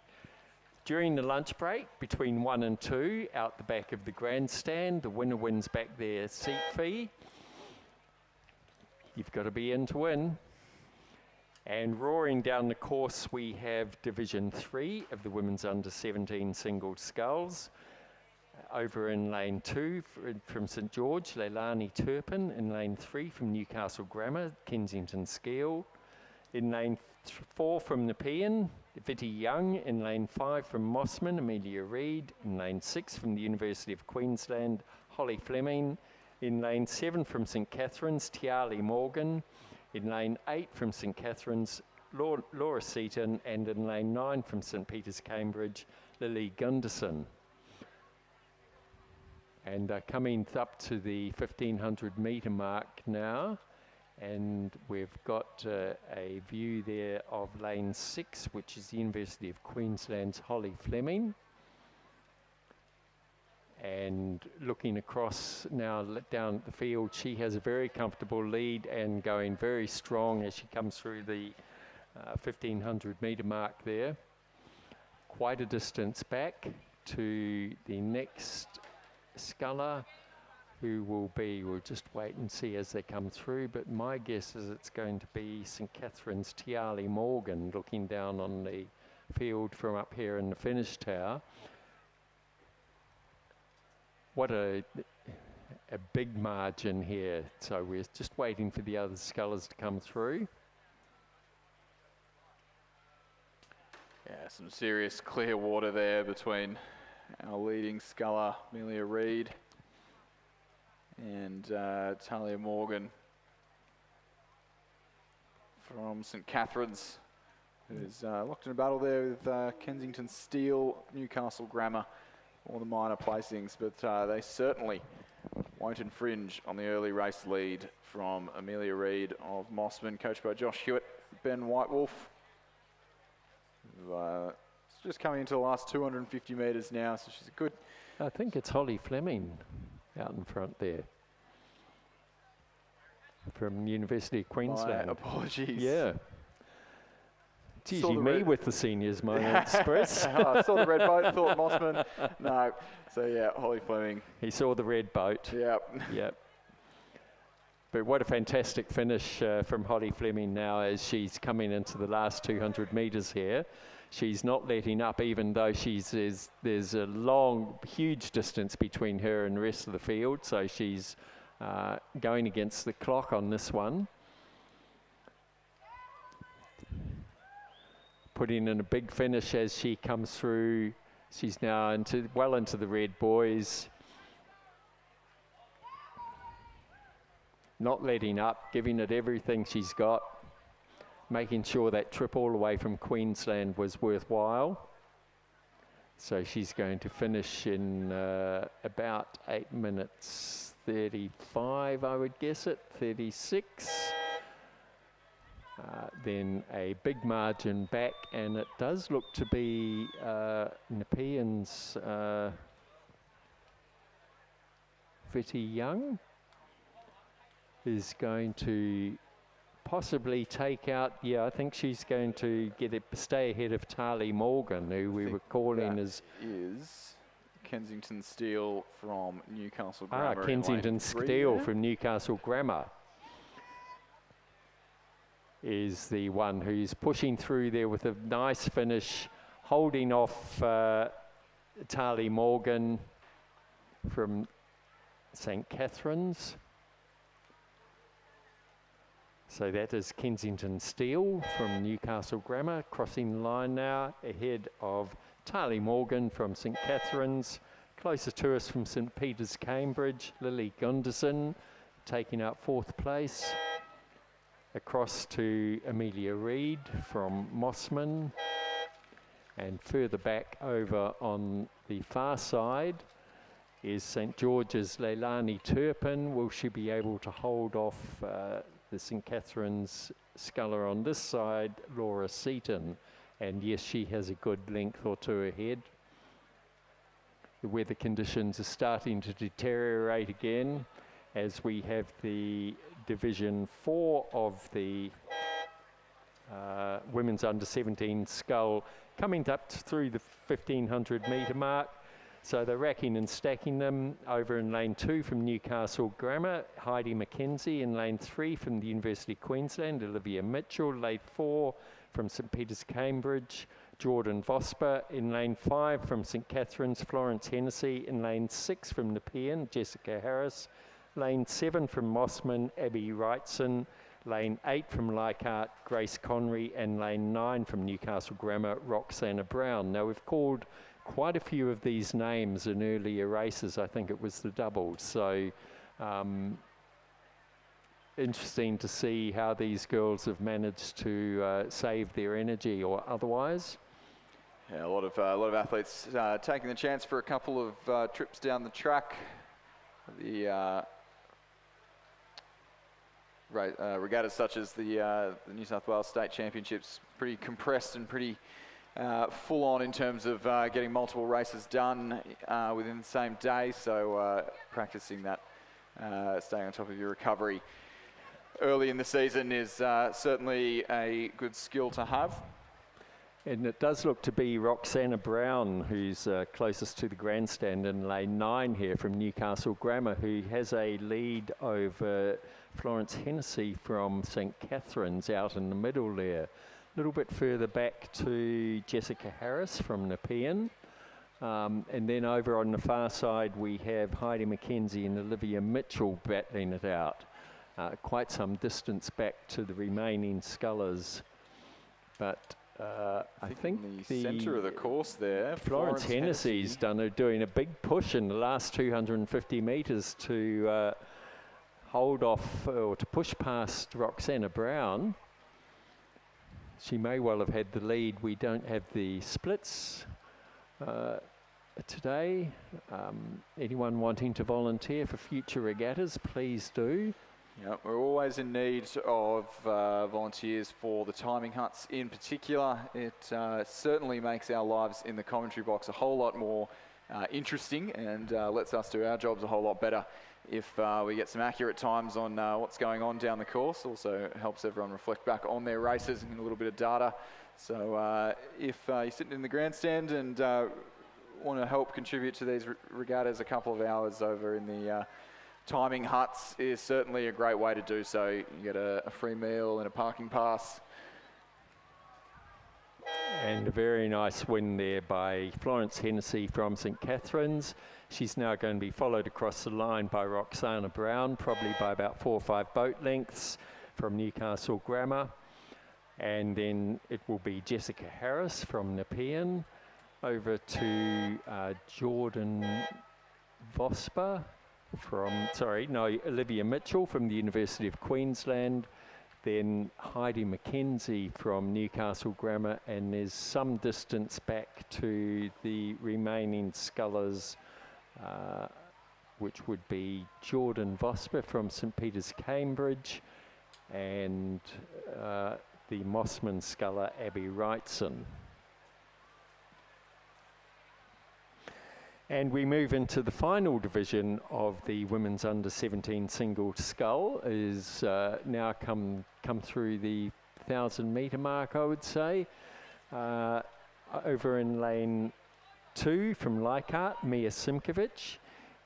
During the lunch break, between 1 and 2, out the back of the grandstand, the winner wins back their seat fee. You've got to be in to win. And roaring down the course, we have Division 3 of the Women's Under-17 Single Sculls. Over in lane 2 from St George, Leilani Turpin. In lane 3 from Newcastle Grammar, Kensington Skeel. In lane 4 from Nepean, Vitty Young. In lane 5 from Mossman, Amelia Reid. In lane 6 from the University of Queensland, Holly Fleming. In lane 7 from St Catharines, Tiali Morgan. In lane 8 from St Catharines, Laura Seaton. And in lane 9 from St Peter's Cambridge, Lily Gunderson. And coming up to the 1500 metre mark now, and we've got a view there of lane 6, which is the University of Queensland's Holly Fleming. And looking across now down the field, she has a very comfortable lead and going very strong as she comes through the 1500 metre mark there. Quite a distance back to the next sculler, who will be, we'll just wait and see as they come through, but my guess is it's going to be St Catharines' Tiali Morgan looking down on the field from up here in the finish tower. What a big margin here, so we're just waiting for the other scullers to come through. Yeah, some serious clear water there between our leading sculler, Amelia Reid, and Talia Morgan from St Catharines, who's locked in a battle there with Kensington Steel, Newcastle Grammar, all the minor placings, but they certainly won't infringe on the early race lead from Amelia Reid of Mossman, coached by Josh Hewitt, Ben Whitewolf. It's just coming into the last 250 metres now, so she's a good... I think it's Holly Fleming out in front there from University of Queensland. My apologies. Yeah. It's Saw usually the me red- with the seniors, my express. I saw the red boat, thought Mossman. No. So yeah, Holly Fleming. He saw the red boat. Yep. Yep. But what a fantastic finish from Holly Fleming now as she's coming into the last 200 metres here. She's not letting up, even though there's a long, huge distance between her and the rest of the field. So she's going against the clock on this one. Putting in a big finish as she comes through. She's now well into the red buoys. Not letting up, giving it everything she's got, making sure that trip all the way from Queensland was worthwhile. So she's going to finish in about 8 minutes 35, I would guess it, 36. Then a big margin back, and it does look to be Nepean's Vitty Young is going to possibly take out, I think she's going to stay ahead of Tali Morgan, who we were calling as... is Kensington Steele from Newcastle Grammar. Kensington Steele from Newcastle Grammar is the one who's pushing through there with a nice finish, holding off Tali Morgan from St. Catherine's. So that is Kensington Steele from Newcastle Grammar, crossing the line now ahead of Tali Morgan from St. Catherine's. Closer to us from St. Peter's, Cambridge, Lily Gunderson taking out 4th place. Across to Amelia Reid from Mossman. And further back over on the far side is St. George's Leilani Turpin. Will she be able to hold off the St. Catherine's sculler on this side, Laura Seaton? And yes, she has a good length or two ahead. The weather conditions are starting to deteriorate again as we have the Division 4 of the women's under 17 scull coming up through the 1500 metre mark. So they're racking and stacking them over in lane 2 from Newcastle Grammar, Heidi McKenzie. In lane 3 from the University of Queensland, Olivia Mitchell. Lane 4 from St. Peter's, Cambridge, Jordan Vosper. In lane 5 from St. Catherine's, Florence Hennessy. In lane 6 from Nepean, Jessica Harris. Lane 7 from Mossman, Abby Wrightson. Lane 8 from Leichhardt, Grace Connery. And lane 9 from Newcastle Grammar, Roxana Brown. Now we've called quite a few of these names in earlier races. I think it was the doubles. So interesting to see how these girls have managed to save their energy or otherwise. Yeah, a lot of athletes taking the chance for a couple of trips down the track. The regattas such as the New South Wales State Championships, pretty compressed and pretty full on in terms of getting multiple races done within the same day. So practicing that, staying on top of your recovery early in the season is certainly a good skill to have. And it does look to be Roxana Brown who's closest to the grandstand in lane 9 here from Newcastle Grammar, who has a lead over Florence Hennessy from St. Catherine's out in the middle there. A little bit further back to Jessica Harris from Nepean. And then over on the far side we have Heidi McKenzie and Olivia Mitchell battling it out. Quite some distance back to the remaining scullers. But I think the centre of the course there, Florence Hennessy's doing a big push in the last 250 metres to hold off or to push past Roxana Brown. She may well have had the lead. We don't have the splits today. Anyone wanting to volunteer for future regattas, please do. Yeah, we're always in need of volunteers for the timing huts in particular. It certainly makes our lives in the commentary box a whole lot more interesting and lets us do our jobs a whole lot better if we get some accurate times on what's going on down the course. Also helps everyone reflect back on their races and get a little bit of data. So if you're sitting in the grandstand and want to help contribute to these regattas, a couple of hours over in the timing huts is certainly a great way to do so. You get a free meal and a parking pass. And a very nice win there by Florence Hennessy from St Catherine's. She's now going to be followed across the line by Roxana Brown, probably by about 4 or 5 boat lengths from Newcastle Grammar. And then it will be Jessica Harris from Nepean over to Jordan Vosper from, Olivia Mitchell from the University of Queensland, then Heidi McKenzie from Newcastle Grammar, and there's some distance back to the remaining scullers, which would be Jordan Vosper from St Peter's, Cambridge, and the Mossman sculler Abby Wrightson. And we move into the final division of the women's under-17 single scull. Is now come through the 1,000-metre mark, I would say. Over in lane 2 from Leichhardt, Mia Simkovic.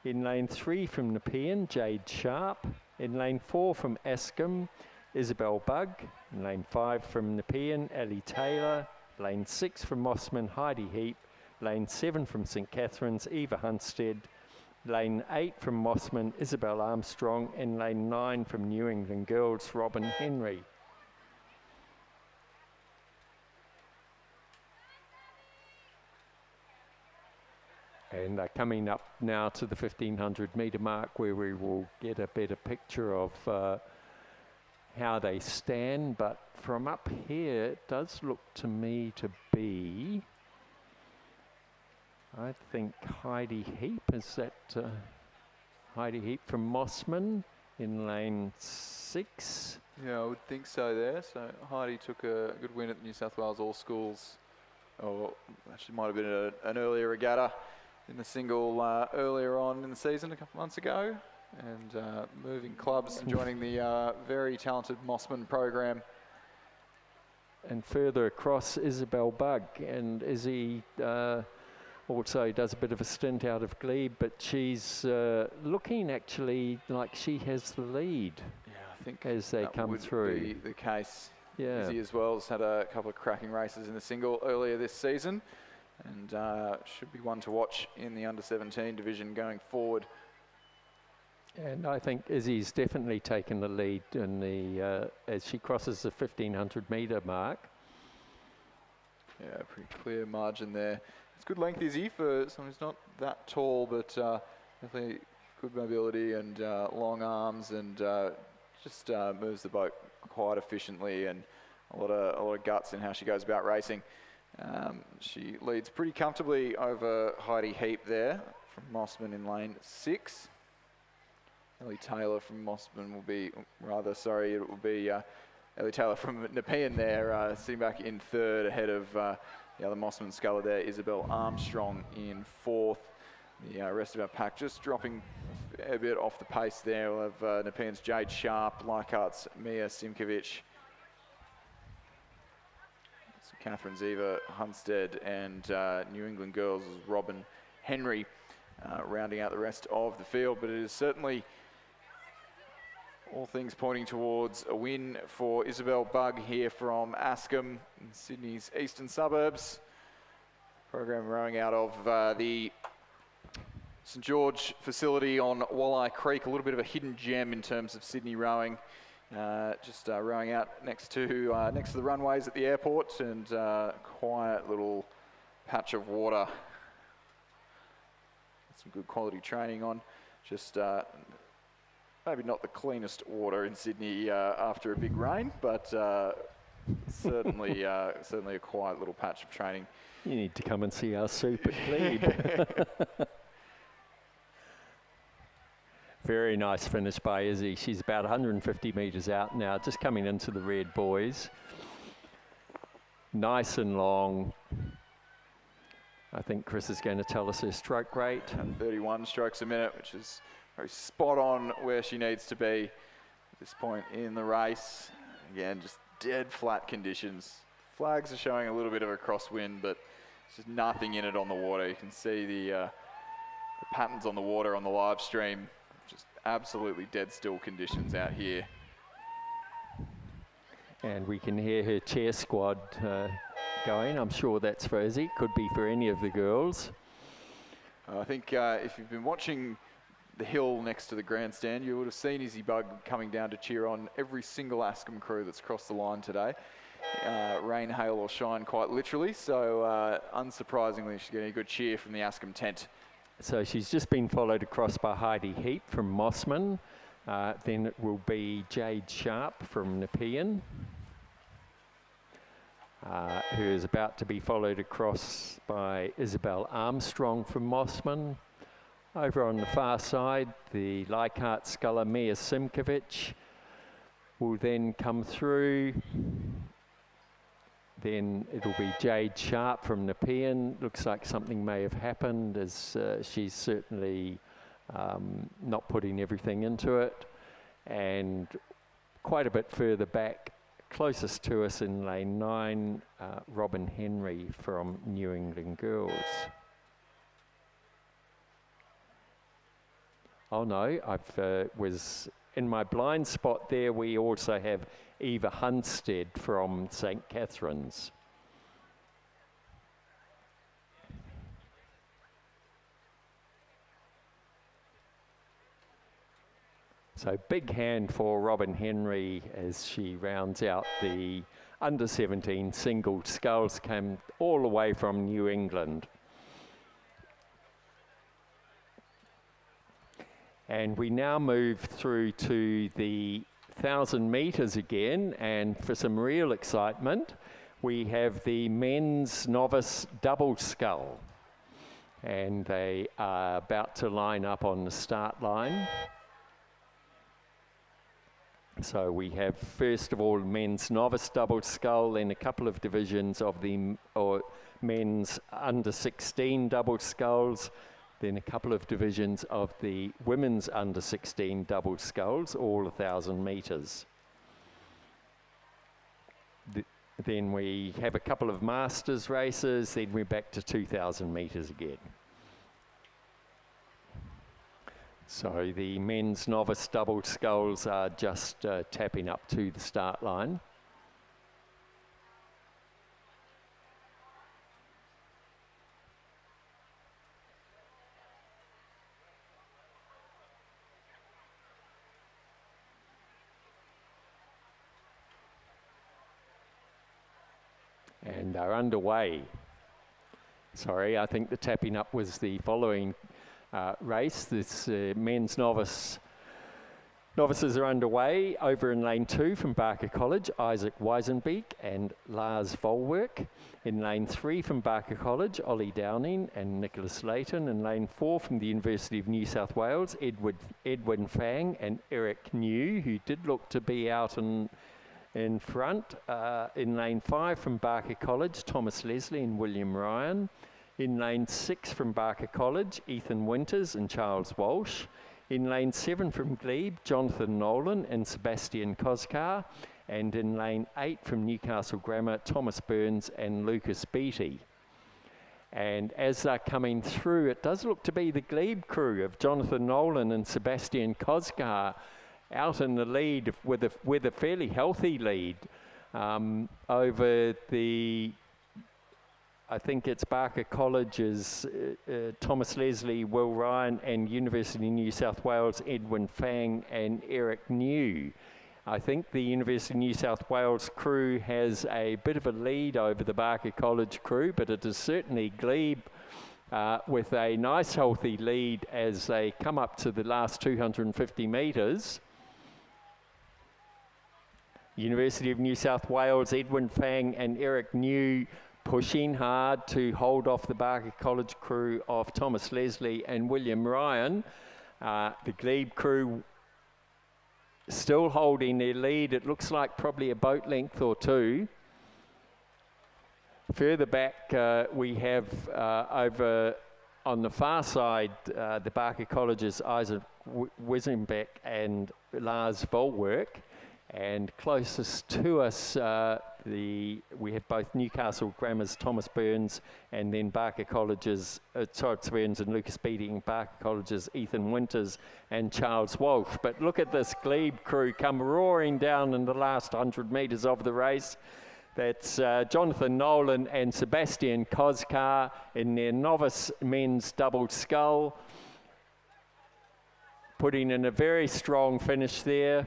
In lane 3 from Nepean, Jade Sharp. In lane 4 from Askham, Isabel Bugg. In lane 5 from Nepean, Ellie Taylor. Lane 6 from Mossman, Heidi Heap. Lane 7 from St Catherine's, Eva Hunstead. Lane 8 from Mossman, Isabel Armstrong. And lane 9 from New England Girls, Robin Henry. And they're coming up now to the 1,500 metre mark, where we will get a better picture of how they stand. But from up here, it does look to me to be, I think, Heidi Heap. Is that Heidi Heap from Mossman in lane 6? Yeah, I would think so there. So Heidi took a good win at the New South Wales All Schools, or actually might have been an earlier regatta in the single earlier on in the season a couple months ago, and moving clubs and joining the very talented Mossman program. And further across, Isabel Bugg, and Izzy also does a bit of a stint out of Glebe, but she's looking actually like she has the lead. Yeah, I think as they come through. Be the case. Yeah. Izzy as well has had a couple of cracking races in the single earlier this season, and should be one to watch in the under-17 division going forward. And I think Izzy's definitely taken the lead in the as she crosses the 1,500 metre mark. Yeah, pretty clear margin there. It's good length, Izzy, for someone who's not that tall, but definitely good mobility and long arms, and just moves the boat quite efficiently, and a lot of guts in how she goes about racing. She leads pretty comfortably over Heidi Heap there from Mossman in lane 6. Ellie Taylor from Mossman will be, it will be Ellie Taylor from Nepean there, sitting back in 3rd ahead of the other Mossman sculler there, Isabel Armstrong in 4th. The rest of our pack just dropping a bit off the pace there. We'll have Nepean's Jade Sharp, Leichhardt's Mia Simkovic, St Catherine's Eva Hunstead, and New England Girls' Robin Henry rounding out the rest of the field. But it is certainly all things pointing towards a win for Isabel Bugg here from Askham in Sydney's eastern suburbs. Program rowing out of the St George facility on Walleye Creek, a little bit of a hidden gem in terms of Sydney rowing. Just rowing out next to the runways at the airport, and quiet little patch of water. Some good quality training on. Just maybe not the cleanest water in Sydney after a big rain, but certainly a quiet little patch of training. You need to come and see our soup at Glebe. Very nice finish by Izzy. She's about 150 metres out now, just coming into the red buoys. Nice and long. I think Chris is going to tell us her stroke rate. 31 strokes a minute, which is very spot on where she needs to be at this point in the race. Again, just dead flat conditions. Flags are showing a little bit of a crosswind, but there's just nothing in it on the water. You can see the patterns on the water on the live stream. Just absolutely dead still conditions out here. And we can hear her cheer squad going. I'm sure that's for Izzy. Could be for any of the girls. I think if you've been watching the hill next to the grandstand, you would have seen Izzy Bug coming down to cheer on every single Ascom crew that's crossed the line today. Rain, hail or shine, quite literally. So unsurprisingly, she's getting a good cheer from the Ascom tent. So she's just been followed across by Heidi Heap from Mossman. Then it will be Jade Sharp from Nepean, who is about to be followed across by Isabel Armstrong from Mossman. Over on the far side, the Leichhardt sculler Mia Simkovic will then come through. Then it'll be Jade Sharp from Nepean. Looks like something may have happened, as she's certainly not putting everything into it. And quite a bit further back, closest to us in lane 9, Robin Henry from New England Girls. Oh no, I was in my blind spot there. We also have Eva Hunstead from St. Catherine's. So big hand for Robin Henry as she rounds out the under 17 single sculls, came all the way from New England. And we now move through to the 1,000 metres again, and for some real excitement, we have the men's novice double scull. And they are about to line up on the start line. So we have, first of all, men's novice double scull, then a couple of divisions of the men's under 16 double sculls, then a couple of divisions of the women's under 16 double sculls, all 1,000 metres. Then we have a couple of masters races, then we're back to 2,000 metres again. So the men's novice double sculls are just tapping up to the start line. And they're underway. Sorry, I think the tapping up was the following race. This men's novices are underway. Over in lane 2 from Barker College, Isaac Weisenbeek and Lars Volwerk. In lane 3 from Barker College, Ollie Downing and Nicholas Layton. In lane 4 from the University of New South Wales, Edwin Fang and Eric New, who did look to be out in front. In lane 5 from Barker College, Thomas Leslie and William Ryan. In lane 6 from Barker College, Ethan Winters and Charles Walsh. In lane 7 from Glebe, Jonathan Nolan and Sebastian Koskar. And in lane 8 from Newcastle Grammar, Thomas Burns and Lucas Beattie. And as they're coming through, it does look to be the Glebe crew of Jonathan Nolan and Sebastian Koskar out in the lead with a fairly healthy lead over the, I think it's Barker College's Thomas Leslie, Will Ryan, and University of New South Wales, Edwin Fang and Eric New. I think the University of New South Wales crew has a bit of a lead over the Barker College crew, but it is certainly Glebe with a nice healthy lead as they come up to the last 250 metres. University of New South Wales, Edwin Fang and Eric New pushing hard to hold off the Barker College crew of Thomas Leslie and William Ryan. The glebe crew still holding their lead. It looks like probably a boat length or two. Further back, we have over on the far side, the Barker College's Isaac Wisenbeck and Lars Volwerk. And closest to us, we have both Newcastle Grammar's Thomas Burns and then Barker College's, Thomas Burns and Lucas Beattie, and Barker College's Ethan Winters and Charles Walsh. But look at this glebe crew come roaring down in the last 100 metres of the race. That's Jonathan Nolan and Sebastian Koskar in their novice men's double scull, putting in a very strong finish there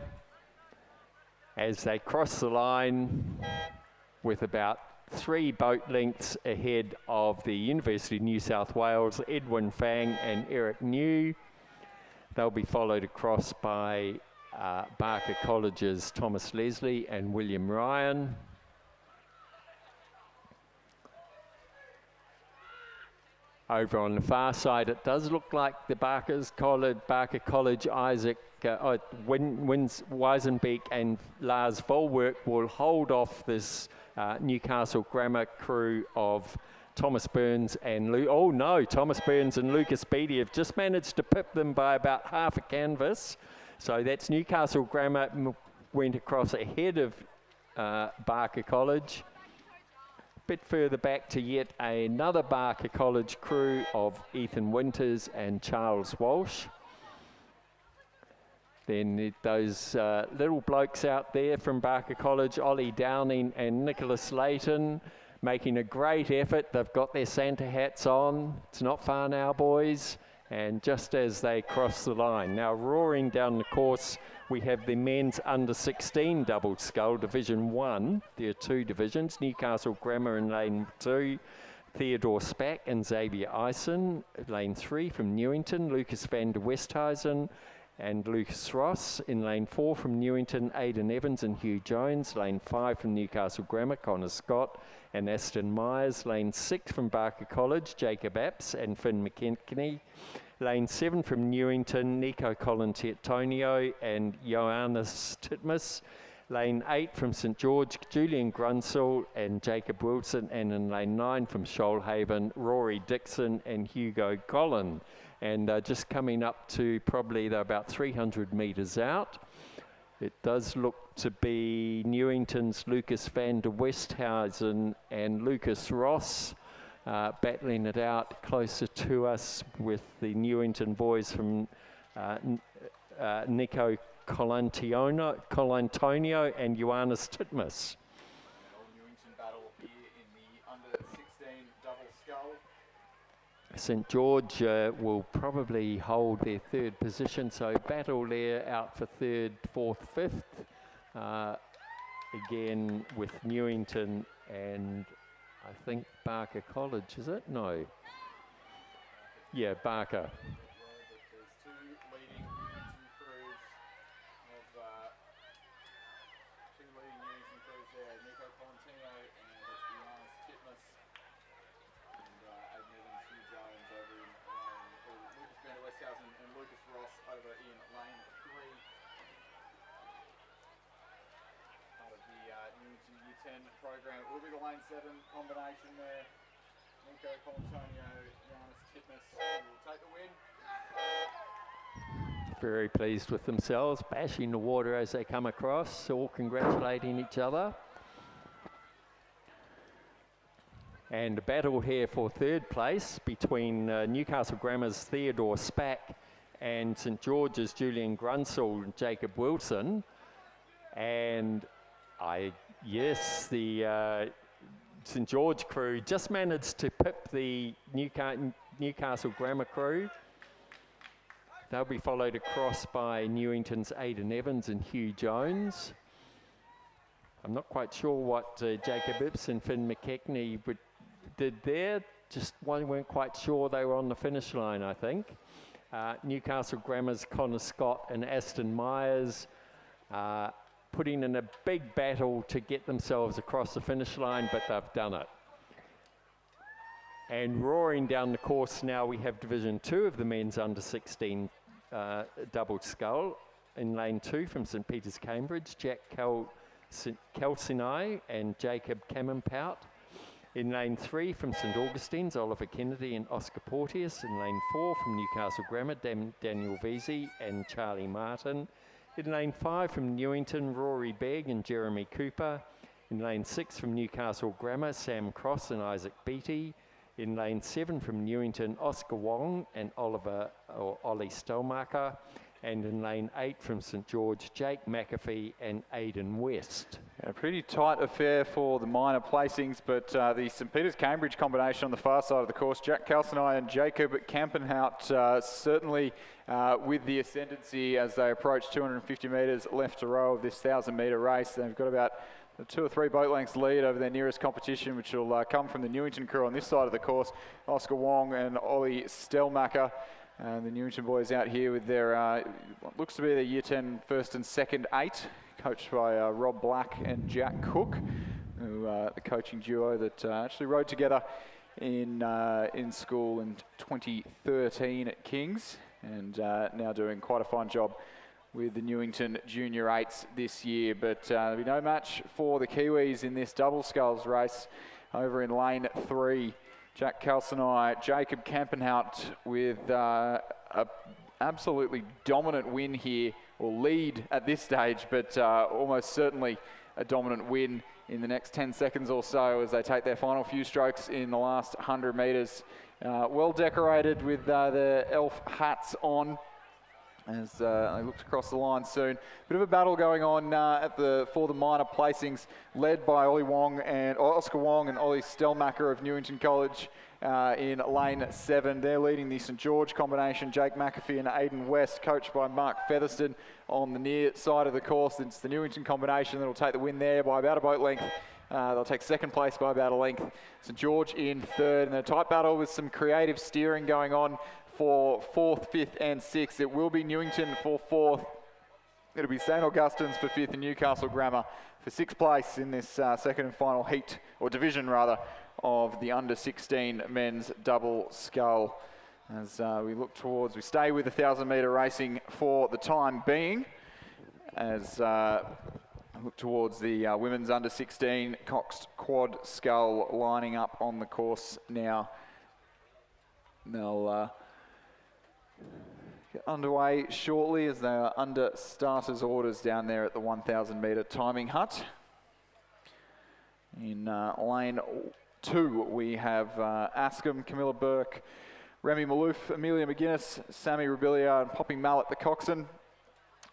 as they cross the line with about 3 boat lengths ahead of the University of New South Wales, Edwin Fang and Eric New. They'll be followed across by Barker College's Thomas Leslie and William Ryan. Over on the far side, it does look like the Barker College Isaac Weisenbeek and Lars Volwerk will hold off this Newcastle Grammar crew of Thomas Burns and Thomas Burns and Lucas Beattie have just managed to pip them by about half a canvas. So that's Newcastle Grammar went across ahead of Barker College. Bit further back to yet another Barker College crew of Ethan Winters and Charles Walsh. Then those little blokes out there from Barker College, Ollie Downing and Nicholas Layton, making a great effort. They've got their Santa hats on. It's not far now, boys. And just as they cross the line. Now roaring down the course, we have the men's under 16 double scull, Division 1. There are 2 divisions, Newcastle Grammar in lane 2, Theodore Spack and Xavier Eisen. Lane 3 from Newington, Lucas van der Westhuizen and Lucas Ross. In lane 4 from Newington, Aidan Evans and Hugh Jones. Lane 5 from Newcastle Grammar, Connor Scott and Aston Myers. Lane 6 from Barker College, Jacob Apps and Finn McKinney. Lane 7 from Newington, Nico Colantonio and Johannes Titmus. Lane 8 from St George, Julian Grunsel and Jacob Wilson. And in lane 9 from Shoalhaven, Rory Dixon and Hugo Collin. And just coming up to probably they're about 300 metres out. It does look to be Newington's Lucas van der Westhuizen and Lucas Ross battling it out closer to us with the Newington boys from Nico Colantonio and Johannes Titmus. Newington battle here in the under 16 double scull. St George will probably hold their 3rd position, so battle there out for 3rd, 4th, 5th. Again with Newington and I think Barker College, is it? No. Yeah, Barker. There's 2 leading Newington crews there, Nico Colantino and Johannes Titmus. And Aidan Evans, Hugh Jones over in Lucas van der Westhuizen and Lucas Ross over in lane 3. Part of the Newington Year 10 program. It will be the lane 7 combination there. Nico Colantonio, Johannes Titmus will take the win. Very pleased with themselves, bashing the water as they come across, all congratulating each other. And a battle here for 3rd place between Newcastle Grammar's Theodore Spack and St George's Julian Grunsel and Jacob Wilson. And the St George crew just managed to pip the Newcastle Grammar crew. They'll be followed across by Newington's Aidan Evans and Hugh Jones. I'm not quite sure what Jacob Ibs and Finn McKechnie did there. Just weren't quite sure they were on the finish line, I think. Newcastle Grammar's Connor Scott and Aston Myers putting in a big battle to get themselves across the finish line, but they've done it. And roaring down the course now, we have Division 2 of the men's under 16 double scull. In lane 2 from St Peter's, Cambridge, Jack Kelsinai and Jacob Cammenpout. In lane 3 from St Augustine's, Oliver Kennedy and Oscar Porteous. In lane 4 from Newcastle Grammar, Daniel Vesey and Charlie Martin. In lane 5 from Newington, Rory Begg and Jeremy Cooper. In lane 6 from Newcastle Grammar, Sam Cross and Isaac Beattie. In lane 7 from Newington, Oscar Wong and Ollie Stelmacher. And in lane 8 from St George, Jake McAfee and Aidan West. A pretty tight affair for the minor placings, but the St Peter's Cambridge combination on the far side of the course, Jack Kelsinai and Jacob Campenhout, certainly with the ascendancy as they approach 250 metres left to row of this 1,000-metre race. They've got about a 2 or 3 boat lengths lead over their nearest competition, which will come from the Newington crew on this side of the course, Oscar Wong and Ollie Stelmacher. The Newington boys out here with their, what looks to be their Year 10 first and second 8, coached by Rob Black and Jack Cook, who the coaching duo that actually rode together in school in 2013 at King's, and now doing quite a fine job with the Newington Junior 8s this year. But there'll be no match for the Kiwis in this double sculls race. Over in lane 3, Jack Kelsinai, Jacob Campenhout with a absolutely dominant win here, or lead at this stage, but almost certainly a dominant win in the next 10 seconds or so as they take their final few strokes in the last 100 metres. Well decorated with their elf hats on as they look to cross the line soon. Bit of a battle going on for the minor placings, led by Oscar Wong and Ollie Stelmacher of Newington College in lane 7. They're leading the St George combination, Jake McAfee and Aidan West, coached by Mark Featherston on the near side of the course. It's the Newington combination that'll take the win there by about a boat length. They'll take second place by about a length. St George in third, and a tight battle with some creative steering going on for 4th, 5th and 6th. It will be Newington for 4th. It'll be St Augustine's for 5th and Newcastle Grammar for 6th place in this second and final heat, or division rather, of the under 16 men's double scull. As we stay with the 1,000-metre racing for the time being, as look towards the women's under 16 coxed quad scull lining up on the course now. They'll get underway shortly as they are under starters orders down there at the 1,000-metre timing hut. In lane 2 we have Askham, Camilla Burke, Remy Malouf, Amelia McGuinness, Sammy Rebillard and Poppy Mallet the coxswain.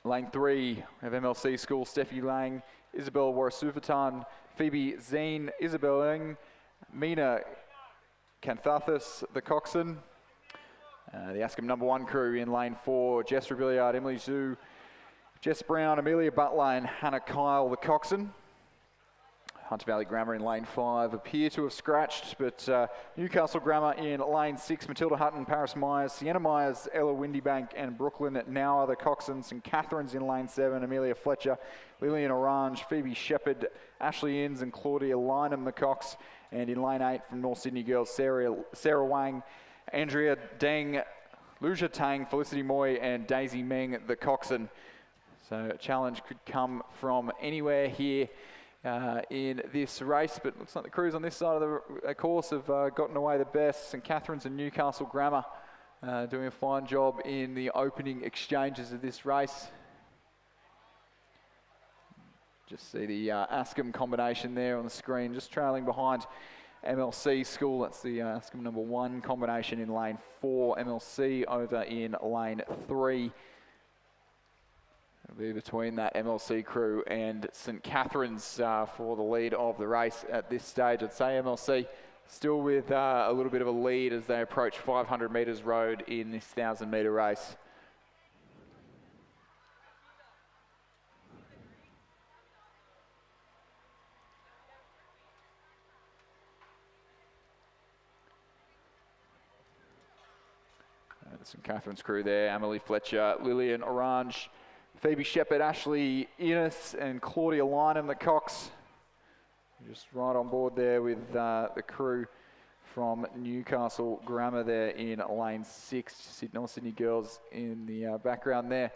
Lane 3 we have MLC School, Steffi Lang, Isabel Warasuvatan, Phoebe Zine, Isabel Eng, Mina Canthathis the coxswain. The Askham number 1 crew in lane 4, Jess Rebillard, Emily Zhu, Jess Brown, Amelia Butler and Hannah Kyle the coxswain. Hunter Valley Grammar in lane 5 appear to have scratched, but Newcastle Grammar in lane 6, Matilda Hutton, Paris Myers, Sienna Myers, Ella Windybank and Brooklyn now are the coxswains. St Catherine's in lane 7, Amelia Fletcher, Lillian Orange, Phoebe Shepherd, Ashley Inns and Claudia Lynham the cox. And in lane 8 from North Sydney girls, Sarah Wang, Andrea Deng, Lucia Tang, Felicity Moy and Daisy Meng the coxswain. So a challenge could come from anywhere here in this race, but looks like the crews on this side of the course have gotten away the best. St Catherine's and Newcastle Grammar doing a fine job in the opening exchanges of this race. Just see the Askham combination there on the screen, just trailing behind MLC School. That's the Askham number 1 combination in lane 4, MLC over in lane 3. It'll be between that MLC crew and St Catherine's for the lead of the race at this stage. I'd say MLC still with a little bit of a lead as they approach 500 metres road in this 1,000-metre race. The St Catherine's crew there, Emily Fletcher, Lillian Orange, Phoebe Shepherd, Ashley Innes and Claudia Lynham the cox. Just right on board there with the crew from Newcastle Grammar there in lane 6. North Sydney Girls in the background there.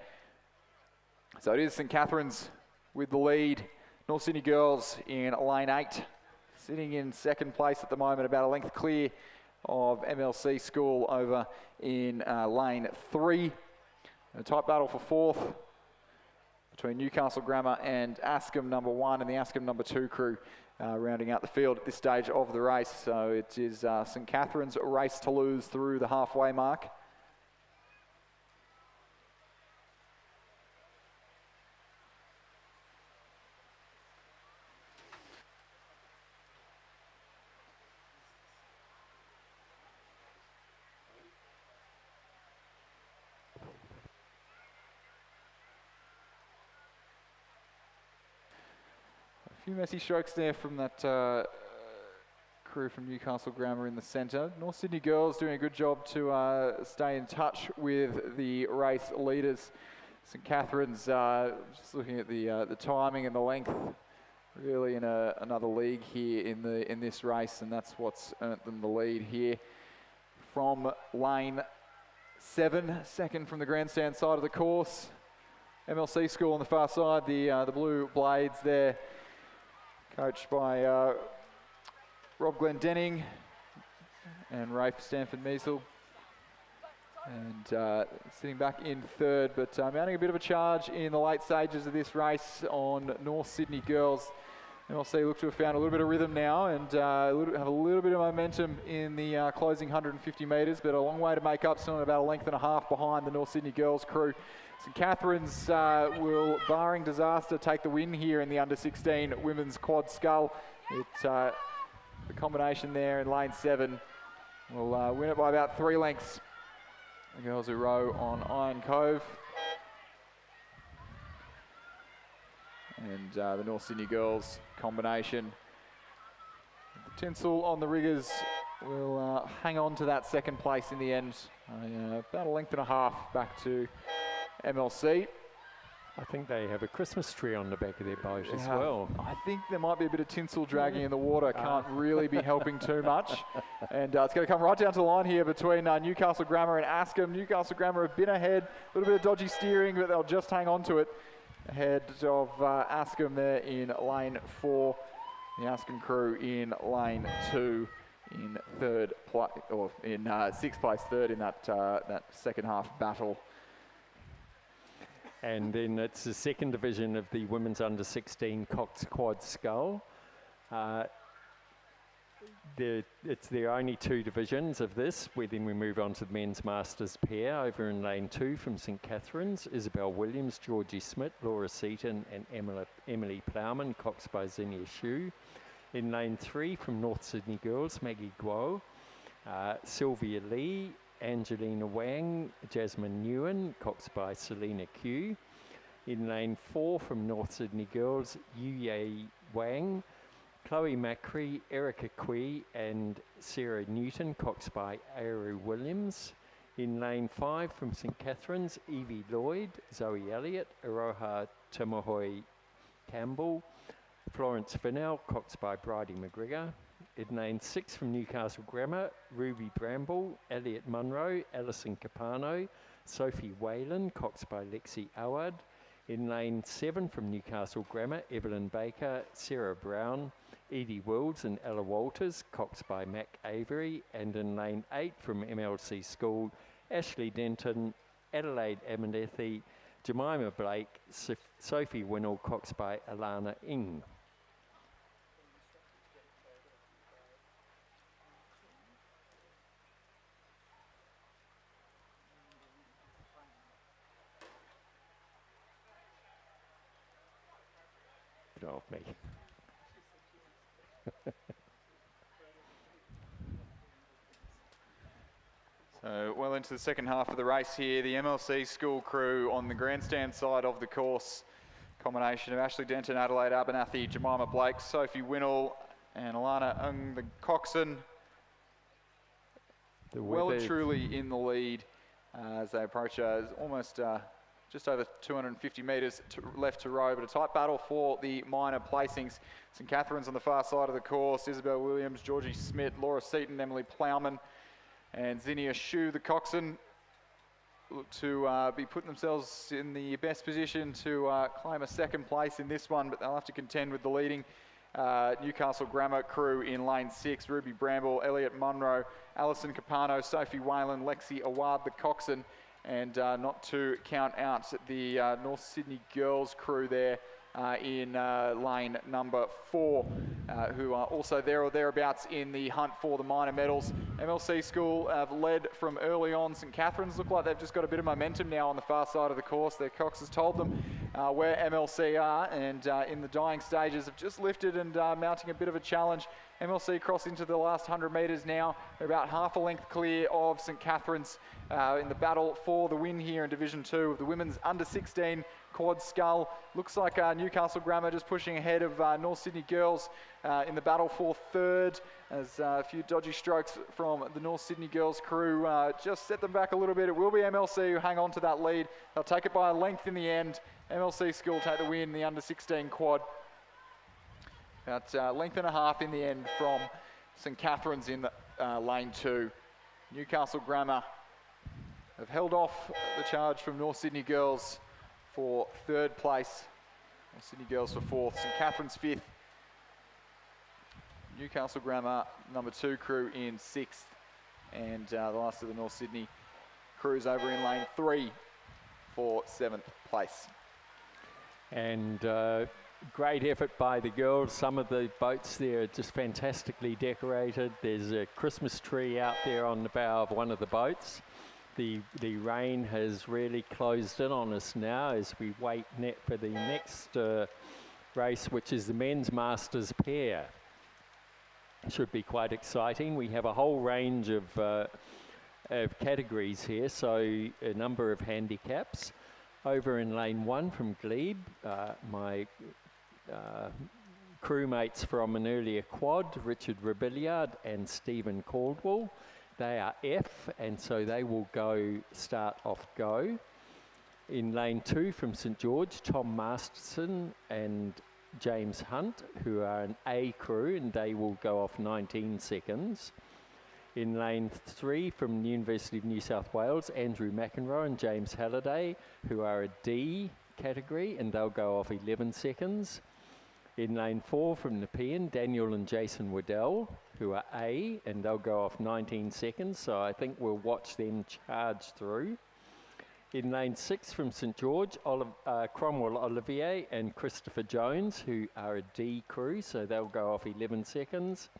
So it is St Catherine's with the lead. North Sydney Girls in lane 8, sitting in second place at the moment, about a length clear of MLC School over in lane 3. A tight battle for fourth between Newcastle Grammar and Askham number 1 and the Askham number 2 crew rounding out the field at this stage of the race. So it is St Catherine's race to lose through the halfway mark. A few messy strokes there from that crew from Newcastle Grammar in the centre. North Sydney Girls doing a good job to stay in touch with the race leaders. St Catherine's just looking at the timing and the length, really in another league here in this race, and that's what's earned them the lead here. From lane 7, second from the grandstand side of the course. MLC School on the far side, the blue blades there, coached by Rob Glendenning and Rafe Stanford-Measle. And sitting back in third, but mounting a bit of a charge in the late stages of this race on North Sydney Girls. MLC look to have found a little bit of rhythm now and have a little bit of momentum in the closing 150 metres, but a long way to make up, still about a length and a half behind the North Sydney Girls crew. St Catherine's will, barring disaster, take the win here in the under-16 women's quad scull. It's the combination there in lane 7 will win it by about 3 lengths. The girls who row on Iron Cove. And the North Sydney Girls combination. The tinsel on the riggers will hang on to that second place in the end. About a length and a half back to MLC. I think they have a Christmas tree on the back of their boat as well. I think there might be a bit of tinsel dragging in the water. Can't really be helping too much. And it's going to come right down to the line here between Newcastle Grammar and Askham. Newcastle Grammar have been ahead. A little bit of dodgy steering, but they'll just hang on to it. Ahead of Askham there in lane 4. The Askham crew in lane 2 in third place, or in 6th place, third in that second half battle. And then it's the second division of the women's under-16 Cox Quad Scull. It's their only 2 divisions of this, where then we move on to the men's masters pair. Over in lane 2 from St Catherine's, Isabel Williams, Georgie Smith, Laura Seaton and Emily Plowman, coxed by Zinnia Shue. In lane 3 from North Sydney Girls, Maggie Guo, Sylvia Lee, Angelina Wang, Jasmine Nguyen, coxed by Selena Q. In lane 4 from North Sydney Girls, Yuye Wang, Chloe Macri, Erica Quee and Sarah Newton, coxed by Aru Williams. In lane 5 from St Catherine's, Evie Lloyd, Zoe Elliott, Aroha Tamahoe Campbell, Florence Finnell, coxed by Bridie McGregor. In lane 6 from Newcastle Grammar, Ruby Bramble, Elliot Munro, Alison Capano, Sophie Whalen, coxed by Lexi Awad. In lane 7 from Newcastle Grammar, Evelyn Baker, Sarah Brown, Edie Wills and Ella Walters, coxed by Mac Avery. And in lane 8 from MLC School, Ashley Denton, Adelaide Amenethi, Jemima Blake, Sophie Winnell, coxed by Alana Ing. Of me. So well into the second half of the race here. The MLC School crew on the grandstand side of the course. Combination of Ashley Denton, Adelaide Abernathy, Jemima Blake, Sophie Winnell and Alana Ung, the coxswain. Well and truly in the lead as they approach almost just over 250 metres left to row, but a tight battle for the minor placings. St Catherine's on the far side of the course, Isabel Williams, Georgie Smith, Laura Seaton, Emily Plowman, and Zinnia Shu, the coxswain, look to be putting themselves in the best position to claim a second place in this one, but they'll have to contend with the leading Newcastle Grammar crew in lane 6, Ruby Bramble, Elliot Munro, Alison Capano, Sophie Whalen, Lexi Award, the coxswain, and not to count out the North Sydney girls crew there in lane number 4, who are also there or thereabouts in the hunt for the minor medals. MLC School have led from early on. St Catherine's look like they've just got a bit of momentum now on the far side of the course. Their cox has told them where MLC are, and in the dying stages have just lifted and mounting a bit of a challenge. MLC cross into the last 100 metres now. They're about half a length clear of St Catherine's in the battle for the win here in Division 2 of the women's under-16 quad scull. Looks like Newcastle Grammar just pushing ahead of North Sydney girls in the battle for third, as a few dodgy strokes from the North Sydney girls crew just set them back a little bit. It will be MLC who hang on to that lead. They'll take it by a length in the end. MLC School take the win in the under-16 quad. About length and a half in the end from St Catherine's in lane 2. Newcastle Grammar have held off the charge from North Sydney girls for third place. North Sydney girls for fourth. St Catherine's fifth. Newcastle Grammar number 2 crew in 6th. And the last of the North Sydney crews over in lane 3 for 7th place. And great effort by the girls. Some of the boats there are just fantastically decorated. There's a Christmas tree out there on the bow of one of the boats. The rain has really closed in on us now as we wait net for the next race, which is the men's masters pair. Should be quite exciting. We have a whole range of categories here, so a number of handicaps. Over in lane 1 from Glebe, my crewmates from an earlier quad, Richard Rebillard and Stephen Caldwell. They are F, and so they will start off go. In lane 2 from St George, Tom Masterson and James Hunt, who are an A crew, and they will go off 19 seconds. In lane 3 from the University of New South Wales, Andrew McEnroe and James Halliday, who are a D category, and they'll go off 11 seconds. In lane 4 from Nepean, Daniel and Jason Waddell, who are A, and they'll go off 19 seconds, so I think we'll watch them charge through. In lane 6 from St George, Cromwell Olivier and Christopher Jones, who are a D crew, so they'll go off 11 seconds.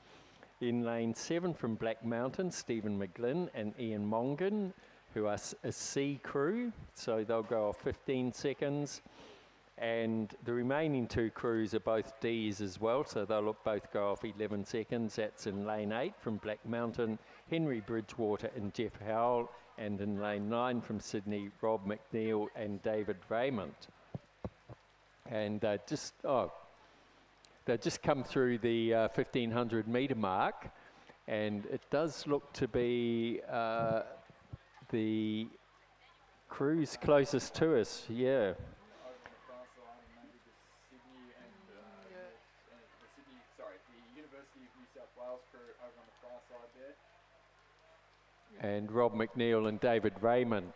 In lane 7 from Black Mountain, Stephen McGlynn and Ian Mongan, who are a C crew, so they'll go off 15 seconds. And the remaining 2 crews are both Ds as well, so they'll both go off 11 seconds. That's in lane 8 from Black Mountain, Henry Bridgewater and Jeff Howell, and in lane 9 from Sydney, Rob McNeil and David Raymond. And they've just come through the 1500 metre mark, and it does look to be the crews closest to us, yeah. And Rob McNeil and David Raymond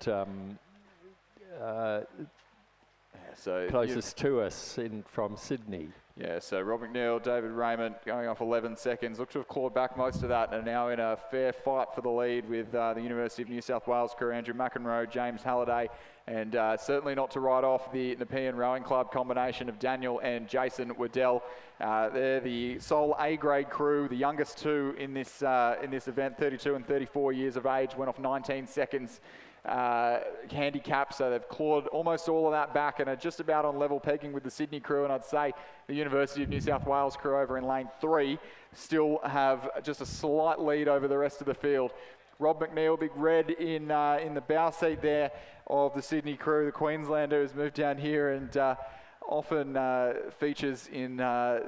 closest to us from Sydney. Yeah, so Rob McNeil, David Raymond going off 11 seconds. Look to have clawed back most of that and are now in a fair fight for the lead with the University of New South Wales crew, Andrew McEnroe, James Halliday, and certainly not to write off the Nepean Rowing Club combination of Daniel and Jason Waddell. They're the sole A-grade crew, the youngest 2 in this event, 32 and 34 years of age, went off 19 seconds. Handicap, so they've clawed almost all of that back and are just about on level pegging with the Sydney crew, and I'd say the University of New South Wales crew over in lane 3 still have just a slight lead over the rest of the field. Rob McNeil, big red in the bow seat there of the Sydney crew. The Queenslander has moved down here and often features in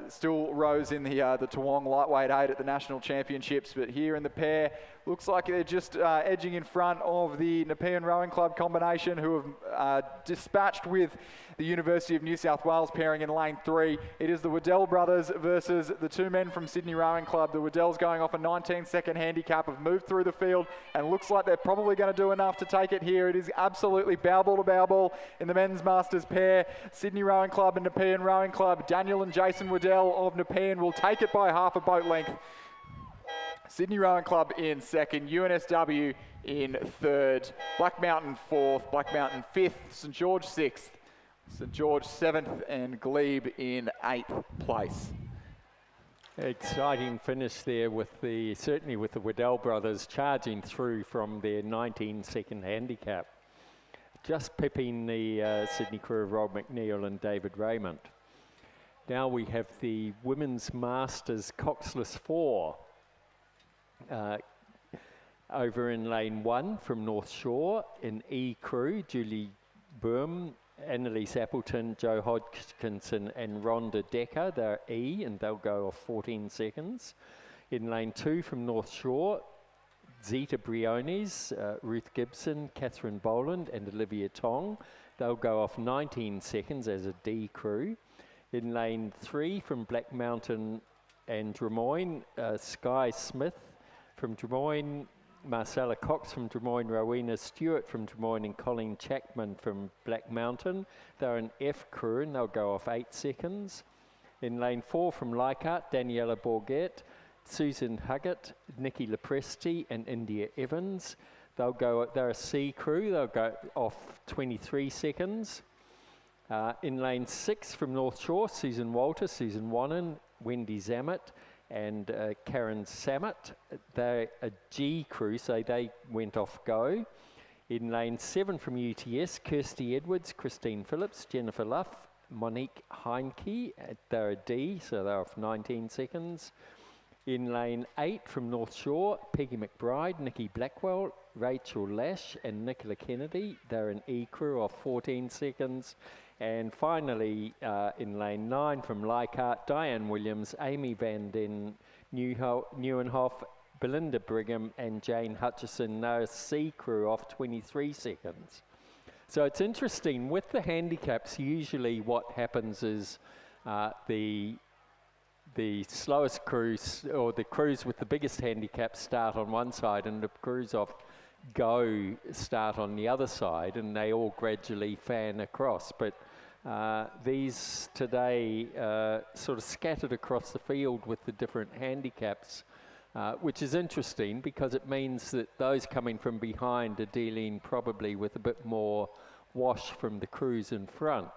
still rows in the Toowong Lightweight 8 at the National Championships, but here in the pair, looks like they're just edging in front of the Nepean Rowing Club combination, who have dispatched with the University of New South Wales pairing in lane 3. It is the Waddell brothers versus the two men from Sydney Rowing Club. The Waddells going off a 19-second handicap, have moved through the field and looks like they're probably going to do enough to take it here. It is absolutely bow ball to bow ball in the men's masters pair. Sydney Rowing Club and Nepean Rowing Club. Daniel and Jason Waddell of Nepean will take it by half a boat length. Sydney Rowing Club in second, UNSW in third, Black Mountain fourth, Black Mountain fifth, St George sixth, St George seventh, and Glebe in 8th place. Exciting finish there with certainly with the Waddell brothers charging through from their 19-second handicap, just pipping the Sydney crew of Rob McNeil and David Raymond. Now we have the Women's Masters Coxless 4. Over in lane 1 from North Shore in E crew, Julie Boom, Annalise Appleton, Joe Hodgkinson and Rhonda Decker. They're E and they'll go off 14 seconds. In lane 2 from North Shore, Zeta Briones, Ruth Gibson, Catherine Boland and Olivia Tong. They'll go off 19 seconds as a D crew. In lane 3 from Black Mountain and Drummoyne, Sky Smith from Drummoyne, Marcella Cox from Drummoyne, Rowena Stewart from Drummoyne and Colleen Chapman from Black Mountain. They're an F crew and they'll go off 8 seconds. In lane 4 from Leichhardt, Daniela Bourget, Susan Huggett, Nikki Lepresti and India Evans. They're a C crew, they'll go off 23 seconds. In lane 6 from North Shore, Susan Walter, Susan Wannon, Wendy Zammett and Karen Samet. They're a G crew, so they went off go. In lane 7 from UTS, Kirsty Edwards, Christine Phillips, Jennifer Luff, Monique Heinke. They're a D, so they're off 19 seconds. In lane 8 from North Shore, Peggy McBride, Nikki Blackwell, Rachel Lash and Nicola Kennedy. They're an E crew off 14 seconds. And finally, in lane 9 from Leichhardt, Diane Williams, Amy Van Den Nieuwenhof, Belinda Brigham and Jane Hutchison. They're a C crew off 23 seconds. So it's interesting, with the handicaps, usually what happens is the slowest crews, or the crews with the biggest handicaps, start on one side and the crews off go start on the other side, and they all gradually fan across. But these today sort of scattered across the field with the different handicaps, which is interesting because it means that those coming from behind are dealing probably with a bit more wash from the crews in front.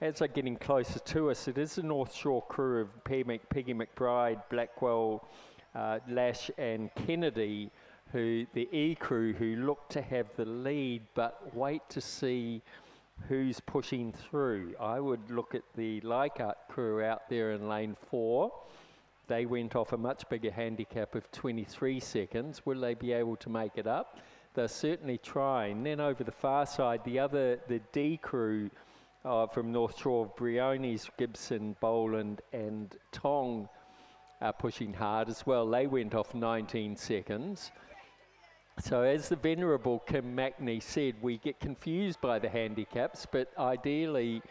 As they're getting closer to us, it is the North Shore crew of Peggy McBride, Blackwell, Lash and Kennedy, who the E crew, who look to have the lead but wait to see who's pushing through. I would look at the Leichhardt crew out there in lane 4. They went off a much bigger handicap of 23 seconds. Will they be able to make it up? They're certainly trying. Then over the far side, the D crew from North Shore, Briones, Gibson, Boland and Tong are pushing hard as well. They went off 19 seconds. So as the venerable Kim Mackney said, we get confused by the handicaps, but ideally,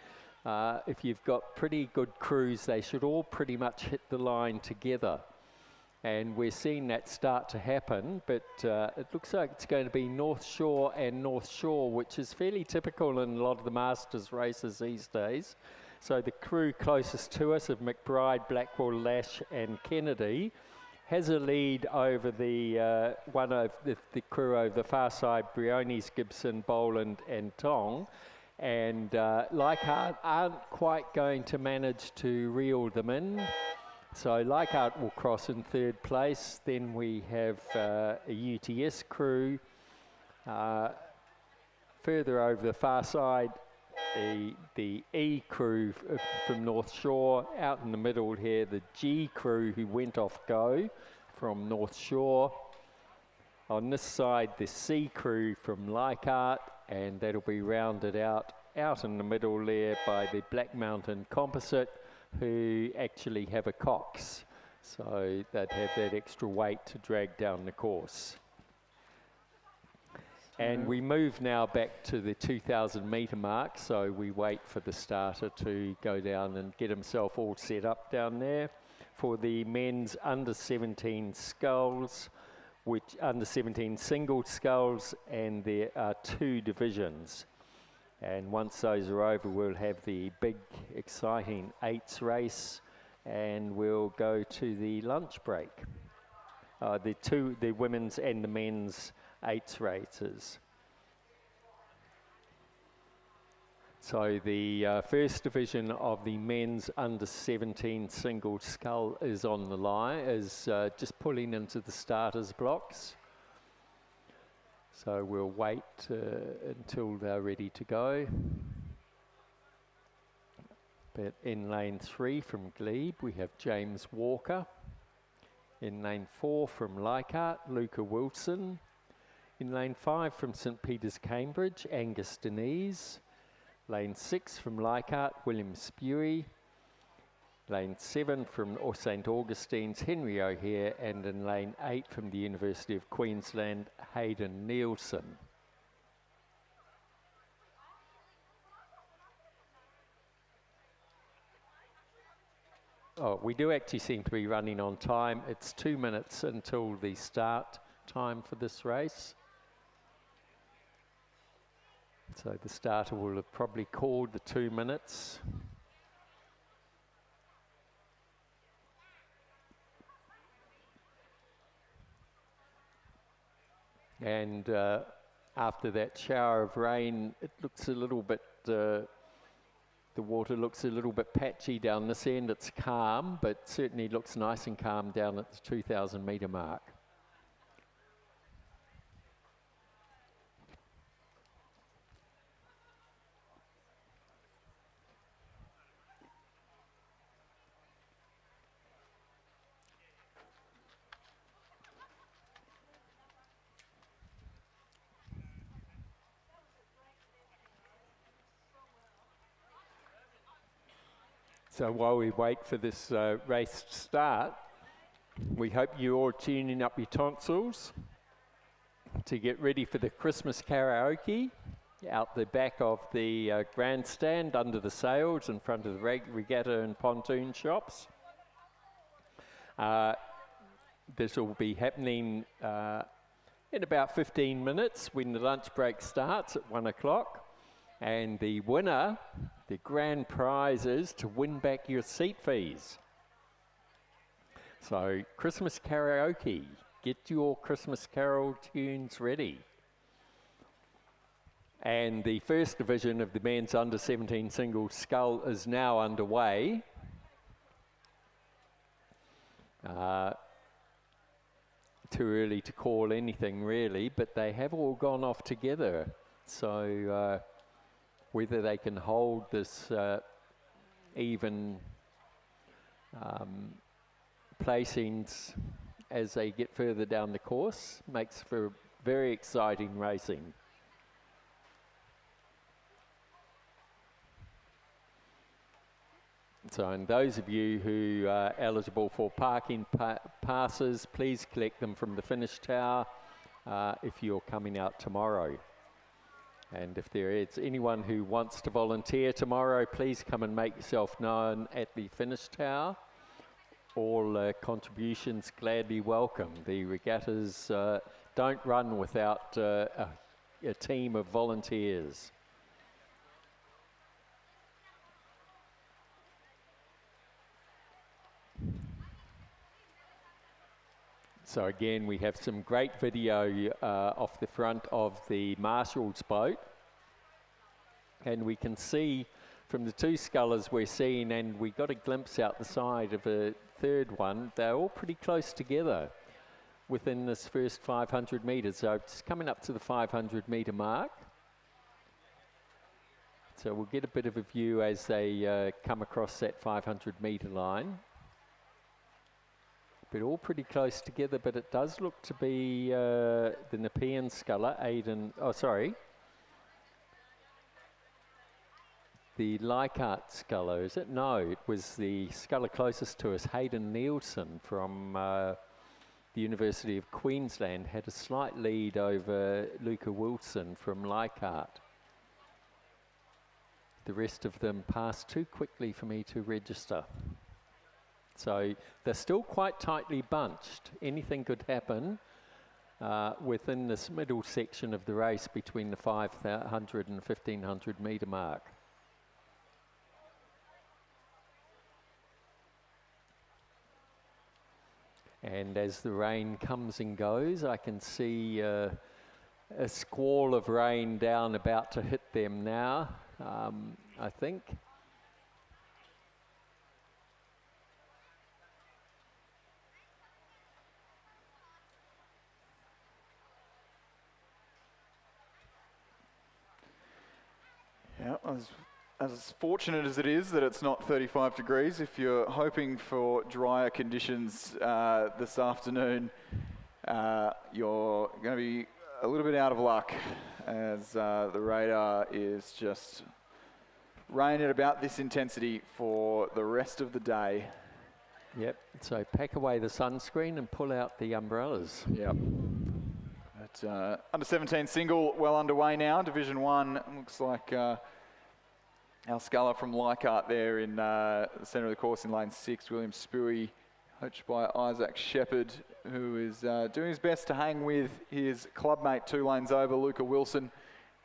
if you've got pretty good crews, they should all pretty much hit the line together. And we're seeing that start to happen, but it looks like it's going to be North Shore and North Shore, which is fairly typical in a lot of the Masters races these days. So the crew closest to us of McBride, Blackwell, Lash and Kennedy has a lead over the one of the crew over the far side, Briones, Gibson, Boland and Tong. And Leichhardt aren't quite going to manage to reel them in. So Leichhardt will cross in 3rd place. Then we have a UTS crew. Further over the far side, the E crew from North Shore. Out in the middle here, the G crew who went off go from North Shore. On this side, the C crew from Leichhardt, and that'll be rounded out out in the middle there by the Black Mountain Composite, who actually have a cox. So they'd have that extra weight to drag down the course. And we move now back to the 2,000 metre mark, so we wait for the starter to go down and get himself all set up down there. For the men's under 17 sculls, which under 17 single sculls, and there are 2 divisions. And once those are over, we'll have the big, exciting 8s race, and we'll go to the lunch break. The women's and the men's 8s races. So the first division of the men's under 17 single scull is on the line, is just pulling into the starters blocks. So we'll wait until they're ready to go. But in lane 3 from Glebe, we have James Walker. In lane 4 from Leichhardt, Luca Wilson. In lane 5 from St Peter's, Cambridge, Angus Denise. Lane 6 from Leichhardt, William Spuey. Lane 7 from St Augustine's, Henry O'Hare. And in lane 8 from the University of Queensland, Hayden Nielsen. Oh, we do actually seem to be running on time. It's 2 minutes until the start time for this race. So the starter will have probably called the 2 minutes. And after that shower of rain, it looks a little bit, the water looks a little bit patchy down this end. It's calm, but certainly looks nice and calm down at the 2,000 metre mark. So while we wait for this race to start, we hope you're all tuning up your tonsils to get ready for the Christmas karaoke out the back of the grandstand under the sails in front of the Regatta and pontoon shops. This will be happening in about 15 minutes when the lunch break starts at 1 o'clock. And the winner, the grand prize is to win back your seat fees. So Christmas karaoke, get your Christmas carol tunes ready. And the first division of the men's under 17 single scull is now underway. Too early to call anything really, but they have all gone off together. So whether they can hold this even placings as they get further down the course makes for very exciting racing. So, and those of you who are eligible for parking passes, please collect them from the finish tower if you're coming out tomorrow. And if there is anyone who wants to volunteer tomorrow, please come and make yourself known at the finish tower. All contributions gladly welcome. The regattas don't run without a team of volunteers. So again, we have some great video off the front of the marshal's boat. And we can see from the 2 scullers we're seeing, and we got a glimpse out the side of a third one, they're all pretty close together within this first 500 metres. So it's coming up to the 500 metre mark. So we'll get a bit of a view as they come across that 500 metre line. But all pretty close together, but it does look to be the Nepean sculler, Aidan, oh sorry. the Leichhardt sculler, is it? No, it was the sculler closest to us, Hayden Nielsen from the University of Queensland, had a slight lead over Luca Wilson from Leichhardt. The rest of them passed too quickly for me to register. So they're still quite tightly bunched. Anything could happen within this middle section of the race between the 500 and 1500 metre mark. And as the rain comes and goes, I can see a squall of rain down about to hit them now, I think. Yeah, as fortunate as it is that it's not 35 degrees, if you're hoping for drier conditions this afternoon, you're going to be a little bit out of luck, as the radar is just raining at about this intensity for the rest of the day. Yep, so pack away the sunscreen and pull out the umbrellas. Yep. But, under 17 single well underway now. Division 1 looks like our sculler from Leichhardt there in the centre of the course in lane 6, William Spuey, coached by Isaac Shepherd, who is doing his best to hang with his clubmate 2 lanes over, Luca Wilson,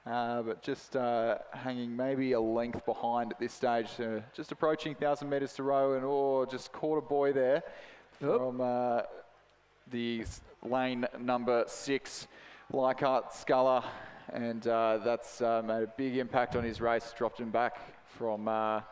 but just hanging maybe a length behind at this stage, just approaching 1,000 metres to row, and just caught a boy there from the lane number 6, Leichhardt sculler, and that's made a big impact on his race, dropped him back from a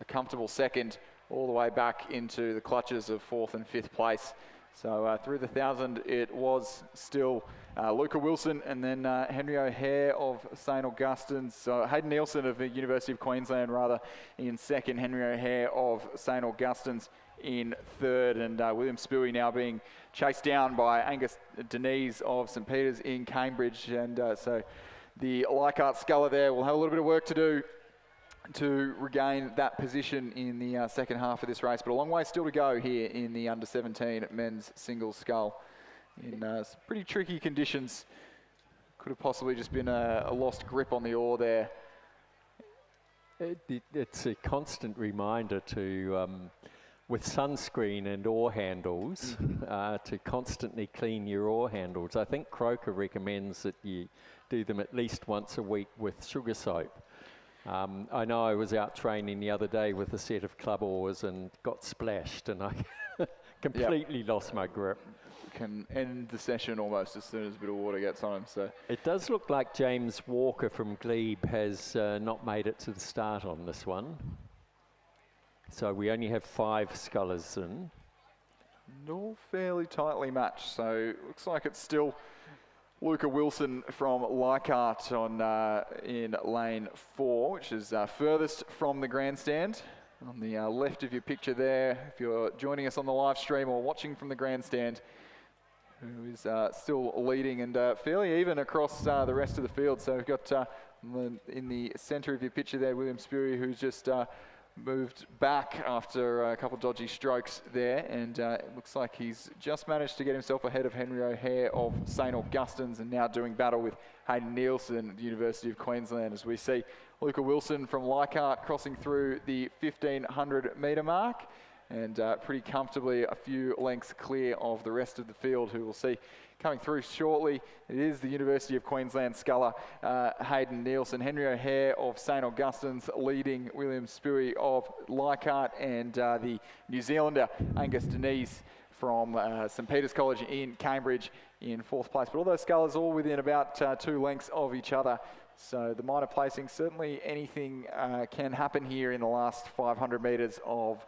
comfortable second all the way back into the clutches of 4th and 5th place. So through the 1,000 it was still Luca Wilson, and then Henry O'Hare of St Augustine's, Hayden Nielsen of the University of Queensland rather in second, Henry O'Hare of St Augustine's in third, and William Spuey now being chased down by Angus Denise of St Peter's in Cambridge, and so the Leichhardt sculler there will have a little bit of work to do to regain that position in the second half of this race, but a long way still to go here in the under 17 men's single scull in some pretty tricky conditions. Could have possibly just been a lost grip on the oar there. It's a constant reminder to with sunscreen and oar handles, to constantly clean your oar handles. I think Croker recommends that you do them at least once a week with sugar soap. I know I was out training the other day with a set of club oars and got splashed, and I completely lost my grip. Can end the session almost as soon as a bit of water gets on him. So it does look like James Walker from Glebe has not made it to the start on this one. So we only have 5 scullers in. All fairly tightly matched, so looks like it's still Luca Wilson from Leichhardt on in lane 4, which is furthest from the grandstand. On the left of your picture there, if you're joining us on the live stream or watching from the grandstand, who is still leading and fairly even across the rest of the field. So we've got in the centre of your picture there, William Spuey, who's just moved back after a couple of dodgy strokes there, and it looks like he's just managed to get himself ahead of Henry O'Hare of St Augustine's, and now doing battle with Hayden Nielsen at the University of Queensland, as we see Luca Wilson from Leichhardt crossing through the 1,500 metre mark, and pretty comfortably a few lengths clear of the rest of the field, who we'll see coming through shortly. It is the University of Queensland sculler Hayden Nielsen, Henry O'Hare of St Augustine's leading William Spuey of Leichhardt, and the New Zealander Angus Denise from St Peter's College in Cambridge in 4th place. But all those scullers all within about 2 lengths of each other. So the minor placing, certainly anything can happen here in the last 500 metres of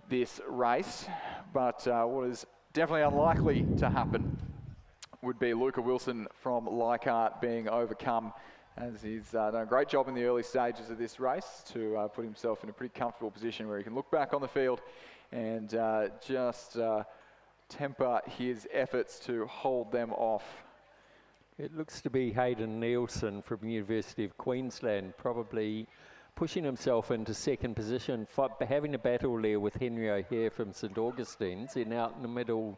this race, but what is definitely unlikely to happen would be Luca Wilson from Leichhardt being overcome, as he's done a great job in the early stages of this race to put himself in a pretty comfortable position where he can look back on the field and just temper his efforts to hold them off. It looks to be Hayden Nielsen from the University of Queensland, probably pushing himself into second position, having a battle there with Henry O'Hare from St Augustine's. And out in the middle,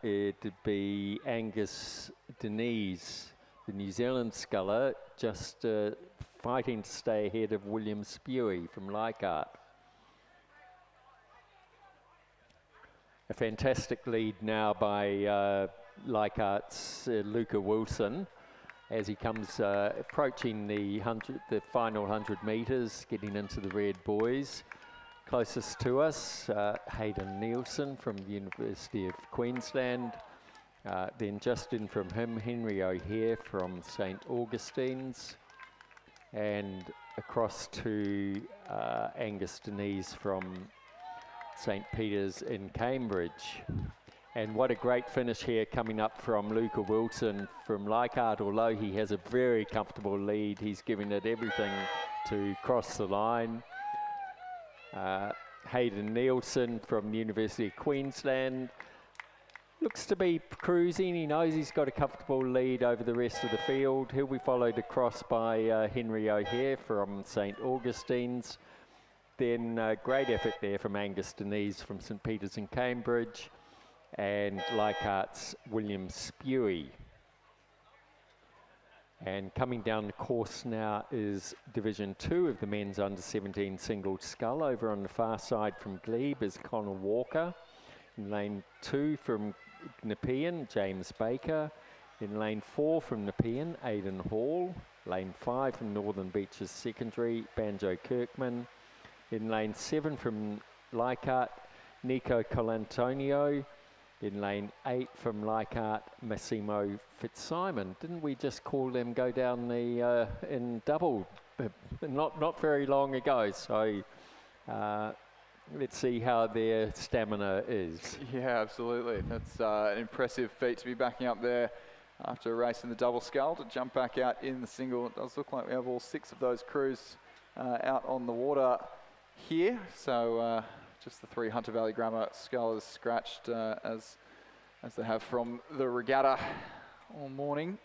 it'd be Angus Denise, the New Zealand sculler, just fighting to stay ahead of William Spewey from Leichhardt. A fantastic lead now by Leichhardt's Luca Wilson as he comes approaching the final 100 metres, getting into the red boys. Closest to us, Hayden Nielsen from the University of Queensland. Then just in from him, Henry O'Hare from St Augustine's. And across to Angus Denise from St Peter's in Cambridge. And what a great finish here coming up from Luca Wilson from Leichhardt. Although he has a very comfortable lead, he's giving it everything to cross the line. Hayden Nielsen from the University of Queensland looks to be cruising. He knows he's got a comfortable lead over the rest of the field. He'll be followed across by Henry O'Hare from St Augustine's. Then great effort there from Angus Denise from St Peter's in Cambridge, and Leichhardt's William Spewey. And coming down the course now is Division 2 of the men's under-17 single scull. Over on the far side from Glebe is Connor Walker. In lane 2 from Nepean, James Baker. In lane 4 from Nepean, Aidan Hall. Lane 5 from Northern Beaches Secondary, Banjo Kirkman. In lane 7 from Leichhardt, Nico Colantonio. In lane 8 from Leichhardt, Massimo Fitzsimon. Didn't we just call them go down the in double not very long ago? So let's see how their stamina is. Yeah, absolutely. That's an impressive feat to be backing up there after a race in the double scull, to jump back out in the single. It does look like we have all 6 of those crews out on the water here. So just the 3 Hunter Valley Grammar scullers scratched as they have from the regatta all morning.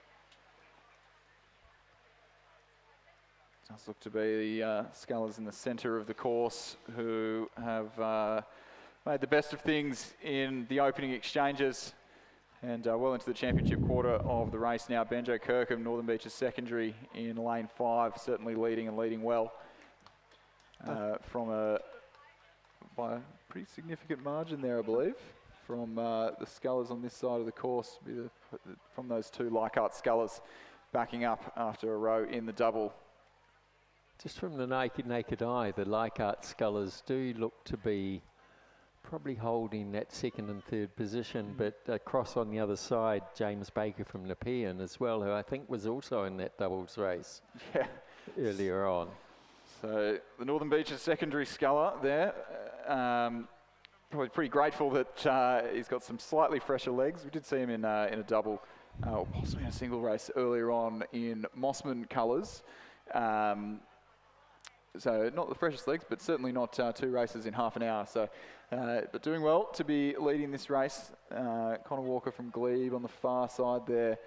Does look to be the scullers in the centre of the course who have made the best of things in the opening exchanges and well into the championship quarter of the race now. Banjo Kirkham, Northern Beaches Secondary in lane 5, certainly leading and leading well by a pretty significant margin there, I believe, from the scullers on this side of the course, from those 2 Leichhardt scullers backing up after a row in the double. Just from the naked eye, the Leichhardt scullers do look to be probably holding that 2nd and 3rd position, but across on the other side, James Baker from Nepean as well, who I think was also in that doubles race earlier on. So the Northern Beaches Secondary sculler there, probably pretty grateful that he's got some slightly fresher legs. We did see him in a double, or possibly in a single race earlier on in Mossman colours. So not the freshest legs, but certainly not 2 races in half an hour. So, but doing well to be leading this race. Connor Walker from Glebe on the far side there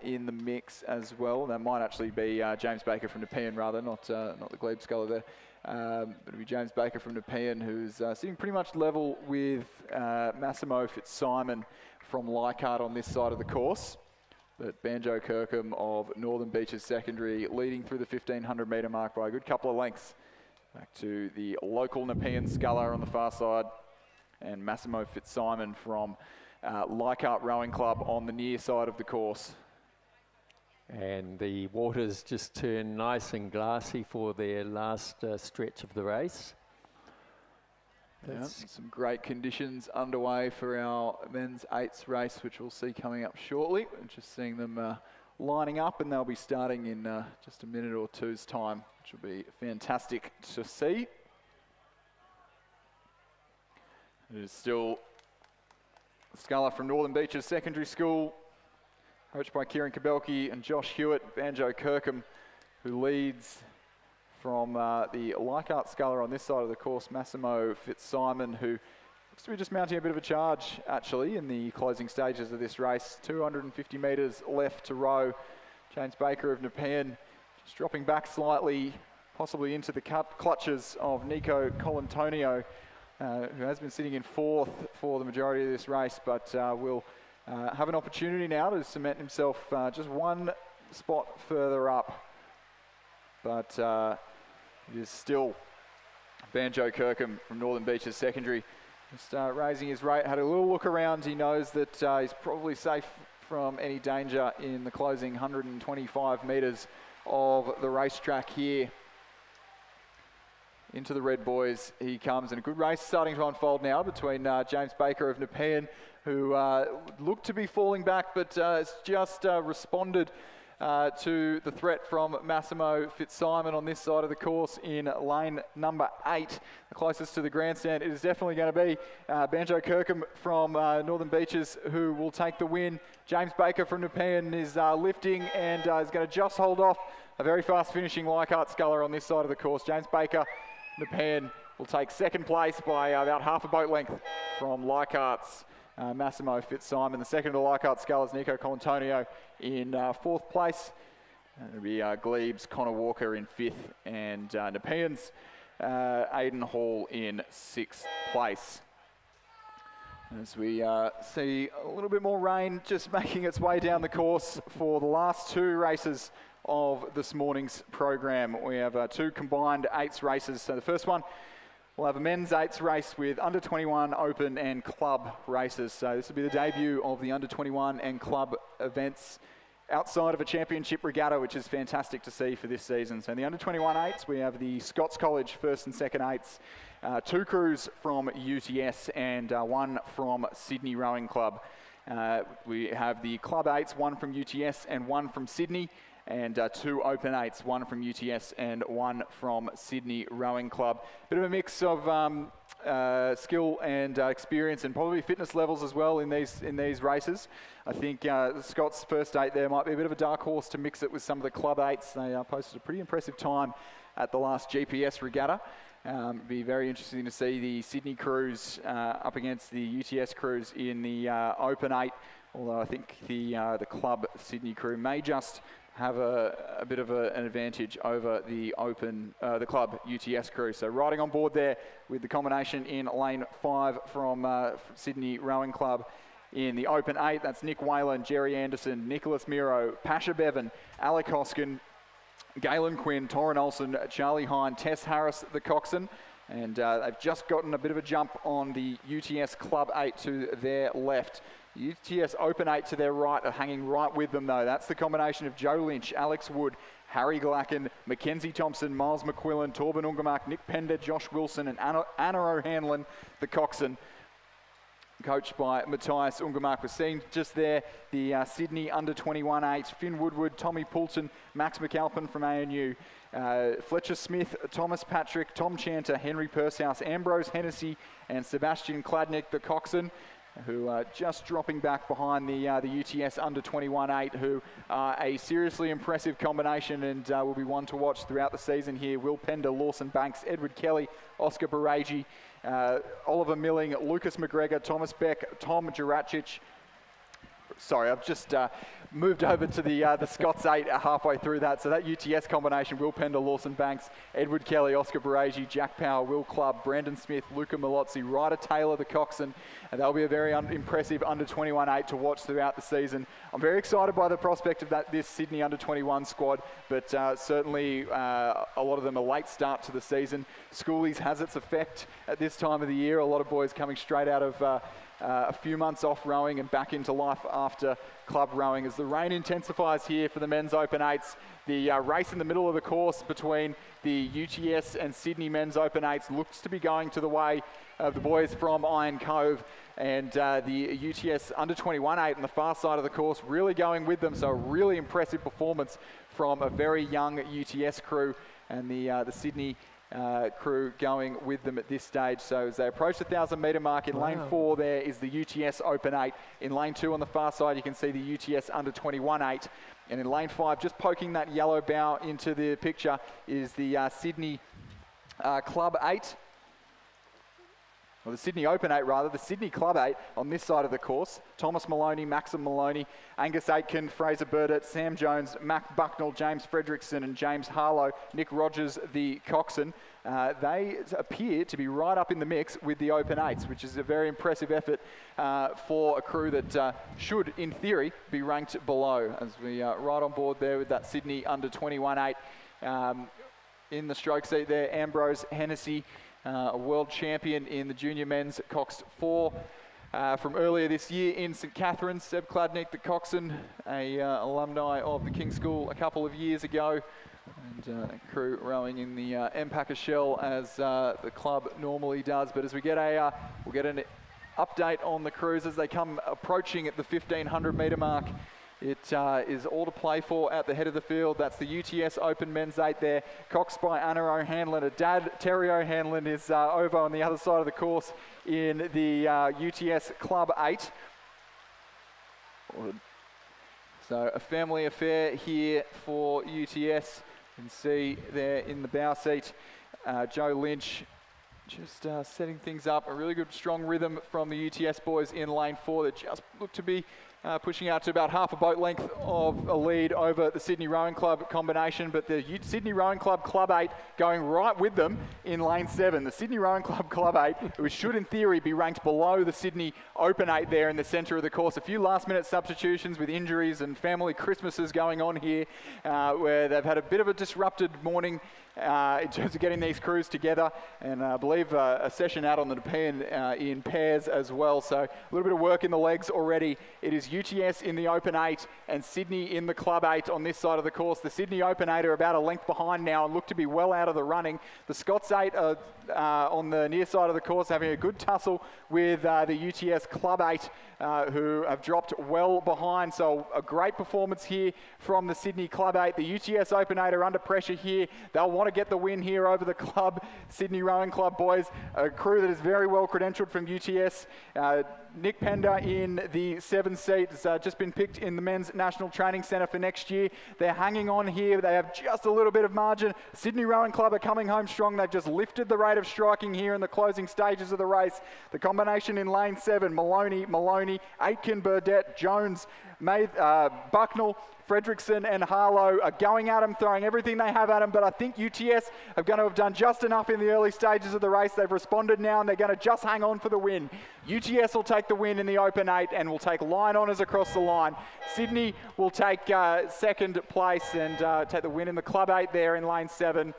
in the mix as well. That might actually be James Baker from Nepean rather, not the Glebe sculler there. But it'll be James Baker from Nepean, who's sitting pretty much level with Massimo Fitzsimon from Leichhardt on this side of the course. But Banjo Kirkham of Northern Beaches Secondary leading through the 1500 metre mark by a good couple of lengths. Back to the local Nepean sculler on the far side, and Massimo Fitzsimon from Leichhardt Rowing Club on the near side of the course. And the waters just turned nice and glassy for their last stretch of the race. Yeah, some great conditions underway for our men's 8s race, which we'll see coming up shortly. We're just seeing them lining up, and they'll be starting in just a minute or two's time, which will be fantastic to see. It is still sculler from Northern Beaches Secondary School, coached by Kieran Kabelke and Josh Hewitt. Banjo Kirkham, who leads from the Leichhardt sculler on this side of the course, Massimo Fitzsimon, who looks to be just mounting a bit of a charge, actually, in the closing stages of this race. 250 metres left to row. James Baker of Nepean just dropping back slightly possibly into the clutches of Nico Colantonio, who has been sitting in 4th for the majority of this race, but will have an opportunity now to cement himself just one spot further up. But it is still Banjo Kirkham from Northern Beaches Secondary. Just raising his rate, had a little look around. He knows that he's probably safe from any danger in the closing 125 metres of the racetrack here. Into the red boys he comes, and a good race starting to unfold now between James Baker of Nepean, who looked to be falling back, but has just responded to the threat from Massimo Fitzsimon on this side of the course in lane number 8, the closest to the grandstand. It is definitely going to be Banjo Kirkham from Northern Beaches who will take the win. James Baker from Nepean is lifting and is going to just hold off a very fast finishing Leichhardt Sculler on this side of the course. James Baker, Nepean, will take 2nd place by about half a boat length from Leichhardt's Massimo Fitzsimon. The second of the Leichhardt Scullers, Nico Colantonio, in 4th place. It'll be Glebes, Connor Walker in 5th, and Nepean's Aidan Hall in 6th place. As we see a little bit more rain just making its way down the course for the last 2 races of this morning's program. We have 2 combined 8s races. So the first one, we'll have a men's 8s race with under 21 open and club races. So this will be the debut of the under 21 and club events outside of a championship regatta, which is fantastic to see for this season. So in the under 21 8s, we have the Scots College 1st and 2nd 8s, 2 crews from UTS and 1 from Sydney Rowing Club. We have the club 8s, 1 from UTS and 1 from Sydney, and 2 open 8s, 1 from UTS and 1 from Sydney Rowing Club. Bit of a mix of skill and experience, and probably fitness levels as well in these races. I think the Scots first 8 there might be a bit of a dark horse to mix it with some of the club 8s. They posted a pretty impressive time at the last GPS regatta. It'd be very interesting to see the Sydney crews up against the UTS crews in the open 8, although I think the club Sydney crew may just have a bit of an advantage over the club UTS crew. So riding on board there with the combination in lane 5 from Sydney Rowing Club in the open 8. That's Nick Whalen, Jerry Anderson, Nicholas Miro, Pasha Bevan, Alec Hoskin, Galen Quinn, Torrin Olsen, Charlie Hine, Tess Harris, the coxswain. And they've just gotten a bit of a jump on the UTS Club 8 to their left. UTS Open 8 to their right are hanging right with them though. That's the combination of Joe Lynch, Alex Wood, Harry Glacken, Mackenzie Thompson, Miles McQuillan, Torben Ungermark, Nick Pender, Josh Wilson and Anna O'Hanlon, the coxswain, coached by Matthias Ungermark. We're seeing just there the Sydney under 21 8, Finn Woodward, Tommy Poulton, Max McAlpin from ANU, Fletcher Smith, Thomas Patrick, Tom Chanter, Henry Pursehouse, Ambrose Hennessy and Sebastian Kladnick, the coxswain, who are just dropping back behind the UTS under 21 8, who are a seriously impressive combination and will be one to watch throughout the season here. Will Pender, Lawson Banks, Edward Kelly, Oscar Baragi, Oliver Milling, Lucas McGregor, Thomas Beck, Tom Juracic. Sorry, I've just moved over to the Scots 8 halfway through that. So that UTS combination, Will Pender, Lawson Banks, Edward Kelly, Oscar Baragi, Jack Power, Will Clubb, Brandon Smith, Luca Malozzi, Ryder Taylor, the coxswain. And they'll be a very impressive under 21 8 to watch throughout the season. I'm very excited by the prospect of this Sydney under 21 squad, but certainly a lot of them a late start to the season. Schoolies has its effect at this time of the year. A lot of boys coming straight out of a few months off rowing and back into life after club rowing. As the rain intensifies here for the men's open 8s, the race in the middle of the course between the UTS and Sydney men's open 8s looks to be going to the way of the boys from Iron Cove, and the UTS under 21 8 on the far side of the course really going with them. So a really impressive performance from a very young UTS crew, and the Sydney crew going with them at this stage. So as they approach the 1,000 metre mark in lane 4, there is the UTS Open 8. In lane 2 on the far side, you can see the UTS under 21 8. And in lane 5, just poking that yellow bow into the picture, is the Sydney Club 8. Well, the Sydney Open 8 rather, the Sydney Club 8 on this side of the course. Thomas Maloney, Maxim Maloney, Angus Aitken, Fraser Burdett, Sam Jones, Mac Bucknell, James Fredrickson and James Harlow, Nick Rogers, the coxswain. They appear to be right up in the mix with the Open 8s, which is a very impressive effort for a crew that should, in theory, be ranked below. As we right on board there with that Sydney under 21 8 in the stroke seat there, Ambrose Hennessy, a world champion in the junior men's Cox 4 from earlier this year in St Catharines. Seb Kladnick, the coxswain, alumni of the King's School a couple of years ago, and crew rowing in the Empacker shell as the club normally does. But as we get we'll get an update on the crews as they come approaching at the 1500 metre mark. It is all to play for at the head of the field. That's the UTS Open Men's 8 there. Coxed by Anna O'Hanlon. Her dad, Terry O'Hanlon, is over on the other side of the course in the UTS Club 8. So a family affair here for UTS. You can see there in the bow seat, Joe Lynch just setting things up. A really good strong rhythm from the UTS boys in lane 4 that just look to be pushing out to about half a boat length of a lead over the Sydney Rowing Club combination, but the Sydney Rowing Club Club 8 going right with them in lane 7. The Sydney Rowing Club Club 8, which should in theory be ranked below the Sydney Open 8 there in the centre of the course. A few last minute substitutions with injuries and family Christmases going on here, where they've had a bit of a disrupted morning in terms of getting these crews together, and I believe a session out on the Nepean in pairs as well. So a little bit of work in the legs already. It is UTS in the Open 8 and Sydney in the Club 8 on this side of the course. The Sydney Open 8 are about a length behind now and look to be well out of the running. The Scots 8 are on the near side of the course having a good tussle with the UTS Club 8 who have dropped well behind. So a great performance here from the Sydney Club 8. The UTS Open 8 are under pressure here. They'll want to get the win here over the club, Sydney Rowing Club boys, a crew that is very well credentialed from UTS. Nick Pender in the 7th seat has just been picked in the Men's National Training Centre for next year. They're hanging on here. They have just a little bit of margin. Sydney Rowing Club are coming home strong. They've just lifted the rate of striking here in the closing stages of the race. The combination in lane 7, Maloney, Aitken, Burdett, Jones, Bucknell, Fredrickson and Harlow are going at them, throwing everything they have at them, but I think UTS are going to have done just enough in the early stages of the race. They've responded now and they're going to just hang on for the win. UTS will take the win in the Open 8 and will take line honours across the line. Sydney will take second place and take the win in the Club 8 there in lane 7.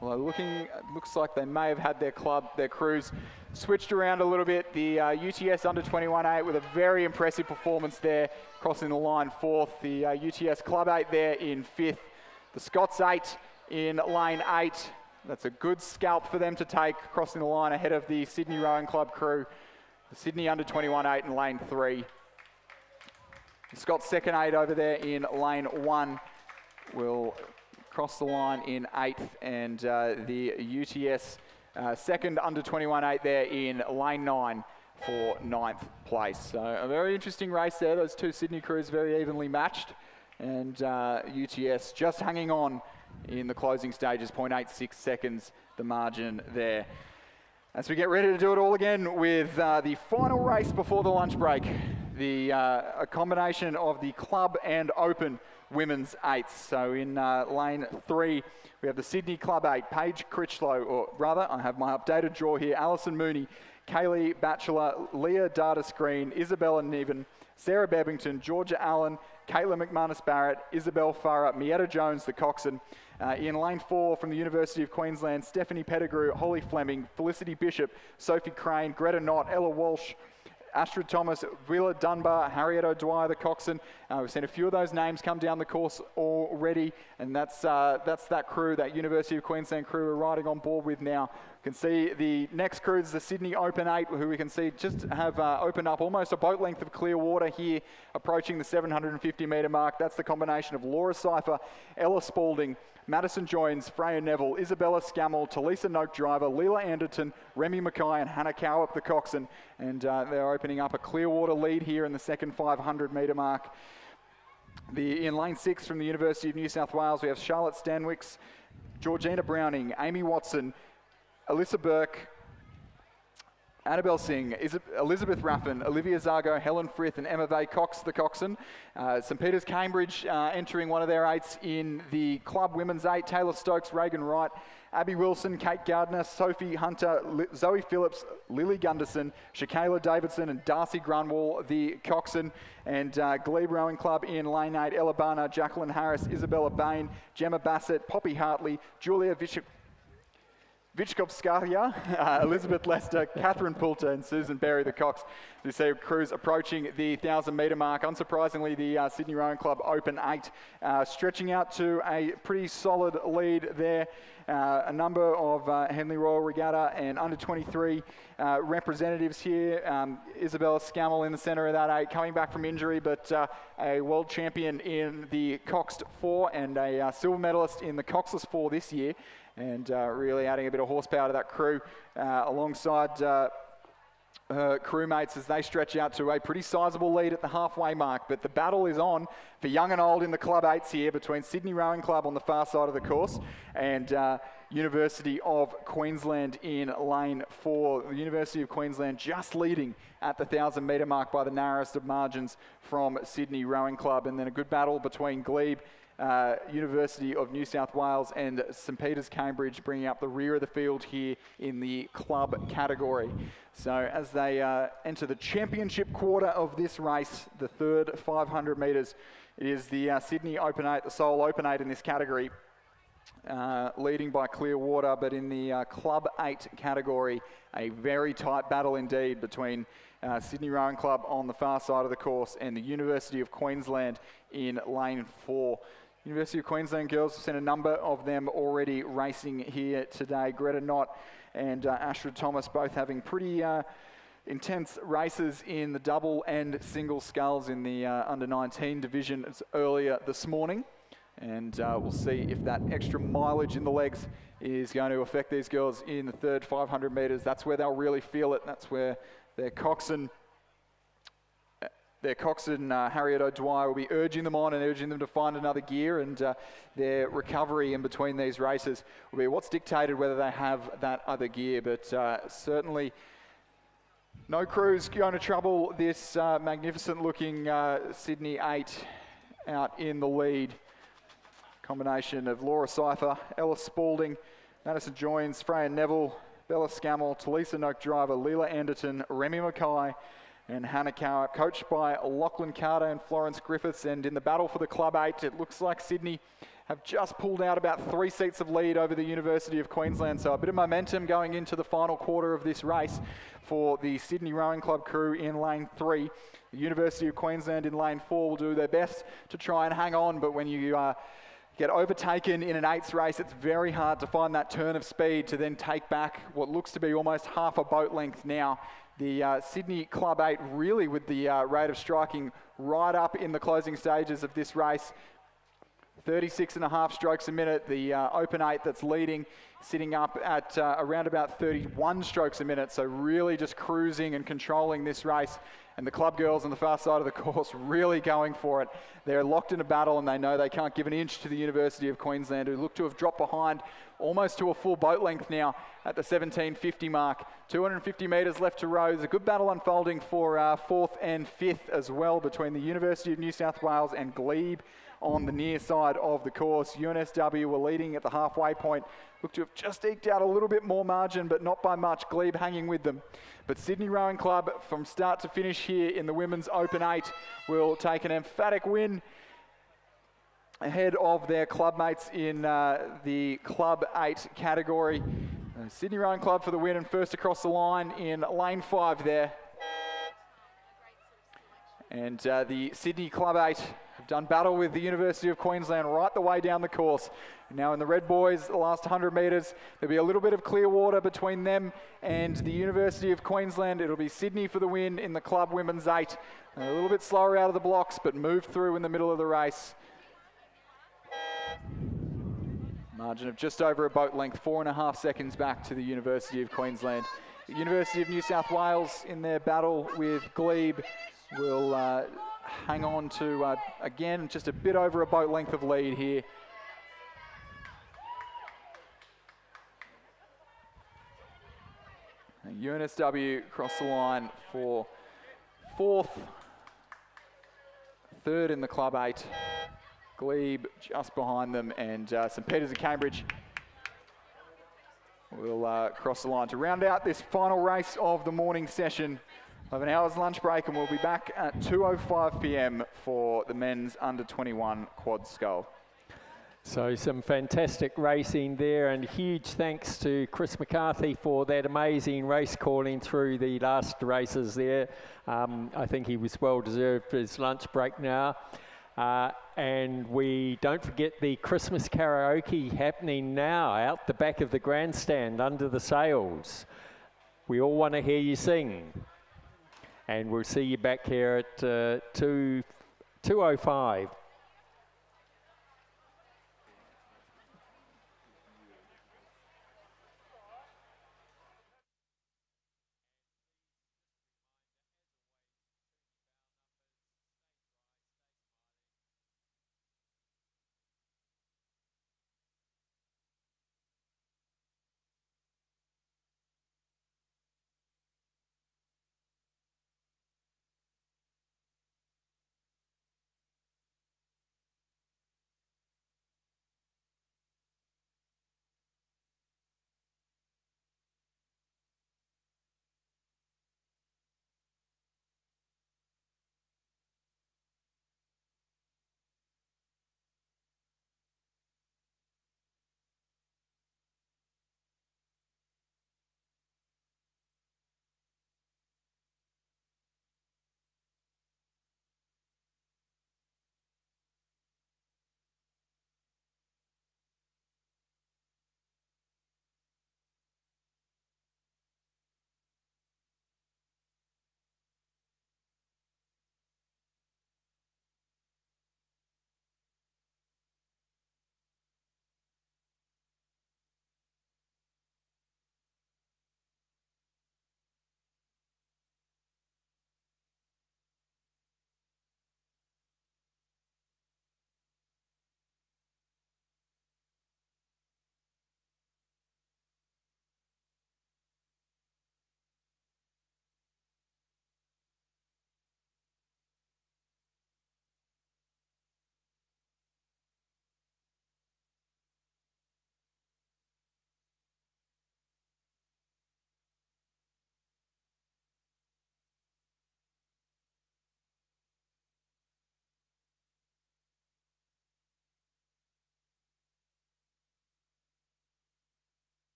Well, it looks like they may have had their crews switched around a little bit. The UTS under 21 8 with a very impressive performance there, crossing the line 4th. The UTS Club 8 there in 5th. The Scots 8 in lane 8. That's a good scalp for them to take, crossing the line ahead of the Sydney Rowing Club crew. The Sydney under 21 8 in lane 3. The Scots second 8 over there in lane 1 will cross the line in 8th, and the UTS second under 21 8 there in lane 9 for 9th place. So a very interesting race there. Those two Sydney crews very evenly matched, and UTS just hanging on in the closing stages, 0.86 seconds the margin there. As we get ready to do it all again with the final race before the lunch break, a combination of the Club and Open Women's 8s. So in lane 3, we have the Sydney Club 8, Paige Critchlow, or rather, I have my updated draw here, Alison Mooney, Kaylee Batchelor, Leah Dardis-Green, Isabella Niven, Sarah Bebbington, Georgia Allen, Caitlin McManus-Barrett, Isabel Farah, Mietta Jones, the coxswain. In lane 4 from the University of Queensland, Stephanie Pettigrew, Holly Fleming, Felicity Bishop, Sophie Crane, Greta Knott, Ella Walsh, Astrid Thomas, Willa Dunbar, Harriet O'Dwyer, the coxswain. We've seen a few of those names come down the course already, and that's that crew, that University of Queensland crew we're riding on board with now. You can see the next crew is the Sydney Open 8, who we can see just have opened up almost a boat length of clear water here, approaching the 750 metre mark. That's the combination of Laura Cypher, Ella Spalding, Madison Joins, Freya Neville, Isabella Scammell, Talisa Noak Driver, Leela Anderton, Remy Mackay and Hannah Cowup, the coxswain. And they're opening up a Clearwater lead here in the second 500 metre mark. In lane 6 from the University of New South Wales, we have Charlotte Stanwicks, Georgina Browning, Amy Watson, Alyssa Burke, Annabelle Singh, Elizabeth Raffin, Olivia Zargo, Helen Frith and Emma Vey Cox, the coxswain. St Peter's Cambridge entering one of their 8s in the club women's 8. Taylor Stokes, Reagan Wright, Abby Wilson, Kate Gardner, Sophie Hunter, Zoe Phillips, Lily Gunderson, Shakayla Davidson and Darcy Grunwall, the coxswain. And Glebe Rowing Club in lane 8, Ella Barner, Jacqueline Harris, Isabella Bain, Gemma Bassett, Poppy Hartley, Julia Vichkovskaya, Elizabeth Lester, Catherine Poulter and Susan Berry, the cox. We see crews approaching the 1,000 metre mark. Unsurprisingly, the Sydney Rowing Club Open 8 stretching out to a pretty solid lead there. A number of Henley Royal Regatta and under 23 representatives here. Isabella Scammell in the centre of that 8, coming back from injury, but a world champion in the coxed 4 and a silver medalist in the coxless 4 this year. And really adding a bit of horsepower to that crew alongside her crewmates as they stretch out to a pretty sizable lead at the halfway mark. But the battle is on for young and old in the Club 8s here between Sydney Rowing Club on the far side of the course and University of Queensland in lane 4. The University of Queensland just leading at the 1,000 metre mark by the narrowest of margins from Sydney Rowing Club. And then a good battle between Glebe, University of New South Wales and St Peter's Cambridge bringing up the rear of the field here in the club category. So as they enter the championship quarter of this race, the third 500 metres, it is the Sydney Open 8, the sole Open 8 in this category, leading by Clearwater, but in the Club 8 category, a very tight battle indeed between Sydney Rowing Club on the far side of the course and the University of Queensland in lane 4. University of Queensland girls have seen a number of them already racing here today. Greta Knott and Ashra Thomas both having pretty intense races in the double and single sculls in the under 19 division earlier this morning. And we'll see if that extra mileage in the legs is going to affect these girls in the third 500 metres. That's where they'll really feel it. That's where their coxswain Harriet O'Dwyer will be urging them on and urging them to find another gear, and their recovery in between these races will be what's dictated whether they have that other gear. But certainly no crew's going to trouble this magnificent looking Sydney 8 out in the lead. Combination of Laura Cypher, Ella Spalding, Madison Joins, Freya Neville, Bella Scammell, Talisa Noak Driver, Leela Anderton, Remy Mackay and Hannah Cower, coached by Lachlan Carter and Florence Griffiths. And in the battle for the Club 8, it looks like Sydney have just pulled out about 3 seats of lead over the University of Queensland. So a bit of momentum going into the final quarter of this race for the Sydney Rowing Club crew in lane 3. The University of Queensland in lane 4 will do their best to try and hang on, but when you get overtaken in an 8th race, it's very hard to find that turn of speed to then take back what looks to be almost half a boat length now. The Sydney Club 8 really with the rate of striking right up in the closing stages of this race. 36.5 strokes a minute. The Open 8 that's leading, sitting up at around about 31 strokes a minute. So really just cruising and controlling this race. And the club girls on the far side of the course really going for it. They're locked in a battle and they know they can't give an inch to the University of Queensland, who look to have dropped behind almost to a full boat length now at the 1750 mark. 250 metres left to row. There's a good battle unfolding for 4th and 5th as well between the University of New South Wales and Glebe on the near side of the course. RNSW were leading at the halfway point. Look to have just eked out a little bit more margin, but not by much. Glebe hanging with them. But Sydney Rowing Club, from start to finish here in the Women's Open 8, will take an emphatic win ahead of their club mates in the Club 8 category. Sydney Rowing Club for the win and first across the line in lane 5 there. And the Sydney Club 8 have done battle with the University of Queensland right the way down the course. Now in the Red Boys, the last 100 metres, there'll be a little bit of clear water between them and the University of Queensland. It'll be Sydney for the win in the Club Women's 8. A little bit slower out of the blocks, but moved through in the middle of the race. Margin of just over a boat length, 4.5 seconds back to the University of Queensland. The University of New South Wales in their battle with Glebe will hang on to, again, just a bit over a boat length of lead here. The RNSW cross the line for 4th, 3rd in the Club 8. Glebe just behind them, and St Peters of Cambridge will cross the line to round out this final race of the morning session. We'll have an hour's lunch break, and we'll be back at 2:05 p.m. for the men's under 21 quad scull. So some fantastic racing there, and huge thanks to Chris McCarthy for that amazing race calling through the last races there. I think he was well deserved for his lunch break now. And we don't forget the Christmas karaoke happening now out the back of the grandstand under the sails. We all want to hear you sing. And we'll see you back here at 2:05.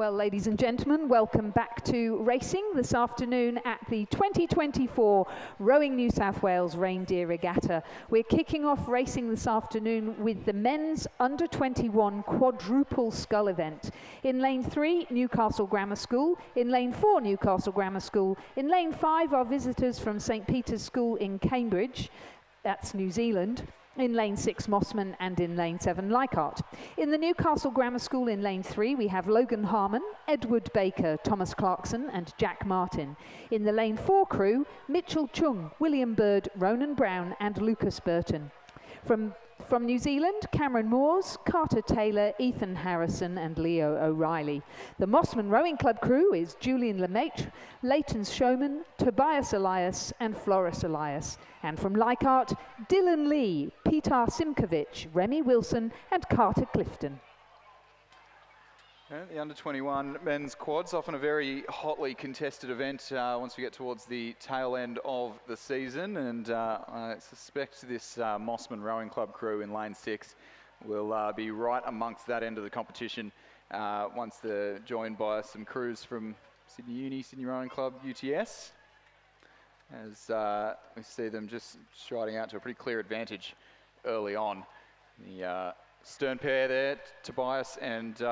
Well, ladies and gentlemen, welcome back to racing this afternoon at the 2024 Rowing New South Wales Reindeer Regatta. We're kicking off racing this afternoon with the men's under-21 quadruple scull event. In lane 3, Newcastle Grammar School. In lane 4, Newcastle Grammar School. In lane 5, our visitors from St Peter's School in Cambridge. That's New Zealand. In lane 6, Mossman, and in lane 7, Leichhardt. In the Newcastle Grammar School in lane 3, we have Logan Harmon, Edward Baker, Thomas Clarkson, and Jack Martin. In the lane 4 crew, Mitchell Chung, William Bird, Ronan Brown, and Lucas Burton. From New Zealand, Cameron Moores, Carter Taylor, Ethan Harrison, and Leo O'Reilly. The Mossman Rowing Club crew is Julian Lemaitre, Leighton Showman, Tobias Elias, and Floris Elias. And from Leichhardt, Dylan Lee, Petar Simkovic, Remy Wilson, and Carter Clifton. The under-21 men's quads, often a very hotly contested event once we get towards the tail end of the season, and I suspect this Mossman Rowing Club crew in lane 6 will be right amongst that end of the competition once they're joined by some crews from Sydney Uni, Sydney Rowing Club, UTS, as we see them just striding out to a pretty clear advantage early on. The stern pair there, Tobias and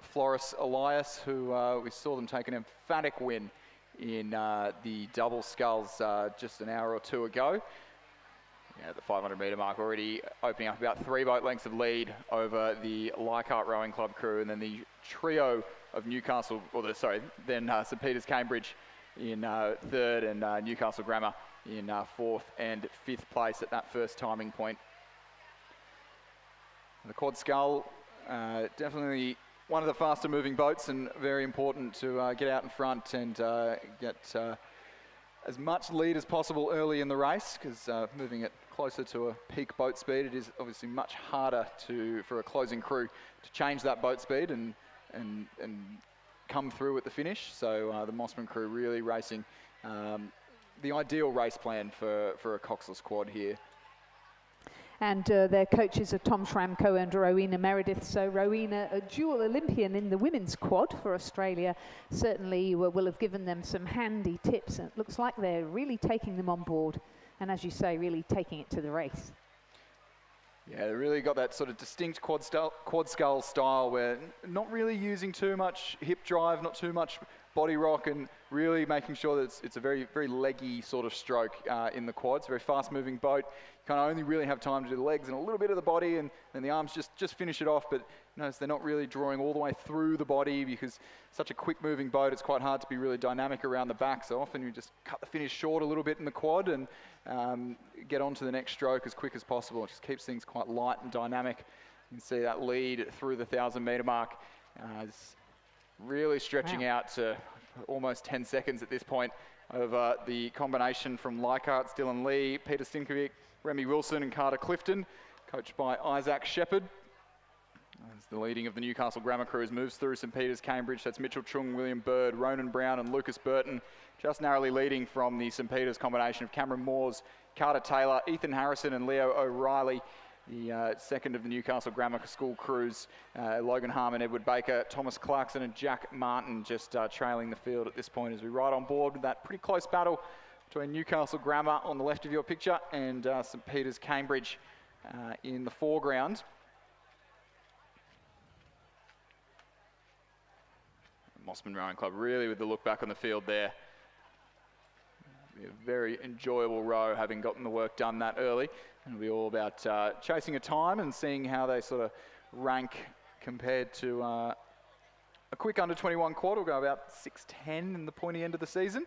Floris Elias, who we saw them take an emphatic win in the double sculls just an hour or two ago. Yeah, the 500 metre mark already opening up about 3 boat lengths of lead over the Leichhardt Rowing Club crew, and then the trio of Newcastle, then St Peter's Cambridge in 3rd and Newcastle Grammar in 4th and 5th place at that first timing point. The quad scull, definitely one of the faster moving boats, and very important to get out in front and get as much lead as possible early in the race, because moving it closer to a peak boat speed, it is obviously much harder for a closing crew to change that boat speed and come through at the finish. So the Mossman crew really racing the ideal race plan for a coxless quad here. And their coaches are Tom Schramko and Rowena Meredith. So Rowena, a dual Olympian in the women's quad for Australia, certainly will have given them some handy tips. And it looks like they're really taking them on board. And as you say, really taking it to the race. Yeah, they really got that sort of distinct quad scull style where not really using too much hip drive, not too much body rock, and really making sure that it's a very, very leggy sort of stroke in the quads. Very fast moving boat. You kind of only really have time to do the legs and a little bit of the body, and then the arms just finish it off. But notice they're not really drawing all the way through the body, because such a quick moving boat, it's quite hard to be really dynamic around the back. So often you just cut the finish short a little bit in the quad and get on to the next stroke as quick as possible. It just keeps things quite light and dynamic. You can see that lead through the 1,000 metre mark is really stretching out to almost 10 seconds at this point over the combination from Leichhardt, Dylan Lee, Petar Simkovic, Remy Wilson and Carter Clifton, coached by Isaac Shepherd. As the leading of the Newcastle Grammar crews moves through St Peter's Cambridge, that's Mitchell Chung, William Bird, Ronan Brown and Lucas Burton, just narrowly leading from the St Peter's combination of Cameron Moores, Carter Taylor, Ethan Harrison and Leo O'Reilly. The second of the Newcastle Grammar School crews, Logan Harmon, Edward Baker, Thomas Clarkson and Jack Martin just trailing the field at this point as we ride on board with that pretty close battle between Newcastle Grammar on the left of your picture and St Peter's Cambridge in the foreground. Mossman Rowing Club really with the look back on the field there. A very enjoyable row, having gotten the work done that early. It'll be all about chasing a time and seeing how they sort of rank compared to a quick under-21 quad. Will go about 6:10 in the pointy end of the season.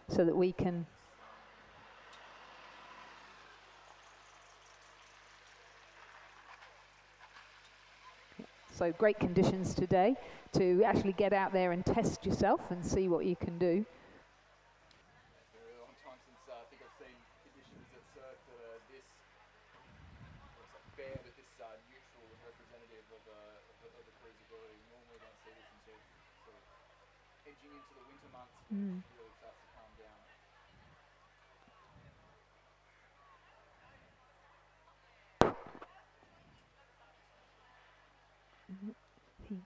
So that we can So great conditions today to actually get out there and test yourself and see what you can do. It's been a really long time since I think I've seen conditions that serve this looks like fair, but this neutral and representative of the crew's ability. Normally don't see this until sort of edging into the winter months. It really starts to calm down.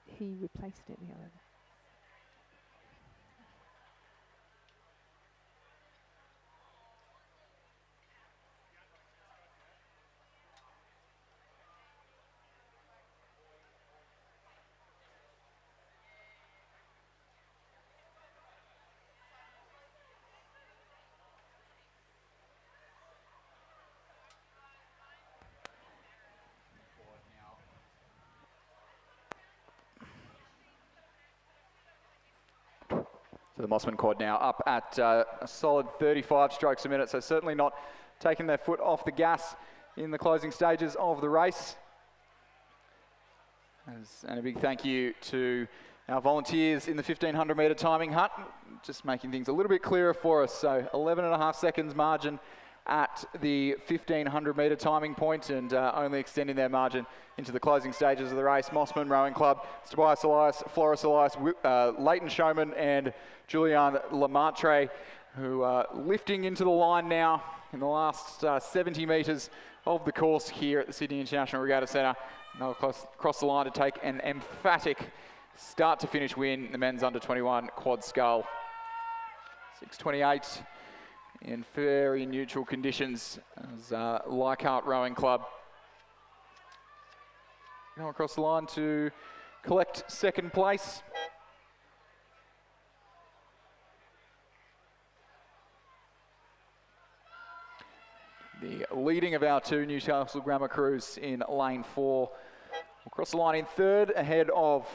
he replaced it the other day. So the Mossman quad now up at a solid 35 strokes a minute, so certainly not taking their foot off the gas in the closing stages of the race. And a big thank you to our volunteers in the 1500 metre timing hut, just making things a little bit clearer for us. So 11.5 seconds margin at the 1500 metre timing point, and only extending their margin into the closing stages of the race. Mossman Rowing Club, Tobias Elias, Floris Elias, Leighton Showman and Julian Lamartre, who are lifting into the line now in the last 70 metres of the course here at the Sydney International Regatta Centre. They'll cross the line to take an emphatic start to finish win, the men's under 21 quad scull. 6:28 in very neutral conditions as Leichhardt Rowing Club now across the line to collect second place. The leading of our two Newcastle Grammar crews in lane 4 will cross the line in third, ahead of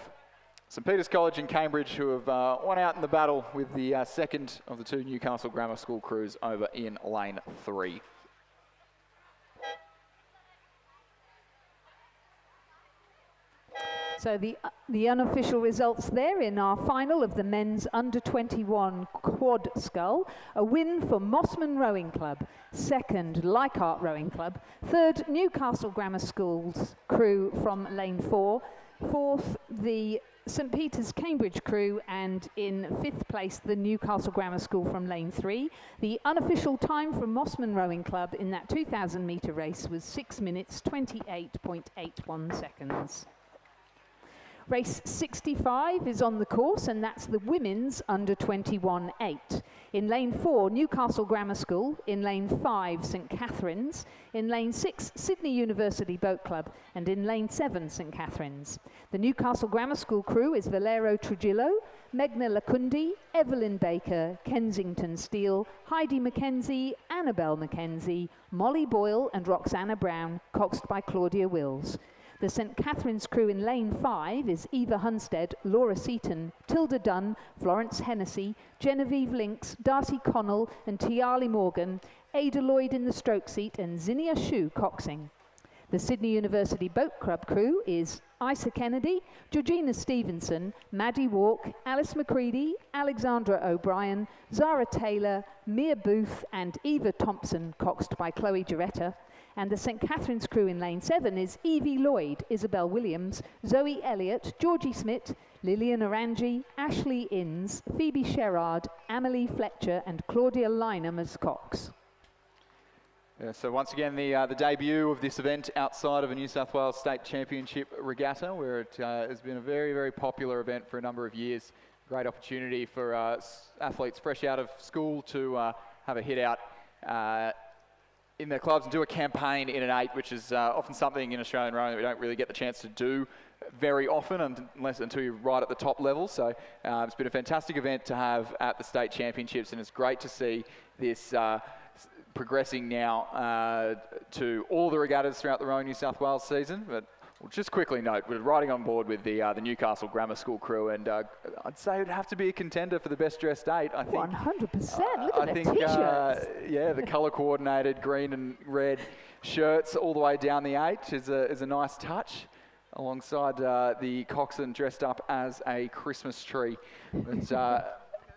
St Peter's College and Cambridge, who have won out in the battle with the second of the two Newcastle Grammar School crews over in lane 3. So the unofficial results there in our final of the men's under 21 quad scull: a win for Mossman Rowing Club, second Leichhardt Rowing Club, third Newcastle Grammar School's crew from lane 4, fourth the St Peter's Cambridge crew, and in fifth place the Newcastle Grammar School from lane 3. The unofficial time from Mossman Rowing Club in that 2,000 metre race was 6 minutes 28.81 seconds. Race 65 is on the course, and that's the women's under 21-8. In lane 4, Newcastle Grammar School. In lane 5, St Catherine's. In lane 6, Sydney University Boat Club. And in lane 7, St Catherine's. The Newcastle Grammar School crew is Valero Trujillo, Megna Lacundi, Evelyn Baker, Kensington Steele, Heidi Mackenzie, Annabelle Mackenzie, Molly Boyle and Roxana Brown, coxed by Claudia Wills. The St Catherine's crew in lane 5 is Eva Hunstead, Laura Seaton, Tilda Dunn, Florence Hennessy, Genevieve Links, Darcy Connell and Tiali Morgan, Ada Lloyd in the stroke seat and Zinnia Shu coxing. The Sydney University Boat Club crew is Isa Kennedy, Georgina Stevenson, Maddie Walk, Alice McCready, Alexandra O'Brien, Zara Taylor, Mia Booth and Eva Thompson, coxed by Chloe Giretta. And the St Catherine's crew in lane 7 is Evie Lloyd, Isabel Williams, Zoe Elliott, Georgie Smith, Lillian Orangi, Ashley Inns, Phoebe Sherrard, Amelie Fletcher and Claudia Lynham as cox. Yeah, so once again, the debut of this event outside of a New South Wales State Championship regatta, where it has been a very, very popular event for a number of years. Great opportunity for athletes fresh out of school to have a hit out in their clubs and do a campaign in an 8, which is often something in Australian rowing that we don't really get the chance to do very often until you're right at the top level. So it's been a fantastic event to have at the state championships, and it's great to see this progressing now to all the regattas throughout the Rowing New South Wales season. But we'll just quickly note, we're riding on board with the Newcastle Grammar School crew, and I'd say it'd have to be a contender for the best dressed 8. I think 100%. Look at the t-shirts. Yeah, the colour coordinated green and red shirts all the way down the 8 is a nice touch, alongside the coxswain dressed up as a Christmas tree. But,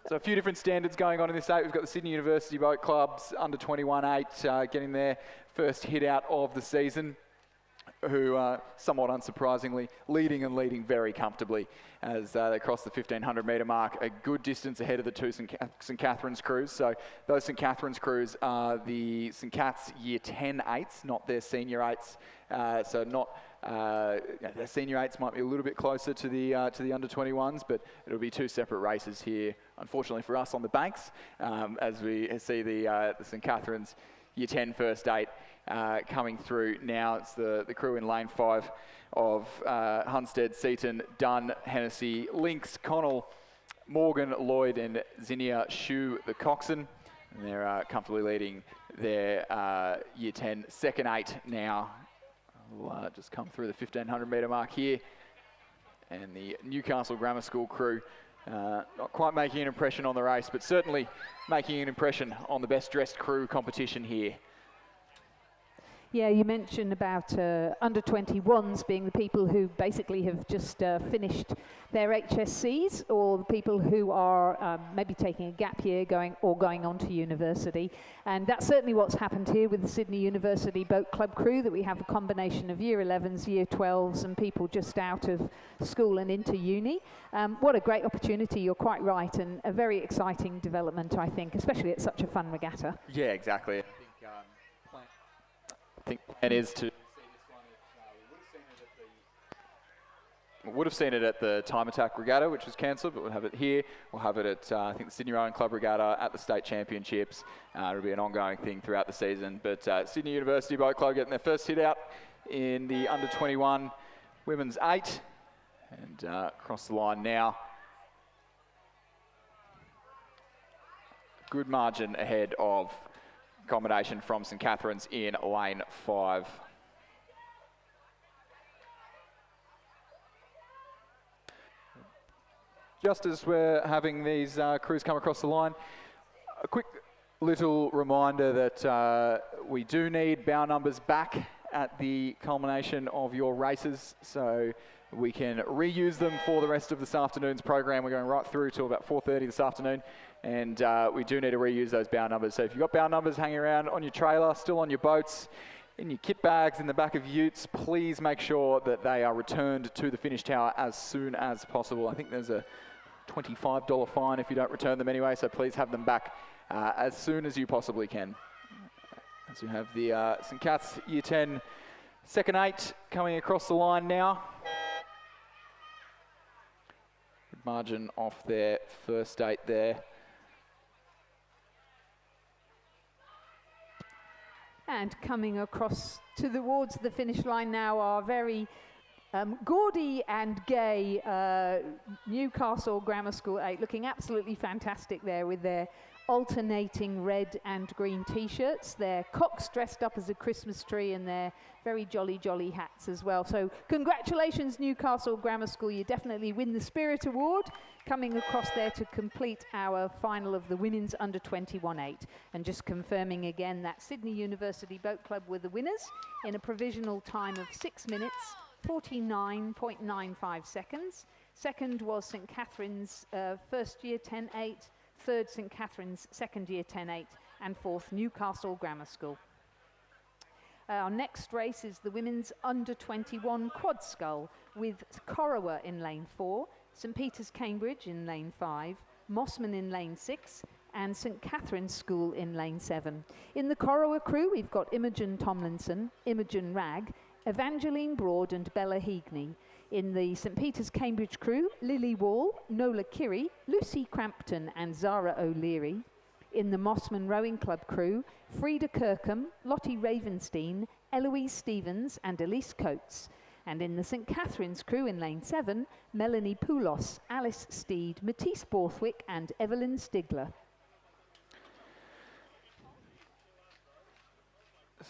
so a few different standards going on in this 8. We've got the Sydney University Boat Club's under 21-8 getting their first hit out of the season. who are somewhat unsurprisingly leading very comfortably as they cross the 1500 metre mark, a good distance ahead of the two St Catherine's crews. So those St Catherine's crews are the St Cat's Year 10 8s, not their senior 8s. So not their senior 8s might be a little bit closer to the under 21s, but it'll be two separate races here, unfortunately for us, on the banks, as we see the St Catherine's Year 10 first 8 coming through now. It's the crew in lane 5 of Hunstead, Seaton, Dunn, Hennessy, Lynx, Connell, Morgan, Lloyd and Zinnia Shu, the coxswain. And they're comfortably leading their Year 10 second 8 now. We'll just come through the 1500 metre mark here. And the Newcastle Grammar School crew not quite making an impression on the race, but certainly making an impression on the best dressed crew competition here. Yeah, you mentioned about under 21s being the people who basically have just finished their HSCs, or the people who are maybe taking a gap year going on to university. And that's certainly what's happened here with the Sydney University Boat Club crew, that we have a combination of Year 11s, Year 12s and people just out of school and into uni. What a great opportunity, you're quite right, and a very exciting development, I think, especially at such a fun regatta. Yeah, exactly. I think the plan is to see this one. We would have seen it at the Time Attack Regatta, which was cancelled, but we'll have it here. We'll have it at I think the Sydney Rowing Club Regatta, at the State Championships. It'll be an ongoing thing throughout the season. But Sydney University Boat Club getting their first hit out in the under 21 women's 8, and across the line now. Good margin ahead of combination from St Catherine's in lane 5. Just as we're having these crews come across the line, a quick little reminder that we do need bow numbers back at the culmination of your races, so we can reuse them for the rest of this afternoon's program. We're going right through till about 4:30 this afternoon, and we do need to reuse those bow numbers. So if you've got bow numbers hanging around on your trailer, still on your boats, in your kit bags, in the back of utes, please make sure that they are returned to the finish tower as soon as possible. I think there's a $25 fine if you don't return them anyway, so please have them back as soon as you possibly can. As we have the St Cat's Year 10 second 8 coming across the line now. Good margin off their first 8 there. And coming across towards the finish line now are very gaudy and gay Newcastle Grammar School 8, looking absolutely fantastic there with their alternating red and green t-shirts, their cocks dressed up as a Christmas tree, and their very jolly hats as well. So congratulations, Newcastle Grammar School, you definitely win the Spirit Award, coming across there to complete our final of the women's under 21 8. And just confirming again that Sydney University Boat Club were the winners in a provisional time of 6 minutes 49.95 seconds. Second was St Catherine's first year 10 8, third St Catherine's second year 10 8, and fourth Newcastle Grammar School. Our next race is the women's under 21 quad scull, with Corowa in lane 4, St Peter's Cambridge in lane 5, Mossman in lane 6, and St Catherine's School in lane 7. In the Corowa crew, we've got Imogen Tomlinson, Imogen Ragg, Evangeline Broad and Bella Heagney. In the St Peter's Cambridge crew, Lily Wall, Nola Kirry, Lucy Crampton and Zara O'Leary. In the Mossman Rowing Club crew, Frida Kirkham, Lottie Ravenstein, Eloise Stevens and Elise Coates. And in the St Catherine's crew in lane 7, Melanie Poulos, Alice Steed, Matisse Borthwick and Evelyn Stigler.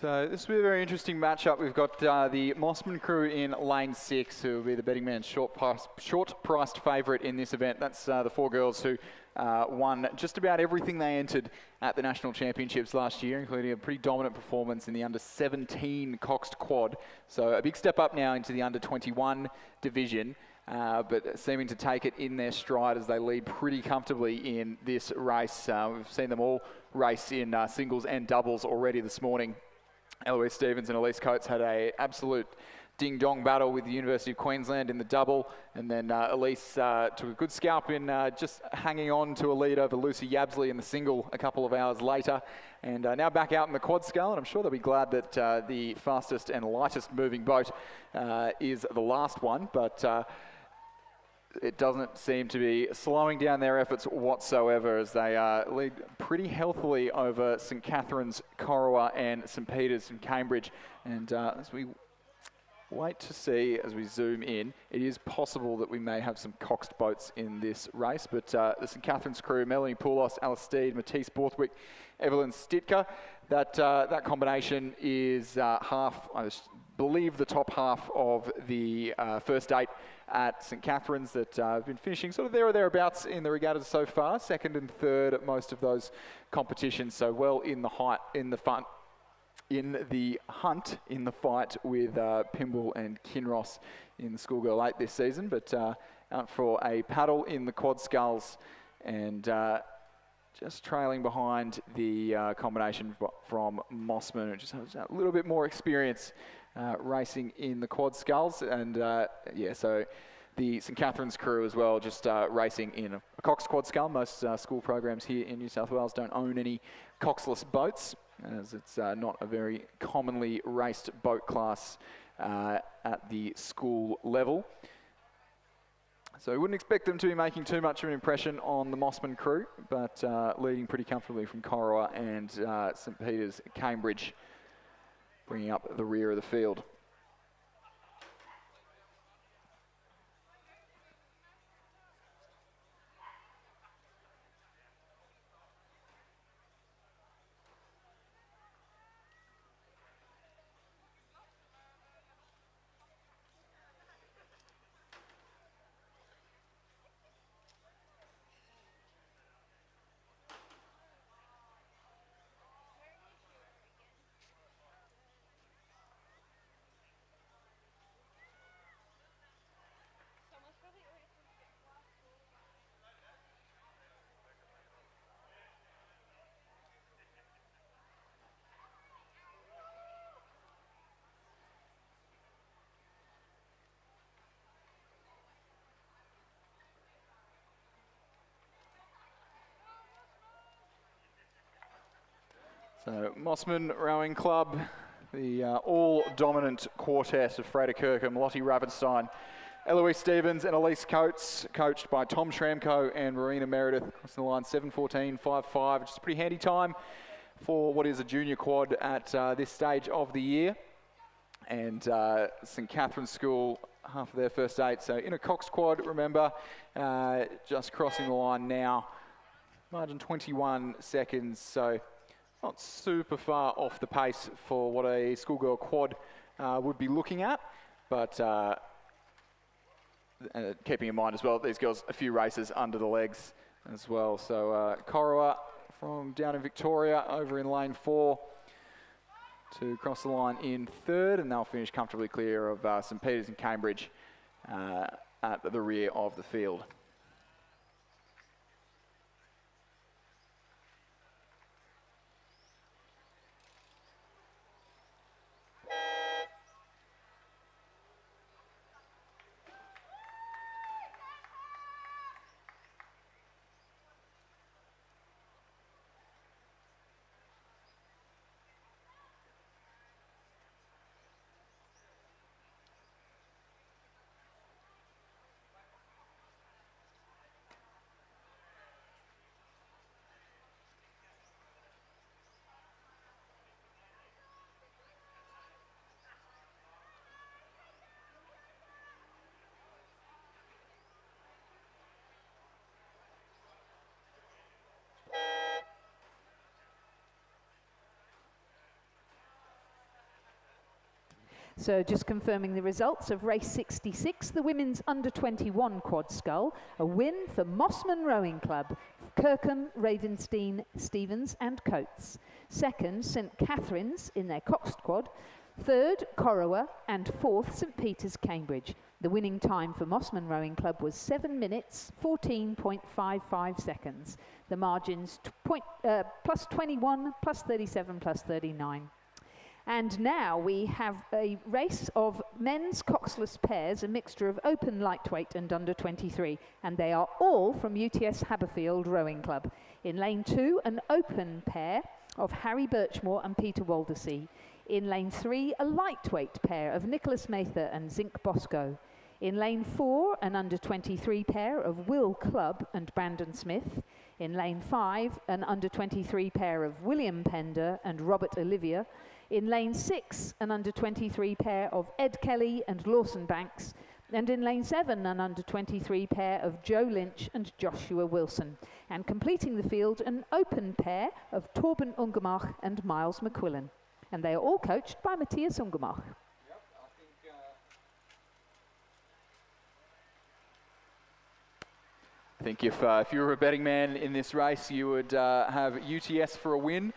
So this will be a very interesting matchup. We've got the Mossman crew in lane 6, who will be the betting man's short-priced favourite in this event. That's the 4 girls who won just about everything they entered at the National Championships last year, including a pretty dominant performance in the under-17 coxed quad. So a big step up now into the under-21 division, but seeming to take it in their stride as they lead pretty comfortably in this race. We've seen them all race in singles and doubles already this morning. Eloise Stevens and Elise Coates had a absolute ding-dong battle with the University of Queensland in the double, and then Elise took a good scalp in just hanging on to a lead over Lucy Yabsley in the single a couple of hours later, and now back out in the quad scull, and I'm sure they'll be glad that the fastest and lightest moving boat is the last one, but it doesn't seem to be slowing down their efforts whatsoever as they lead pretty healthily over St Catherine's, Corowa and St Peter's and Cambridge. And as we wait to see, as we zoom in, it is possible that we may have some coxed boats in this race, but the St Catherine's crew, Melanie Poulos, Alice Steed, Matisse Borthwick, Evelyn Stitka, that combination is half, I believe, the top half of the first 8 at St Catherine's that have been finishing sort of there or thereabouts in the regattas so far, second and third at most of those competitions, so well in the hunt in the fight with Pimble and Kinross in the Schoolgirl 8 this season, but out for a paddle in the quad sculls and just trailing behind the combination from Mossman, who just has a little bit more experience racing in the quad sculls, and yeah, so the St Catherine's crew as well, just racing in a Cox quad scull. Most school programs here in New South Wales don't own any coxless boats, as it's not a very commonly raced boat class at the school level. So we wouldn't expect them to be making too much of an impression on the Mossman crew, but leading pretty comfortably from Corowa and St Peter's, Cambridge, bringing up the rear of the field. So Mossman Rowing Club, the all-dominant quartet of Freda Kirkham, Lottie Ravenstein, Eloise Stevens and Elise Coates, coached by Tom Schramko and Marina Meredith, crossing the line 7:14.55, which is a pretty handy time for what is a junior quad at this stage of the year. And St Catherine's School, half of their first 8, so in a Cox quad, remember, just crossing the line now, margin 21 seconds, so not super far off the pace for what a schoolgirl quad would be looking at, but keeping in mind as well, these girls a few races under the legs as well. So Corowa from down in Victoria over in lane 4 to cross the line in 3rd, and they'll finish comfortably clear of St Peter's and Cambridge at the rear of the field. So just confirming the results of race 66, the women's under-21 quad scull, a win for Mossman Rowing Club, Kirkham, Ravenstein, Stevens and Coates. Second, St Catherine's in their coxed quad. Third, Corowa, and fourth, St Peter's, Cambridge. The winning time for Mossman Rowing Club was 7 minutes, 14.55 seconds. The margins plus 21, plus 37, plus 39. And now we have a race of men's coxless pairs, a mixture of open lightweight and under 23, and they are all from UTS Haberfield Rowing Club. In lane 2, an open pair of Harry Birchmore and Peter Waldersee. In lane 3, a lightweight pair of Nicholas Mather and Zinc Bosco. In lane 4, an under 23 pair of Will Clubb and Brandon Smith. In lane 5, an under 23 pair of William Pender and Robert Olivia. In lane 6, an under 23 pair of Ed Kelly and Lawson Banks. And in lane 7, an under 23 pair of Joe Lynch and Joshua Wilson. And completing the field, an open pair of Torben Ungemach and Miles McQuillan. And they are all coached by Matthias Ungemach. I think if you were a betting man in this race, you would have UTS for a win,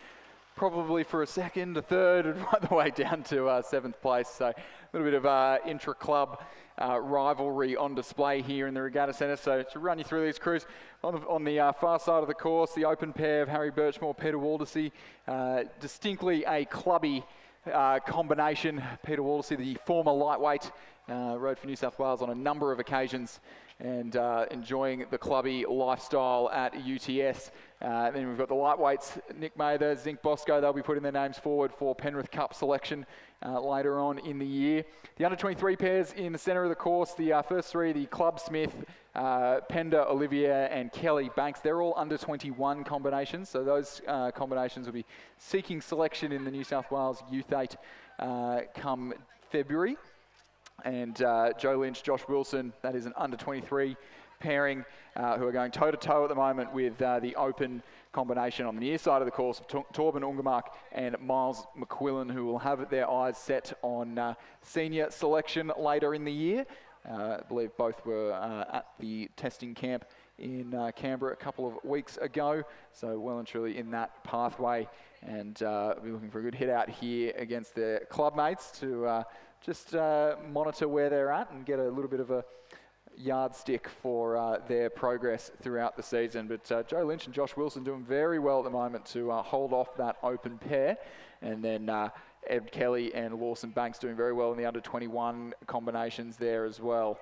probably for a second, a third, and right the way down to 7th place. So a little bit of intra-club rivalry on display here in the Regatta Centre. So to run you through these crews, on the far side of the course, the open pair of Harry Birchmore, Peter Waldersee, distinctly a clubby combination. Peter Waldersee, the former lightweight, rode for New South Wales on a number of occasions and enjoying the clubby lifestyle at UTS. Then we've got the lightweights, Nick Mather, Zinc Bosco. They'll be putting their names forward for Penrith Cup selection later on in the year. The under 23 pairs in the centre of the course, the first three, the Clubb Smith, Pender, Olivia and Kelly Banks, they're all under 21 combinations. So those combinations will be seeking selection in the New South Wales Youth 8 come February. And Joe Lynch, Josh Wilson, that is an under 23 pairing who are going toe-to-toe at the moment with the open combination on the near side of the course of Torben Ungemach and Miles McQuillan, who will have their eyes set on senior selection later in the year. I believe both were at the testing camp in Canberra a couple of weeks ago, so well and truly in that pathway, and we'll be looking for a good hit out here against their club mates to just monitor where they're at and get a little bit of a yardstick for their progress throughout the season. But Joe Lynch and Josh Wilson doing very well at the moment to hold off that open pair. And then Ed Kelly and Lawson Banks doing very well in the under 21 combinations there as well.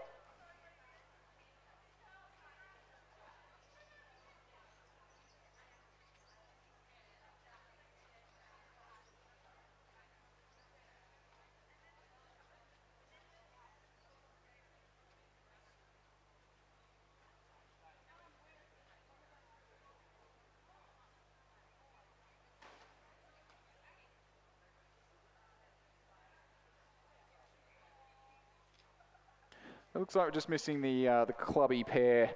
It looks like we're just missing the clubby pair,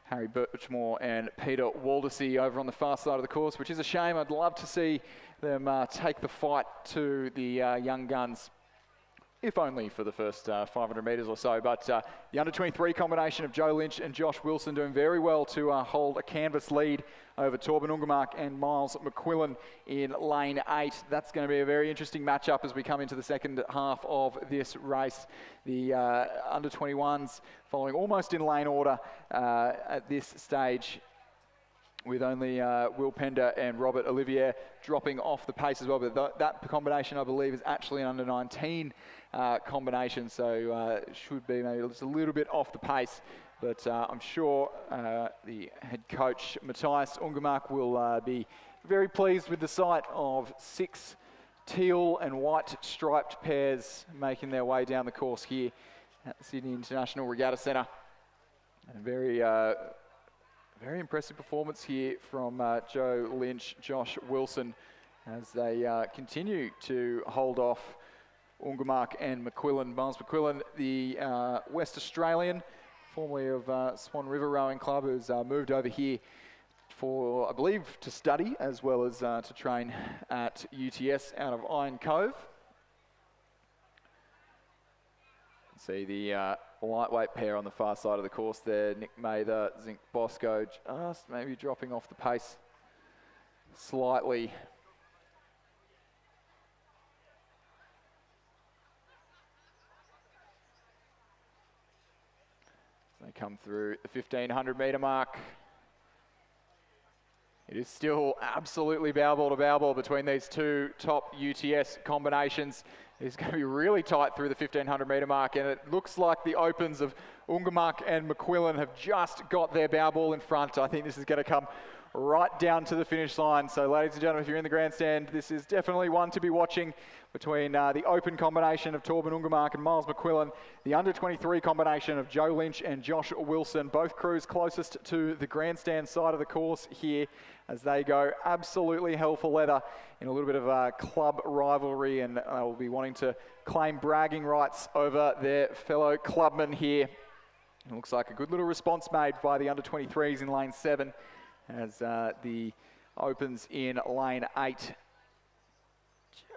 Harry Birchmore and Peter Waldersee over on the far side of the course, which is a shame. I'd love to see them take the fight to the young guns, if only for the first 500 metres or so. But the under 23 combination of Joe Lynch and Josh Wilson doing very well to hold a canvas lead over Torben Ungemach and Miles McQuillan in lane 8. That's going to be a very interesting matchup as we come into the second half of this race. The under 21s following almost in lane order at this stage, with only Will Pender and Robert Olivier dropping off the pace as well. But that combination, I believe, is actually an under 19 combination, so should be maybe just a little bit off the pace. But I'm sure the head coach, Matthias Ungemach, will be very pleased with the sight of 6 teal and white striped pairs making their way down the course here at the Sydney International Regatta Centre. And a very impressive performance here from Joe Lynch, Josh Wilson, as they continue to hold off Ungemach and McQuillan. Miles McQuillan, the West Australian, formerly of Swan River Rowing Club, who's moved over here for, I believe, to study as well as to train at UTS out of Iron Cove. See the lightweight pair on the far side of the course there, Nick Mather, Zinc Bosco, just maybe dropping off the pace slightly. They come through the 1500 metre mark. It It is still absolutely bow ball to bow ball between these two top UTS combinations. It's going to be really tight through the 1500 metre mark, and it looks like the opens of Ungermark and McQuillan have just got their bow ball in front. I think this is going to come right down to the finish line. So ladies and gentlemen, if you're in the grandstand, this is definitely one to be watching between the open combination of Torben Ungermark and Miles McQuillan, the under 23 combination of Joe Lynch and Josh Wilson, both crews closest to the grandstand side of the course here as they go absolutely hell for leather in a little bit of a club rivalry, and will be wanting to claim bragging rights over their fellow clubmen here. It looks like a good little response made by the under 23s in lane 7 as the opens in lane 8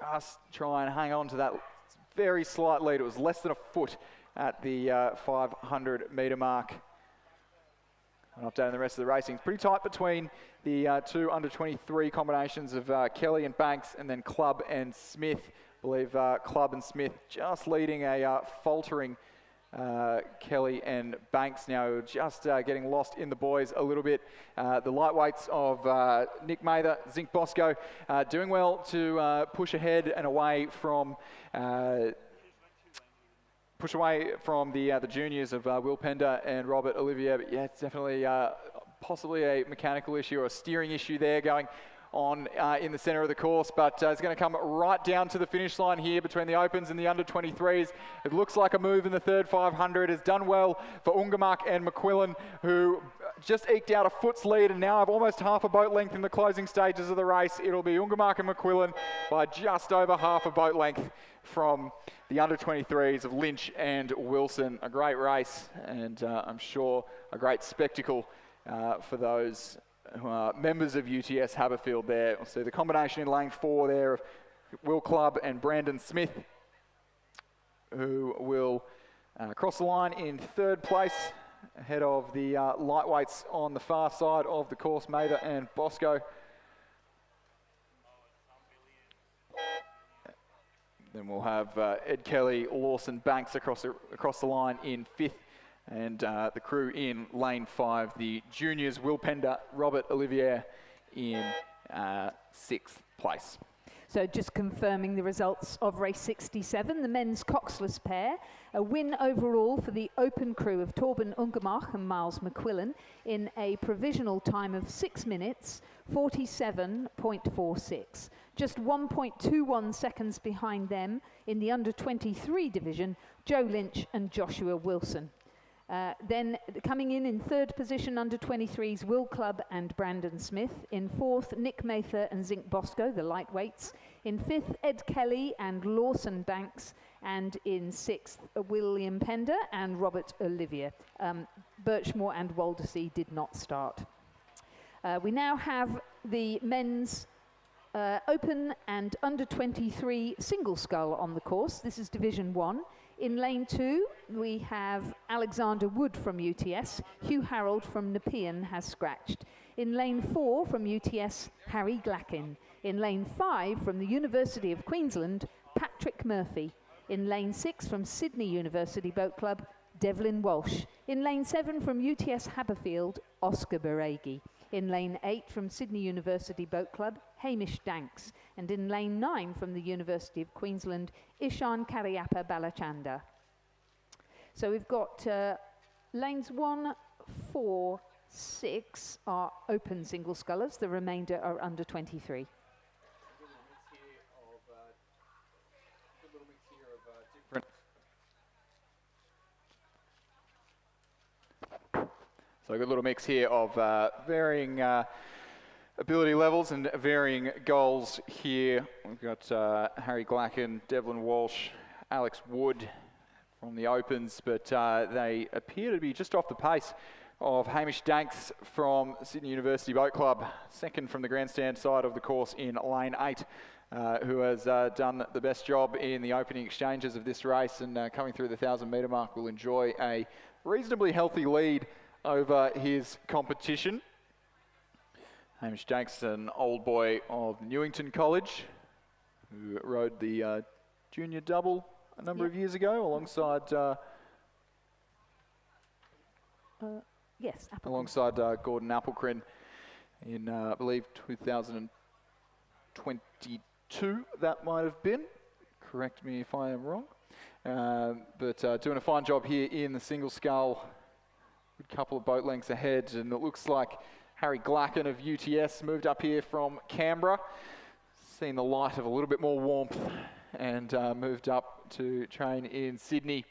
just try and hang on to that very slight lead. It was less than a foot at the 500 metre mark. An update on the rest of the racing. It's pretty tight between the two under 23 combinations of Kelly and Banks, and then Clubb and Smith. I believe Clubb and Smith just leading a faltering Kelly and Banks now, just getting lost in the boys a little bit. The lightweights of Nick Mather, Zink Bosco, doing well to push ahead and away from the juniors of Will Pender and Robert Olivier. But yeah, it's definitely possibly a mechanical issue or a steering issue there going on in the centre of the course, but it's going to come right down to the finish line here between the opens and the under 23s. It looks like a move in the third 500 has done well for Ungermark and McQuillan, who just eked out a foot's lead and now have almost half a boat length in the closing stages of the race. It'll be Ungermark and McQuillan by just over half a boat length from the under 23s of Lynch and Wilson. A great race, and I'm sure a great spectacle for those members of UTS Haberfield there. We'll see the combination in lane 4 there of Will Clubb and Brandon Smith, who will cross the line in third place ahead of the lightweights on the far side of the course, Mather and Bosco. Then we'll have Ed Kelly, Lawson, Banks across the line in 5th. And the crew in lane 5, the juniors, Will Pender, Robert Olivier in 6th place. So just confirming the results of race 67, the men's coxless pair, a win overall for the open crew of Torben Ungermark and Miles McQuillan in a provisional time of 6 minutes, 47.46. Just 1.21 seconds behind them in the under 23 division, Joe Lynch and Joshua Wilson. Then coming in third position, under 23s, Will Clubb and Brandon Smith. In 4th, Nick Mather and Zink Bosco, the lightweights. In 5th, Ed Kelly and Lawson Banks. And in 6th, William Pender and Robert Olivier. Birchmore and Waldersea did not start. We now have the men's open and under 23 single scull on the course. This is Division 1. In lane 2, we have Alexander Wood from UTS. Hugh Harold from Nepean has scratched. In lane 4 from UTS, Harry Glackin. In lane 5 from the University of Queensland, Patrick Murphy. In lane 6 from Sydney University Boat Club, Devlin Walsh. In lane 7 from UTS Haberfield, Oscar Beregi. In lane 8 from Sydney University Boat Club, Hamish Danks. And in lane 9 from the University of Queensland, Ishan Karyappa Balachanda. So we've got lanes 1, 4, 6 are open single scullers. The remainder are under 23. So a good little mix here of varying ability levels and varying goals here. We've got Harry Glackin, Devlin Walsh, Alex Wood from the opens, but they appear to be just off the pace of Hamish Danks from Sydney University Boat Club, second from the grandstand side of the course in lane 8, who has done the best job in the opening exchanges of this race, and coming through the 1,000 metre mark will enjoy a reasonably healthy lead over his competition. Hamish Danks, an old boy of Newington College, who rode the junior double a number of years ago alongside yes, alongside Gordon Applecrin. in, I believe, 2022, that might have been. Correct me if I am wrong. But doing a fine job here in the single scull. Good couple of boat lengths ahead, and it looks like Harry Glacken of UTS moved up here from Canberra, seen the light of a little bit more warmth, and moved up to train in Sydney.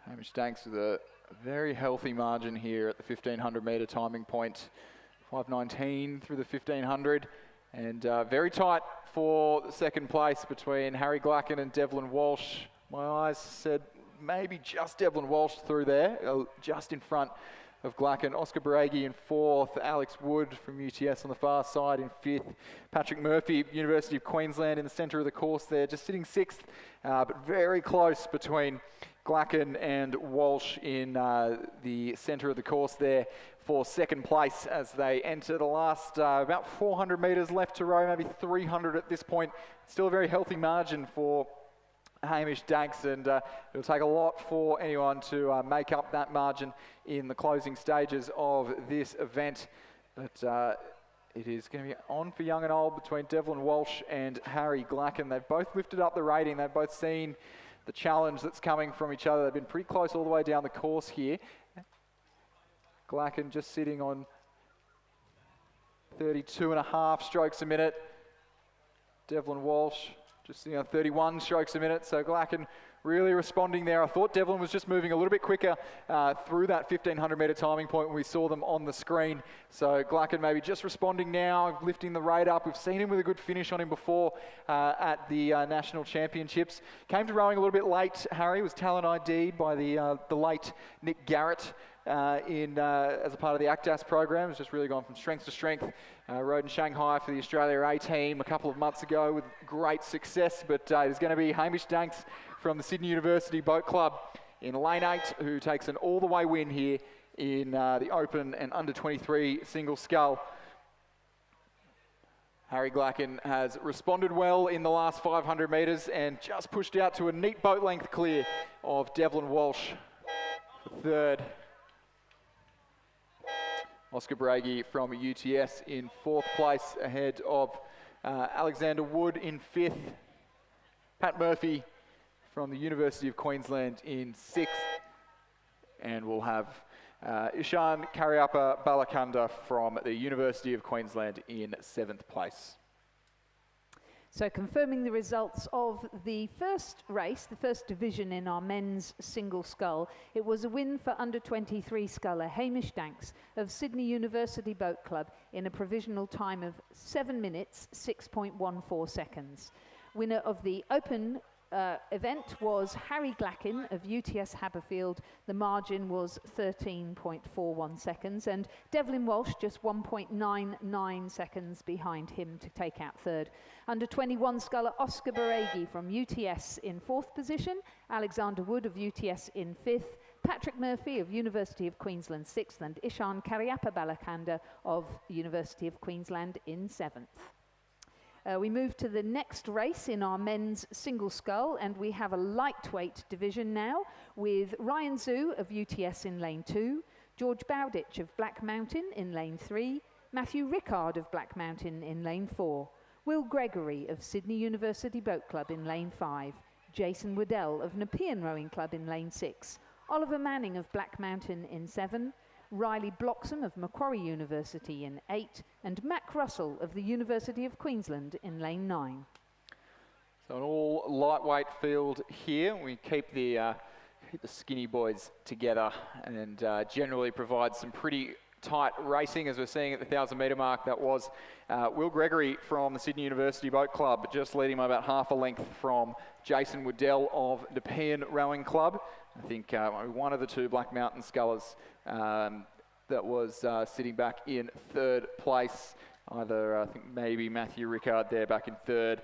Hamish Danks with a very healthy margin here at the 1500 metre timing point. 5:19 through the 1500, and very tight for the second place between Harry Glacken and Devlin Walsh. My eyes said maybe just Devlin Walsh through there, just in front of Glacken. Oscar Baregi in fourth, Alex Wood from UTS on the far side in fifth, Patrick Murphy, University of Queensland in the centre of the course there, just sitting sixth, but very close between Glacken and Walsh in the centre of the course there for second place as they enter the last about 400 metres left to row, maybe 300 at this point. Still a very healthy margin for Hamish Danks, and it'll take a lot for anyone to make up that margin in the closing stages of this event. But it is going to be on for young and old between Devlin Walsh and Harry Glacken. They've both lifted up the rating. They've both seen the challenge that's coming from each other. They've been pretty close all the way down the course here. Glacken just sitting on 32.5 strokes a minute. Devlin Walsh just sitting on 31 strokes a minute. So Glacken really responding there. I thought Devlin was just moving a little bit quicker through that 1500 metre timing point when we saw them on the screen. So Glacken maybe just responding now, lifting the rate up. We've seen him with a good finish on him before at the National Championships. Came to rowing a little bit late. Harry was talent ID'd by the late Nick Garrett as a part of the ACTAS program. It's just really gone from strength to strength. Rode in Shanghai for the Australia A team a couple of months ago with great success, but it is going to be Hamish Danks from the Sydney University Boat Club in lane 8 who takes an all-the-way win here in the Open and under 23 single scull. Harry Glacken has responded well in the last 500 metres and just pushed out to a neat boat length clear of Devlin Walsh for third. Oscar Baregi from UTS in fourth place ahead of Alexander Wood in fifth. Pat Murphy from the University of Queensland in sixth. And we'll have Ishan Karyappa Balakanda from the University of Queensland in seventh place. So confirming the results of the first race, the first division in our men's single scull, it was a win for under 23 sculler Hamish Danks of Sydney University Boat Club in a provisional time of 7 minutes, 6.14 seconds. Winner of the Open event was Harry Glacken of UTS Haberfield. The margin was 13.41 seconds, and Devlin Walsh just 1.99 seconds behind him to take out third. Under 21 sculler Oscar Baregi from UTS in fourth position, Alexander Wood of UTS in fifth, Patrick Murphy of University of Queensland sixth, and Ishan Karyappa Balakanda of University of Queensland in seventh. We move to the next race in our men's single scull, and we have a lightweight division now with Ryan Zhu of UTS in lane 2, George Bowditch of Black Mountain in lane 3, Matthew Rickard of Black Mountain in lane 4, Will Gregory of Sydney University Boat Club in lane 5, Jason Waddell of Nepean Rowing Club in lane 6, Oliver Manning of Black Mountain in 7, Riley Bloxham of Macquarie University in 8, and Mac Russell of the University of Queensland in lane 9. So an all lightweight field here. We keep the skinny boys together and generally provide some pretty tight racing, as we're seeing at the 1,000 metre mark. That was Will Gregory from the Sydney University Boat Club, just leading by about half a length from Jason Waddell of Nepean Rowing Club. I think one of the two Black Mountain scullers that was sitting back in third place. Either, I think maybe Matthew Rickard there back in third.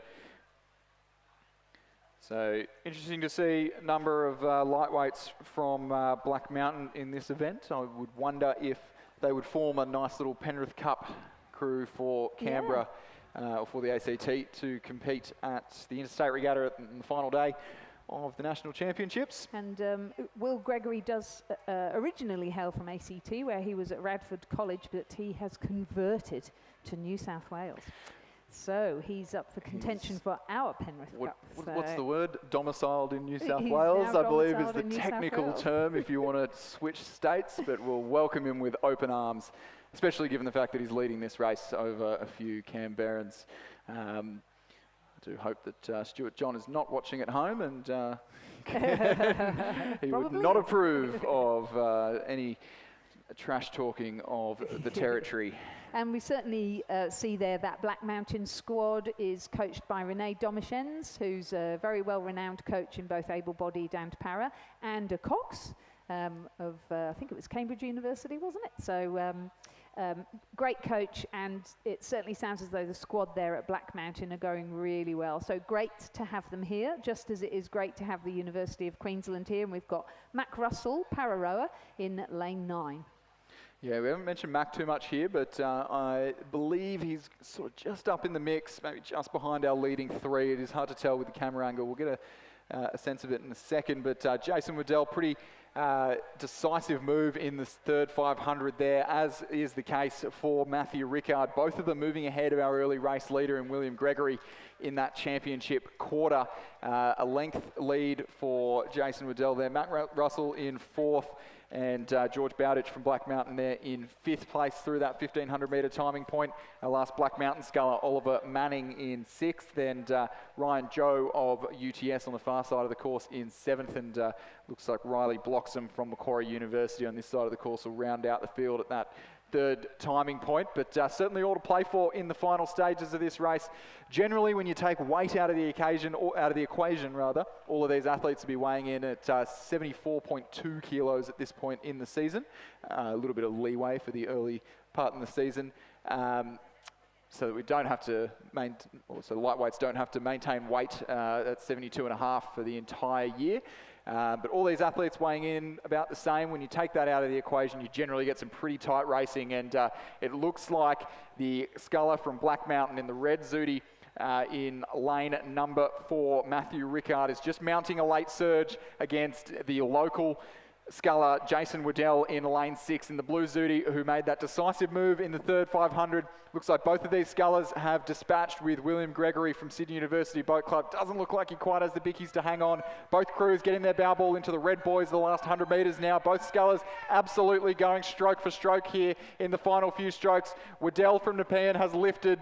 So interesting to see a number of lightweights from Black Mountain in this event. I would wonder if they would form a nice little Penrith Cup crew for Canberra, or for the ACT to compete at the Interstate Regatta on the final day of the National Championships. And Will Gregory does originally hail from ACT, where he was at Radford College, but he has converted to New South Wales. So he's up for contention for our Penrith Cup. What's the word? Domiciled in New South He's Wales, now I believe, is domiciled the in New South technical Wales. term if you want to switch states, but we'll welcome him with open arms, especially given the fact that he's leading this race over a few Canberrans. I do hope that Stuart John is not watching at home, and he would not approve of any trash talking of the territory. And we certainly see there that Black Mountain squad is coached by Renee Domichens, who's a very well-renowned coach in both able-bodied and para, and a Cox of, I think it was Cambridge University, wasn't it? So great coach, and it certainly sounds as though the squad there at Black Mountain are going really well. So great to have them here, just as it is great to have the University of Queensland here. And we've got Mac Russell, para rower, in lane 9. Yeah, we haven't mentioned Mac too much here, but I believe he's sort of just up in the mix, maybe just behind our leading 3. It is hard to tell with the camera angle. We'll get a sense of it in a second, but Jason Waddell, pretty decisive move in this third 500 there, as is the case for Matthew Rickard. Both of them moving ahead of our early race leader in William Gregory in that championship quarter. A length lead for Jason Waddell there. Matt Russell in 4th. And George Bowditch from Black Mountain there in 5th place through that 1,500 metre timing point. Our last Black Mountain sculler, Oliver Manning, in 6th. And Ryan Joe of UTS on the far side of the course in 7th. And looks like Riley Bloxham from Macquarie University on this side of the course will round out the field at that 3rd timing point, but certainly all to play for in the final stages of this race. Generally, when you take weight out of the equation, all of these athletes will be weighing in at 74.2 kilos at this point in the season. A little bit of leeway for the early part in the season, so that we don't have to so the lightweights don't have to maintain weight at 72.5 for the entire year. But all these athletes weighing in about the same. When you take that out of the equation, you generally get some pretty tight racing, and it looks like the sculler from Black Mountain in the red Zudi in lane number 4, Matthew Rickard, is just mounting a late surge against the local sculler Jason Waddell in lane 6 in the blue Zudi, who made that decisive move in the third 500. Looks like both of these scullers have dispatched with William Gregory from Sydney University Boat Club. Doesn't look like he quite has the bickies to hang on. Both crews getting their bow ball into the red boys the last 100 metres now. Both scullers absolutely going stroke for stroke here in the final few strokes. Waddell from Nepean has lifted.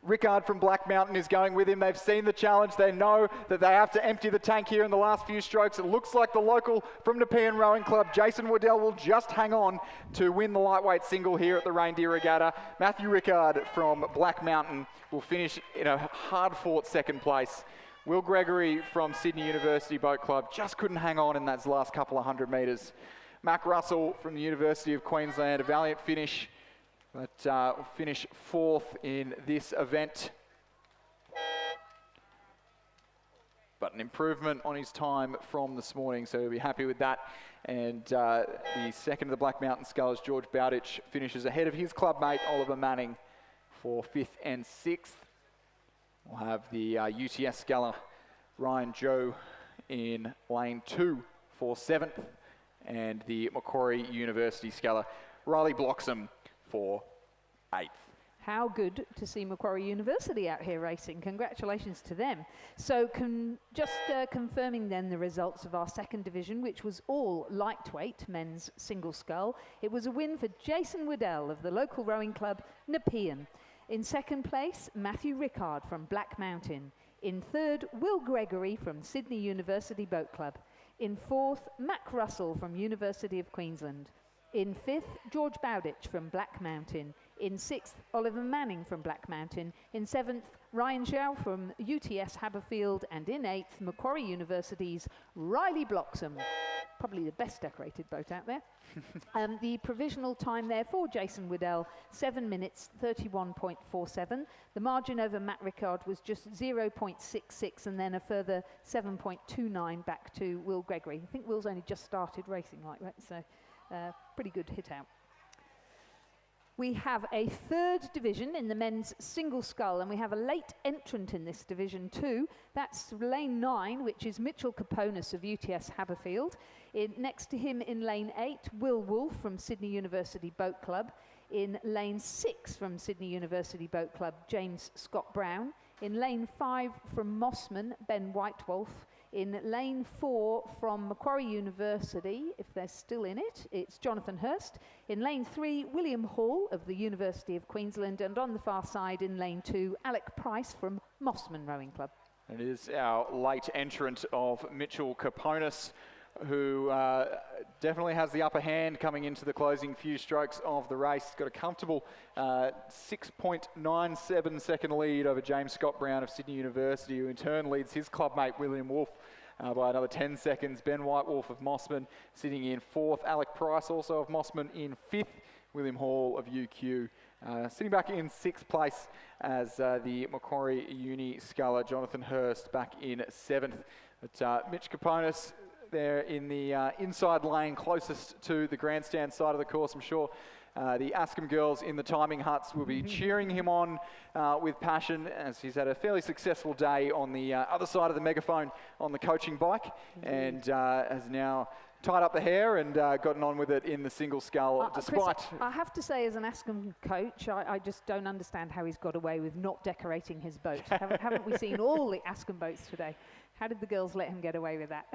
Rickard from Black Mountain is going with him. They've seen the challenge. They know that they have to empty the tank here in the last few strokes. It looks like the local from Nepean Rowing Club, Jason Waddell, will just hang on to win the lightweight single here at the Reindeer Regatta. Matthew Rickard from Black Mountain will finish in a hard-fought 2nd place. Will Gregory from Sydney University Boat Club just couldn't hang on in those last couple of 100 metres. Mac Russell from the University of Queensland, a valiant finish, but will finish 4th in this event. But an improvement on his time from this morning, so he'll be happy with that. And the second of the Black Mountain scullers, George Bowditch, finishes ahead of his club mate, Oliver Manning, for 5th and 6th. We'll have the UTS sculler, Ryan Joe, in lane 2 for 7th. And the Macquarie University sculler, Riley Bloxham, for 8th. How good to see Macquarie University out here racing. Congratulations to them. So just confirming then the results of our 2nd division, which was all lightweight men's single scull. It was a win for Jason Waddell of the local rowing club Nepean. In 2nd place, Matthew Rickard from Black Mountain. In 3rd, Will Gregory from Sydney University Boat Club. In 4th, Mac Russell from University of Queensland. In 5th, George Bowditch from Black Mountain. In 6th, Oliver Manning from Black Mountain. In 7th, Ryan Zhao from UTS Haberfield. And in 8th, Macquarie University's Riley Bloxham. Probably the best decorated boat out there. The provisional time there for Jason Waddell, 7 minutes 31.47. The margin over Matt Rickard was just 0.66, and then a further 7.29 back to Will Gregory. I think Will's only just started racing like that, so pretty good hit out. We have a third division in the men's single scull, and we have a late entrant in this division too. That's lane 9, which is Mitchell Caponis of UTS Haberfield. Next to him in lane 8, Will Wolfe from Sydney University Boat Club. In lane 6 from Sydney University Boat Club, James Scott Brown. In lane 5 from Mossman, Ben Whitewolf. In lane 4 from Macquarie University, if they're still in it, it's Jonathan Hurst. In lane 3, William Hall of the University of Queensland. And on the far side in lane 2, Alec Price from Mossman Rowing Club. It is our late entrant of Mitchell Caponis, who definitely has the upper hand coming into the closing few strokes of the race. Got a comfortable 6.97 second lead over James Scott Brown of Sydney University, who in turn leads his clubmate William Wolfe by another 10 seconds. Ben Whitewolf of Mossman sitting in 4th. Alec Price also of Mossman in 5th. William Hall of UQ sitting back in 6th place as the Macquarie Uni sculler Jonathan Hurst back in 7th. But Mitch Caponis there in the inside lane closest to the grandstand side of the course. I'm sure the Askham girls in the timing huts will be cheering him on with passion, as he's had a fairly successful day on the other side of the megaphone on the coaching bike, and has now tied up the hair and gotten on with it in the single scull, despite... Chris, I have to say, as an Askham coach, I just don't understand how he's got away with not decorating his boat. haven't we seen all the Askham boats today? How did the girls let him get away with that?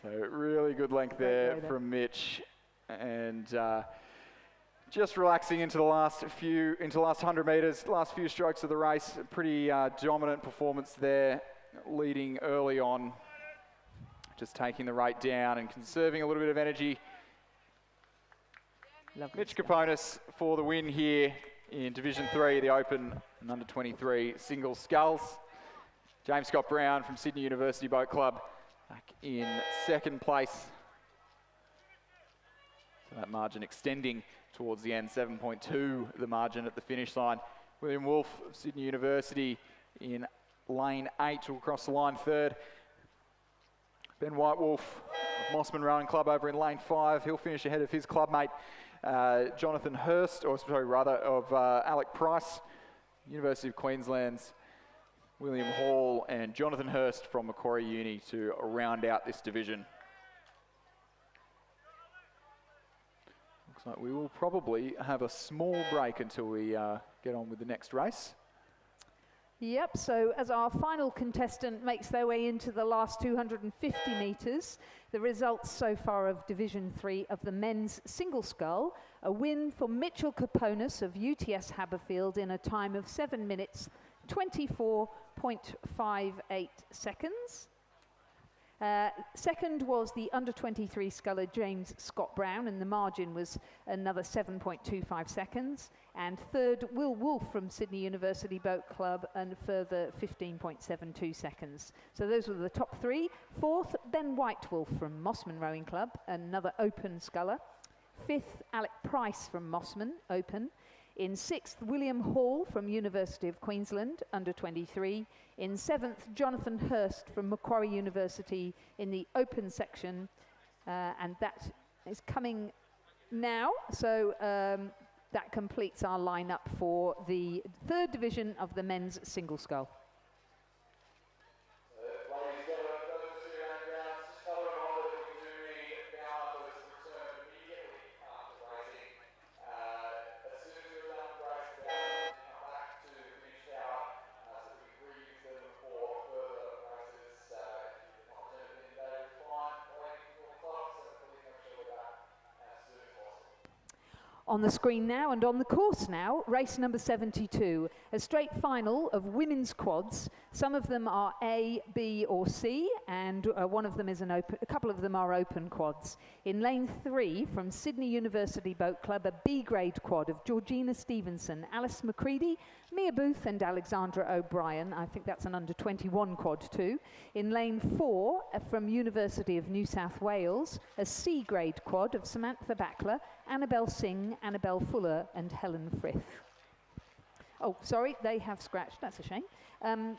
So really good length there from Mitch, and just relaxing into the last 100 metres, last few strokes of the race. A pretty dominant performance there, leading early on, just taking the rate down and conserving a little bit of energy. Lovely Mitch stuff. Caponis for the win here in Division 3, the Open and Under 23 single sculls. James Scott Brown from Sydney University Boat Club back in 2nd place. So that margin extending towards the end, 7.2 the margin at the finish line. William Wolfe of Sydney University in lane 8 will cross the line 3rd. Ben Whitewolf of Mossman Rowing Club over in lane 5. He'll finish ahead of his clubmate Jonathan Hurst, or sorry, rather, of Alec Price, University of Queensland's William Hall, and Jonathan Hurst from Macquarie Uni to round out this division. Looks like we will probably have a small break until we get on with the next race. Yep, so as our final contestant makes their way into the last 250 metres, the results so far of Division 3 of the men's single scull: a win for Mitchell Caponis of UTS Haberfield in a time of 7 minutes 24.58 seconds. Second was the under-23 sculler James Scott Brown, and the margin was another 7.25 seconds. And third, Will Wolfe from Sydney University Boat Club, and further 15.72 seconds. So those were the top 3. Fourth, Ben Whitewolf from Mossman Rowing Club, another open sculler. Fifth, Alec Price from Mossman, open. In 6th, William Hall from University of Queensland, under 23. In 7th, Jonathan Hurst from Macquarie University in the open section. And that is coming now. So that completes our lineup for the 3rd division of the men's single scull. On the screen now and on the course now, race number 72, a straight final of women's quads. Some of them are A, B or C, and one of them is an open, a couple of them are open quads. In lane 3 from Sydney University Boat Club, a B grade quad of Georgina Stevenson, Alice McCready, Mia Booth and Alexandra O'Brien. I think that's an under 21 quad too. In lane 4 from University of New South Wales, a C grade quad of Samantha Backler, Annabelle Singh, Annabelle Fuller and Helen Frith. Oh, sorry, they have scratched. That's a shame.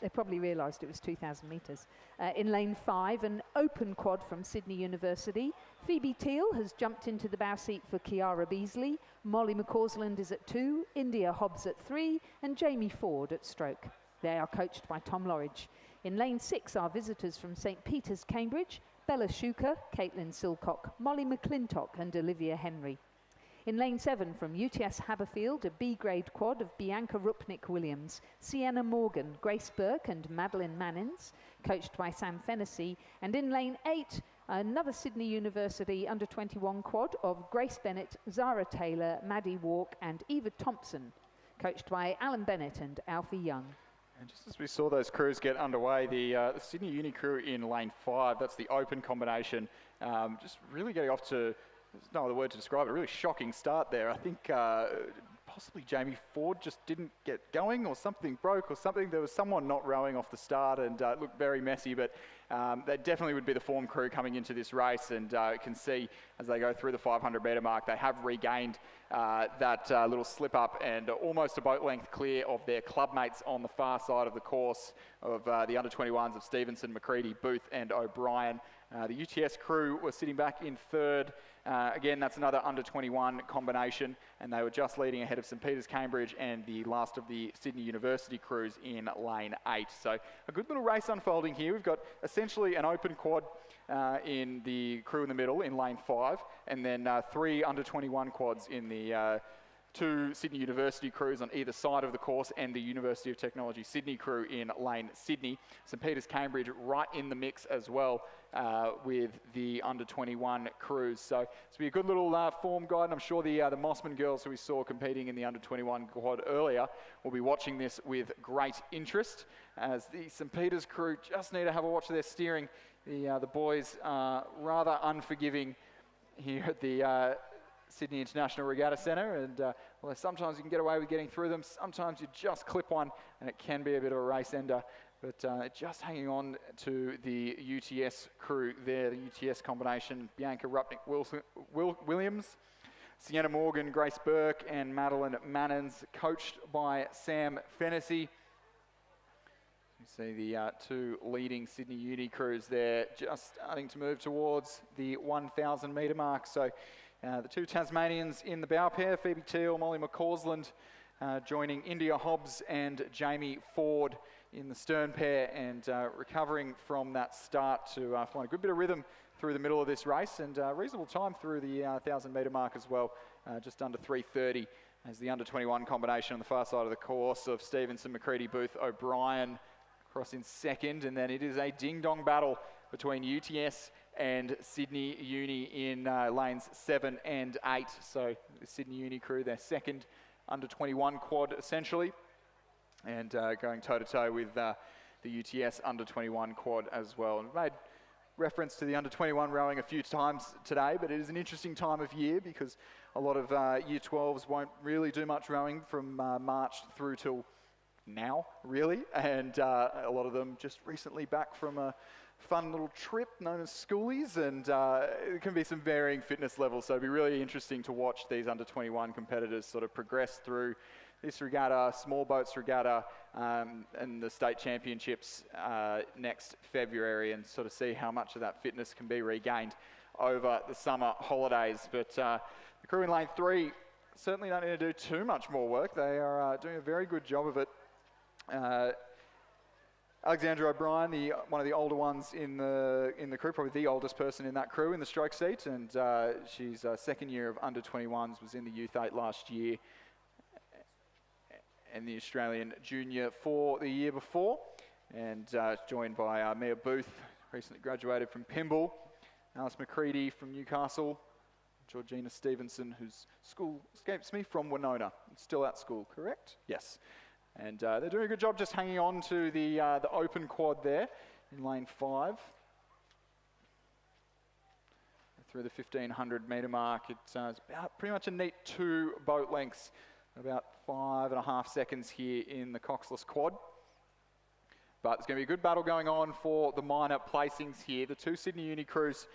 They probably realised it was 2,000 metres. In lane 5, an open quad from Sydney University. Phoebe Teal has jumped into the bow seat for Kiara Beasley. Molly McCausland is at 2, India Hobbs at 3, and Jamie Ford at stroke. They are coached by Tom Lorridge. In lane 6 are visitors from St Peter's, Cambridge, Bella Shuker, Caitlin Silcock, Molly McClintock and Olivia Henry. In lane 7 from UTS Haberfield, a B-grade quad of Bianca Rupnik-Williams, Sienna Morgan, Grace Burke and Madeline Mannins, coached by Sam Fennessy. And in lane 8, another Sydney University under-21 quad of Grace Bennett, Zara Taylor, Maddie Walk and Eva Thompson, coached by Alan Bennett and Alfie Young. And just as we saw those crews get underway, the Sydney Uni crew in lane 5, that's the open combination, just really getting off to, there's no other word to describe it, a really shocking start there. I think possibly Jamie Ford just didn't get going, or something broke or something. There was someone not rowing off the start, and it looked very messy, but that definitely would be the form crew coming into this race, and you can see as they go through the 500 metre mark, they have regained that little slip up and almost a boat length clear of their club mates on the far side of the course of the under-21s of Stevenson, McCready, Booth and O'Brien. The UTS crew were sitting back in 3rd. Again, that's another under-21 combination, and they were just leading ahead of St Peter's, Cambridge and the last of the Sydney University crews in lane 8. So a good little race unfolding here. We've got essentially an open quad in the crew in the middle in lane 5, and then 3 under-21 quads in the 2 Sydney University crews on either side of the course, and the University of Technology Sydney crew in lane Sydney. St Peter's, Cambridge right in the mix as well with the under-21 crews. So this will be a good little form guide, and I'm sure the Mossman girls who we saw competing in the under-21 quad earlier will be watching this with great interest, as the St Peter's crew just need to have a watch of their steering. The boys are rather unforgiving here at the Sydney International Regatta Centre, and although sometimes you can get away with getting through them, sometimes you just clip one and it can be a bit of a race ender. But just hanging on to the UTS crew there, the UTS combination, Bianca Rupnik-Williams, Sienna Morgan, Grace Burke and Madeline Mannins, coached by Sam Fennessy. You see the 2 leading Sydney Uni crews there just starting to move towards the 1,000 metre mark. So the 2 Tasmanians in the bow pair, Phoebe Teal, Molly McCausland, joining India Hobbs and Jamie Ford in the stern pair, and recovering from that start to find a good bit of rhythm through the middle of this race, and reasonable time through the 1,000 metre mark as well, just under 3:30 as the under-21 combination on the far side of the course of Stevenson, McCready, Booth, O'Brien across in 2nd, and then it is a ding-dong battle between UTS and Sydney Uni in lanes 7 and 8. So the Sydney Uni crew, their 2nd under-21 quad essentially, and going toe-to-toe with the UTS under-21 quad as well. And made reference to the under-21 rowing a few times today, but it is an interesting time of year because a lot of Year 12s won't really do much rowing from March through till now, really, and a lot of them just recently back from a fun little trip known as schoolies, and it can be some varying fitness levels, so it'll be really interesting to watch these under-21 competitors sort of progress through this regatta, small boats regatta, and the state championships next February, and sort of see how much of that fitness can be regained over the summer holidays. But the crew in lane 3 certainly don't need to do too much more work. They are doing a very good job of it. Alexandra O'Brien, one of the older ones in the crew, probably the oldest person in that crew in the stroke seat, and she's 2nd year of under-21s, was in the Youth 8 last year, and the Australian Junior for the year before, and joined by Mia Booth, recently graduated from Pymble, Alice McCready from Newcastle, Georgina Stevenson, whose school escapes me, from Winona. Still at school, correct? Yes. And they're doing a good job just hanging on to the open quad there in lane 5. Through the 1,500 metre mark, it's about pretty much a neat 2 boat lengths, about 5.5 seconds here in the coxless quad. But there's going to be a good battle going on for the minor placings here. The 2 Sydney Uni crews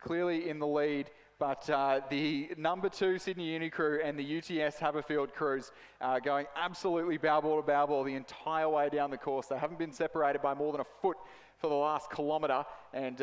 clearly in the lead But the number 2 Sydney Uni crew and the UTS Haberfield crews are going absolutely bow ball to bow ball the entire way down the course. They haven't been separated by more than a foot for the last kilometre, and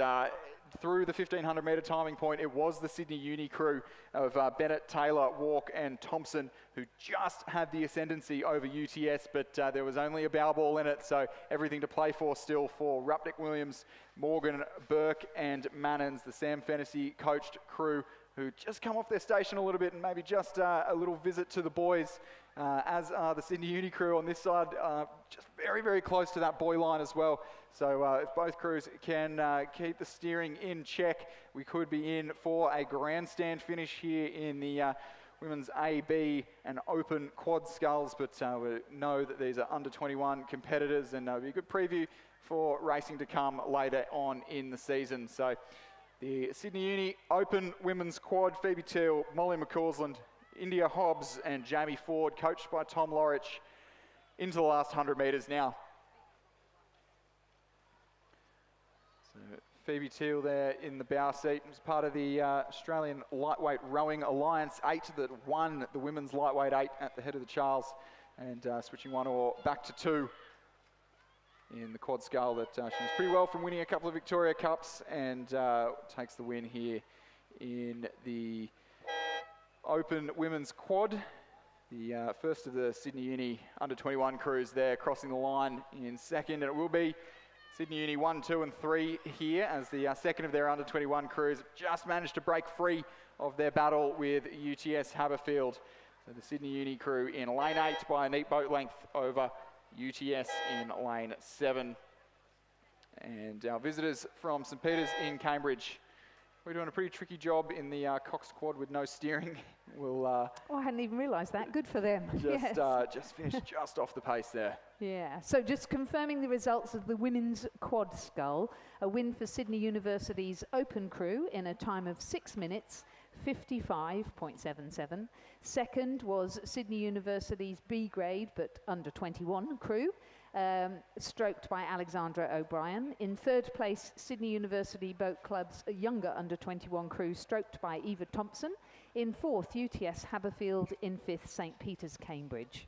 through the 1500 metre timing point, it was the Sydney Uni crew of Bennett, Taylor, Walk and Thompson who just had the ascendancy over UTS, but there was only a bow ball in it, so everything to play for still for Rupnick Williams, Morgan, Burke and Mannins, the Sam Fennessy coached crew who just come off their station a little bit and maybe just a little visit to the boys, as are the Sydney Uni crew on this side, just very, very close to that buoy line as well. So if both crews can keep the steering in check, we could be in for a grandstand finish here in the women's A, B and open quad sculls, but we know that these are under 21 competitors, and it'll be a good preview for racing to come later on in the season. So the Sydney Uni Open Women's Quad, Phoebe Teal, Molly McCausland, India Hobbs and Jamie Ford, coached by Tom Lorich, into the last 100 metres now. So Phoebe Teal there in the bow seat, was part of the Australian Lightweight Rowing Alliance 8 that won the Women's Lightweight 8 at the head of the Charles, and switching 1 oar back to 2 in the quad scull that she was pretty well from winning a couple of Victoria Cups, and takes the win here in the Open Women's Quad. The first of the Sydney Uni under 21 crews there crossing the line in second, and it will be Sydney Uni 1, 2 and 3 here, as the second of their under 21 crews just managed to break free of their battle with UTS Haberfield. So the Sydney Uni crew in lane 8 by a neat boat length over UTS in lane 7. And our visitors from St Peters in Cambridge, we're doing a pretty tricky job in the Cox Quad with no steering. We'll Oh, I hadn't even realised that. Good for them. just finished just off the pace there. Yeah, so just confirming the results of the women's quad scull, a win for Sydney University's open crew in a time of 6 minutes, 55.77. Second was Sydney University's B grade but under 21 crew, stroked by Alexandra O'Brien. In third place, Sydney University Boat Club's younger under 21 crew, stroked by Eva Thompson. In fourth, UTS Haberfield. In fifth, St Peters Cambridge.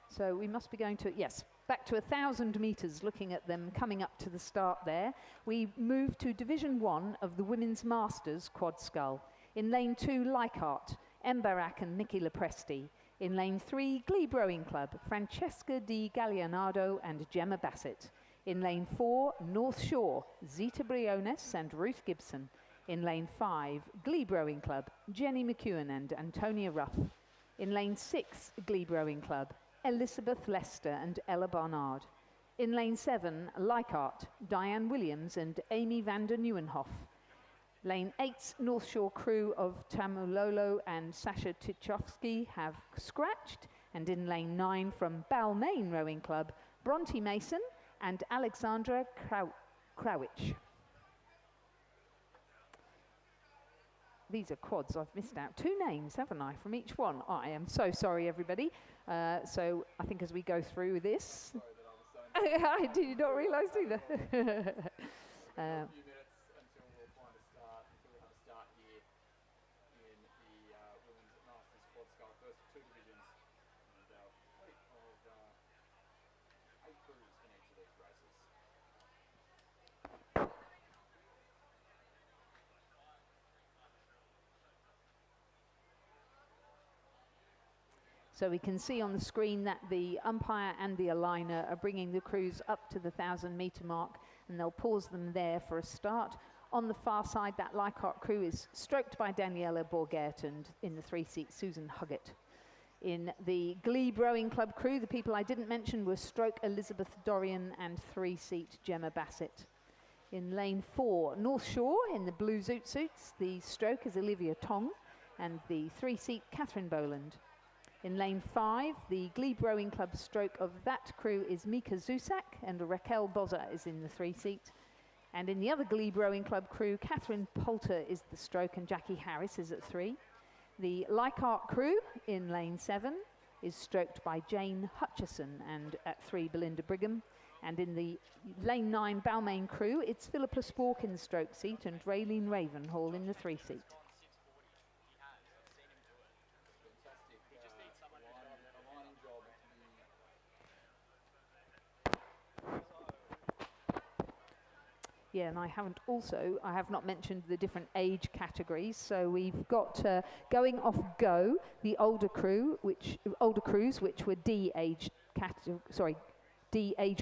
So we must be going to, yes, back to 1,000 metres, looking at them coming up to the start there. We move to Division 1 of the Women's Masters Quad Scull. In lane 2, Leichhardt, Embarak and Nikki Lepresti. In lane 3, Glebe Rowing Club, Francesca Di Gallianardo and Gemma Bassett. In lane 4, North Shore, Zita Briones and Ruth Gibson. In lane 5, Glebe Rowing Club, Jenny McEwen and Antonia Ruff. In lane 6, Glebe Rowing Club, Elizabeth Lester and Ella Barnard. In lane 7, Leichhardt, Diane Williams and Amy van der Nieuwenhof. Lane 8's North Shore crew of Tamulolo and Sasha Tchaikovsky have scratched, and in lane 9 from Balmain Rowing Club, Bronte Mason and Alexandra Krawich. These are quads. I've missed out 2 names, haven't I, from each one? I am so sorry, everybody. So I think as we go through this, I did not realise either. A few minutes until we'll find a start. Until we have a start here in the Women's Masters Quad Scull, first of 2 divisions, and fleet of 8 crews in each of these races. So we can see on the screen that the umpire and the aligner are bringing the crews up to the 1,000 metre mark, and they'll pause them there for a start. On the far side, that Leichhardt crew is stroked by Daniela Borgert, and in the 3-seat, Susan Huggett. In the Glebe Rowing Club crew, the people I didn't mention were stroke Elizabeth Dorian and 3-seat Gemma Bassett. In lane 4, North Shore, in the blue zoot suits, the stroke is Olivia Tong, and the 3-seat Catherine Boland. In lane 5, the Glebe Rowing Club stroke of that crew is Mika Zusak, and Raquel Boza is in the 3-seat. And in the other Glebe Rowing Club crew, Catherine Poulter is the stroke and Jackie Harris is at 3. The Leichhardt crew in lane 7, is stroked by Jane Hutchison, and at 3, Belinda Brigham. And in the lane 9 Balmain crew, it's Philippa Spork in the stroke seat and Raylene Ravenhall in the 3 seat. Yeah, and I have not mentioned the different age categories. So we've got going off go, the older crews, which were D age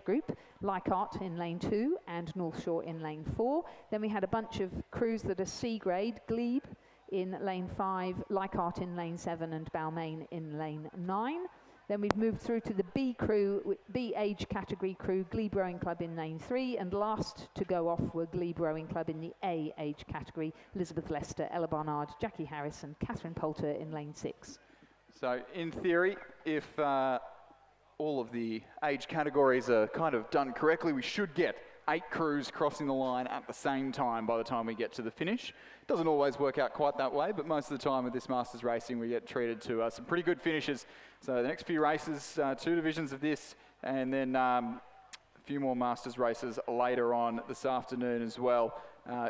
group, Leichhardt in lane 2 and North Shore in lane 4. Then we had a bunch of crews that are C grade, Glebe in lane 5, Leichhardt in lane 7 and Balmain in lane 9. Then we've moved through to the B crew, B age category crew, Glebe Rowing Club in lane 3, and last to go off were Glebe Rowing Club in the A age category, Elizabeth Lester, Ella Barnard, Jackie Harris and Catherine Poulter in lane 6. So in theory, if all of the age categories are kind of done correctly, we should get 8 crews crossing the line at the same time by the time we get to the finish. Doesn't always work out quite that way, but most of the time with this Masters racing, we get treated to some pretty good finishes. So the next few races, 2 divisions of this, and then a few more Masters races later on this afternoon as well.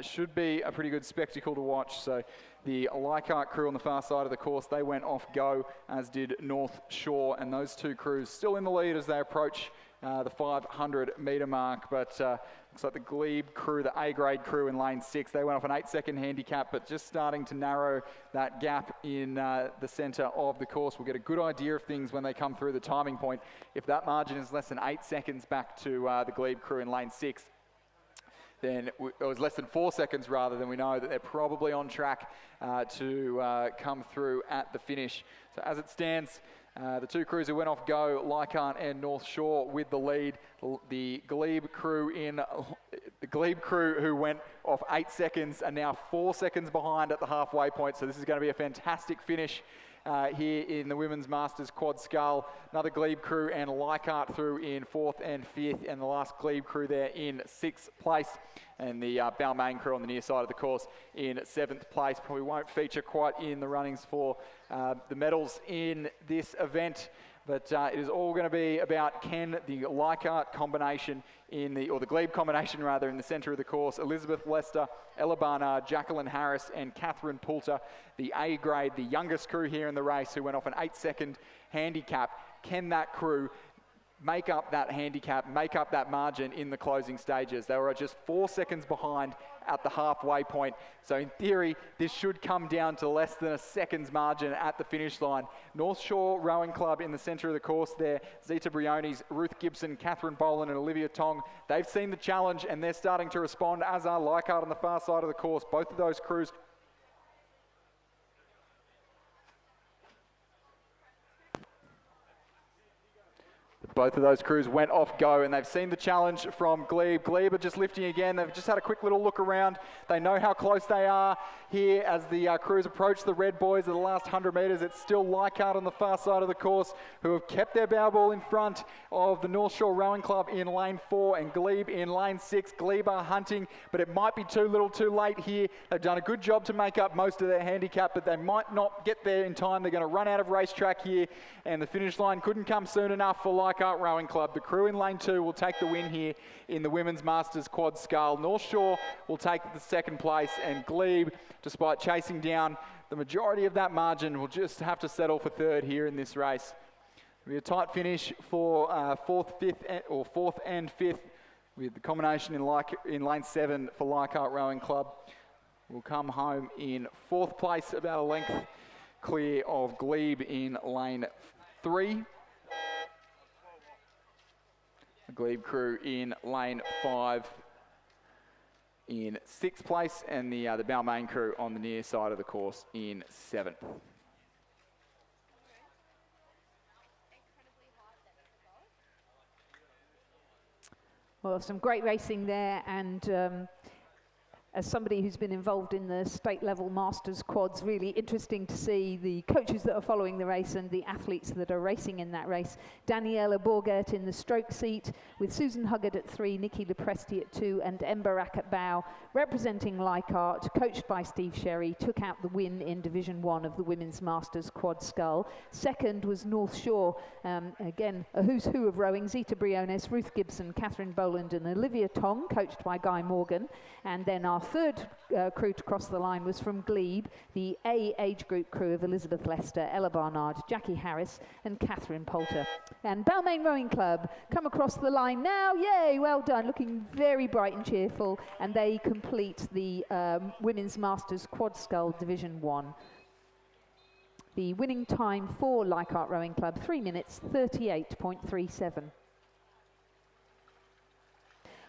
Should be a pretty good spectacle to watch. So the Leichhardt crew on the far side of the course, they went off go, as did North Shore, and those 2 crews still in the lead as they approach the 500 metre mark. But looks like the Glebe crew, the A-grade crew in lane 6, they went off an 8-second handicap, but just starting to narrow that gap in the centre of the course. We'll get a good idea of things when they come through the timing point. If that margin is less than 8 seconds back to the Glebe crew in lane 6, then it was less than 4 seconds rather, than we know that they're probably on track to come through at the finish. So as it stands, the 2 crews who went off go, Leichhardt and North Shore with the lead. The Glebe crew who went off 8 seconds are now 4 seconds behind at the halfway point. So this is going to be a fantastic finish here in the Women's Masters Quad Scull. Another Glebe crew and Leichhardt through in 4th and 5th, and the last Glebe crew there in 6th place. And the Balmain crew on the near side of the course in 7th place. Probably won't feature quite in the runnings for the medals in this event, but it is all going to be about can the Leichhardt combination or the Glebe combination rather, in the centre of the course. Elizabeth Lester, Ella Barnard, Jacqueline Harris and Catherine Poulter, the A grade, the youngest crew here in the race, who went off an 8-second handicap. Can that crew make up that handicap, make up that margin in the closing stages? They were just 4 seconds behind at the halfway point. So in theory, this should come down to less than a second's margin at the finish line. North Shore Rowing Club in the centre of the course there. Zita Briones, Ruth Gibson, Catherine Boland and Olivia Tong. They've seen the challenge and they're starting to respond, as are Leichhardt on the far side of the course. Both of those crews went off go, and they've seen the challenge from Glebe. Glebe are just lifting again. They've just had a quick little look around. They know how close they are here as the crews approach the red boys at the last 100 metres. It's still Leichhardt on the far side of the course, who have kept their bow ball in front of the North Shore Rowing Club in lane 4 and Glebe in lane 6. Glebe are hunting, but it might be too little too late here. They've done a good job to make up most of their handicap, but they might not get there in time. They're going to run out of racetrack here, and the finish line couldn't come soon enough for Leichhardt Rowing Club. The crew in lane 2 will take the win here in the Women's Masters Quad Scull. North Shore will take the 2nd place, and Glebe, despite chasing down the majority of that margin, will just have to settle for 3rd here in this race. It'll be a tight finish for 4th and 5th, with the combination in lane 7 for Leichhardt Rowing Club. Will come home in 4th place, about a length clear of Glebe in lane 3. The Glebe crew in lane 5 in 6th place, and the Balmain crew on the near side of the course in 7th. Well, some great racing there, and as somebody who's been involved in the state level masters quads, really interesting to see the coaches that are following the race and the athletes that are racing in that race. Daniela Borgert in the stroke seat, with Susan Huggard at 3, Nikki Lepresti at 2, and Embarak at bow, representing Leichhardt, coached by Steve Sherry, took out the win in Division 1 of the Women's Masters Quad Scull. Second was North Shore, again a who's who of rowing, Zita Briones, Ruth Gibson, Catherine Boland and Olivia Tong, coached by Guy Morgan. And then our third crew to cross the line was from Glebe, the A age group crew of Elizabeth Lester, Ella Barnard, Jackie Harris and Catherine Poulter. And Balmain Rowing Club come across the line now, yay, well done, looking very bright and cheerful, and they complete the Women's Masters Quad Scull Division 1. The winning time for Leichhardt Rowing Club, 3 minutes 38.37.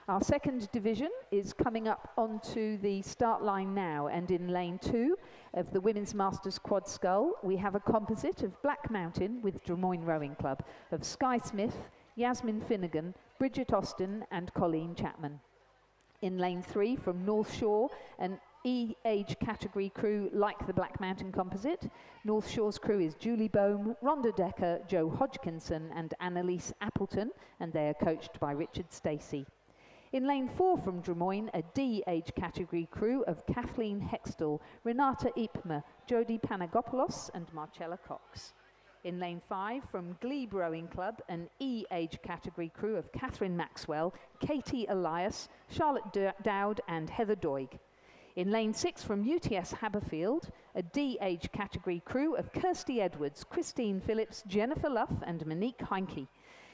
Our second division is coming up onto the start line now, and in lane 2 of the Women's Masters Quad Scull, we have a composite of Black Mountain with Drummoyne Rowing Club, of Skye Smith, Yasmin Finnegan, Bridget Austin and Colleen Chapman. In lane 3 from North Shore, an E-age category crew like the Black Mountain composite. North Shore's crew is Julie Bohm, Rhonda Decker, Joe Hodgkinson and Annalise Appleton, and they are coached by Richard Stacey. In lane 4 from Drummoyne, a D-age category crew of Kathleen Hextall, Renata Ipma, Jodie Panagopoulos and Marcella Cox. In lane 5 from Glebe Rowing Club, an E-age category crew of Catherine Maxwell, Katie Elias, Charlotte Dowd and Heather Doig. In lane 6 from UTS Haberfield, a D-age category crew of Kirsty Edwards, Christine Phillips, Jennifer Luff and Monique Heinke.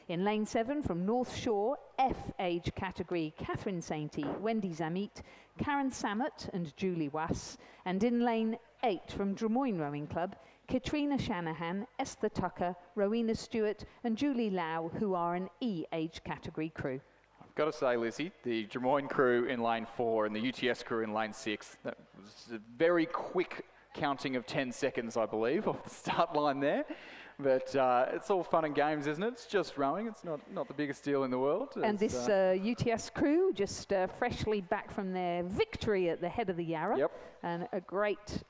In lane 7 from North Shore, F-age category, Catherine Sainty, Wendy Zamit, Karen Samet and Julie Wass. And in lane 8 from Drummoyne Rowing Club, Katrina Shanahan, Esther Tucker, Rowena Stewart and Julie Lau, who are an E-age category crew. I've got to say, Lizzie, the Drummoyne crew in lane 4 and the UTS crew in lane 6, that was a very quick counting of 10 seconds, I believe, off the start line there. But it's all fun and games, isn't it? It's just rowing. It's not the biggest deal in the world. And this UTS crew just freshly back from their victory at the head of the Yarra. Yep. And a great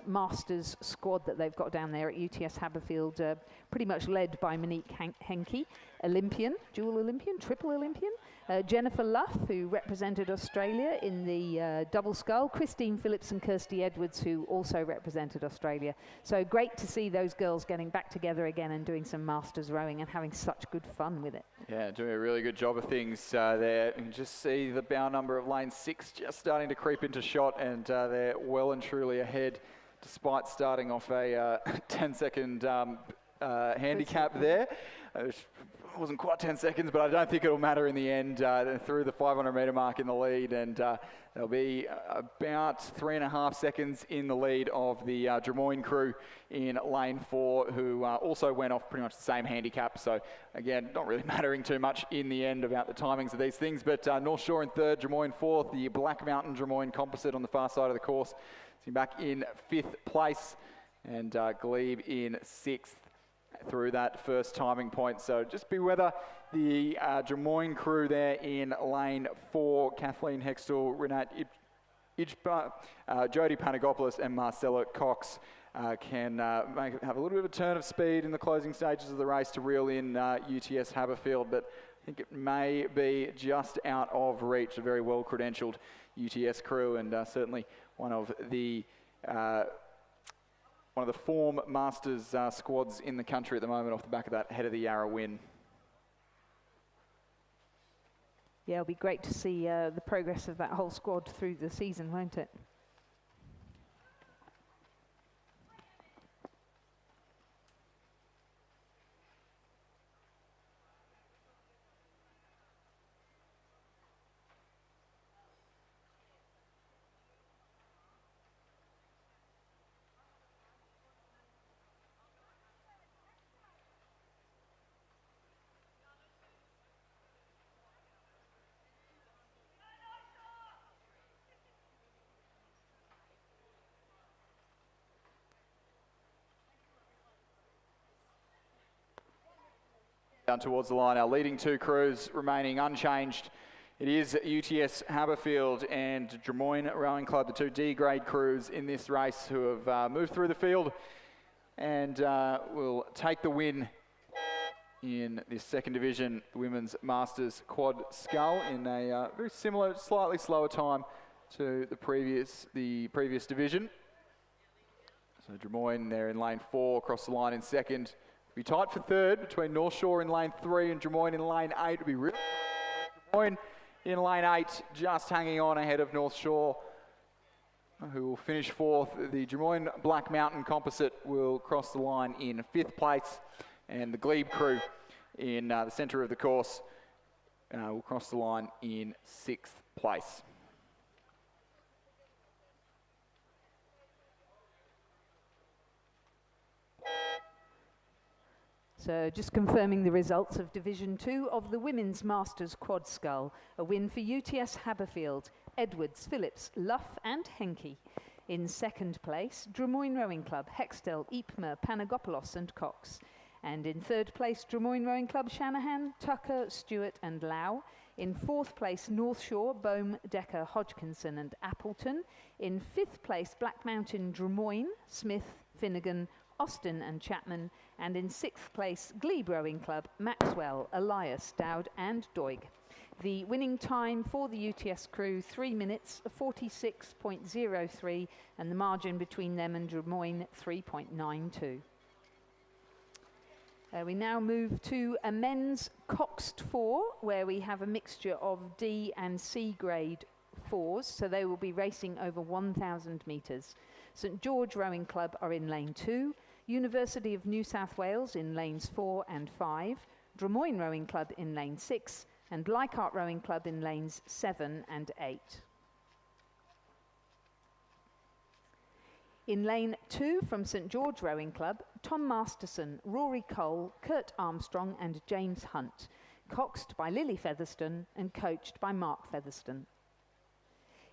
Masters squad that they've got down there at UTS Haberfield, pretty much led by Monique Henke, Olympian, dual Olympian, triple Olympian. Jennifer Luff, who represented Australia in the double scull, Christine Phillips and Kirsty Edwards, who also represented Australia. So great to see those girls getting back together again and doing some masters rowing and having such good fun with it. Yeah, doing a really good job of things there. You can just see the bow number of lane 6 just starting to creep into shot, and they're well and truly ahead despite starting off a 10-second handicap there. It wasn't quite 10 seconds, but I don't think it'll matter in the end. Through the 500-metre mark in the lead, and they'll be about 3.5 seconds in the lead of the Drummoyne crew in lane 4, who also went off pretty much the same handicap. So again, not really mattering too much in the end about the timings of these things. But North Shore in 3rd, Drummoyne 4th, the Black Mountain Drummoyne composite on the far side of the course, so back in 5th place, and Glebe in 6th. Through that first timing point. So just be whether the Drummoyne crew there in lane 4, Kathleen Hextall, Renat Ijba, Jodie Panagopoulos and Marcella Cox can have a little bit of a turn of speed in the closing stages of the race to reel in UTS Haberfield, but I think it may be just out of reach. A very well credentialed UTS crew, and certainly one of the form Masters squads in the country at the moment off the back of that head of the Yarra win. Yeah, it'll be great to see the progress of that whole squad through the season, won't it? Down towards the line, our leading 2 crews remaining unchanged It is UTS Haberfield and Drummoyne Rowing Club, the two D-grade crews in this race who have moved through the field and will take the win in this second division, the Women's Masters Quad Scull, in a very similar, slightly slower time to the previous division. So Drummoyne there in lane 4, across the line in second. Be tight for third between North Shore in lane 3 and Drummoyne in lane 8. It'll be really Drummoyne in lane 8, just hanging on ahead of North Shore, who will finish 4th. The Drummoyne Black Mountain Composite will cross the line in 5th place, and the Glebe crew in the centre of the course will cross the line in 6th place. So just confirming the results of Division 2 of the Women's Masters Quad Scull. A win for UTS Haberfield, Edwards, Phillips, Luff and Henke. In second place, Drummoyne Rowing Club, Hextel, Ypres, Panagopoulos and Cox. And in third place, Drummoyne Rowing Club, Shanahan, Tucker, Stewart and Lau. In fourth place, North Shore, Bohm, Decker, Hodgkinson and Appleton. In fifth place, Black Mountain, Drummoyne, Smith, Finnegan, Austin and Chapman, and in sixth place, Glebe Rowing Club, Maxwell, Elias, Dowd and Doig. The winning time for the UTS crew, 3 minutes 46.03, and the margin between them and Drummoyne, 3.92. We now move to a men's coxed 4, where we have a mixture of D and C grade 4s, so they will be racing over 1,000 metres. St George Rowing Club are in lane 2, University of New South Wales in lanes 4 and 5, Drummoyne Rowing Club in lane 6, and Leichhardt Rowing Club in lanes 7 and 8. In lane 2 from St George Rowing Club, Tom Masterson, Rory Cole, Kurt Armstrong and James Hunt, coxed by Lily Featherstone and coached by Mark Featherstone.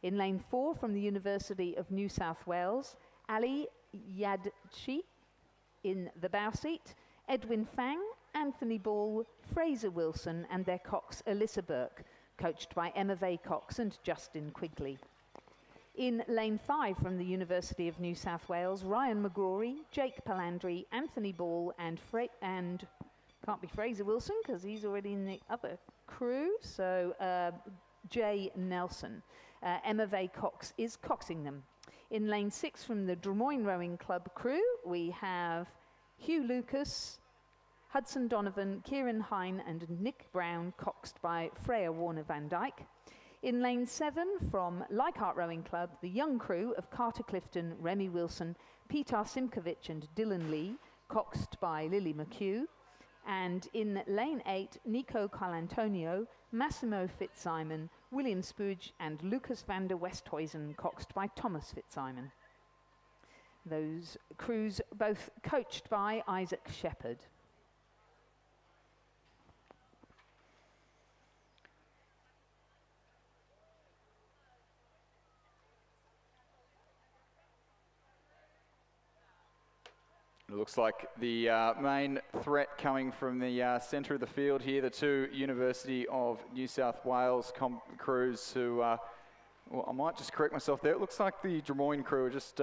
In lane 4 from the University of New South Wales, Ali Yadchi in the bow seat, Edwin Fang, Anthony Ball, Fraser Wilson and their cox Alyssa Burke, coached by Emma Vaycox and Justin Quigley. In lane 5 from the University of New South Wales, Ryan McGrory, Jake Palandri, Anthony Ball and can't be Fraser Wilson because he's already in the other crew, so Jay Nelson. Emma Vaycox is coxing them. In lane 6 from the Drummoyne Rowing Club crew, we have Hugh Lucas, Hudson Donovan, Kieran Hine and Nick Brown, coxed by Freya Warner-Van Dyke. In lane 7 from Leichhardt Rowing Club, the young crew of Carter Clifton, Remy Wilson, Peter Simkovic and Dylan Lee, coxed by Lily McHugh. And in lane 8, Nico Calantonio, Massimo Fitzsimon, William Spooge and Lucas van der Westhuizen, coxed by Thomas Fitzsimon. Those crews both coached by Isaac Shepherd. It looks like the main threat coming from the centre of the field here, the two University of New South Wales crews who, well, I might just correct myself there. It looks like the Drummoyne crew are just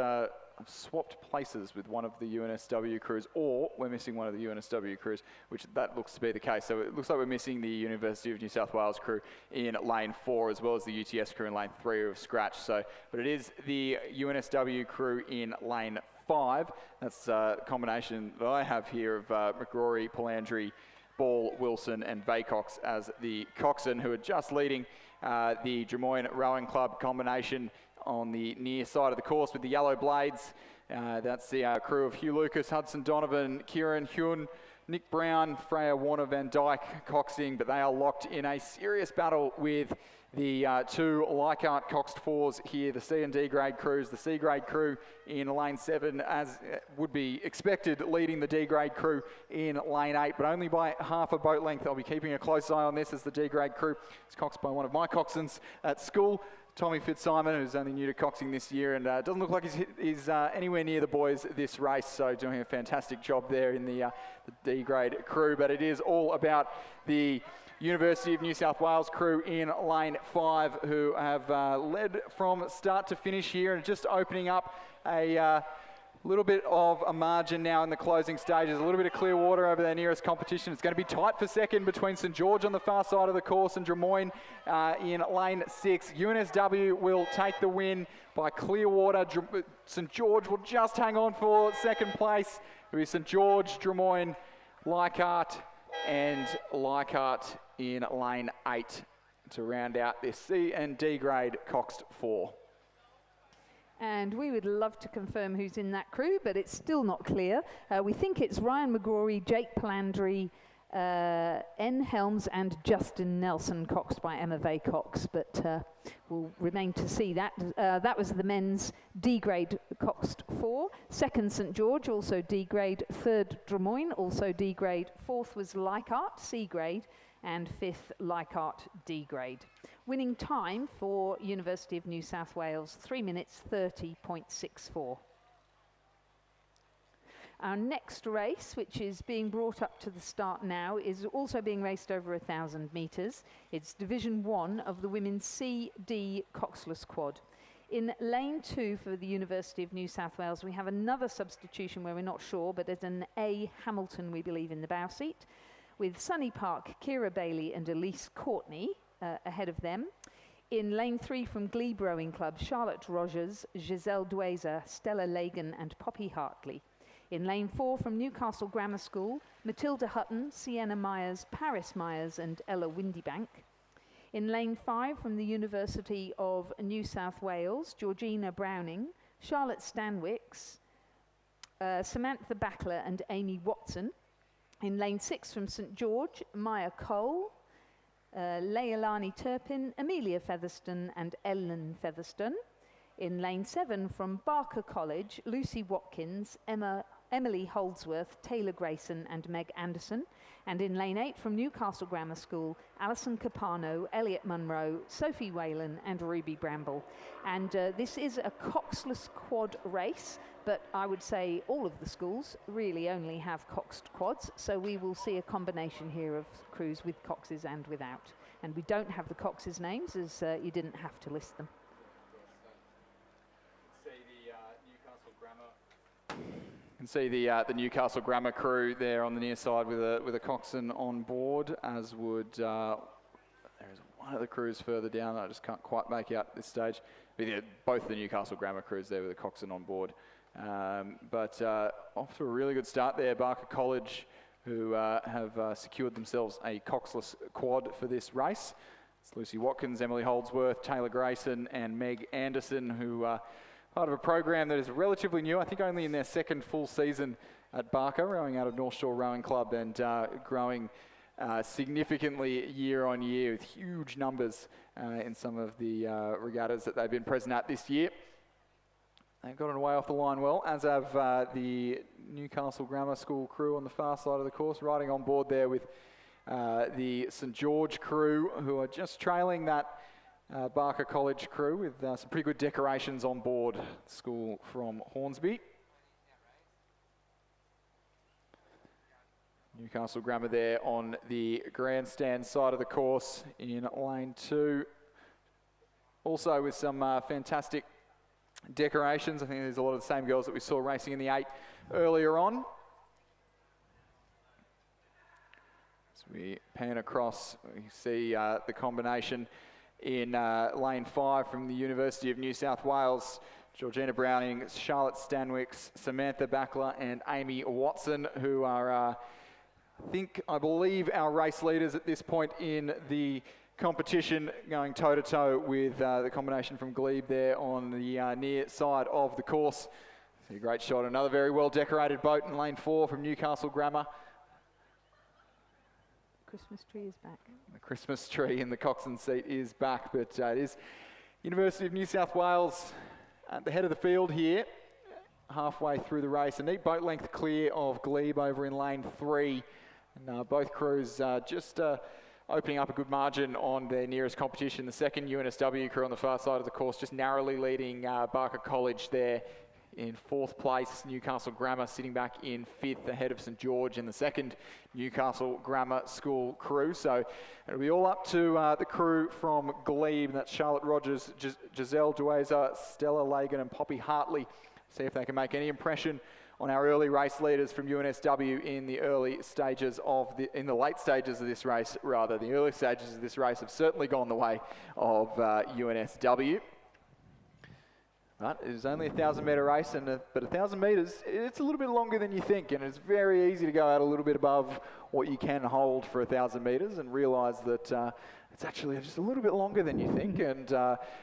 swapped places with one of the UNSW crews, or we're missing one of the UNSW crews, which that looks to be the case. So it looks like we're missing the University of New South Wales crew in lane 4, as well as the UTS crew in lane 3 of scratch. So, but it is the UNSW crew in lane 5. That's a combination that I have here of McGrory, Palandri, Ball, Wilson and Vaycox as the coxswain, who are just leading the Drummoyne Rowing Club combination on the near side of the course with the yellow blades. That's the crew of Hugh Lucas, Hudson Donovan, Kieran Hyun, Nick Brown, Freya Warner-Van Dyke coxing, but they are locked in a serious battle with the two Leichhardt coxed 4s here, the C and D grade crews. The C grade crew in lane 7, as would be expected, leading the D grade crew in lane 8, but only by half a boat length. I'll be keeping a close eye on this as the D grade crew is coxed by one of my coxswains at school, Tommy Fitzsimon, who's only new to coxing this year, and doesn't look like he's anywhere near the boys this race, so doing a fantastic job there in the D grade crew. But it is all about the University of New South Wales crew in lane 5 who have led from start to finish here and just opening up a little bit of a margin now in the closing stages. A little bit of clear water over their nearest competition. It's going to be tight for second between St George on the far side of the course and Drummoyne in lane 6. UNSW will take the win by clear water. St George will just hang on for second place. It'll be St George, Drummoyne, Leichhardt and Leichhardt in lane 8 to round out this C and D grade Coxed 4. And we would love to confirm who's in that crew, but it's still not clear. We think it's Ryan McGrory, Jake Plandry, N. Helms and Justin Nelson, coxed by Emma Vaycox, but we'll remain to see that. That was the men's D grade Coxed 4. Second St George, also D grade. Third Drummoyne, also D grade. Fourth was Leichhardt, C grade. And fifth, Leichhardt, D grade. Winning time for University of New South Wales, 3 minutes 30.64. Our next race, which is being brought up to the start now, is also being raced over 1,000 metres. It's Division 1 of the Women's C-D Coxless Quad. In lane 2 for the University of New South Wales, we have another substitution where we're not sure, but it's an A. Hamilton, we believe, in the bow seat, with Sunny Park, Kira Bailey and Elise Courtney ahead of them. In lane 3 from Glebe Rowing Club, Charlotte Rogers, Giselle Dwayser, Stella Lagan and Poppy Hartley. In lane 4 from Newcastle Grammar School, Matilda Hutton, Sienna Myers, Paris Myers and Ella Windybank. In lane 5 from the University of New South Wales, Georgina Browning, Charlotte Stanwicks, Samantha Backler and Amy Watson. In lane 6 from St George, Maya Cole, Leilani Turpin, Amelia Featherstone and Ellen Featherstone. In lane 7 from Barker College, Lucy Watkins, Emily Holdsworth, Taylor Grayson and Meg Anderson. And in lane 8 from Newcastle Grammar School, Alison Capano, Elliot Munro, Sophie Whalen and Ruby Bramble. And this is a coxless quad race, but I would say all of the schools really only have coxed quads, so we will see a combination here of crews with coxes and without. And we don't have the coxes' names, as you didn't have to list them. You can see the Newcastle Grammar crew there on the near side with a coxswain on board, as would there's one of the crews further down that I just can't quite make out at this stage. But yeah, both the Newcastle Grammar crews there with a coxswain on board. But off to a really good start there, Barker College, who have secured themselves a coxless quad for this race. It's Lucy Watkins, Emily Holdsworth, Taylor Grayson and Meg Anderson, who part of a program that is relatively new, I think only in their second full season at Barker, rowing out of North Shore Rowing Club and growing significantly year on year with huge numbers in some of the regattas that they've been present at this year. They've gotten away off the line well, as have the Newcastle Grammar School crew on the far side of the course, riding on board there with the St George crew, who are just trailing that Barker College crew with some pretty good decorations on board. School from Hornsby. Newcastle Grammar there on the grandstand side of the course in lane 2. Also with some fantastic decorations. I think there's a lot of the same girls that we saw racing in the 8 earlier on. As we pan across, we see the combination in lane 5 from the University of New South Wales. Georgina Browning, Charlotte Stanwicks, Samantha Backler and Amy Watson, who are, I believe, our race leaders at this point in the competition, going toe-to-toe with the combination from Glebe there on the near side of the course. See a great shot, another very well-decorated boat in lane 4 from Newcastle Grammar. Christmas tree is back. The Christmas tree in the coxswain seat is back, but it is University of New South Wales at the head of the field here, halfway through the race. A neat boat length clear of Glebe over in lane 3. And both crews just opening up a good margin on their nearest competition. The second UNSW crew on the far side of the course just narrowly leading Barker College there in 4th place. Newcastle Grammar sitting back in 5th ahead of St George in the second Newcastle Grammar School crew. So it'll be all up to the crew from Glebe. That's Charlotte Rogers, Giselle Dueza, Stella Lagan and Poppy Hartley. See if they can make any impression on our early race leaders from UNSW in the late stages of this race, rather. The early stages of this race have certainly gone the way of UNSW. But it is only a 1,000-metre race, but 1,000 metres, it's a little bit longer than you think, and it's very easy to go out a little bit above what you can hold for 1,000 metres and realise that it's actually just a little bit longer than you think and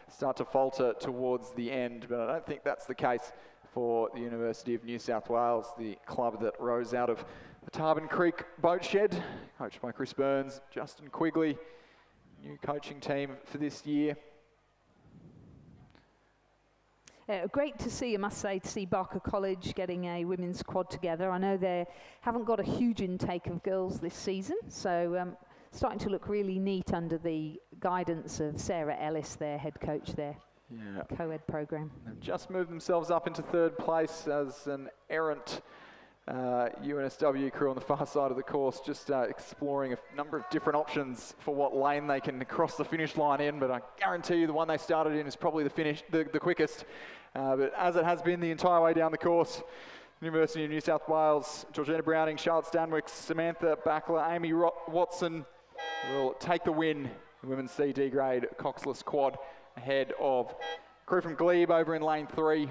start to falter towards the end. But I don't think that's the case for the University of New South Wales, the club that rose out of the Tarban Creek boat shed, coached by Chris Burns, Justin Quigley, new coaching team for this year. Great to see, I must say, to see Barker College getting a women's quad together. I know they haven't got a huge intake of girls this season, so starting to look really neat under the guidance of Sarah Ellis, their head coach there. Yeah. Co-ed program. They've just moved themselves up into 3rd place as an errant UNSW crew on the far side of the course, just exploring a number of different options for what lane they can cross the finish line in, but I guarantee you the one they started in is probably the quickest. But as it has been the entire way down the course, University of New South Wales, Georgina Browning, Charlotte Stanwyck, Samantha Backler, Amy Watson will take the win in women's CD grade coxless quad ahead of crew from Glebe over in lane 3.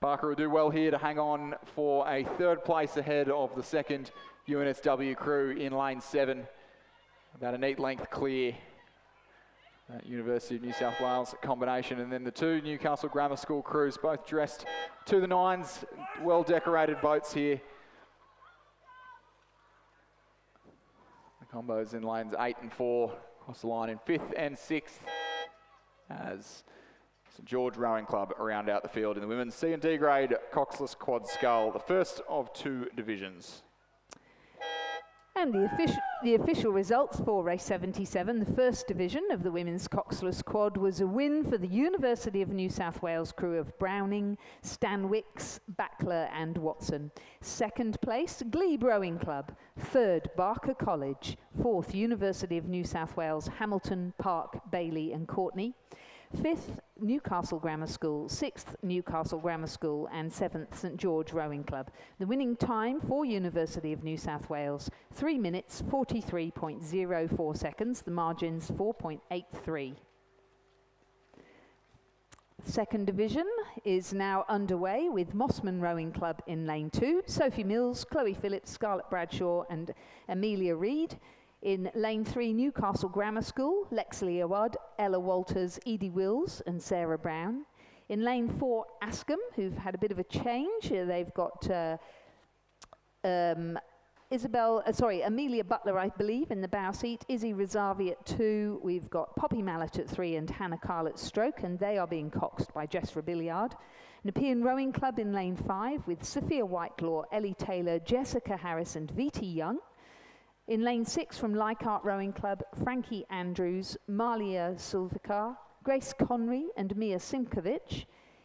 Barker will do well here to hang on for a 3rd place ahead of the 2nd UNSW crew in lane 7. About a neat length clear. That University of New South Wales combination. And then the 2 Newcastle Grammar School crews, both dressed to the nines, well decorated boats here. The combos in lanes 8 and 4, across the line in 5th and 6th. As St George Rowing Club round out the field in the women's C&D grade coxless quad scull, the first of 2 divisions. And the official results for race 77, the first division of the women's coxless quad, was a win for the University of New South Wales crew of Browning, Stanwicks, Backler and Watson. 2nd place, Glebe Rowing Club. 3rd, Barker College. 4th, University of New South Wales, Hamilton, Park, Bailey and Courtney. 5th, Newcastle Grammar School, 6th, Newcastle Grammar School and 7th, St George Rowing Club. The winning time for University of New South Wales, 3 minutes 43.04 seconds, the margins 4.83. Second division is now underway with Mossman Rowing Club in lane 2, Sophie Mills, Chloe Phillips, Scarlett Bradshaw and Amelia Reid. In lane 3, Newcastle Grammar School, Lexley Awad, Ella Walters, Edie Wills and Sarah Brown. In lane 4, Askham, who've had a bit of a change. They've got Amelia Butler, I believe, in the bow seat. Izzy Razavi at 2. We've got Poppy Mallet at 3 and Hannah Carl at stroke, and they are being coxed by Jess Robilliard. Nepean Rowing Club in lane 5 with Sophia Whitelaw, Ellie Taylor, Jessica Harris and Viti Young. In lane 6 from Leichhardt Rowing Club, Frankie Andrews, Malia Sulvikar, Grace Conry and Mia Simkovic.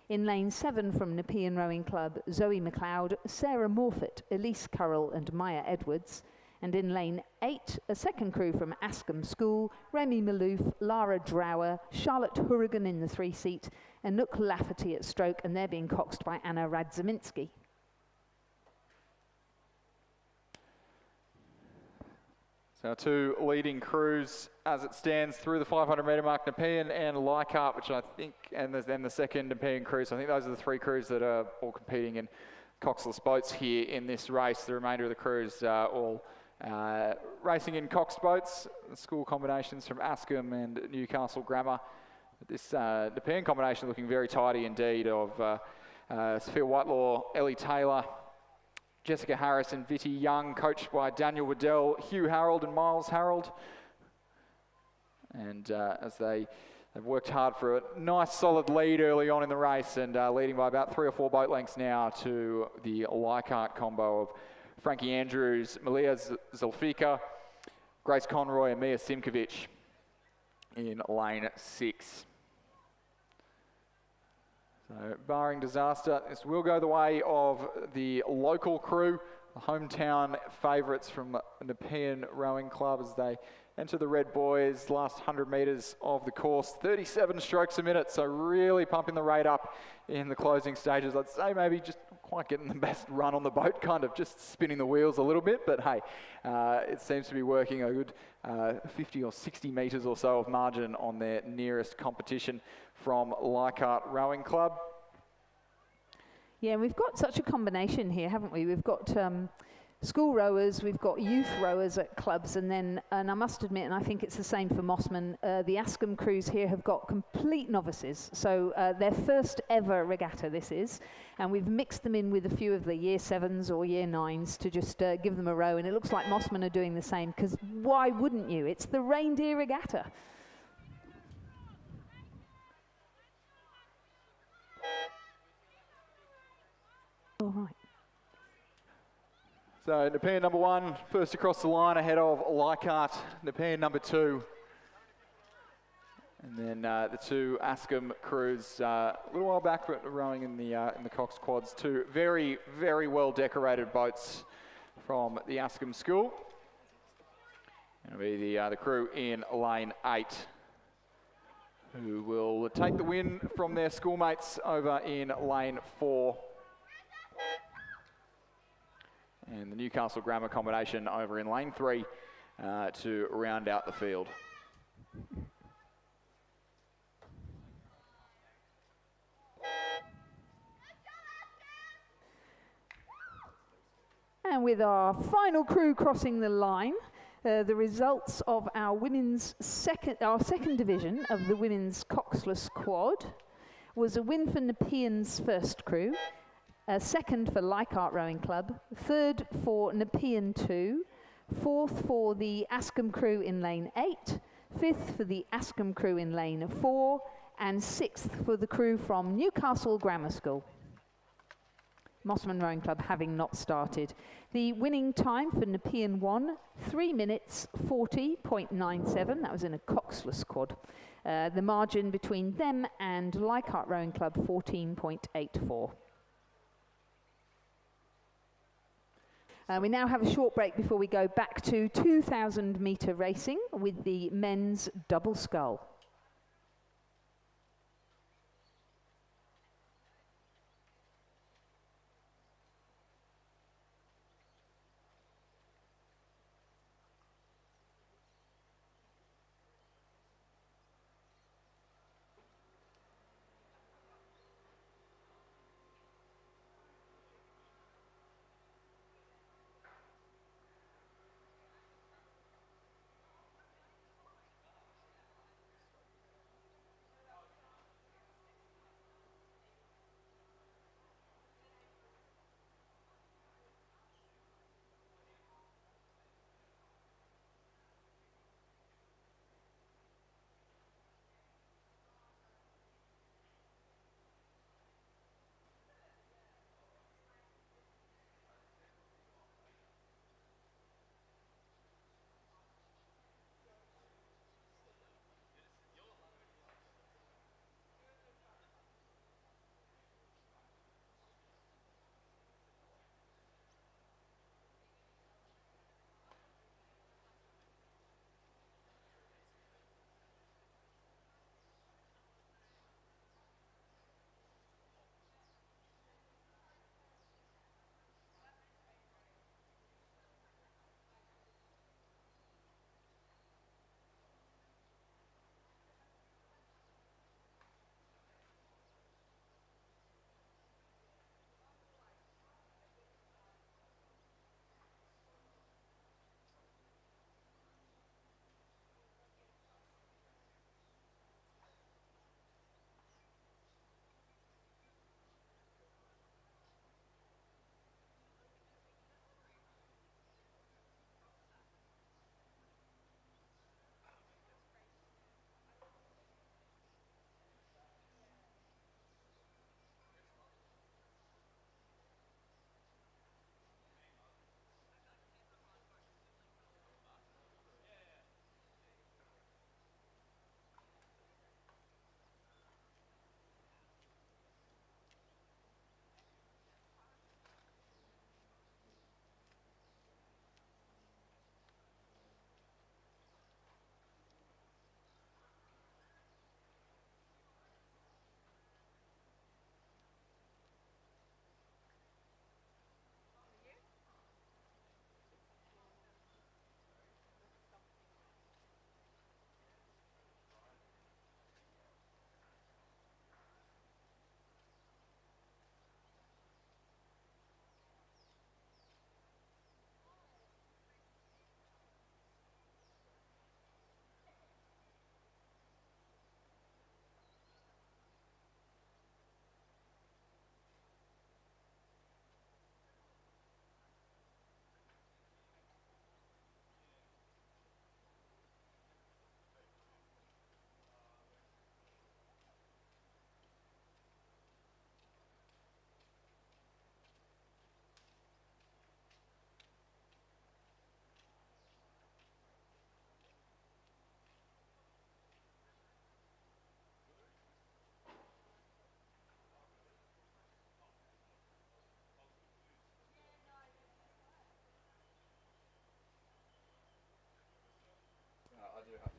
In lane 7 from Nepean Rowing Club, Zoe McLeod, Sarah Morfitt, Elise Currell and Maya Edwards. And in lane 8, a second crew from Askham School, Remy Malouf, Lara Drower, Charlotte Hurrigan in the 3-seat and Nook Lafferty at stroke, and they're being coxed by Anna Radzaminski. Our 2 leading crews as it stands through the 500-metre mark, Nepean and Leichhardt, which I think, and then the second Nepean crew. So I think those are the 3 crews that are all competing in coxless boats here in this race. The remainder of the crews are all racing in coxed boats. The school combinations from Askham and Newcastle Grammar. This Nepean combination looking very tidy indeed of Sophia Whitelaw, Ellie Taylor, Jessica Harris and Viti Young, coached by Daniel Waddell, Hugh Harold and Miles Harold. And as they've worked hard for a nice solid lead early on in the race, and leading by about 3 or 4 boat lengths now to the Leichhardt combo of Frankie Andrews, Malia Zulfika, Grace Conroy and Mia Simkovic in lane 6. So barring disaster, this will go the way of the local crew, the hometown favourites from the Nepean Rowing Club as they enter the Red Boys, last 100 metres of the course, 37 strokes a minute, so really pumping the rate up in the closing stages. I'd say maybe just quite getting the best run on the boat, kind of just spinning the wheels a little bit, but hey, it seems to be working a good 50 or 60 metres or so of margin on their nearest competition from Leichhardt Rowing Club. Yeah, we've got such a combination here, haven't we? We've got school rowers, we've got youth rowers at clubs, and I must admit, and I think it's the same for Mossman, the Ascombe crews here have got complete novices. So their first ever regatta this is, and we've mixed them in with a few of the year 7s or year 9s to just give them a row, and it looks like Mossman are doing the same, because why wouldn't you? It's the Reindeer Regatta. All right. So Nepean number 1, first across the line ahead of Leichhardt. Nepean number 2. And then the two Ascombe crews a little while back, but rowing in the Cox quads. Two very, very well decorated boats from the Ascombe school. It'll be the crew in lane 8 who will take the win from their schoolmates over in lane 4. And the Newcastle Grammar combination over in lane 3 to round out the field. And with our final crew crossing the line, the results of our second division of the women's coxless quad was a win for Nepean's first crew, second for Leichhardt Rowing Club, third for Nepean 2, fourth for the Ascombe crew in lane 8, fifth for the Ascombe crew in lane 4, and sixth for the crew from Newcastle Grammar School. Mossman Rowing Club having not started. The winning time for Nepean 1, 3 minutes 40.97. That was in a coxless quad. The margin between them and Leichhardt Rowing Club, 14.84. We now have a short break before we go back to 2,000 metre racing with the men's double scull.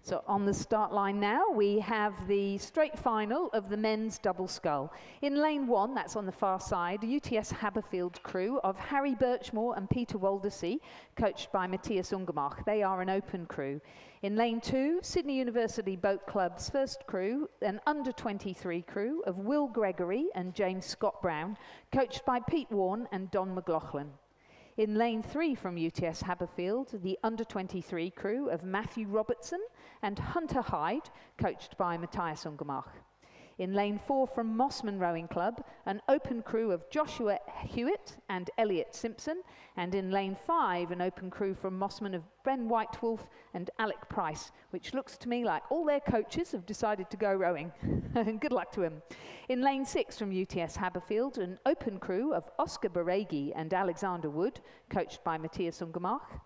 So on the start line now, we have the straight final of the men's double scull. In lane 1, that's on the far side, UTS Haberfield crew of Harry Birchmore and Peter Waldersee, coached by Matthias Ungermark. They are an open crew. In lane 2, Sydney University Boat Club's first crew, an under-23 crew of Will Gregory and James Scott Brown, coached by Pete Warne and Don McLaughlin. In lane 3 from UTS Haberfield, the under-23 crew of Matthew Robertson and Hunter Hyde, coached by Matthias Ungermark. In lane 4 from Mossman Rowing Club, an open crew of Joshua Hewitt and Elliot Simpson, and in lane 5, an open crew from Mossman of Ben Whitewolf and Alec Price, which looks to me like all their coaches have decided to go rowing. Good luck to him. In lane 6 from UTS Haberfield, an open crew of Oscar Baregi and Alexander Wood, coached by Matthias Ungermark.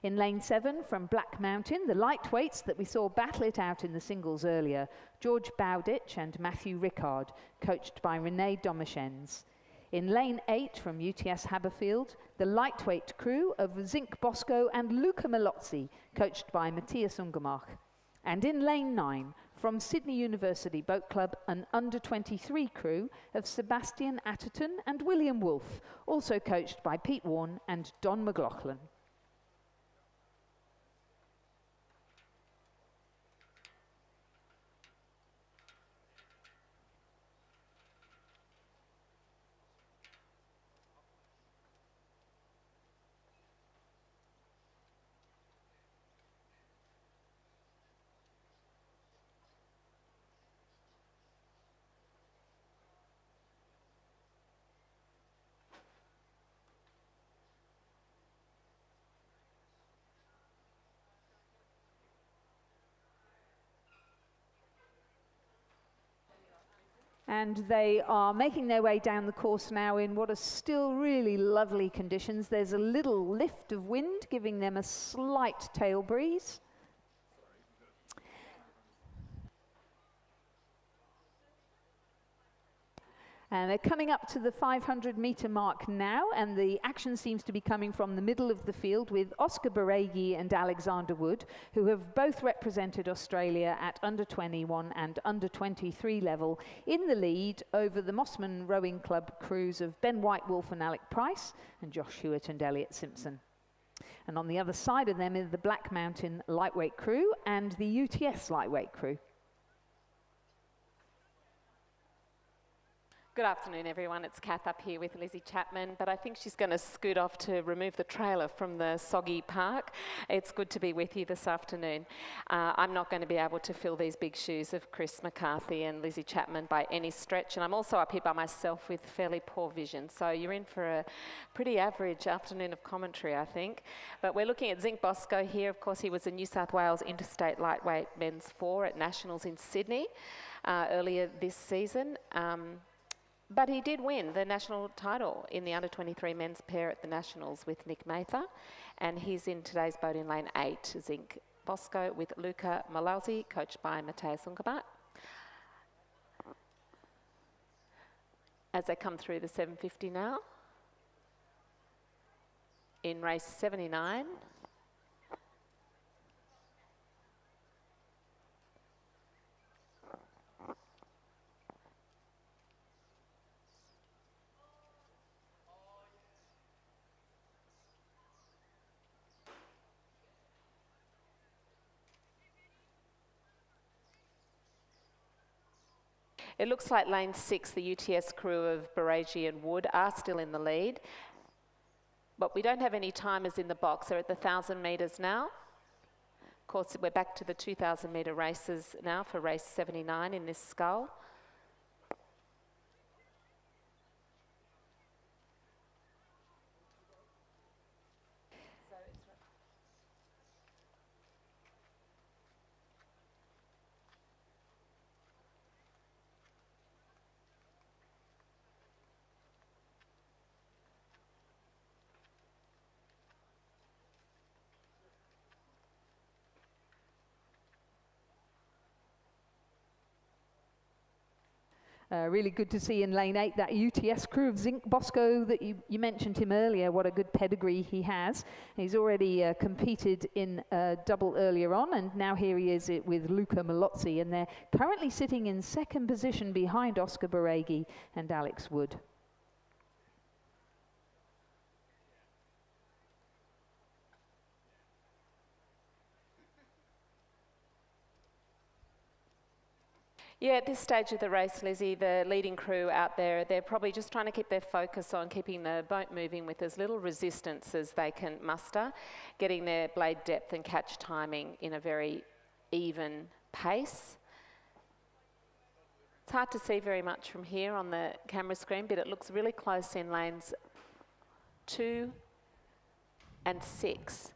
In lane 7 from Black Mountain, the lightweights that we saw battle it out in the singles earlier, George Bowditch and Matthew Rickard, coached by René Domichens. In lane 8 from UTS Haberfield, the lightweight crew of Zink Bosco and Luca Melozzi, coached by Matthias Ungermark. And in lane 9 from Sydney University Boat Club, an under-23 crew of Sebastian Atherton and William Wolfe, also coached by Pete Warne and Don McLaughlin. And they are making their way down the course now in what are still really lovely conditions. There's a little lift of wind giving them a slight tail breeze. And they're coming up to the 500-metre mark now, and the action seems to be coming from the middle of the field with Oscar Baregi and Alexander Wood, who have both represented Australia at under-21 and under-23 level, in the lead over the Mossman Rowing Club crews of Ben Whitewolf and Alec Price, and Josh Hewitt and Elliot Simpson. And on the other side of them is the Black Mountain lightweight crew and the UTS lightweight crew. Good afternoon, everyone. It's Kath up here with Lizzie Chapman, but I think she's going to scoot off to remove the trailer from the soggy park. It's good to be with you this afternoon. I'm not going to be able to fill these big shoes of Chris McCarthy and Lizzie Chapman by any stretch, and I'm also up here by myself with fairly poor vision, so you're in for a pretty average afternoon of commentary, I think. But we're looking at Zink Bosco here. Of course, he was a New South Wales Interstate Lightweight Men's 4 at Nationals in Sydney earlier this season. But he did win the national title in the under-23 men's pair at the Nationals with Nick Mather, and he's in today's boat in lane 8, Zink Bosco, with Luca Malauzi, coached by Matthias Ungermark. As they come through the 750 now, in race 79. It looks like lane 6, the UTS crew of Baregi and Wood are still in the lead, but we don't have any timers in the box. They're at the 1,000 metres now. Of course, we're back to the 2,000 metre races now for race 79 in this scull. Really good to see in lane 8 that UTS crew of Zinc Bosco that you mentioned him earlier. What a good pedigree he has. He's already competed in double earlier on, and now here he is with Luca Malozzi, and they're currently sitting in second position behind Oscar Baregi and Alex Wood. Yeah, at this stage of the race, Lizzie, the leading crew out there, they're probably just trying to keep their focus on keeping the boat moving with as little resistance as they can muster, getting their blade depth and catch timing in a very even pace. It's hard to see very much from here on the camera screen, but it looks really close in lanes 2 and 6.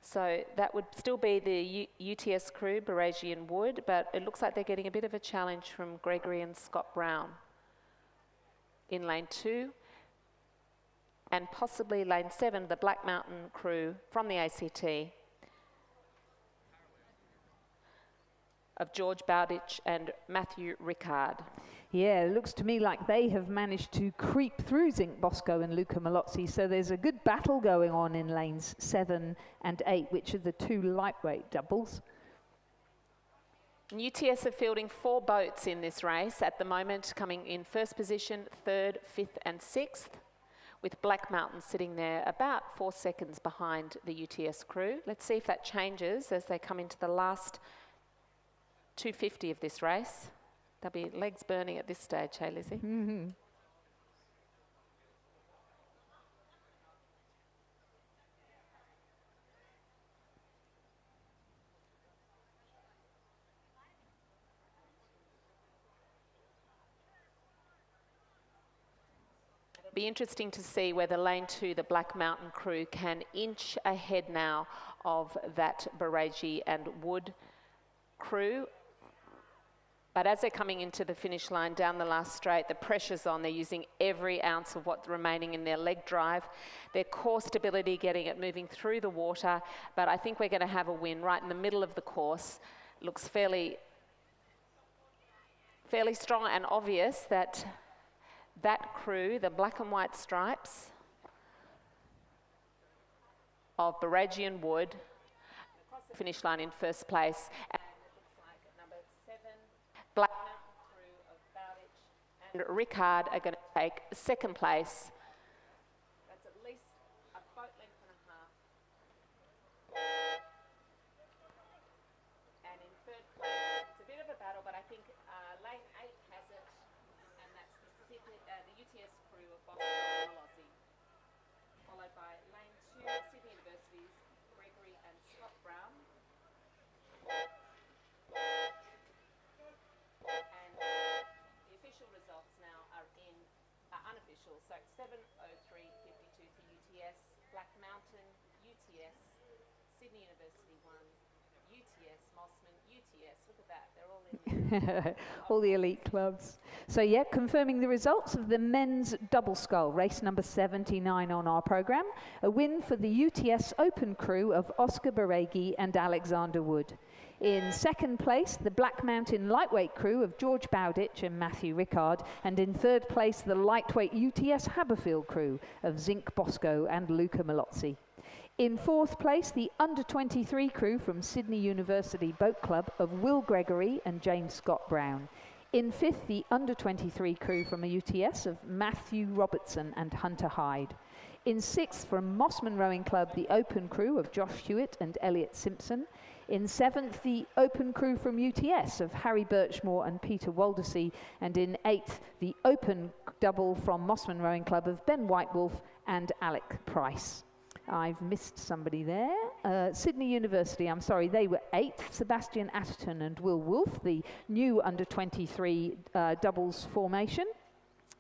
So that would still be the UTS crew, Baregi and Wood, but it looks like they're getting a bit of a challenge from Gregory and Scott Brown in lane 2, and possibly lane 7, the Black Mountain crew from the ACT of George Bowditch and Matthew Rickard. Yeah, it looks to me like they have managed to creep through Zinc Bosco and Luca Malozzi, so there's a good battle going on in lanes 7 and 8, which are the 2 lightweight doubles. UTS are fielding 4 boats in this race at the moment, coming in first position, 3rd, 5th and 6th, with Black Mountain sitting there about 4 seconds behind the UTS crew. Let's see if that changes as they come into the last 250 of this race. They'll be legs burning at this stage, hey Lizzie? Mm-hmm. It'll be interesting to see whether lane 2, the Black Mountain crew, can inch ahead now of that Baregi and Wood crew. But as they're coming into the finish line down the last straight, the pressure's on. They're using every ounce of what's remaining in their leg drive. Their core stability, getting it moving through the water. But I think we're going to have a win right in the middle of the course. Looks fairly strong and obvious that that crew, the black and white stripes of Baregi and Wood, across the finish line in first place. Black Mountain crew of Bowditch and Rickard are going to take second place. That's at least a boat length and a half. And in third place, it's a bit of a battle, but I think lane 8 has it, and that's the UTS crew of Boston and Malozzi, followed by lane 2, Sydney University's Gregory and Scott Brown. The official results now are unofficial, so 7:03.52 for UTS, Black Mountain, UTS, Sydney University 1, UTS, Mossman, UTS, look at that, they're all in there. All the elite clubs. So yeah, confirming the results of the men's double scull, race number 79 on our programme. A win for the UTS Open crew of Oscar Baregi and Alexander Wood. In second place, the Black Mountain lightweight crew of George Bowditch and Matthew Rickard, and in third place, the lightweight UTS Haberfield crew of Zinc Bosco and Luca Malozzi. In fourth place, the under-23 crew from Sydney University Boat Club of Will Gregory and James Scott Brown. In fifth, the under-23 crew from a UTS of Matthew Robertson and Hunter Hyde. In sixth, from Mossman Rowing Club, the open crew of Josh Hewitt and Elliot Simpson. In seventh, the open crew from UTS of Harry Birchmore and Peter Waldersey. And in eighth, the open double from Mossman Rowing Club of Ben Whitewolf and Alec Price. I've missed somebody there. Sydney University, I'm sorry, they were eighth. Sebastian Atherton and Will Wolfe, the new under-23 doubles formation.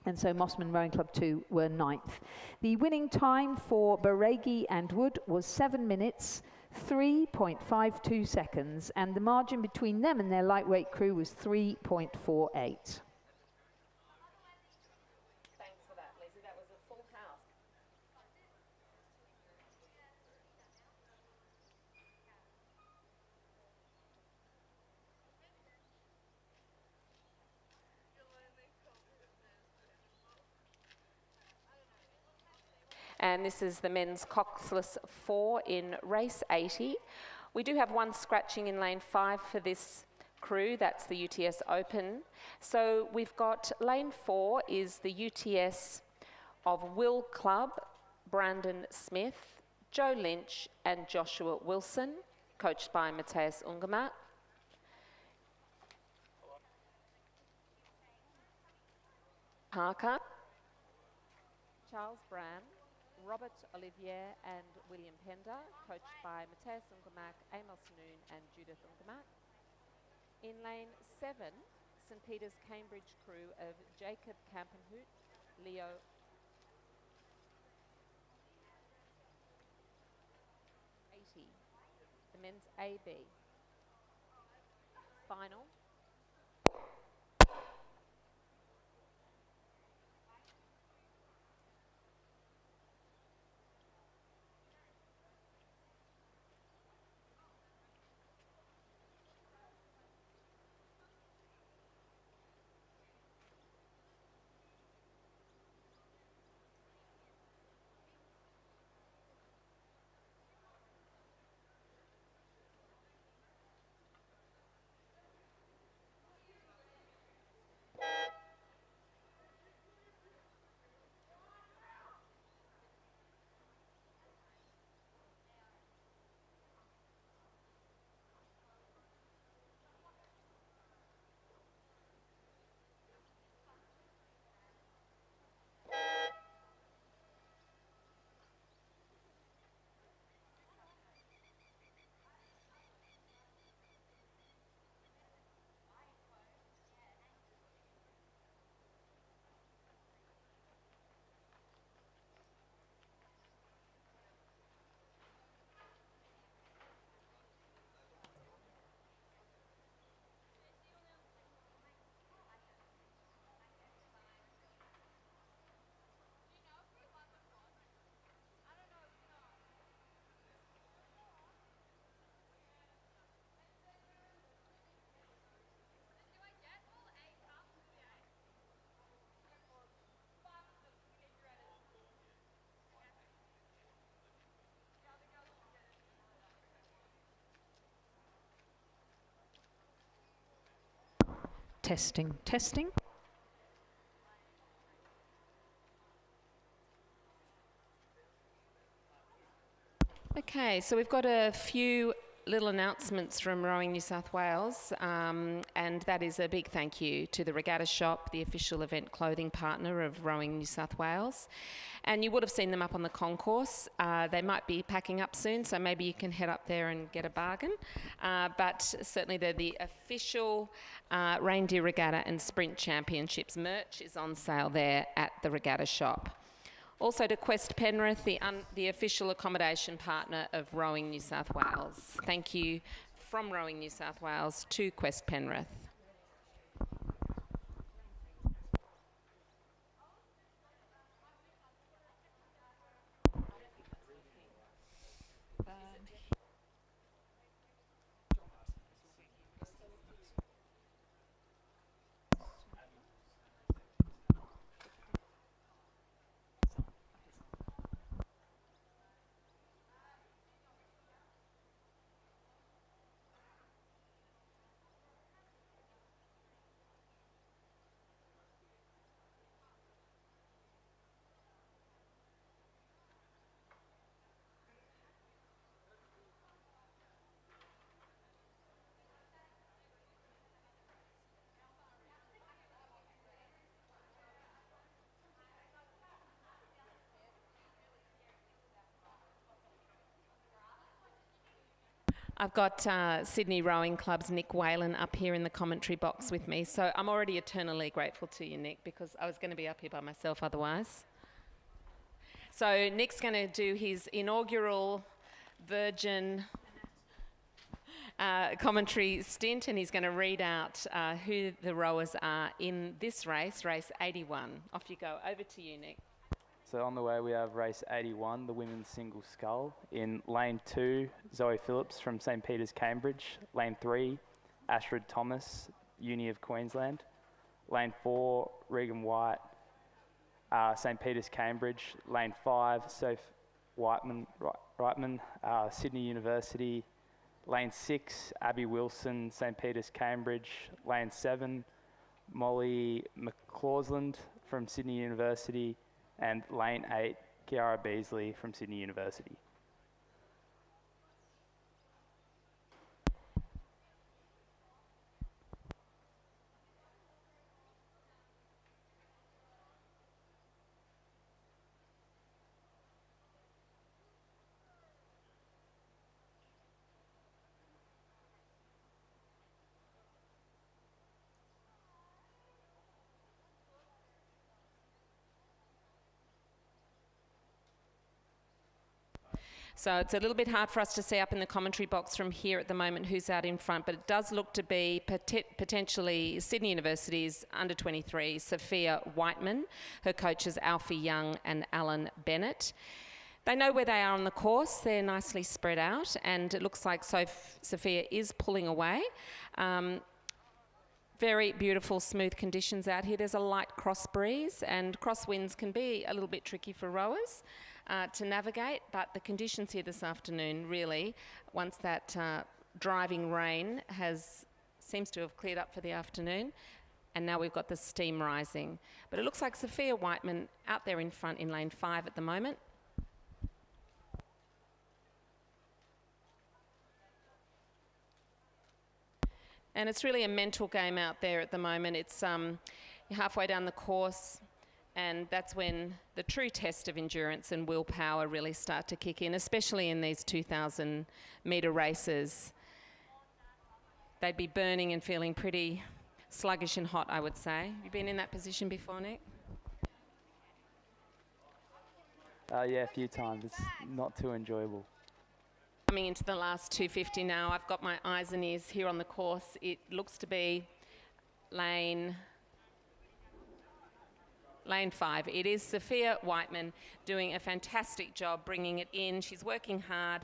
And so Mossman Rowing Club 2 were ninth. The winning time for Baregi and Wood was 7 minutes, 3.52 seconds, and the margin between them and their lightweight crew was 3.48. and this is the men's coxless 4 in race 80. We do have one scratching in lane 5 for this crew, that's the UTS Open. So we've got lane 4 is the UTS of Will Club, Brandon Smith, Joe Lynch and Joshua Wilson, coached by Matthias Ungemat. Parker, Charles Bram, Robert Olivier and William Pender, coached by Matthias Ungemat, Amos Noon and Judith Ungemat. In lane 7, St Peter's Cambridge crew of Jacob Kampenhout, Leo the men's AB. Final. Testing, testing. Okay, so we've got a few little announcements from Rowing New South Wales, and that is a big thank you to the Regatta shop, the official event clothing partner of Rowing New South Wales. And you would have seen them up on the concourse. They might be packing up soon, so maybe you can head up there and get a bargain. But certainly they're the official Reindeer Regatta and Sprint Championships merch is on sale there at the Regatta shop. Also to Quest Penrith, the official accommodation partner of Rowing New South Wales. Thank you from Rowing New South Wales to Quest Penrith. I've got Sydney Rowing Club's Nick Whalen up here in the commentary box with me, so I'm already eternally grateful to you, Nick, because I was going to be up here by myself otherwise. So Nick's going to do his inaugural Virgin commentary stint, and he's going to read out who the rowers are in this race, race 81. Off you go. Over to you, Nick. So on the way we have race 81, the women's single scull. In lane 2, Zoe Phillips from St Peter's, Cambridge. Lane 3, Ashford Thomas, Uni of Queensland. Lane 4, Regan White, St. Peter's, Cambridge. Lane 5, Soph Reitman, Sydney University. Lane 6, Abby Wilson, St. Peter's, Cambridge. Lane 7, Molly McCausland from Sydney University. And lane 8, Kiara Beasley from Sydney University. So it's a little bit hard for us to see up in the commentary box from here at the moment who's out in front, but it does look to be potentially Sydney University's under 23, Sophia Whiteman. Her coaches Alfie Young and Alan Bennett. They know where they are on the course. They're nicely spread out, and it looks like Sophia is pulling away. Very beautiful, smooth conditions out here. There's a light cross breeze, and crosswinds can be a little bit tricky for rowers to navigate, but the conditions here this afternoon really, once that driving rain seems to have cleared up for the afternoon, and now we've got the steam rising. But it looks like Sophia Whiteman out there in front in lane 5 at the moment. And it's really a mental game out there at the moment. It's you're halfway down the course, and that's when the true test of endurance and willpower really start to kick in, especially in these 2,000 metre races. They'd be burning and feeling pretty sluggish and hot, I would say. Have you been in that position before, Nick? Yeah, a few times. It's not too enjoyable. Coming into the last 250 now, I've got my eyes and ears here on the course. It looks to be lane 5. It is Sophia Whiteman doing a fantastic job bringing it in. She's working hard,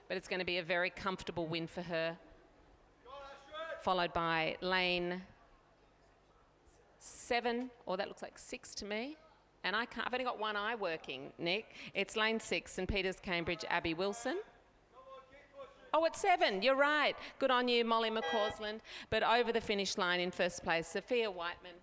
but it's going to be a very comfortable win for her. Followed by lane 7, or that looks like 6 to me. And I've only got one eye working, Nick. It's lane 6, St. Peter's, Cambridge, Abby Wilson. Oh, it's 7, you're right. Good on you, Molly McCausland. But over the finish line in first place, Sophia Whiteman.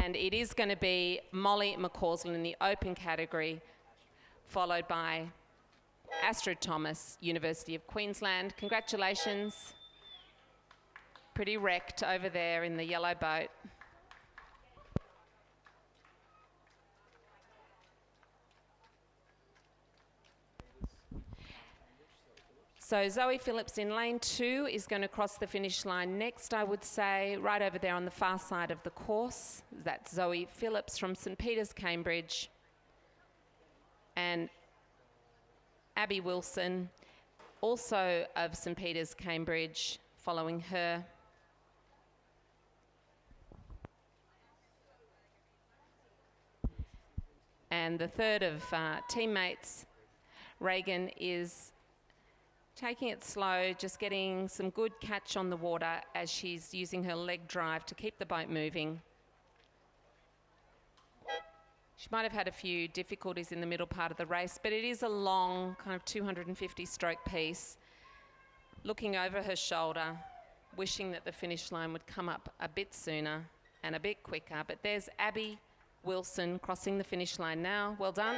And it is going to be Molly McCausland in the open category, followed by Astrid Thomas, University of Queensland. Congratulations. Pretty wrecked over there in the yellow boat. So Zoe Phillips in lane 2 is going to cross the finish line next, I would say, right over there on the far side of the course. That's Zoe Phillips from St. Peter's, Cambridge. And Abby Wilson, also of St. Peter's, Cambridge, following her. And the third of teammates, Reagan, is taking it slow, just getting some good catch on the water as she's using her leg drive to keep the boat moving. She might have had a few difficulties in the middle part of the race, but it is a long kind of 250 stroke piece. Looking over her shoulder, wishing that the finish line would come up a bit sooner and a bit quicker. But there's Abby Wilson crossing the finish line now. Well done.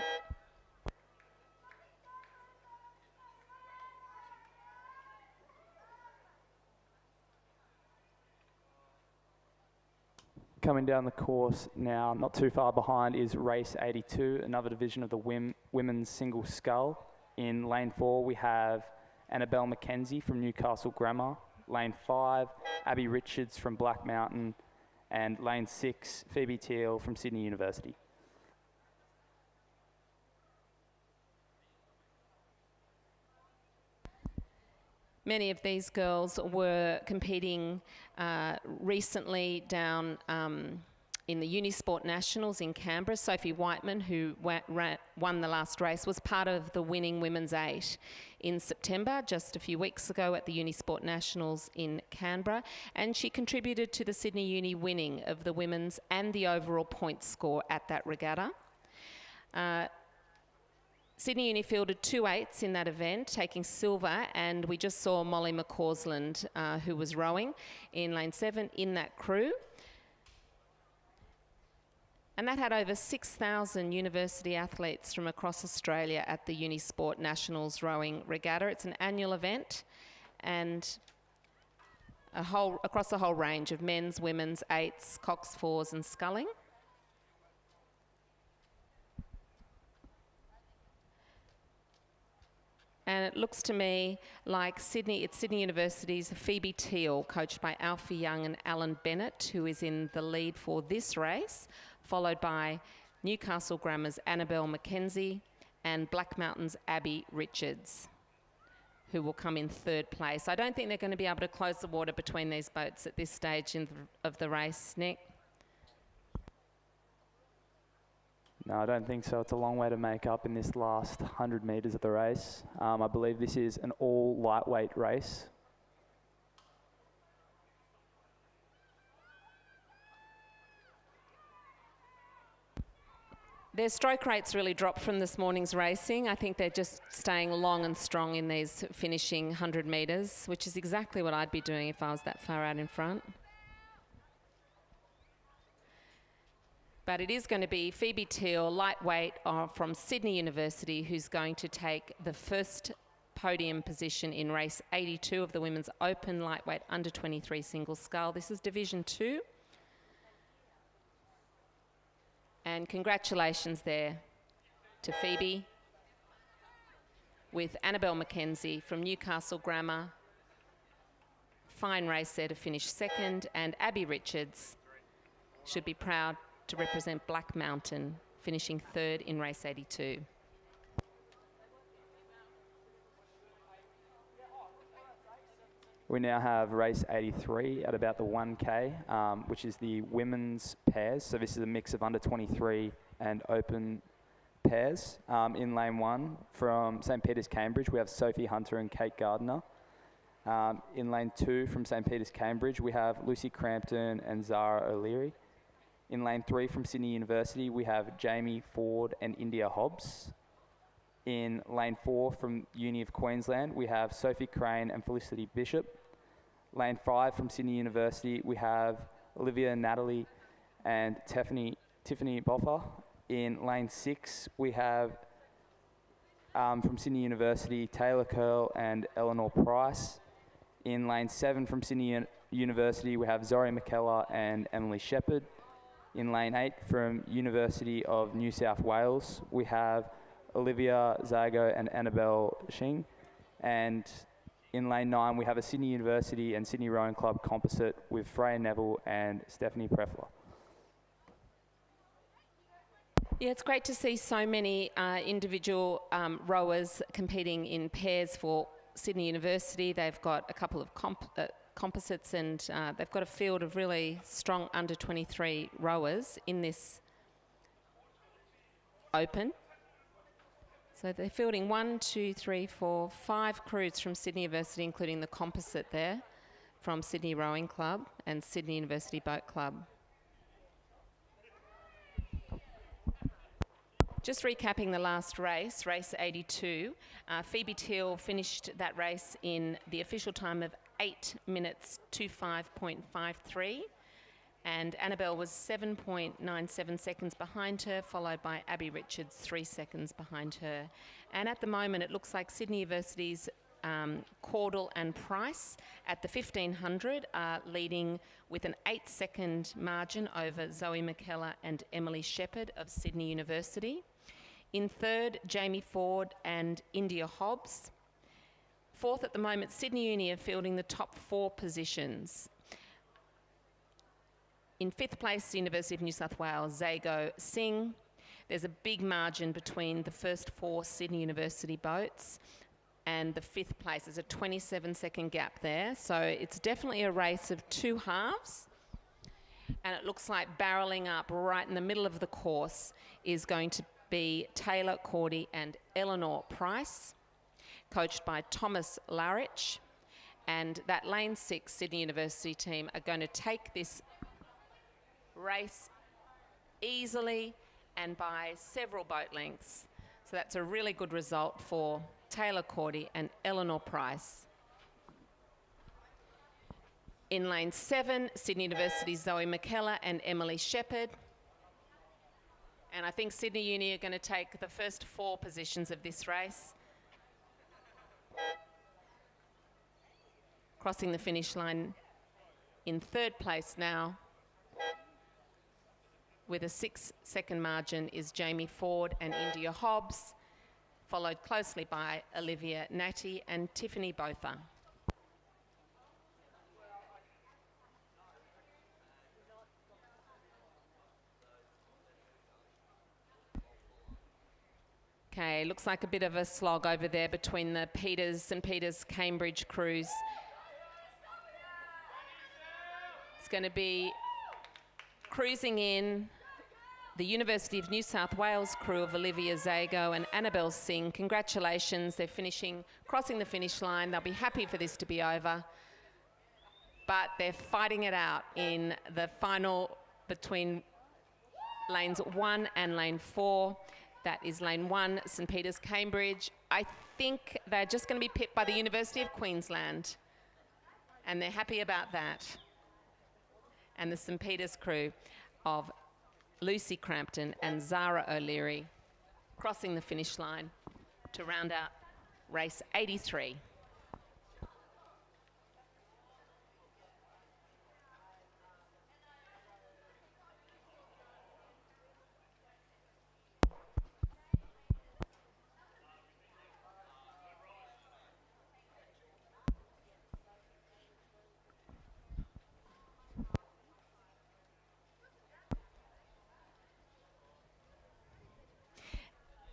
Coming down the course now, not too far behind, is race 82, another division of the women's single scull. In lane 4, we have Annabelle McKenzie from Newcastle Grammar. Lane 5, Abby Richards from Black Mountain. And lane 6, Phoebe Teal from Sydney University. Many of these girls were competing recently down in the Unisport Nationals in Canberra. Sophie Whiteman, who won the last race, was part of the winning women's 8 in September, just a few weeks ago at the Unisport Nationals in Canberra, and she contributed to the Sydney Uni winning of the women's and the overall point score at that regatta. Sydney Uni fielded 2 8s in that event, taking silver, and we just saw Molly McCausland, who was rowing in lane 7 in that crew. And that had over 6,000 university athletes from across Australia at the Unisport Nationals Rowing Regatta. It's an annual event, and across the whole range of men's, women's, 8s, cox 4s and sculling. And it looks to me like it's Sydney University's Phoebe Teal, coached by Alfie Young and Alan Bennett, who is in the lead for this race, followed by Newcastle Grammar's Annabelle McKenzie and Black Mountain's Abby Richards, who will come in 3rd place. I don't think they're going to be able to close the water between these boats at this stage of the race, Nick. No, I don't think so. It's a long way to make up in this last 100 metres of the race. I believe this is an all lightweight race. Their stroke rates really dropped from this morning's racing. I think they're just staying long and strong in these finishing 100 metres, which is exactly what I'd be doing if I was that far out in front. But it is going to be Phoebe Teal, lightweight from Sydney University, who's going to take the first podium position in race 82 of the Women's Open Lightweight Under 23 Single Scull. This is Division 2. And congratulations there to Phoebe, with Annabelle McKenzie from Newcastle Grammar. Fine race there to finish 2nd, and Abby Richards should be proud to represent Black Mountain, finishing 3rd in race 82. We now have race 83 at about the 1K, which is the women's pairs. So this is a mix of under 23 and open pairs. In lane 1 from St. Peter's, Cambridge, we have Sophie Hunter and Kate Gardner. In lane 2 from St. Peter's, Cambridge, we have Lucy Crampton and Zara O'Leary. In lane 3 from Sydney University, we have Jamie Ford and India Hobbs. In lane 4 from Uni of Queensland, we have Sophie Crane and Felicity Bishop. Lane 5 from Sydney University, we have Olivia Natalie and Tiffany Boffer. In lane 6, we have from Sydney University, Taylor Curl and Eleanor Price. In lane 7 from Sydney University, we have Zoe McKellar and Emily Shepherd. In lane 8 from University of New South Wales, we have Olivia Zago and Annabelle Shing. And in lane 9, we have a Sydney University and Sydney Rowing Club composite with Freya Neville and Stephanie Preffler. Yeah, it's great to see so many individual rowers competing in pairs for Sydney University. They've got a couple of composites, and they've got a field of really strong under 23 rowers in this Open. So they're fielding 1, 2, 3, 4, 5 crews from Sydney University, including the composite there from Sydney Rowing Club and Sydney University Boat Club. Just recapping the last race, race 82, Phoebe Teal finished that race in the official time of 8 minutes 25.53, and Annabelle was 7.97 seconds behind her, followed by Abby Richards 3 seconds behind her. And at the moment, it looks like Sydney University's Caudle and Price at the 1500 are leading with an 8-second margin over Zoe McKellar and Emily Shepherd of Sydney University. In 3rd, Jamie Ford and India Hobbs. 4th at the moment, Sydney Uni are fielding the top 4 positions. In 5th place, the University of New South Wales, Zago Singh. There's a big margin between the first 4 Sydney University boats and the 5th place. There's a 27-second gap there. So it's definitely a race of 2 halves. And it looks like barreling up right in the middle of the course is going to be Taylor Cordy and Eleanor Price, coached by Thomas Larich. And that lane 6 Sydney University team are going to take this race easily and by several boat lengths. So that's a really good result for Taylor Cordy and Eleanor Price. In lane 7, Sydney University's Zoe McKellar and Emily Shepherd. And I think Sydney Uni are going to take the first 4 positions of this race. Crossing the finish line in 3rd place now with a 6-second margin is Jamie Ford and India Hobbs, followed closely by Olivia Natty and Tiffany Botha. Okay, looks like a bit of a slog over there between the St Peters Cambridge crews. It's going to be cruising in the University of New South Wales crew of Olivia Zago and Annabelle Singh. Congratulations, they're crossing the finish line. They'll be happy for this to be over. But they're fighting it out in the final between lanes 1 and lane 4. That is lane 1, St Peters Cambridge. I think they're just going to be pipped by the University of Queensland. And they're happy about that. And the St Peters crew of Lucy Crampton and Zara O'Leary crossing the finish line to round out race 83.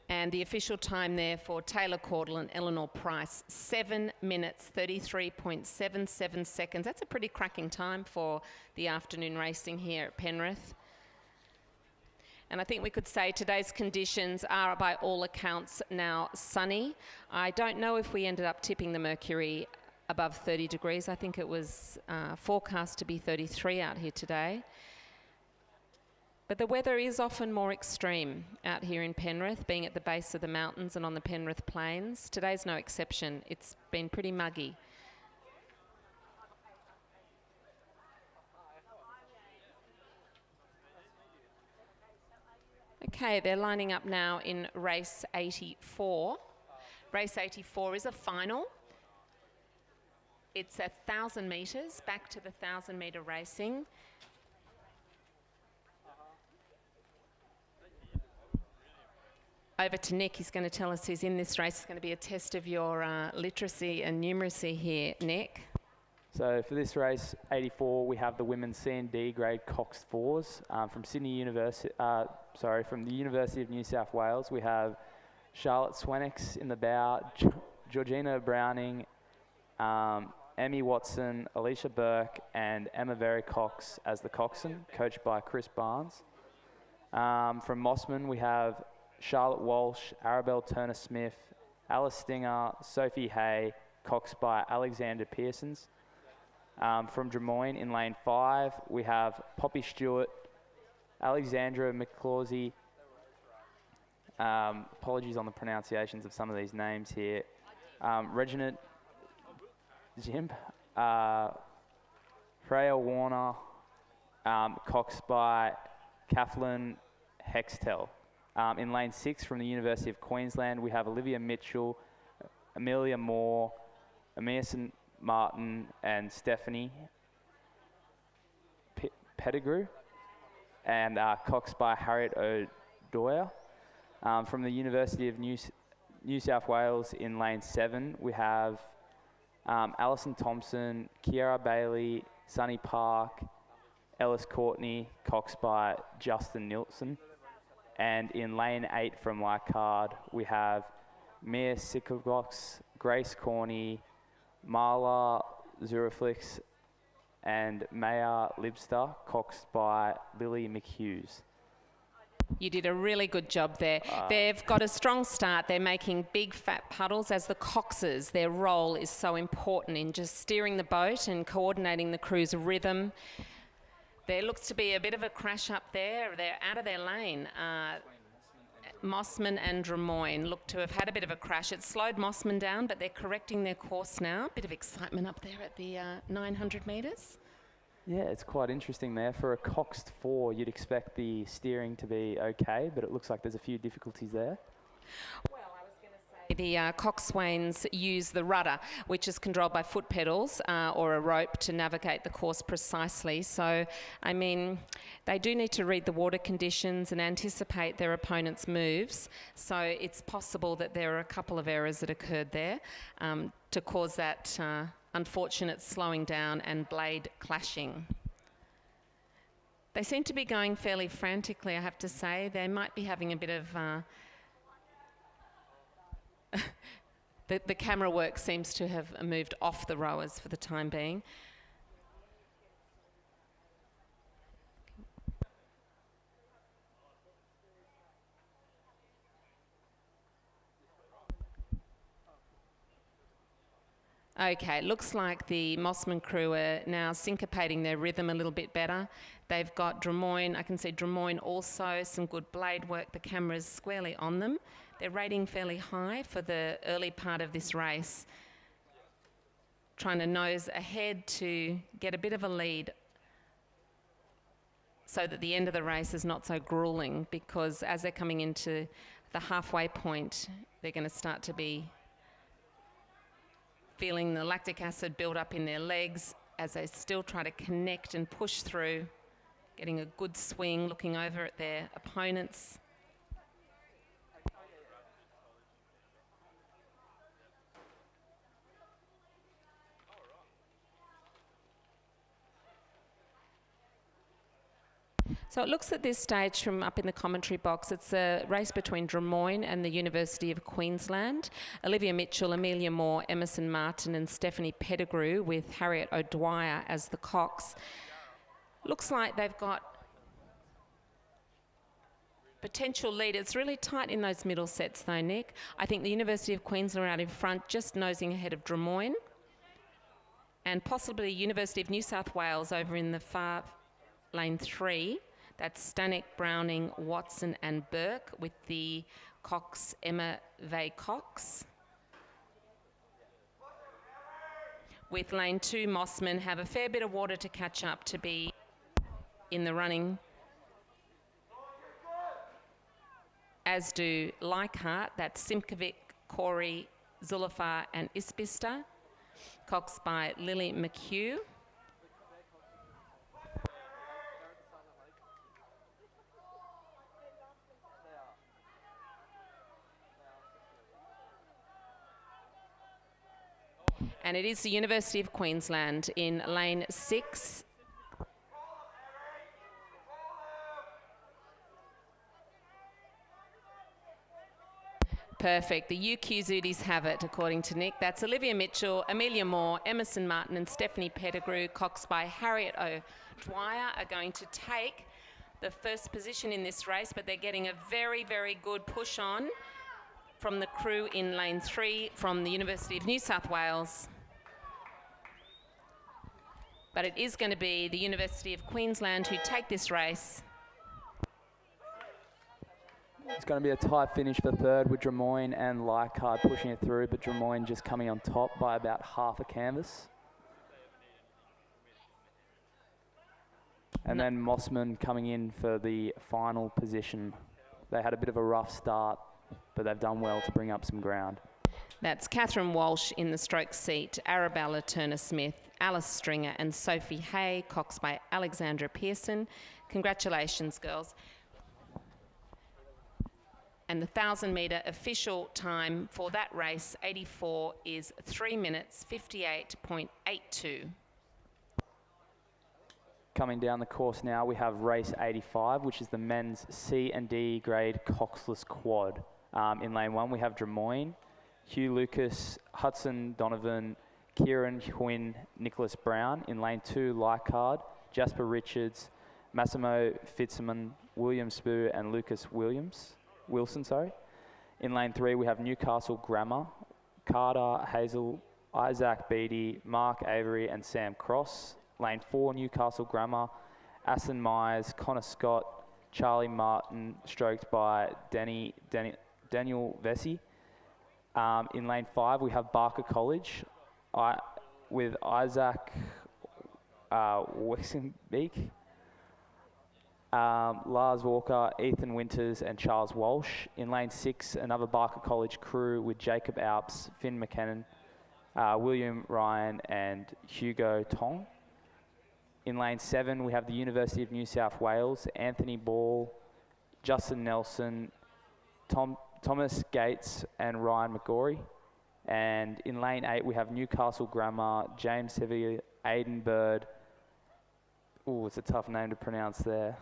And the official time there for Taylor Caudle and Eleanor Price, 7 minutes, 33.77 seconds. That's a pretty cracking time for the afternoon racing here at Penrith. And I think we could say today's conditions are, by all accounts, now sunny. I don't know if we ended up tipping the mercury above 30 degrees. I think it was forecast to be 33 out here today. But the weather is often more extreme out here in Penrith, being at the base of the mountains and on the Penrith Plains. Today's no exception. It's been pretty muggy. Okay, they're lining up now in race 84. Race 84 is a final. It's 1,000 metres, back to the 1,000 metre racing. Over to Nick, he's going to tell us who's in this race. It's going to be a test of your literacy and numeracy here, Nick. So for this race, 84, we have the women's C&D grade Cox 4s from Sydney University. From the University of New South Wales. We have Charlotte Swenix in the bow, Georgina Browning, Emmy Watson, Alicia Burke, and Emma Very Cox as the coxswain, coached by Chris Barnes. From Mossman, we have Charlotte Walsh, Arabelle Turner-Smith, Alice Stinger, Sophie Hay, coxed by Alexander Pearsons. From Drummoyne in lane 5, we have Poppy Stewart, Alexandra McClawsey. Apologies on the pronunciations of some of these names here. Regina Jimp, Freya Warner, coxed by Kathleen Hextel. In lane 6 from the University of Queensland, we have Olivia Mitchell, Amelia Moore, Emerson Martin, and Stephanie Pettigrew, and coxed by Harriet O'Dwyer. From the University of New South Wales in lane 7, we have Alison Thompson, Kiara Bailey, Sunny Park, Ellis Courtney, coxed by Justin Nilsson. And in lane 8 from Leichhardt, we have Mia Sickelbox, Grace Corney, Marla Zuriflix, and Maya Libster, coxed by Lily McHughes. You did a really good job there. They've got a strong start. They're making big fat puddles as the coxers. Their role is so important in just steering the boat and coordinating the crew's rhythm. There looks to be a bit of a crash up there. They're out of their lane. Mossman and Drummoyne look to have had a bit of a crash. It slowed Mossman down, but they're correcting their course now. Bit of excitement up there at the 900 metres. Yeah, it's quite interesting there. For a coxed 4, you'd expect the steering to be okay, but it looks like there's a few difficulties there. Well, I was going to say the coxswains use the rudder, which is controlled by foot pedals or a rope to navigate the course precisely. So, I mean, they do need to read the water conditions and anticipate their opponent's moves. So it's possible that there are a couple of errors that occurred there to cause that unfortunate slowing down and blade clashing. They seem to be going fairly frantically, I have to say. They might be having a bit of... the camera work seems to have moved off the rowers for the time being. Okay, looks like the Mossman crew are now syncopating their rhythm a little bit better. They've got Drummoyne, I can see Drummoyne also, some good blade work. The camera's squarely on them. They're rating fairly high for the early part of this race. Trying to nose ahead to get a bit of a lead so that the end of the race is not so grueling, because as they're coming into the halfway point, they're going to start to be feeling the lactic acid build up in their legs as they still try to connect and push through, getting a good swing, looking over at their opponents. So it looks at this stage from up in the commentary box, it's a race between Drummoyne and the University of Queensland. Olivia Mitchell, Amelia Moore, Emerson Martin and Stephanie Pettigrew with Harriet O'Dwyer as the cox. Looks like they've got potential lead. It's really tight in those middle sets though, Nick. I think the University of Queensland are out in front, just nosing ahead of Drummoyne. And possibly University of New South Wales over in the far lane 3. That's Stanek, Browning, Watson and Burke with the cox Emma Vey Cox. With lane 2, Mossman have a fair bit of water to catch up to be in the running, as do Leichhardt, that's Simkovic, Corey, Zulafar and Isbister, coxed by Lily McHugh. And it is the University of Queensland in lane 6. Perfect. The UQ Zooties have it, according to Nick. That's Olivia Mitchell, Amelia Moore, Emerson Martin and Stephanie Pettigrew, coxed by Harriet O'Dwyer, are going to take the first position in this race, but they're getting a very, very good push on from the crew in lane 3 from the University of New South Wales. But it is going to be the University of Queensland who take this race. It's going to be a tight finish for third with Drummoyne and Leichhardt pushing it through, but Drummoyne just coming on top by about half a canvas. And then Mossman coming in for the final position. They had a bit of a rough start, but they've done well to bring up some ground. That's Catherine Walsh in the stroke seat, Arabella Turner-Smith, Alice Stringer and Sophie Hay, coxed by Alexandra Pearson. Congratulations, girls. And the 1,000 metre official time for that race, 84, is 3 minutes 58.82. Coming down the course now, we have race 85, which is the men's C and D grade coxless quad. In lane 1, we have Drummoyne, Hugh Lucas, Hudson Donovan, Kieran Huynh, Nicholas Brown. In lane 2, Leichhardt, Jasper Richards, Massimo Fitzman, William Spoo, and Lucas Wilson. In lane 3, we have Newcastle Grammar, Carter Hazel, Isaac Beattie, Mark Avery, and Sam Cross. Lane 4, Newcastle Grammar, Aston Myers, Connor Scott, Charlie Martin, stroked by Daniel Vesey. In lane 5, we have Barker College with Isaac Wexenbeek, Lars Walker, Ethan Winters, and Charles Walsh. In lane 6, another Barker College crew with Jacob Alps, Finn McKinnon, William Ryan, and Hugo Tong. In lane 7, we have the University of New South Wales, Anthony Ball, Justin Nelson, Thomas Gates, and Ryan McGorry. And in lane 8, we have Newcastle Grammar, James Sevier, Aidan Bird. Ooh, it's a tough name to pronounce there.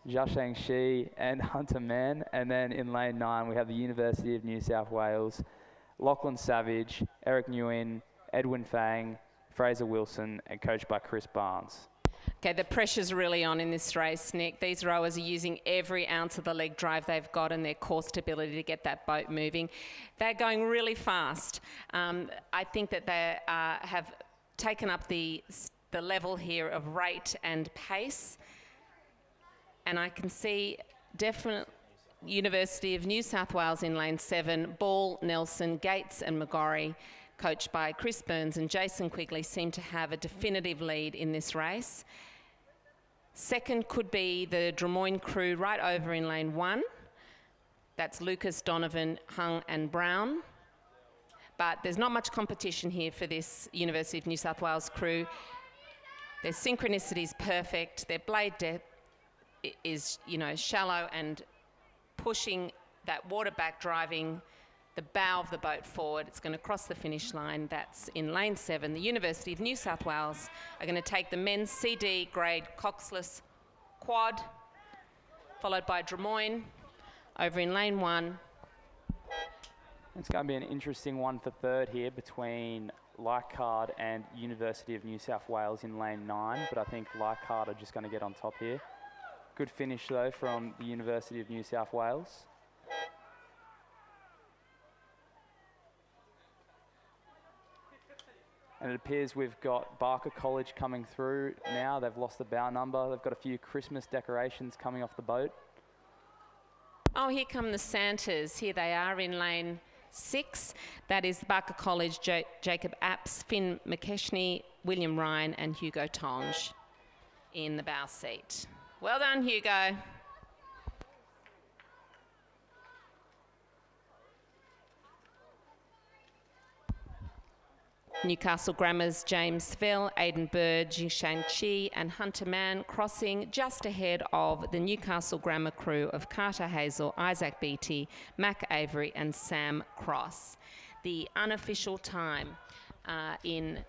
Jiasheng Shi and Hunter Mann. And then in lane 9, we have the University of New South Wales, Lachlan Savage, Eric Nguyen, Edwin Fang, Fraser Wilson, and coached by Chris Barnes. Okay, the pressure's really on in this race, Nick. These rowers are using every ounce of the leg drive they've got and their core stability to get that boat moving. They're going really fast. I think that they have taken up the level here of rate and pace. And I can see definitely University of New South Wales in lane 7, Ball, Nelson, Gates and McGorry, coached by Chris Burns and Jason Quigley, seem to have a definitive lead in this race. Second could be the Drummoyne crew right over in lane 1. That's Lucas, Donovan, Hung and Brown. But there's not much competition here for this University of New South Wales crew. Their synchronicity is perfect. Their blade depth is, shallow and pushing that water back, driving the bow of the boat forward. It's going to cross the finish line. That's in lane 7. The University of New South Wales are going to take the men's CD grade coxless quad, followed by Drummoyne over in lane 1. It's going to be an interesting one for third here between Leichhardt and University of New South Wales in lane 9, but I think Leichhardt are just going to get on top here. Good finish though from the University of New South Wales. And it appears we've got Barker College coming through now. They've lost the bow number. They've got a few Christmas decorations coming off the boat. Oh, here come the Santas. Here they are in lane 6. That is Barker College, Jacob Apps, Finn McKechnie, William Ryan and Hugo Tonge in the bow seat. Well done, Hugo. Newcastle Grammar's James Fell, Aidan Bird, Jishan Chi and Hunter Mann crossing just ahead of the Newcastle Grammar crew of Carter Hazel, Isaac Beattie, Mac Avery and Sam Cross. The unofficial time in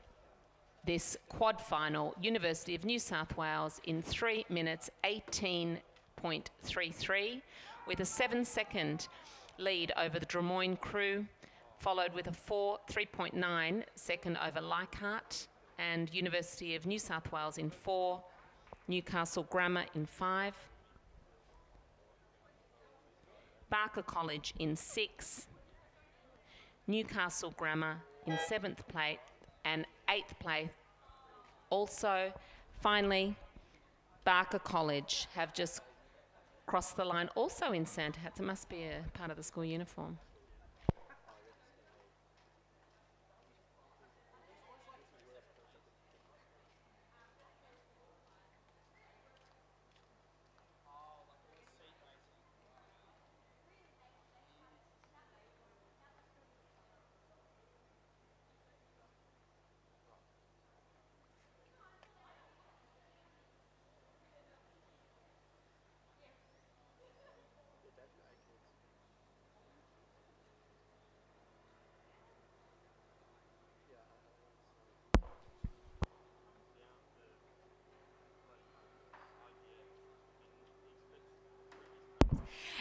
this quad final, University of New South Wales in 3 minutes 18.33 with a 7-second lead over the Drummoyne crew, followed with a 3.9 second over Leichhardt, and University of New South Wales in 4, Newcastle Grammar in 5, Barker College in 6, Newcastle Grammar in 7th place and 8th place. Also, finally, Barker College have just crossed the line, also in Santa hats. It must be a part of the school uniform.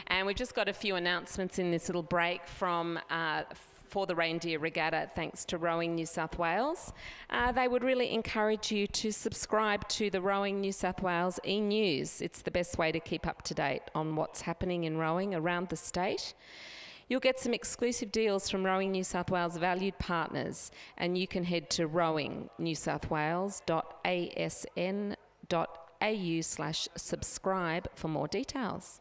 And we've just got a few announcements in this little break from for the Reindeer Regatta, thanks to Rowing New South Wales. They would really encourage you to subscribe to the Rowing New South Wales e-news. It's the best way to keep up to date on what's happening in rowing around the state. You'll get some exclusive deals from Rowing New South Wales valued partners, and you can head to rowingnewsouthwales.asn.au/subscribe for more details.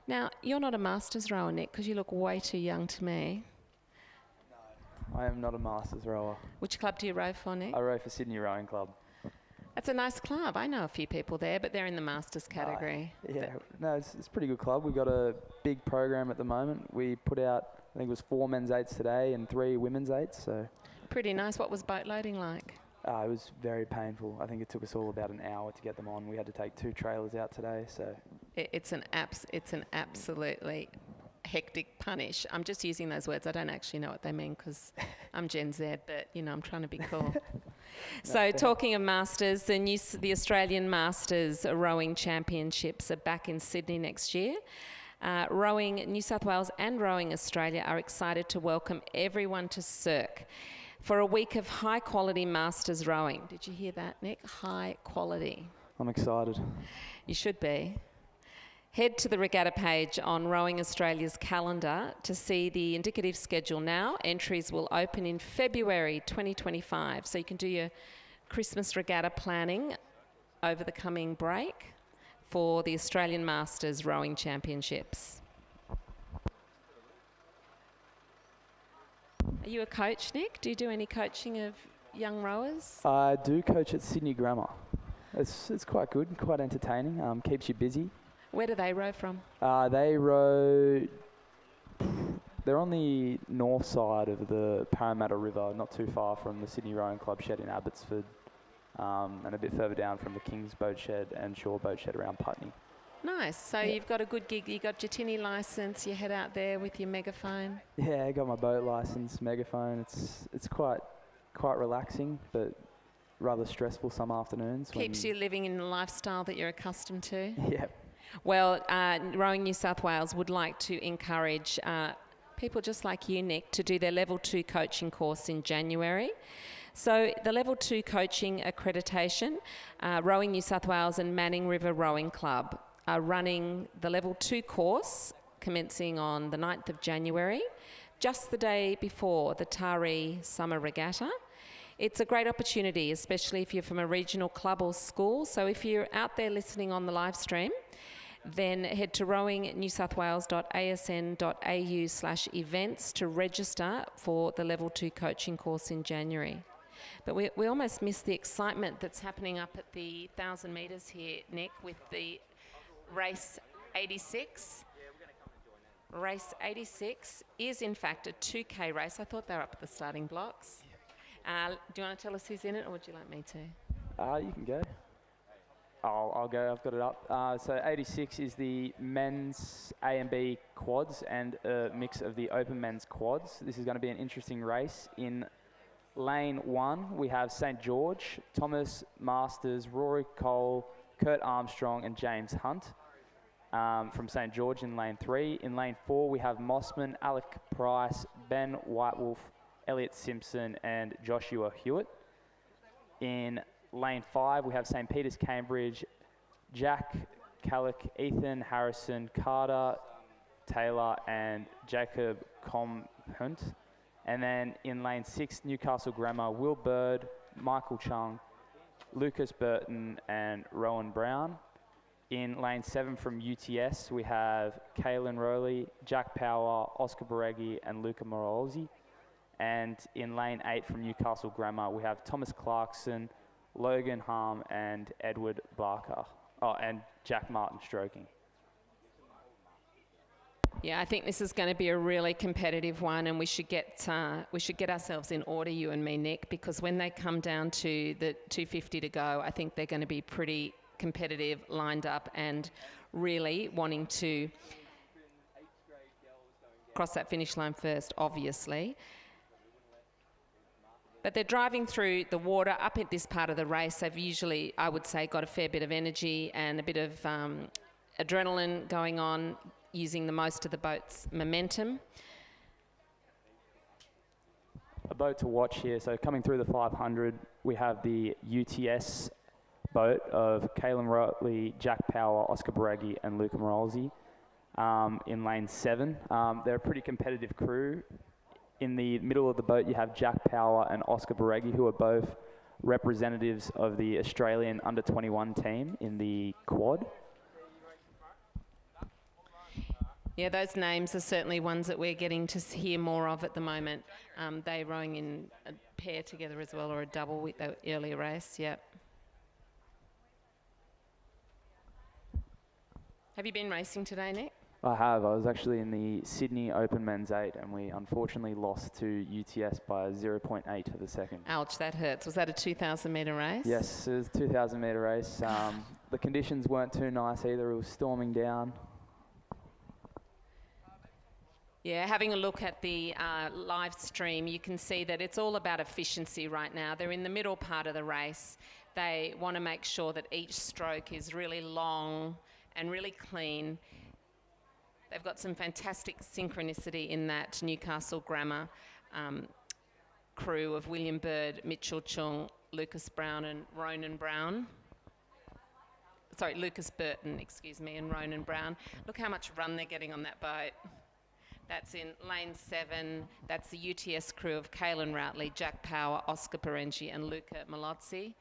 Now, you're not a masters rower, Nick, because you look way too young to me. I am not a masters rower. Which club do you row for, Nick? I row for Sydney Rowing Club. That's a nice club. I know a few people there, but they're in the masters category. Yeah, no, it's a pretty good club. We've got a big program at the moment. We put out, I think it was 4 men's 8s today and 3 women's 8s. So Pretty nice. What was boat loading like? it was very painful. I think it took us all about an hour to get them on. We had to take 2 trailers out today. So It's an absolutely hectic punish. I'm just using those words. I don't actually know what they mean because I'm Gen Z, but you know, I'm trying to be cool. So talking of masters, the Australian Masters Rowing Championships are back in Sydney next year. Rowing New South Wales and Rowing Australia are excited to welcome everyone to Cirque for a week of high quality masters rowing. Did you hear that, Nick? High quality. I'm excited. You should be. Head to the Regatta page on Rowing Australia's calendar to see the indicative schedule now. Entries will open in February 2025, so you can do your Christmas regatta planning over the coming break for the Australian Masters Rowing Championships. Are you a coach, Nick? Do you do any coaching of young rowers? I do coach at Sydney Grammar. It's quite good, quite entertaining, keeps you busy. Where do they row from? They row, they're on the north side of the Parramatta River, not too far from the Sydney Rowing Club shed in Abbotsford, and a bit further down from the King's Boat Shed and Shore Boat Shed around Putney. Nice. So you've got a good gig. You got your tinny licence. You head out there with your megaphone. Yeah, I got my boat license, megaphone. It's quite relaxing, but rather stressful some afternoons. Keeps you living in the lifestyle that you're accustomed to. Yeah. Well, Rowing New South Wales would like to encourage people just like you, Nick, to do their Level 2 coaching course in January. So the Level 2 coaching accreditation, Rowing New South Wales and Manning River Rowing Club are running the Level 2 course commencing on the 9th of January, just the day before the Taree Summer Regatta. It's a great opportunity, especially if you're from a regional club or school. So if you're out there listening on the live stream, then head to rowingnewsouthwales.asn.au/events to register for the Level 2 coaching course in January. But we almost missed the excitement that's happening up at the 1,000 metres here, Nick, with the race 86. Race 86 is in fact a 2K race. I thought they were up at the starting blocks. Do you want to tell us who's in it, or would you like me to? You can go. I'll go. I've got it up. So 86 is the men's A and B quads and a mix of the open men's quads. This is going to be an interesting race. In lane 1, we have St. George, Thomas Masters, Rory Cole, Kurt Armstrong and James Hunt from St. George in lane 3. In lane 4, we have Mossman, Alec Price, Ben Whitewolf, Elliot Simpson and Joshua Hewitt. In lane 5, we have St. Peter's Cambridge, Jack Callick, Ethan Harrison, Carter Taylor and Jacob Comhunt. And then in lane 6, Newcastle Grammar, Will Bird, Michael Chung, Lucas Burton and Rowan Brown. In lane 7 from UTS, we have Kaylin Rowley, Jack Power, Oscar Baregi and Luca Morozzi. And in lane 8 from Newcastle Grammar, we have Thomas Clarkson, Logan Harm and Edward Barker. Oh, and Jack Martin stroking. Yeah, I think this is going to be a really competitive one, and we should get ourselves in order, you and me, Nick, because when they come down to the 250 to go, I think they're going to be pretty competitive, lined up, and really wanting to cross that finish line first, obviously. But they're driving through the water up at this part of the race. They've usually, I would say, got a fair bit of energy and a bit of adrenaline going on. using the most of the boat's momentum. A boat to watch here. So coming through the 500, we have the UTS boat of Caelan Rotley, Jack Power, Oscar Bareggi, and Luca Morolzi in lane 7. They're a pretty competitive crew. In the middle of the boat, you have Jack Power and Oscar Bareggi, who are both representatives of the Australian under-21 team in the quad. Yeah, those names are certainly ones that we're getting to hear more of at the moment. They're rowing in a pair together as well, or a double with the earlier race, yep. Have you been racing today, Nick? I have. I was actually in the Sydney Open Men's 8, and we unfortunately lost to UTS by 0.8 of a second. Ouch, that hurts. Was that a 2,000 metre race? Yes, it was a 2,000 metre race. The conditions weren't too nice either. It was storming down. Yeah, having a look at the live stream, you can see that it's all about efficiency right now. They're in the middle part of the race. They want to make sure that each stroke is really long and really clean. They've got some fantastic synchronicity in that Newcastle Grammar crew of William Bird, Mitchell Chung, Lucas Brown and Ronan Brown. Sorry, Lucas Burton, excuse me, and Ronan Brown. Look how much run they're getting on that boat. That's in lane 7. That's the UTS crew of Caelan Routley, Jack Power, Oscar Bareggi and Luca Morolzi.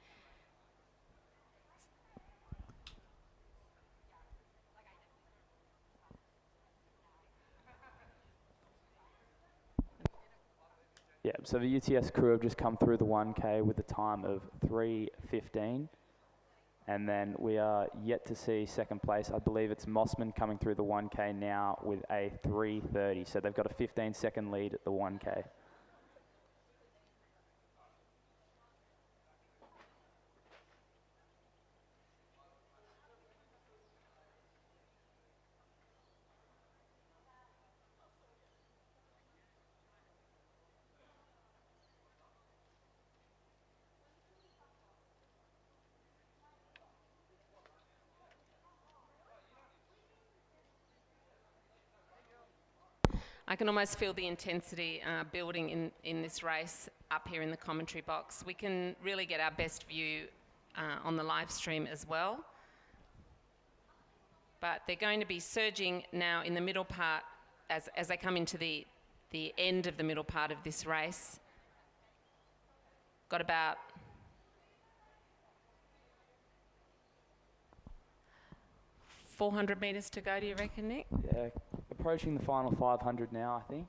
Yeah, so the UTS crew have just come through the 1K with a time of 3:15. And then we are yet to see second place. I believe it's Mossman coming through the 1K now with a 3:30. So they've got a 15-second lead at the 1K. I can almost feel the intensity building in this race up here in the commentary box. We can really get our best view on the live stream as well. But they're going to be surging now in the middle part as they come into the end of the middle part of this race. Got about 400 metres to go, do you reckon, Nick? Yeah, approaching the final 500 now, I think.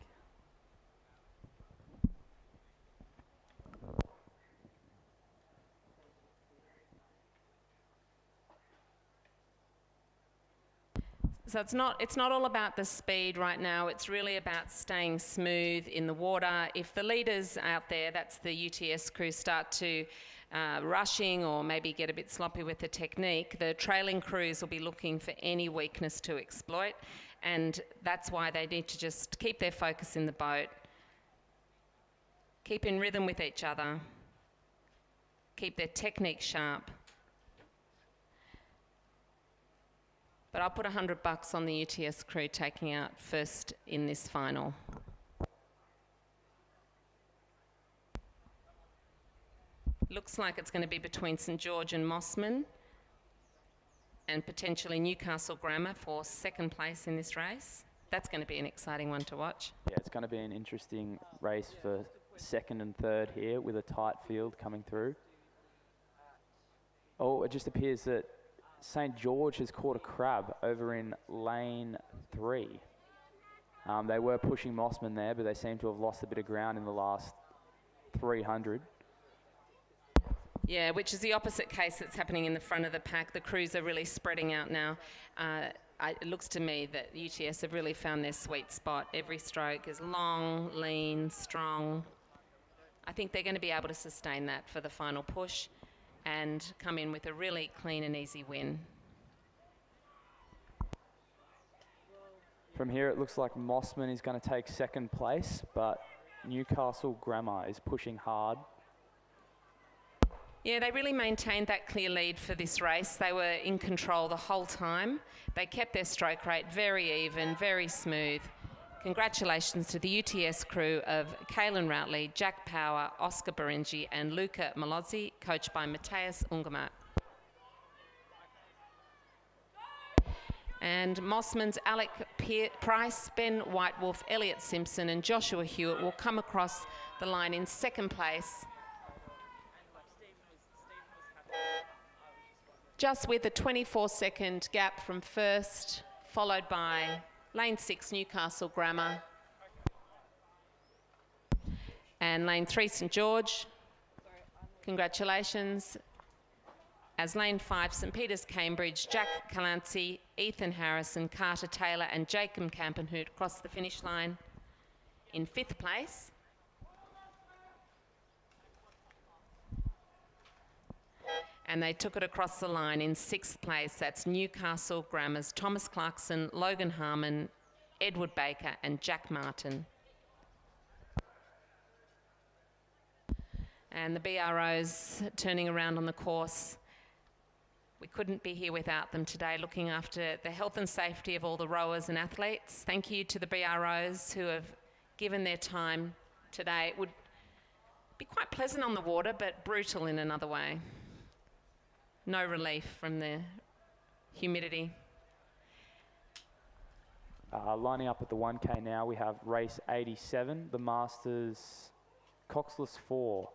So it's not all about the speed right now. It's really about staying smooth in the water. If the leaders out there, that's the UTS crew, start to rushing or maybe get a bit sloppy with the technique, the trailing crews will be looking for any weakness to exploit, and that's why they need to just keep their focus in the boat, keep in rhythm with each other, keep their technique sharp. But I'll put $100 on the UTS crew taking out first in this final. Looks like it's going to be between St George and Mossman, and potentially Newcastle Grammar for second place in this race. That's going to be an exciting one to watch. Yeah, it's going to be an interesting race for second and third here with a tight field coming through. Oh, it just appears that St George has caught a crab over in lane 3. They were pushing Mossman there, but they seem to have lost a bit of ground in the last 300. Yeah, which is the opposite case that's happening in the front of the pack. The crews are really spreading out now. It looks to me that UTS have really found their sweet spot. Every stroke is long, lean, strong. I think they're going to be able to sustain that for the final push and come in with a really clean and easy win. From here, it looks like Mossman is going to take second place, but Newcastle Grammar is pushing hard. Yeah, they really maintained that clear lead for this race. They were in control the whole time. They kept their stroke rate very even, very smooth. Congratulations to the UTS crew of Kaylin Routley, Jack Power, Oscar Berengi and Luca Malozzi, coached by Matthias Ungermatt. And Mossman's Alec Price, Ben Whitewolf, Elliot Simpson and Joshua Hewitt will come across the line in second place. Just with a 24-second gap from first, followed by lane 6 Newcastle Grammar and lane 3 St George. Congratulations. As lane 5 St Peter's Cambridge, Jack Calanci, Ethan Harrison, Carter Taylor and Jacob Campenhout crossed the finish line in 5th place. And they took it across the line in 6th place. That's Newcastle Grammar's Thomas Clarkson, Logan Harmon, Edward Baker and Jack Martin. And the BROs turning around on the course. We couldn't be here without them today, looking after the health and safety of all the rowers and athletes. Thank you to the BROs who have given their time today. It would be quite pleasant on the water, but brutal in another way. No relief from the humidity. Lining up at the 1K now, we have race 87, the Masters Coxless 4.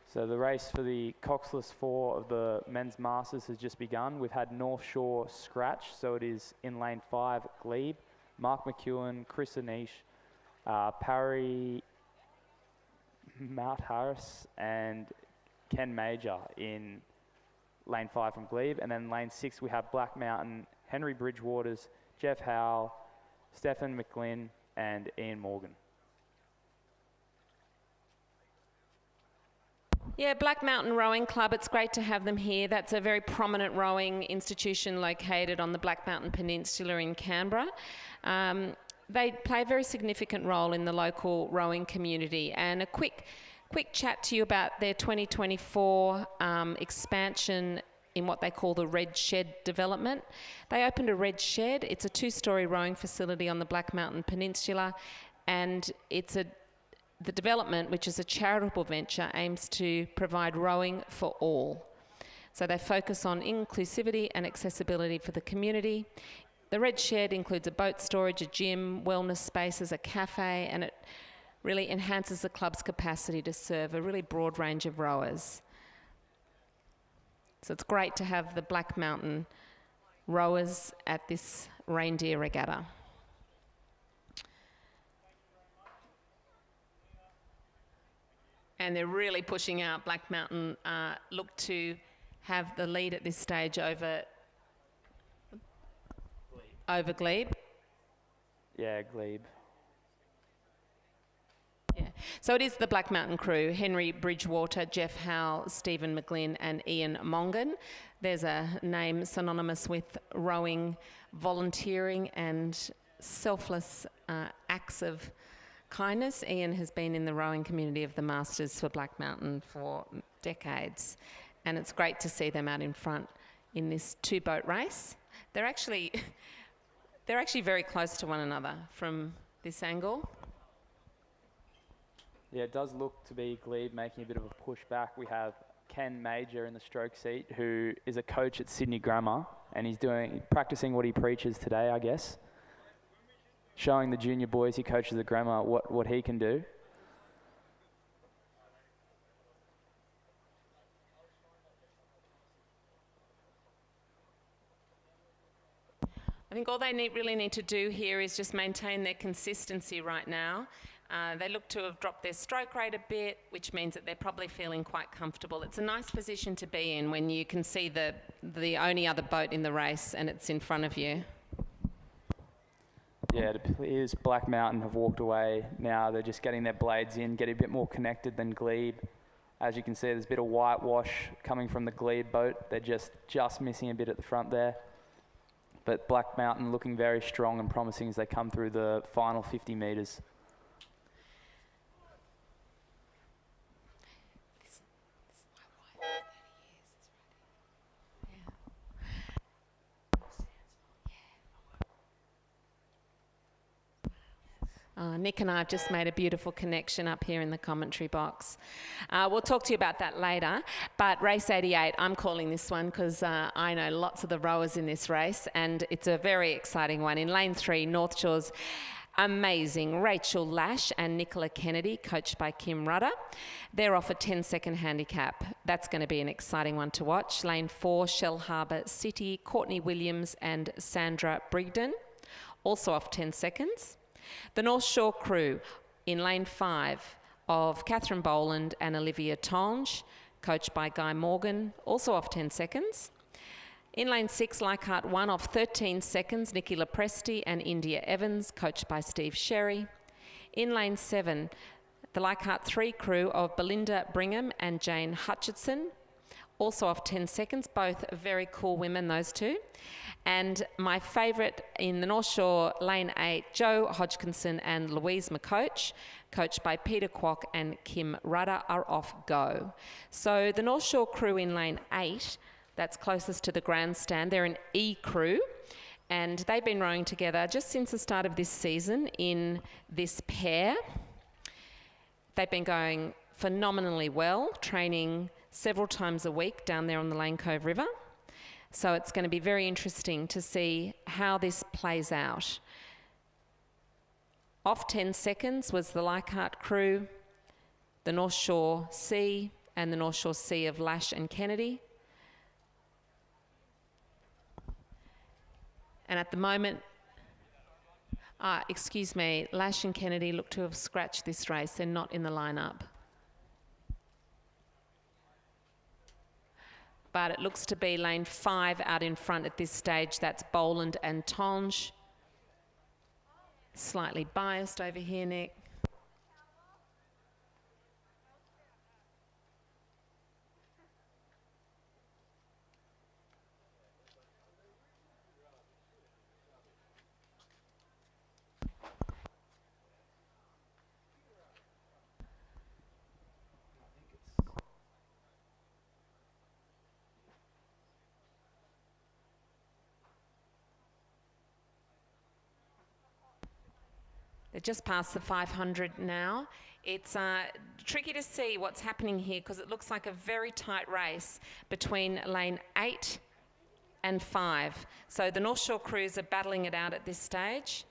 So the race for the Coxless 4 of the Men's Masters has just begun. We've had North Shore scratch, so it is in lane 5, Glebe, Mark McEwen, Chris Anish, Parry, Matt Harris and Ken Major in lane 5 from Glebe. And then lane 6 we have Black Mountain, Henry Bridgewaters, Jeff Howell, Stephen McGlynn and Ian Morgan. Yeah, Black Mountain Rowing Club, it's great to have them here. That's a very prominent rowing institution located on the Black Mountain Peninsula in Canberra. They play a very significant role in the local rowing community. And a quick chat to you about their 2024 expansion in what they call the Red Shed development. They opened a Red Shed. It's a 2-storey rowing facility on the Black Mountain Peninsula, and the development, which is a charitable venture, aims to provide rowing for all. So they focus on inclusivity and accessibility for the community. The Red Shed includes a boat storage, a gym, wellness spaces, a cafe, and it really enhances the club's capacity to serve a really broad range of rowers. So it's great to have the Black Mountain rowers at this Reindeer Regatta. And they're really pushing out. Black Mountain look to have the lead at this stage over Glebe. Yeah, Glebe. Yeah. So it is the Black Mountain crew, Henry Bridgewater, Jeff Howell, Stephen McGlynn and Ian Mongan. There's a name synonymous with rowing, volunteering and selfless acts of kindness. Ian has been in the rowing community of the Masters for Black Mountain for decades, and it's great to see them out in front in this 2-boat race. They're actually very close to one another from this angle. Yeah, it does look to be Glebe making a bit of a push back. We have Ken Major in the stroke seat, who is a coach at Sydney Grammar, and he's practicing what he preaches today, I guess. Showing the junior boys he coaches at Grammar what he can do. I think all they really need to do here is just maintain their consistency right now. They look to have dropped their stroke rate a bit, which means that they're probably feeling quite comfortable. It's a nice position to be in when you can see the only other boat in the race and it's in front of you. Yeah, it appears Black Mountain have walked away now. They're just getting their blades in, getting a bit more connected than Glebe. As you can see, there's a bit of whitewash coming from the Glebe boat. They're just missing a bit at the front there. But Black Mountain looking very strong and promising as they come through the final 50 metres. Nick and I have just made a beautiful connection up here in the commentary box. We'll talk to you about that later, but race 88, I'm calling this one because I know lots of the rowers in this race, and it's a very exciting one. In lane 3, North Shore's amazing Rachel Lash and Nicola Kennedy, coached by Kim Rudder. They're off a 10-second handicap. That's going to be an exciting one to watch. Lane 4, Shell Harbour City, Courtney Williams and Sandra Brigden, also off 10 seconds. The North Shore Crew in lane 5 of Catherine Boland and Olivia Tonge, coached by Guy Morgan, also off 10 seconds. In lane 6, Leichhardt 1 off 13 seconds, Nikki Lepresti and India Evans, coached by Steve Sherry. In lane 7, the Leichhardt 3 crew of Belinda Brigham and Jane Hutchinson, also off 10 seconds, both very cool women, those two. And my favourite in the North Shore, lane 8, Jo Hodgkinson and Louise McCoach, coached by Peter Kwok and Kim Rudder, are off go. So the North Shore crew in lane 8, that's closest to the grandstand, they're an E crew, and they've been rowing together just since the start of this season in this pair. They've been going phenomenally well, training several times a week down there on the Lane Cove River. So it's going to be very interesting to see how this plays out. Off 10 seconds was the Leichhardt crew, the North Shore C and the North Shore C of Lash and Kennedy. And at the moment, excuse me, Lash and Kennedy look to have scratched this race. They're not in the lineup. But it looks to be lane 5 out in front at this stage. That's Boland and Tonge. Slightly biased over here, Nick. They're just past the 500 now. It's tricky to see what's happening here because it looks like a very tight race between lane 8 and 5. So the North Shore crews are battling it out at this stage.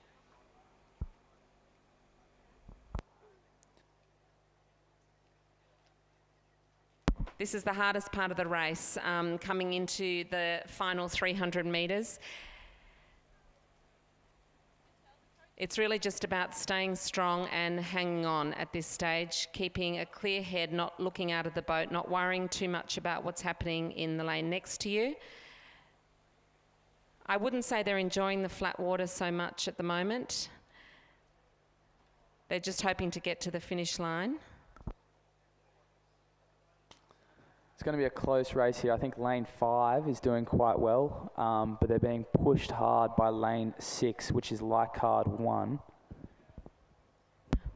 This is the hardest part of the race, coming into the final 300 metres. It's really just about staying strong and hanging on at this stage, keeping a clear head, not looking out of the boat, not worrying too much about what's happening in the lane next to you. I wouldn't say they're enjoying the flat water so much at the moment. They're just hoping to get to the finish line. It's going to be a close race here. I think lane 5 is doing quite well, but they're being pushed hard by lane 6, which is Leichhardt 1.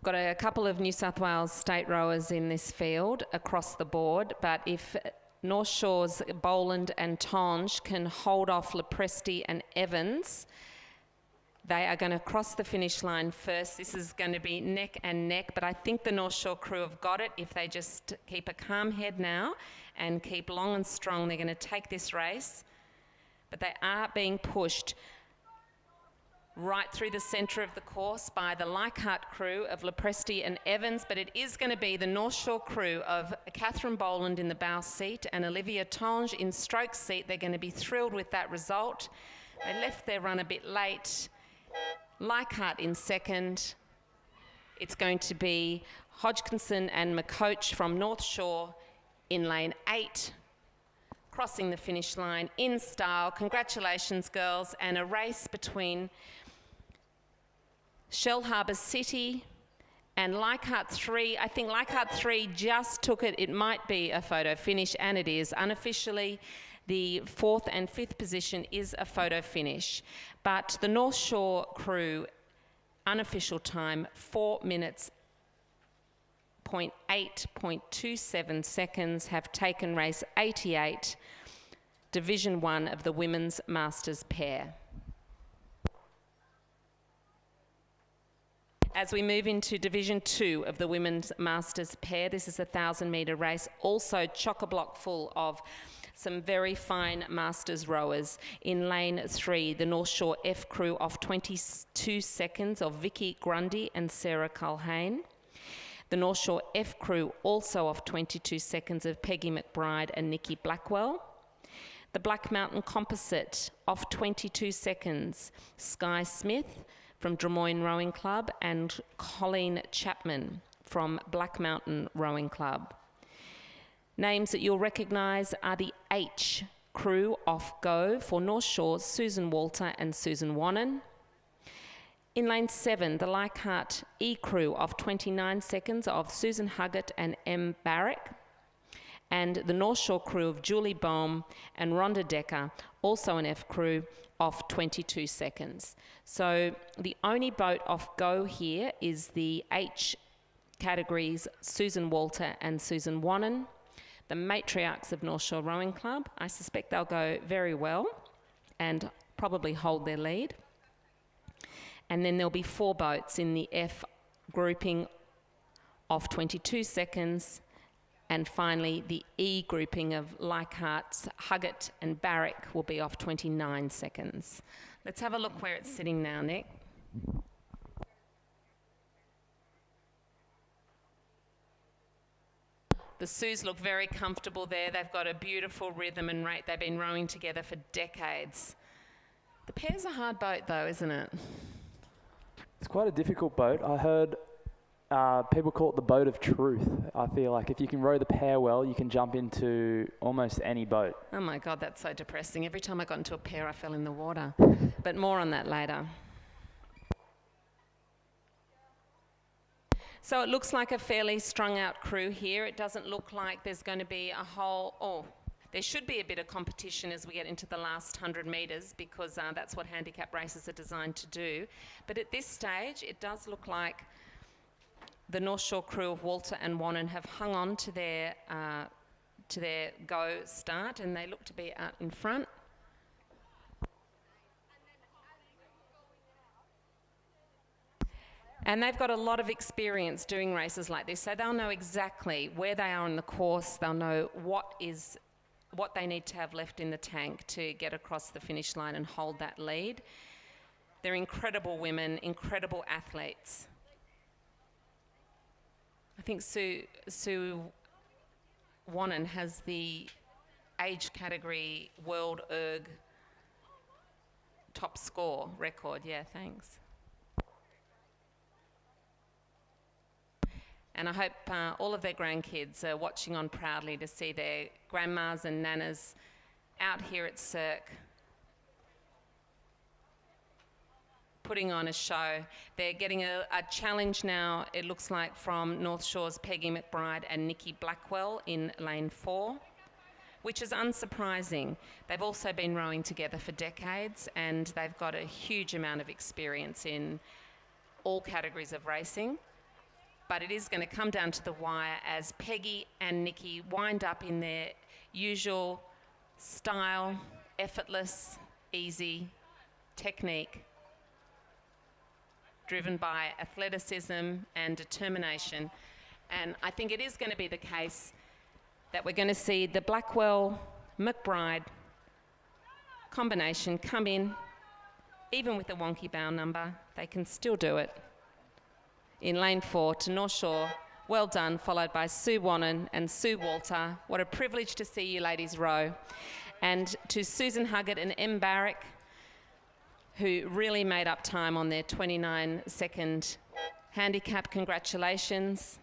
Got a couple of New South Wales state rowers in this field across the board, but if North Shore's Boland and Tonge can hold off Lepresti and Evans, they are going to cross the finish line first. This is going to be neck and neck, but I think the North Shore crew have got it. If they just keep a calm head now and keep long and strong, they're going to take this race. But they are being pushed right through the centre of the course by the Leichhardt crew of Lepresti and Evans, but it is going to be the North Shore crew of Catherine Boland in the bow seat and Olivia Tonge in stroke seat. They're going to be thrilled with that result. They left their run a bit late. Leichhardt in second. It's going to be Hodgkinson and McCoach from North Shore in lane 8, crossing the finish line in style. Congratulations, girls. And a race between Shell Harbour City And Leichhardt 3, I think Leichhardt 3 just took it. It might be a photo finish, and it is. Unofficially, the 4th and 5th position is a photo finish. But the North Shore crew, unofficial time, 4 minutes, 0.27 seconds, have taken race 88, Division 1 of the Women's Masters pair. As we move into Division 2 of the Women's Masters pair, this is a 1,000-metre race, also chock-a-block full of some very fine Masters rowers. In lane 3, the North Shore F crew off 22 seconds of Vicky Grundy and Sarah Culhane. The North Shore F crew also off 22 seconds of Peggy McBride and Nikki Blackwell. The Black Mountain Composite off 22 seconds, Sky Smith from Drummoyne Rowing Club and Colleen Chapman from Black Mountain Rowing Club. Names that you'll recognise are the H crew off Go for North Shore, Susan Walter and Susan Wannon. In lane 7, the Leichhardt E crew off 29 seconds of Susan Huggett and M. Barrick. And the North Shore crew of Julie Bohm and Rhonda Decker, also an F crew, off 22 seconds. So the only boat off Go here is the H categories, Susan Walter and Susan Wannon. The matriarchs of North Shore Rowing Club, I suspect they'll go very well and probably hold their lead. And then there'll be 4 boats in the F grouping off 22 seconds. And finally, the E grouping of Leichhardt's Huggett and Barrick will be off 29 seconds. Let's have a look where it's sitting now, Nick. The Sues look very comfortable there. They've got a beautiful rhythm and rate. They've been rowing together for decades. The pair's a hard boat though, isn't it? It's quite a difficult boat. I heard people call it the boat of truth. I feel like if you can row the pair well, you can jump into almost any boat. Oh my God, that's so depressing. Every time I got into a pair, I fell in the water. But more on that later. So it looks like a fairly strung out crew here. It doesn't look like there's going to be a whole, there should be a bit of competition as we get into the last 100 metres because that's what handicap races are designed to do. But at this stage, it does look like the North Shore crew of Walter and Wannon have hung on to their go start, and they look to be out in front. And they've got a lot of experience doing races like this, so they'll know exactly where they are in the course. They'll know what they need to have left in the tank to get across the finish line and hold that lead. They're incredible women, incredible athletes. I think Sue Wannon has the age category World Erg top score record. Yeah, thanks. And I hope all of their grandkids are watching on proudly to see their grandmas and nanas out here at Cirque putting on a show. They're getting a challenge now, it looks like, from North Shore's Peggy McBride and Nikki Blackwell in lane 4, which is unsurprising. They've also been rowing together for decades and they've got a huge amount of experience in all categories of racing. But it is going to come down to the wire as Peggy and Nikki wind up in their usual style, effortless, easy technique, driven by athleticism and determination. And I think it is going to be the case that we're going to see the Blackwell-McBride combination come in, even with a wonky bow number, they can still do it. In lane 4 to North Shore, well done, followed by Sue Wannon and Sue Walter. What a privilege to see you ladies row. And to Susan Huggett and M. Barrick, who really made up time on their 29-second handicap. Congratulations.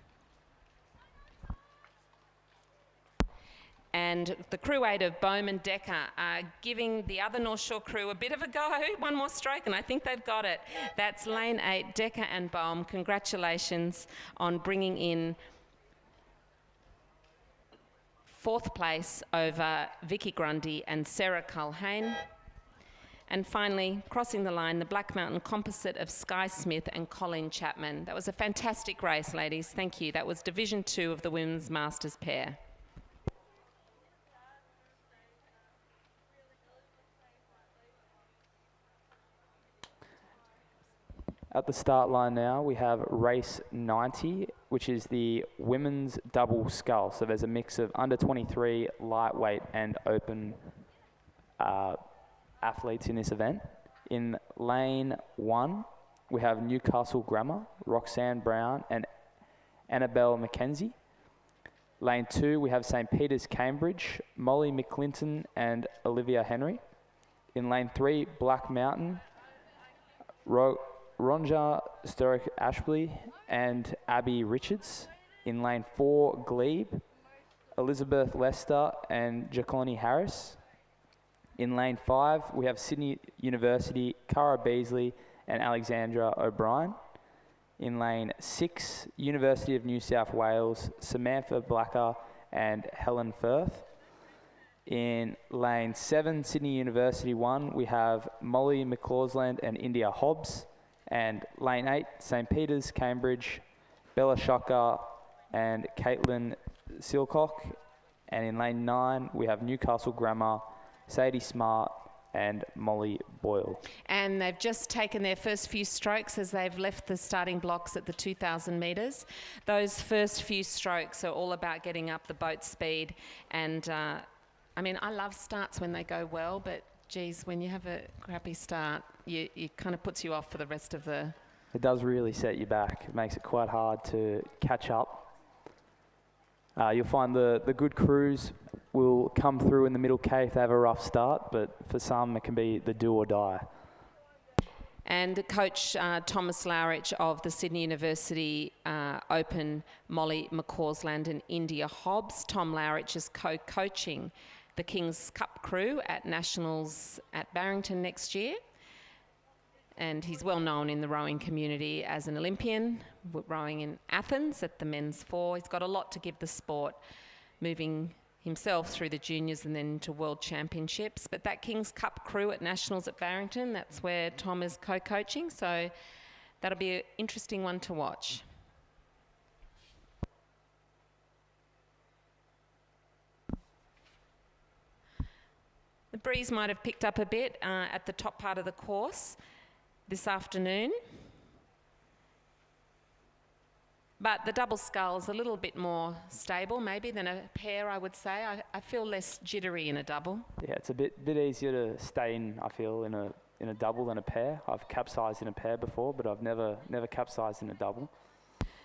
And the crew 8 of Bowman Decker are giving the other North Shore crew a bit of a go. One more stroke and I think they've got it. That's lane 8, Decker and Bohm. Congratulations on bringing in 4th place over Vicky Grundy and Sarah Culhane. And finally, crossing the line, the Black Mountain Composite of Sky Smith and Colleen Chapman. That was a fantastic race, ladies. Thank you. That was Division 2 of the Women's Masters pair. At the start line now, we have race 90, which is the women's double scull. So there's a mix of under 23, lightweight and open athletes in this event. In lane 1, we have Newcastle Grammar, Roxanne Brown and Annabelle McKenzie. Lane 2, we have St. Peter's Cambridge, Molly McClinton and Olivia Henry. In lane 3, Black Mountain, Ronja Sturrock Ashby and Abby Richards. In lane 4, Glebe, Elizabeth Lester and Jacqueline Harris. In lane 5, we have Sydney University, Cara Beasley and Alexandra O'Brien. In lane 6, University of New South Wales, Samantha Blacker and Helen Firth. In lane 7, Sydney University 1, we have Molly McCausland and India Hobbs. And lane 8, St. Peter's, Cambridge, Bella Shocker and Caitlin Silcock. And in lane 9, we have Newcastle Grammar, Sadie Smart and Molly Boyle. And they've just taken their first few strokes as they've left the starting blocks at the 2,000 metres. Those first few strokes are all about getting up the boat speed. And I mean, I love starts when they go well, but geez, when you have a crappy start, it kind of puts you off for the rest of the... It does really set you back. It makes it quite hard to catch up. You'll find the good crews will come through in the middle K if they have a rough start, but for some it can be the do or die. And Coach Thomas Lowrich of the Sydney University Open, Molly McCausland and India Hobbs. Tom Lowrich is co-coaching the King's Cup crew at Nationals at Barrington next year. And he's well known in the rowing community as an Olympian, rowing in Athens at the men's 4. He's got a lot to give the sport, moving himself through the juniors and then to world championships. But that King's Cup crew at Nationals at Barrington, that's where Tom is co-coaching. So that'll be an interesting one to watch. The breeze might have picked up a bit at the top part of the course this afternoon. But the double scull is a little bit more stable maybe than a pair, I would say. I feel less jittery in a double. Yeah, it's a bit easier to stay in, I feel, in a double than a pair. I've capsized in a pair before, but I've never capsized in a double.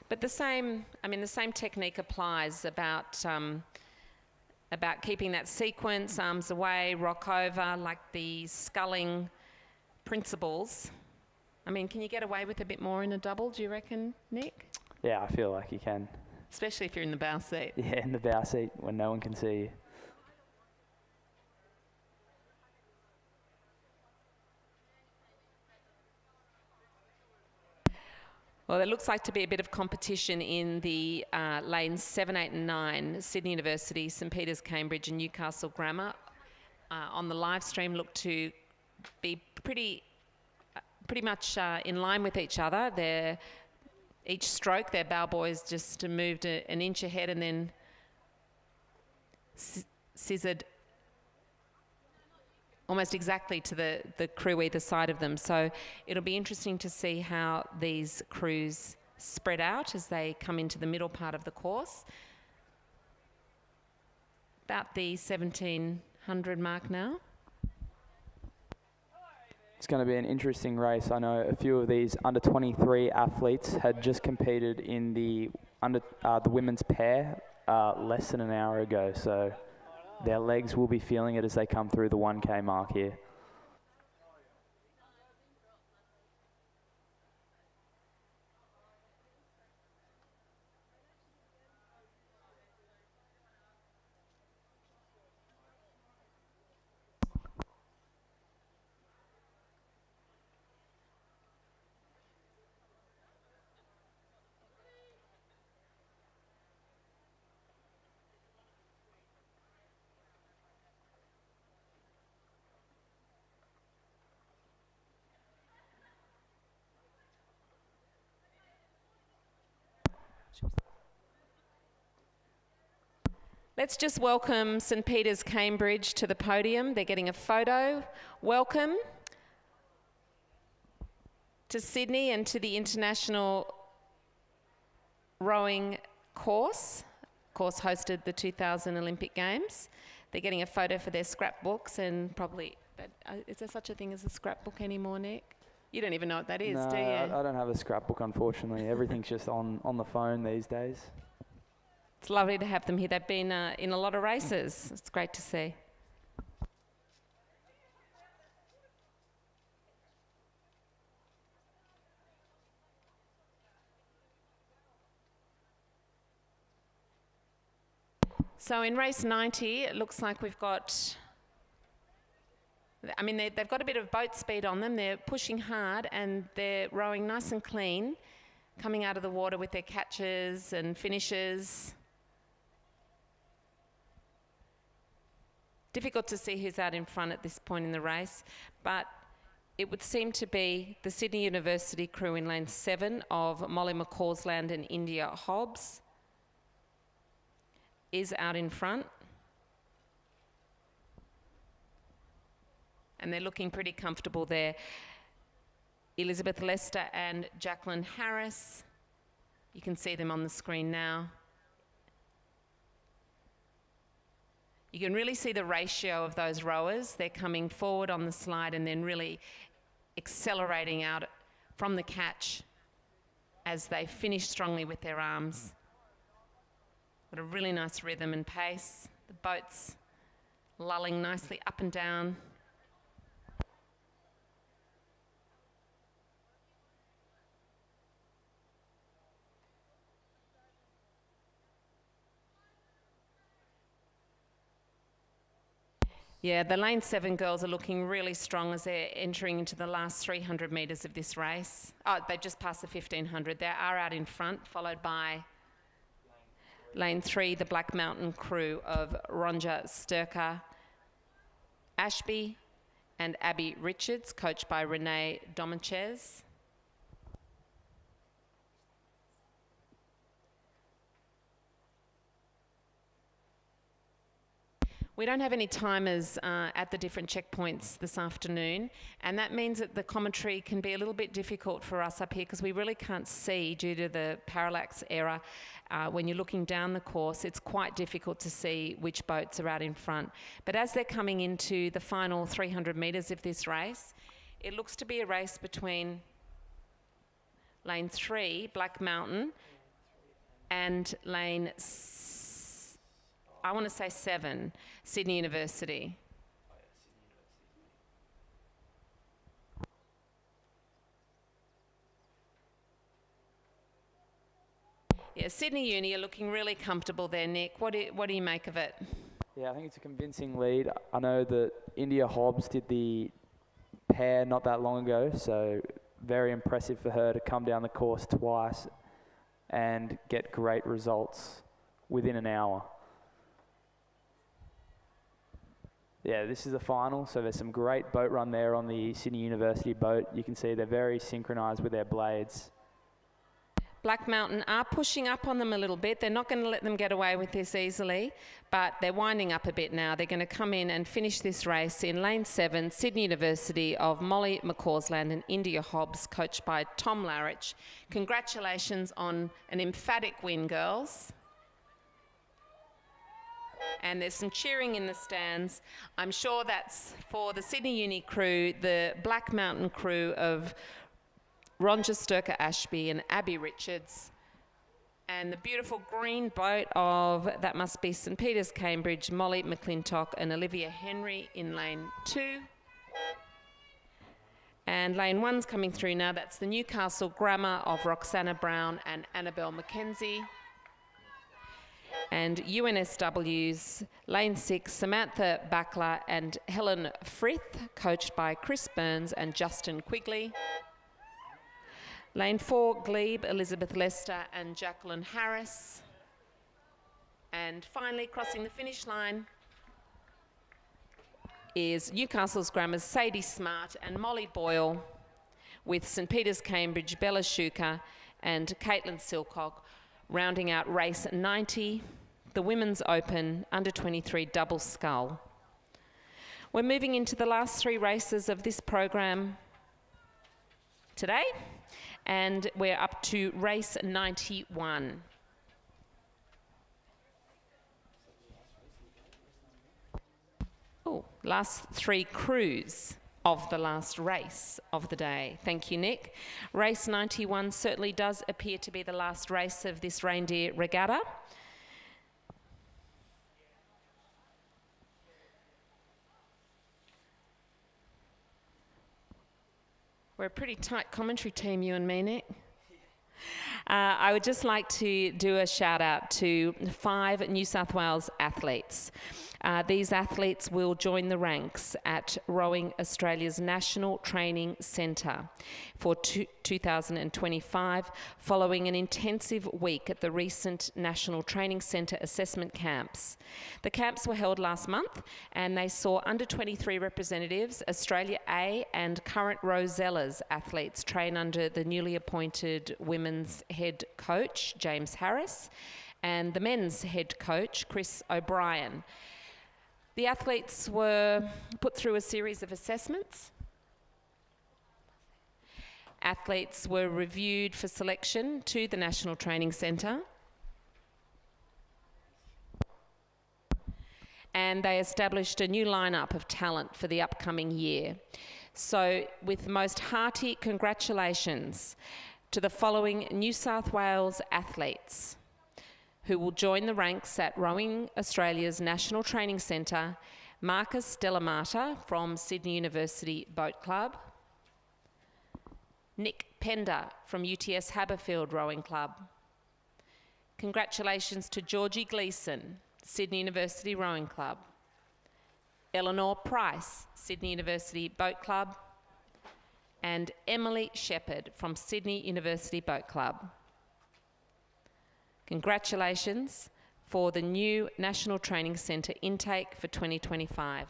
But the same technique applies about keeping that sequence, arms away, rock over, like the sculling principles. I mean, can you get away with a bit more in a double, do you reckon, Nick? Yeah, I feel like you can. Especially if you're in the bow seat. Yeah, in the bow seat when no one can see you. Well, there looks like to be a bit of competition in the lanes 7, 8 and 9, Sydney University, St. Peter's, Cambridge and Newcastle Grammar. On the live stream look to be pretty much in line with each other. Each stroke, their bow boys just moved an inch ahead and then scissored almost exactly to the crew either side of them. So it'll be interesting to see how these crews spread out as they come into the middle part of the course. About the 1700 mark now. It's going to be an interesting race. I know a few of these under 23 athletes had just competed in the women's pair less than an hour ago, so their legs will be feeling it as they come through the 1K mark here. Let's just welcome St Peter's Cambridge to the podium. They're getting a photo. Welcome to Sydney and to the International Rowing Course. Course hosted the 2000 Olympic Games. They're getting a photo for their scrapbooks and probably, is there such a thing as a scrapbook anymore, Nick? You don't even know what that is, do you? I don't have a scrapbook, unfortunately. Everything's just on the phone these days. It's lovely to have them here. They've been in a lot of races. It's great to see. So in race 90, it looks like we've got, I mean, they've got a bit of boat speed on them. They're pushing hard and they're rowing nice and clean, coming out of the water with their catches and finishes. Difficult to see who's out in front at this point in the race, but it would seem to be the Sydney University crew in lane 7 of Molly McCausland and India Hobbs is out in front. And they're looking pretty comfortable there. Elizabeth Lester and Jacqueline Harris. You can see them on the screen now. You can really see the ratio of those rowers. They're coming forward on the slide and then really accelerating out from the catch as they finish strongly with their arms. Got a really nice rhythm and pace. The boat's lulling nicely up and down. Yeah, the lane 7 girls are looking really strong as they're entering into the last 300 metres of this race. Oh, they just passed the 1500. They are out in front, followed by lane 3, the Black Mountain crew of Reindeer Sturka Ashby and Abby Richards, coached by Renee Domichez. We don't have any timers at the different checkpoints this afternoon, and that means that the commentary can be a little bit difficult for us up here because we really can't see due to the parallax error. When you're looking down the course, it's quite difficult to see which boats are out in front. But as they're coming into the final 300 metres of this race, it looks to be a race between lane 3, Black Mountain, and lane 7, Sydney University. Yeah, Sydney Uni are looking really comfortable there, Nick. What do you make of it? Yeah, I think it's a convincing lead. I know that India Hobbs did the pair not that long ago, so very impressive for her to come down the course twice and get great results within an hour. Yeah, this is the final, so there's some great boat run there on the Sydney University boat. You can see they're very synchronised with their blades. Black Mountain are pushing up on them a little bit. They're not going to let them get away with this easily, but they're winding up a bit now. They're going to come in and finish this race in lane 7, Sydney University of Molly McCausland and India Hobbs, coached by Tom Larich. Congratulations on an emphatic win, girls. And there's some cheering in the stands. I'm sure that's for the Sydney Uni crew, the Black Mountain crew of Reindeer Sturka Ashby and Abby Richards, and the beautiful green boat of, that must be St Peter's Cambridge, Molly McClintock and Olivia Henry in lane 2. And lane 1's coming through now. That's the Newcastle Grammar of Roxana Brown and Annabelle McKenzie. And UNSW's lane 6, Samantha Backler and Helen Frith, coached by Chris Burns and Justin Quigley. Lane 4, Glebe, Elizabeth Lester and Jacqueline Harris. And finally, crossing the finish line is Newcastle's Grammar's Sadie Smart and Molly Boyle, with St Peter's Cambridge, Bella Shuka and Caitlin Silcock, rounding out race 90 the Women's Open Under 23 Double Scull. We're moving into the last 3 races of this program today, and we're up to race 91. Oh, last 3 crews of the last race of the day. Thank you, Nick. Race 91 certainly does appear to be the last race of this Reindeer Regatta. We're a pretty tight commentary team, you and me, Nick. I would just like to do a shout out to 5 New South Wales athletes. These athletes will join the ranks at Rowing Australia's National Training Centre for 2025, following an intensive week at the recent National Training Centre assessment camps. The camps were held last month, and they saw under 23 representatives, Australia A and current Rosella's athletes train under the newly appointed women's head coach, James Harris, and the men's head coach, Chris O'Brien. The athletes were put through a series of assessments. Athletes were reviewed for selection to the National Training Centre. And they established a new lineup of talent for the upcoming year. So, with most hearty congratulations to the following New South Wales athletes who will join the ranks at Rowing Australia's National Training Centre: Marcus Delamata from Sydney University Boat Club, Nick Pender from UTS Haberfield Rowing Club. Congratulations to Georgie Gleeson, Sydney University Rowing Club, Eleanor Price, Sydney University Boat Club, and Emily Shepherd from Sydney University Boat Club. Congratulations for the new National Training Centre intake for 2025.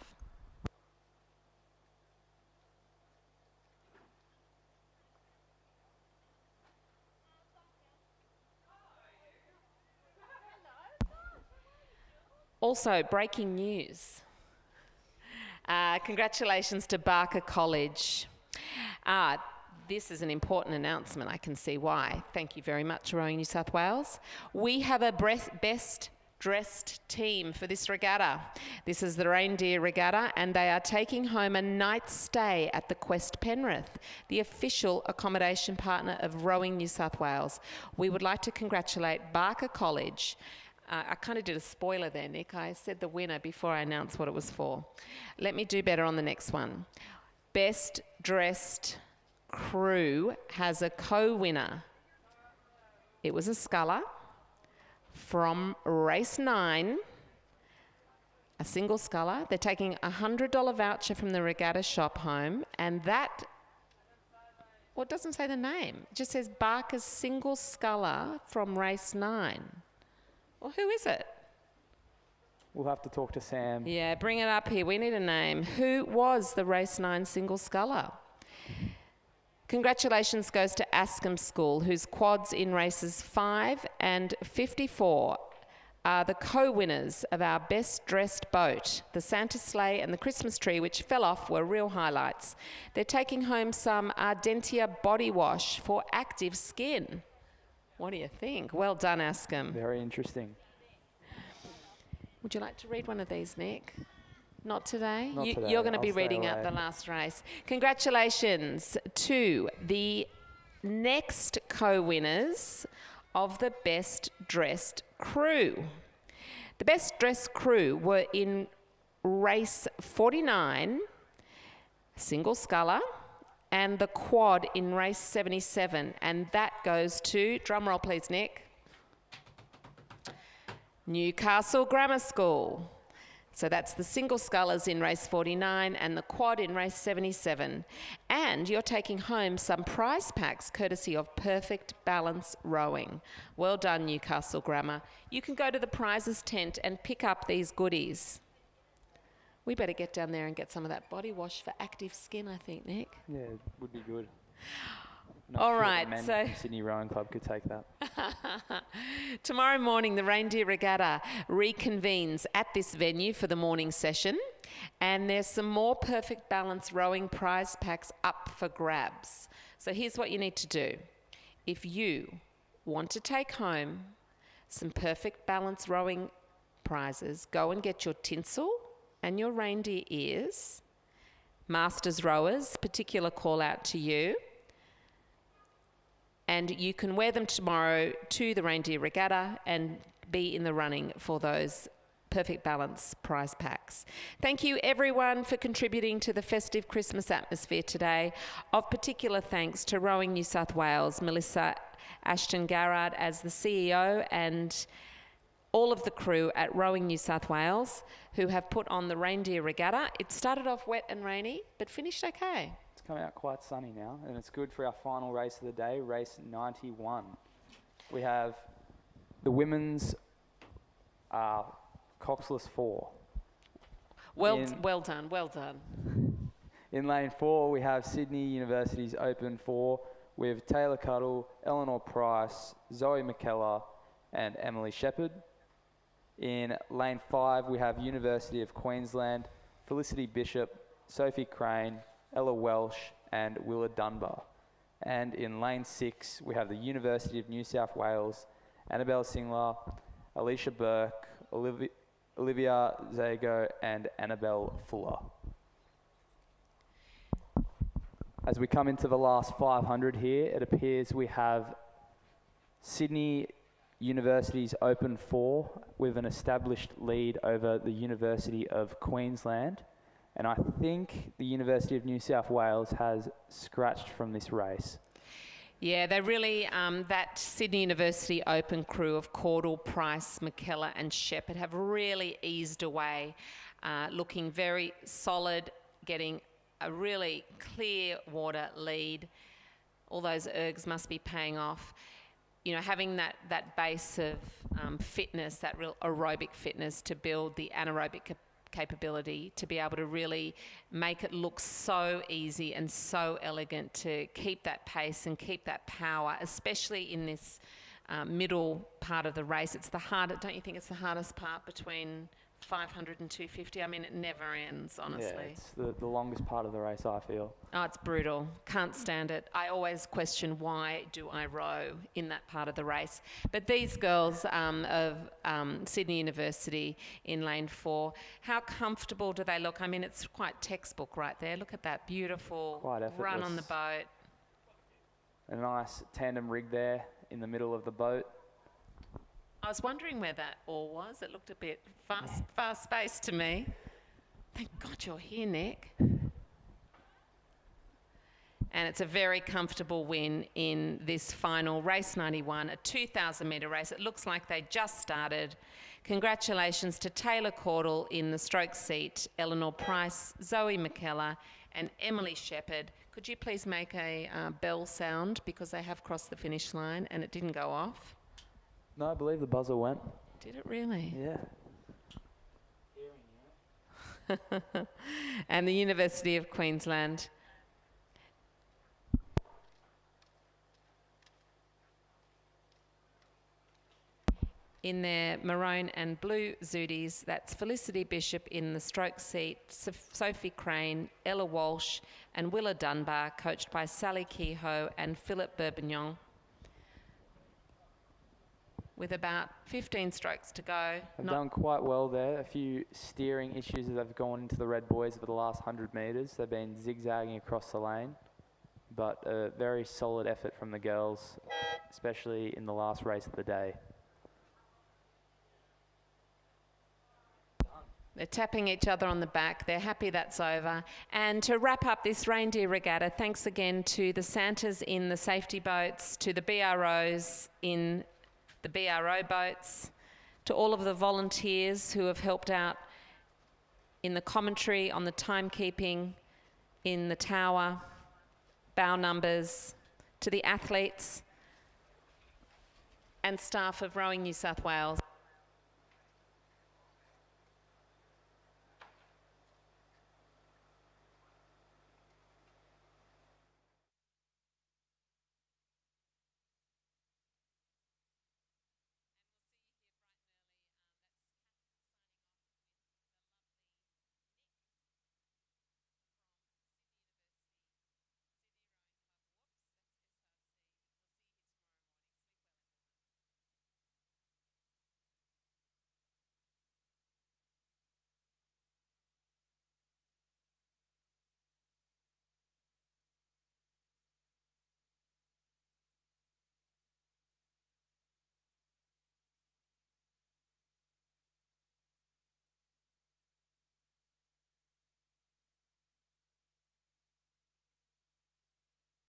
Also, breaking news. Congratulations to Barker College. This is an important announcement. I can see why. Thank you very much, Rowing New South Wales. We have a best dressed team for this regatta. This is the Reindeer Regatta, and they are taking home a night's stay at the Quest Penrith, the official accommodation partner of Rowing New South Wales. We would like to congratulate Barker College. I kind of did a spoiler there, Nick. I said the winner before I announced what it was for. Let me do better on the next one. Best dressed crew has a co-winner. It was a sculler from race 9, a single sculler. They're taking a $100 voucher from the Regatta shop home, and that, well, it doesn't say the name. It just says Barker's single sculler from race 9. Well, who is it? We'll have to talk to Sam. Yeah, bring it up here. We need a name. Who was the race 9 single sculler? Congratulations goes to Ascombe School, whose quads in races 5 and 54 are the co-winners of our best dressed boat. The Santa Sleigh and the Christmas tree, which fell off, were real highlights. They're taking home some Ardentia body wash for active skin. What do you think? Well done, Ascombe. Very interesting. Would you like to read one of these, Nick? Not today? Not today. You're going to I'll be stay reading out away. the last race. Congratulations to the next co-winners of the Best Dressed Crew. The Best Dressed Crew were in race 49, single sculler, and the quad in race 77. And that goes to, drum roll please, Nick, Newcastle Grammar School. So that's the single scullers in race 49 and the quad in race 77. And you're taking home some prize packs courtesy of Perfect Balance Rowing. Well done, Newcastle Grammar. You can go to the prizes tent and pick up these goodies. We better get down there and get some of that body wash for active skin, I think, Nick. Yeah, it would be good. Not All sure right, the men so- from Sydney Rowing Club could take that. Tomorrow morning, the Reindeer Regatta reconvenes at this venue for the morning session, and there's some more perfect balance rowing prize packs up for grabs. So here's what you need to do. If you want to take home some perfect balance rowing prizes, go and get your tinsel and your reindeer ears. Masters rowers, particular call out to you. And you can wear them tomorrow to the Reindeer Regatta and be in the running for those perfect balance prize packs. Thank you everyone for contributing to the festive Christmas atmosphere today. Of particular thanks to Rowing New South Wales, Melissa Ashton-Garrard as the CEO, and all of the crew at Rowing New South Wales who have put on the Reindeer Regatta. It started off wet and rainy, but finished okay. It's coming out quite sunny now, and it's good for our final race of the day, race 91. We have the women's coxless 4. Well done. In lane 4, we have Sydney University's Open 4 with Taylor Cuddle, Eleanor Price, Zoe McKellar, and Emily Shepherd. In lane 5, we have University of Queensland, Felicity Bishop, Sophie Crane, Ella Welsh, and Willa Dunbar. And in lane 6, we have the University of New South Wales, Annabelle Singler, Alicia Burke, Olivia Zago, and Annabelle Fuller. As we come into the last 500 here, it appears we have Sydney University's Open 4 with an established lead over the University of Queensland. And I think the University of New South Wales has scratched from this race. Yeah, they really, that Sydney University Open crew of Caudle, Price, McKellar and Shepherd have really eased away, looking very solid, getting a really clear water lead. All those ergs must be paying off. You know, having that base of fitness, that real aerobic fitness to build the anaerobic capability to be able to really make it look so easy and so elegant to keep that pace and keep that power, especially in this middle part of the race. It's the hardest, don't you think it's the hardest part between 500 and 250? I mean, it never ends, honestly. Yeah, it's the longest part of the race, I feel. Oh, it's brutal. Can't stand it. I always question, why do I row in that part of the race? But these girls of Sydney University in lane 4, how comfortable do they look? I mean, it's quite textbook right there. Look at that beautiful run on the boat. A nice tandem rig there in the middle of the boat. I was wondering where that all was. It looked a bit fast-spaced to me. Thank God you're here, Nick. And it's a very comfortable win in this final race 91, a 2,000 metre race. It looks like they just started. Congratulations to Taylor Caudle in the stroke seat, Eleanor Price, Zoe McKellar and Emily Shepherd. Could you please make a bell sound, because they have crossed the finish line and it didn't go off? No, I believe the buzzer went. Did it really? Yeah. And the University of Queensland. In their maroon and blue zooties, that's Felicity Bishop in the stroke seat, Sophie Crane, Ella Walsh and Willa Dunbar, coached by Sally Kehoe and Philip Bourguignon. With about 15 strokes to go. They've done quite well there. A few steering issues as they've gone into the red buoys for the last 100 metres. They've been zigzagging across the lane, but a very solid effort from the girls, especially in the last race of the day. They're tapping each other on the back. They're happy that's over. And to wrap up this Reindeer Regatta, thanks again to the Santas in the safety boats, to the BROs in the BRO boats, to all of the volunteers who have helped out in the commentary, on the timekeeping, in the tower, bow numbers, to the athletes and staff of Rowing New South Wales.